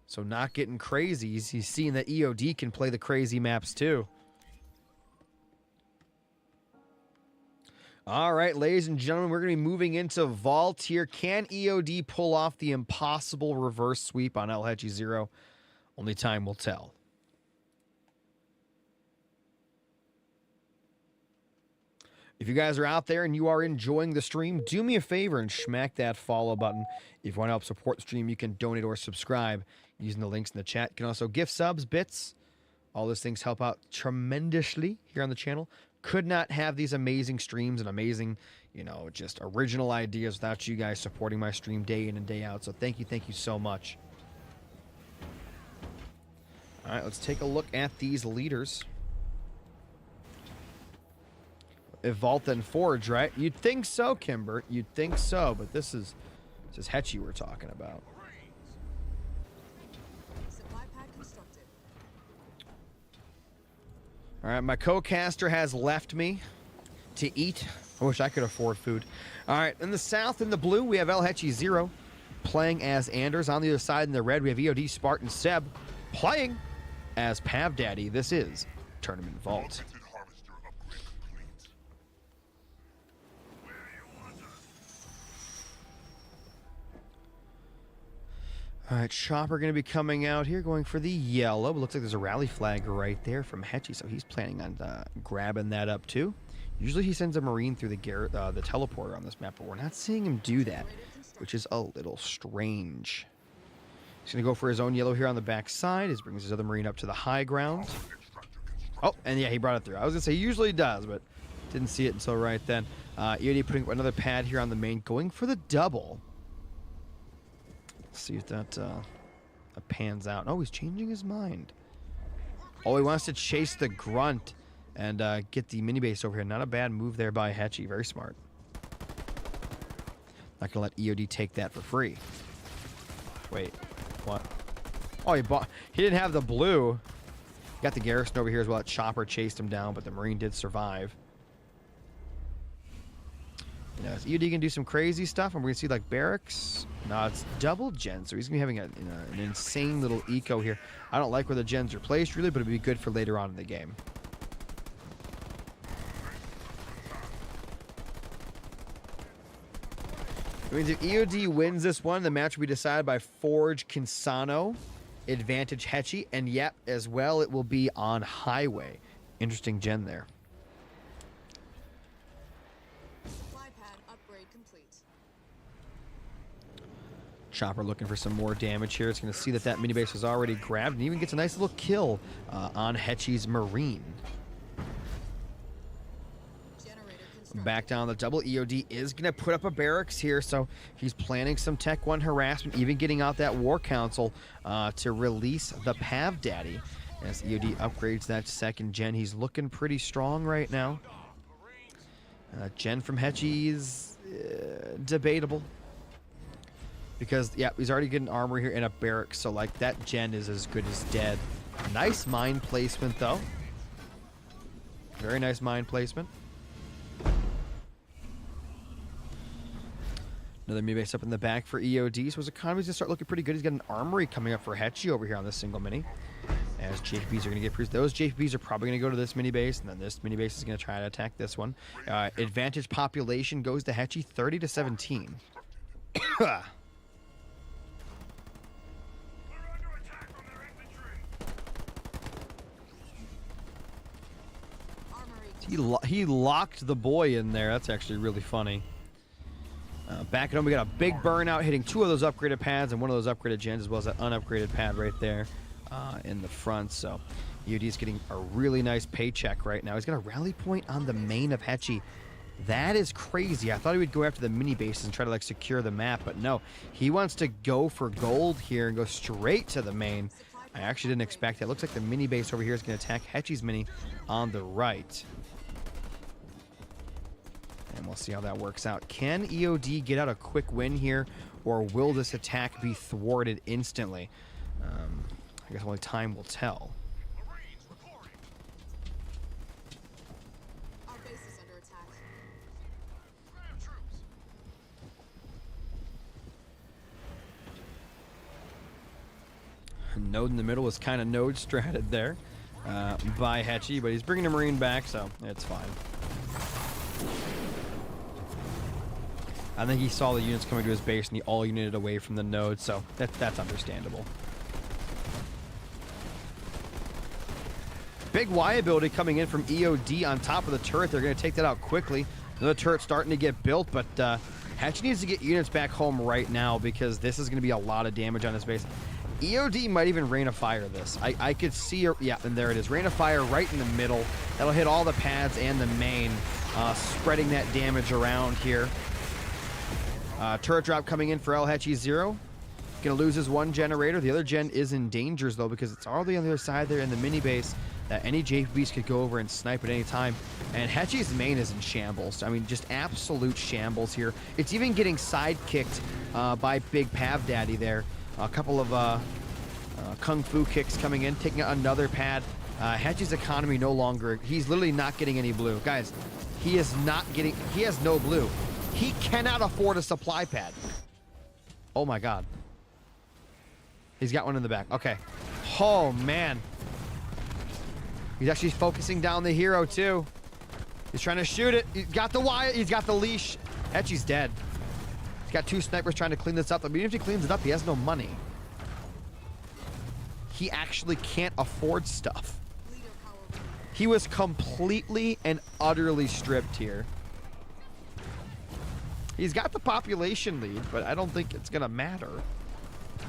So not getting crazy. He's seeing that EOD can play the crazy maps too. All right, ladies and gentlemen, we're going to be moving into Vault here. Can EOD pull off the impossible reverse sweep on El Hechi Zero? Only time will tell. If you guys are out there and you are enjoying the stream, do me a favor and smack that follow button. If you want to help support the stream, you can donate or subscribe using the links in the chat. You can also gift subs, bits. All those things help out tremendously here on the channel. Could not have these amazing streams and amazing, you know, just original ideas without you guys supporting my stream day in and day out. So thank you so much. All right, let's take a look at these leaders. Vault and Forge, right? You'd think so, Kimber. You'd think so, but this is Hechi we're talking about. Supply pad constructed. All right, my co-caster has left me to eat. I wish I could afford food. All right, in the south, in the blue, we have El Hechi Zero playing as Anders. On the other side, in the red, we have EOD Spartan Seb playing as Pav Daddy. This is Tournament Vault. All right, Chopper going to be coming out here, going for the yellow. It looks like there's a rally flag right there from Hechi, so he's planning on grabbing that up too. Usually he sends a Marine through the teleporter on this map, but we're not seeing him do that, which is a little strange. He's going to go for his own yellow here on the back side. He brings his other Marine up to the high ground. Oh, and yeah, he brought it through. I was going to say he usually does, but didn't see it until right then. EOD putting another pad here on the main, going for the double. See if that pans out. Oh, he's changing his mind. Oh, he wants to chase the grunt and get the mini base over here. Not a bad move there by Hechi. Very smart. Not gonna let EOD take that for free. Wait, what? Oh, he didn't have the blue. Got the garrison over here as well. Chopper chased him down, but the Marine did survive. You know, EOD can do some crazy stuff, and we're gonna see like barracks. No, it's double gen, so he's gonna be having an insane little eco here. I don't like where the gens are placed really, but it'd be good for later on in the game. It means if EOD wins this one, the match will be decided by Forge Kinsano, advantage Hechi, and yep, as well, it will be on Highway. Interesting gen there. Chopper looking for some more damage here. It's going to see that mini base was already grabbed and even gets a nice little kill on Hechi's Marine. back down the double. EOD is going to put up a barracks here, so he's planning some Tech 1 harassment, even getting out that War Council to release the Pav Daddy. As EOD upgrades that second gen, he's looking pretty strong right now. Gen from Hechi is debatable. Because, yeah, he's already getting armor here and a barracks, so, like, that gen is as good as dead. Nice mine placement, though. Very nice mine placement. Another mini base up in the back for EOD, so his economy's going to start looking pretty good. He's got an armory coming up for Hechi over here on this single mini. As JPBs are going to get produced. Those JPBs are probably going to go to this mini base, and then this mini base is going to try to attack this one. Advantage population goes to Hechi, 30 to 17. He locked the boy in there. That's actually really funny. Back at home, we got a big burnout hitting 2 of those upgraded pads and 1 of those upgraded gens, as well as that unupgraded pad right there in the front. So EOD is getting a really nice paycheck right now. He's got a rally point on the main of Hechi. That is crazy. I thought he would go after the mini bases and try to like secure the map, but no. He wants to go for gold here and go straight to the main. I actually didn't expect that. Looks like the mini base over here is going to attack Hechi's mini on the right. And we'll see how that works out. Can EOD get out a quick win here, or will this attack be thwarted instantly? I guess only time will tell. Our base is under attack. Node in the middle is kind of node stratted there by Hechi, but he's bringing a Marine back, so it's fine. I think he saw the units coming to his base and he all united away from the node, so that's understandable. Big Y ability coming in from EOD on top of the turret. They're going to take that out quickly. Another turret starting to get built, but Hechi needs to get units back home right now because this is going to be a lot of damage on his base. EOD might even Rain of Fire this. I could see, yeah, and there it is. Rain of Fire right in the middle. That'll hit all the pads and the main, spreading that damage around here. Turret drop coming in for Hechi 0. Gonna lose his 1 generator. The other gen is in dangers though because it's all the way on the other side there in the mini base that any JPBs could go over and snipe at any time. And Hechi's main is in shambles. I mean, just absolute shambles here. It's even getting sidekicked by Big Pav Daddy there. A couple of Kung Fu kicks coming in, taking out another pad. Hechi's economy no longer, he's literally not getting any blue. Guys, he is not getting, he has no blue. He cannot afford a supply pad. Oh my God. He's got one in the back. Okay. Oh man. He's actually focusing down the hero too. He's trying to shoot it. He's got the wire. He's got the leash. Hechi's dead. He's got 2 snipers trying to clean this up. But even if he cleans it up, he has no money. He actually can't afford stuff. He was completely and utterly stripped here. He's got the population lead, but I don't think it's going to matter.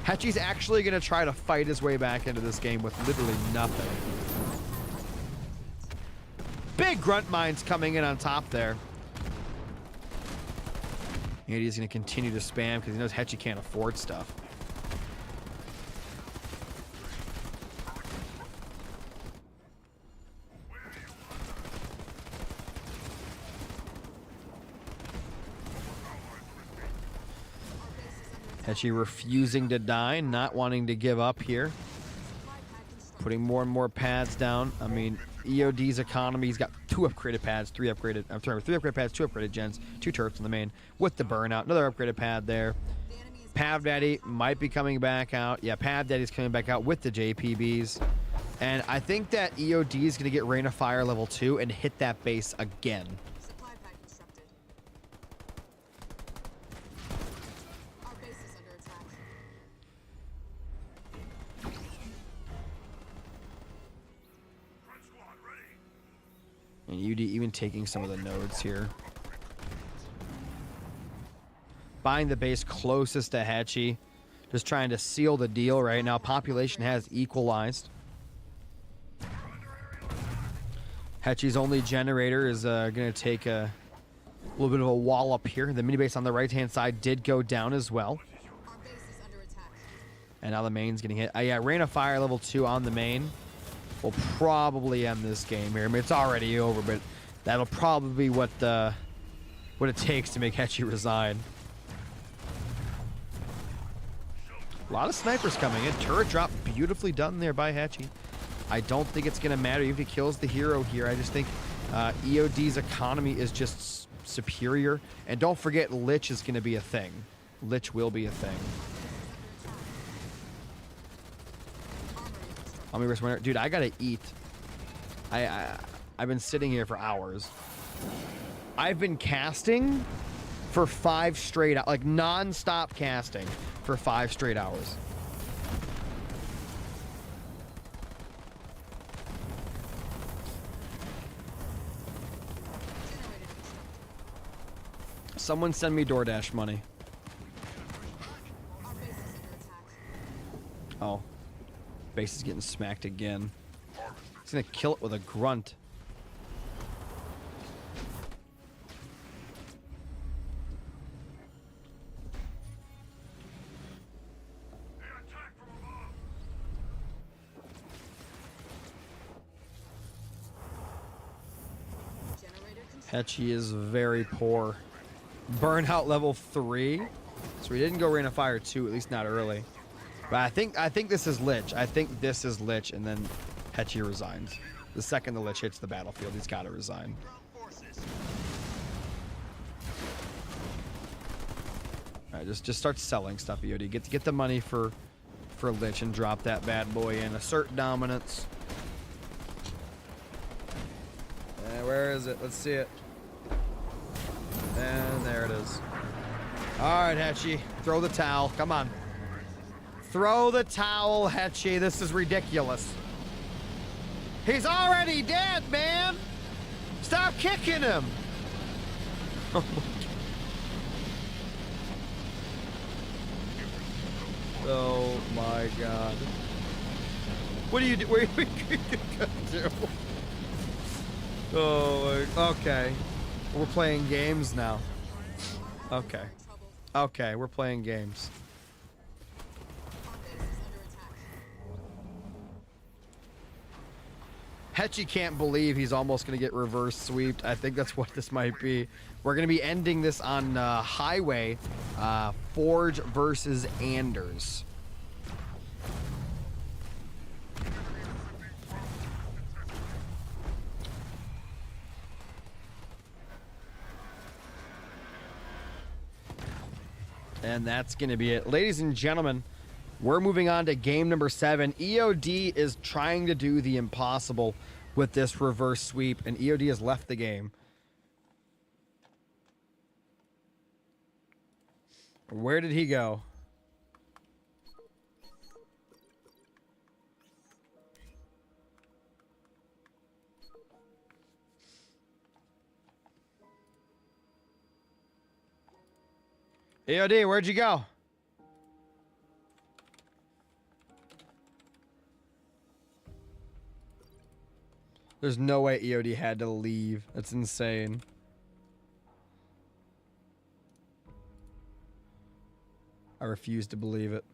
Hechi's actually going to try to fight his way back into this game with literally nothing. Big grunt mines coming in on top there. And he's going to continue to spam because he knows Hechi can't afford stuff. Hechi refusing to die, not wanting to give up here. Putting more and more pads down. I mean, EOD's economy, he's got 2 upgraded pads, 3 upgraded, I'm sorry, 3 upgraded pads, 2 upgraded gens, 2 turrets in the main with the burnout. Another upgraded pad there. Pav Daddy might be coming back out. Yeah, Pav Daddy's coming back out with the JPBs. And I think that EOD is going to get Rain of Fire level 2 and hit that base again. Supply pad constructed. Our base is under attack. And EOD even taking some of the nodes here. Buying the base closest to Hechi. Just trying to seal the deal right now. Population has equalized. Hechi's only generator is going to take a little bit of a wall up here. The mini base on the right-hand side did go down as well. Our base is under attack. And now the main's getting hit. Yeah, Rain of Fire level 2 on the main will probably end this game here. I mean, it's already over, but that'll probably be what it takes to make Hechi resign. A lot of snipers coming in. Turret drop beautifully done there by Hechi. I don't think it's going to matter if he kills the hero here. I just think EOD's economy is just superior. And don't forget, Lich is going to be a thing. Lich will be a thing. I'll be risk winner. Dude, I got to eat. I've been sitting here for hours. I've been casting for 5 straight hours. Like, non-stop casting for 5 straight hours. Someone send me DoorDash money. Our base is under attack. Oh. Base is getting smacked again. He's gonna kill it with a grunt. Generator constructed. Hechi is very poor. Burnout level 3. So we didn't go Rain of Fire 2, at least not early. But I think this is Lich. I think this is Lich, and then Hechi resigns. The second the Lich hits the battlefield, he's got to resign. All right, just start selling stuff, EOD. Get the money for Lich and drop that bad boy in. Assert dominance. Where is it? Let's see it. And there it is. All right, Hechi, throw the towel. Come on. Throw the towel, Hechi. This is ridiculous. He's already dead, man. Stop kicking him. Oh my God. What are you doing? What are you gonna do? Oh, okay. We're playing games now. Okay. Okay, we're playing games. Our base is under attack. Hechi can't believe he's almost going to get reverse sweeped. I think that's what this might be. We're going to be ending this on Highway, Forge versus Anders. And that's going to be it. Ladies and gentlemen, we're moving on to game number 7. EOD is trying to do the impossible with this reverse sweep, and EOD has left the game. Where did he go? EOD, where'd you go? There's no way EOD had to leave. That's insane. I refuse to believe it.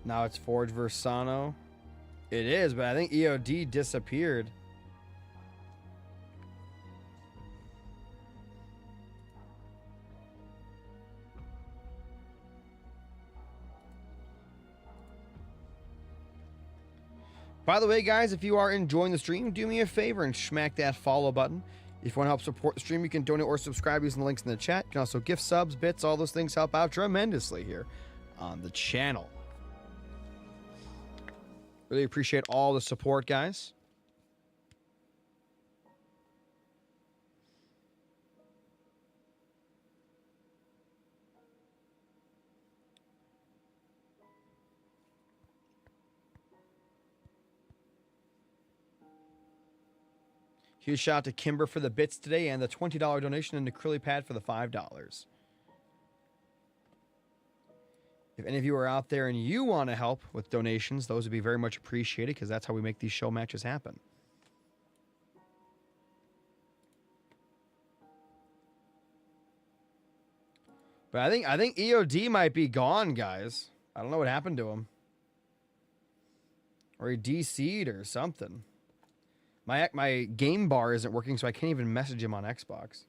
Now it's Forge versus Sano. It is, but I think EOD disappeared. By the way, guys, if you are enjoying the stream, do me a favor and smack that follow button. If you want to help support the stream, you can donate or subscribe using the links in the chat. You can also gift subs, bits, all those things help out tremendously here on the channel. Really appreciate all the support, guys. Huge shout out to Kimber for the bits today and the $20 donation into Curly Pad for the $5. If any of you are out there and you want to help with donations, those would be very much appreciated because that's how we make these show matches happen. But I think EOD might be gone, guys. I don't know what happened to him. Or he DC'd or something. My game bar isn't working, so I can't even message him on Xbox.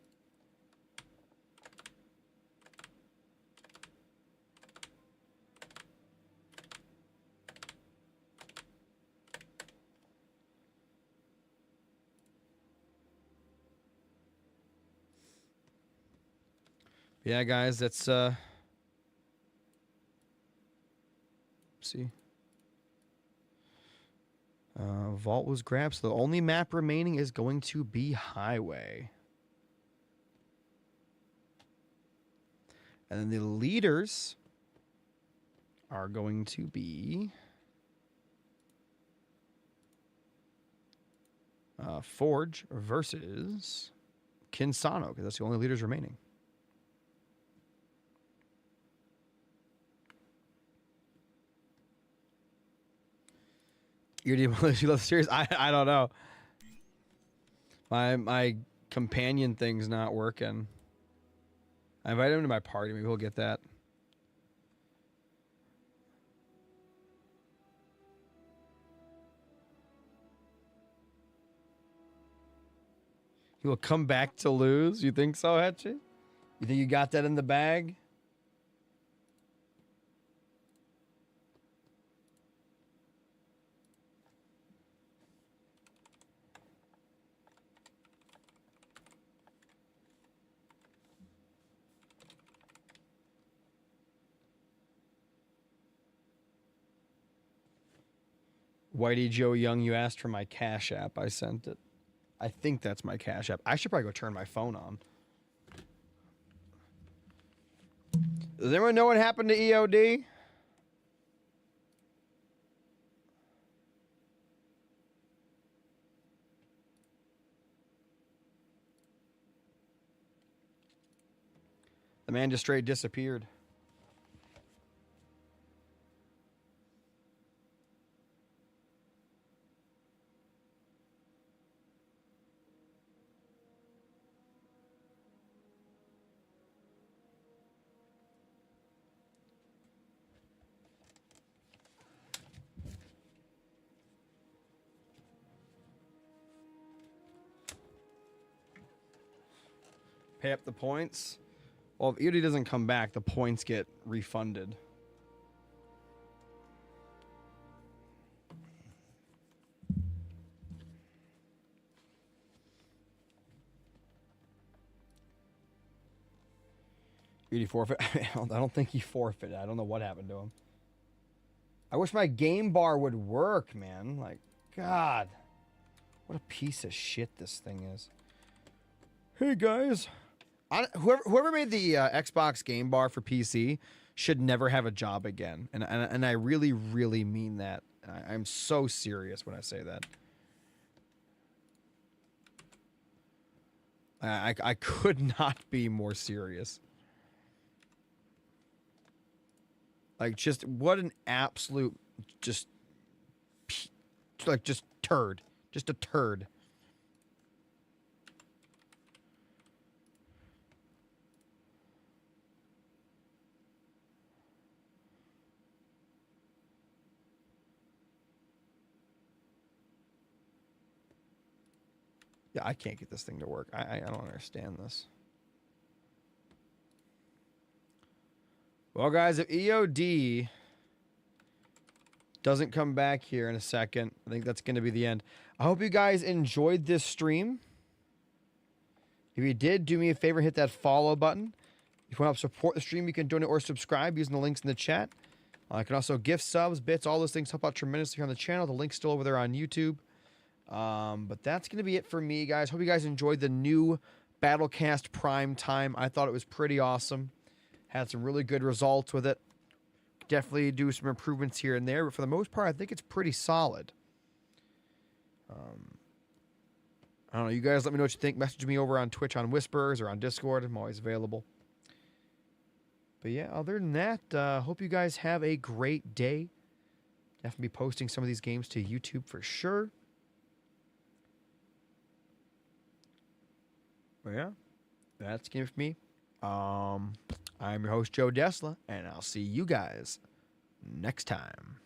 Yeah, guys, that's see. Vault was grabbed, so the only map remaining is going to be Highway. And then the leaders are going to be Forge versus Kinsano, because that's the only leaders remaining. You love series? I don't know. My companion thing's not working. I invited him to my party. Maybe he'll get that. He will come back to lose. You think so, Hechi? You think you got that in the bag? Whitey Joe Young, you asked for my Cash App. I sent it. I think that's my Cash App. I should probably go turn my phone on. Does anyone know what happened to EOD? The man just straight disappeared. Pay up the points. Well, if EOD doesn't come back, the points get refunded. EOD forfeit? I don't think he forfeited. I don't know what happened to him. I wish my game bar would work, man. Like, God. What a piece of shit this thing is. Hey, guys. Whoever made the Xbox game bar for PC should never have a job again. And I really, really mean that. I'm so serious when I say that. I could not be more serious. Like, just what an absolute just turd. Just a turd. Yeah, I can't get this thing to work. I don't understand this. Well, guys, if EOD doesn't come back here in a second, I think that's going to be the end. I hope you guys enjoyed this stream. If you did, do me a favor, hit that follow button. If you want to help support the stream, you can donate or subscribe using the links in the chat. I can also gift subs, bits, all those things help out tremendously on the channel. The link's still over there on YouTube. But that's going to be it for me, guys. Hope you guys enjoyed the new Battlecast Prime Time. I thought it was pretty awesome. Had some really good results with it. Definitely do some improvements here and there, but for the most part, I think it's pretty solid. I don't know. You guys let me know what you think. Message me over on Twitch on Whispers or on Discord. I'm always available. But yeah, other than that, hope you guys have a great day. Definitely be posting some of these games to YouTube for sure. But yeah, that's game for me. I'm your host, Joe Desla, and I'll see you guys next time.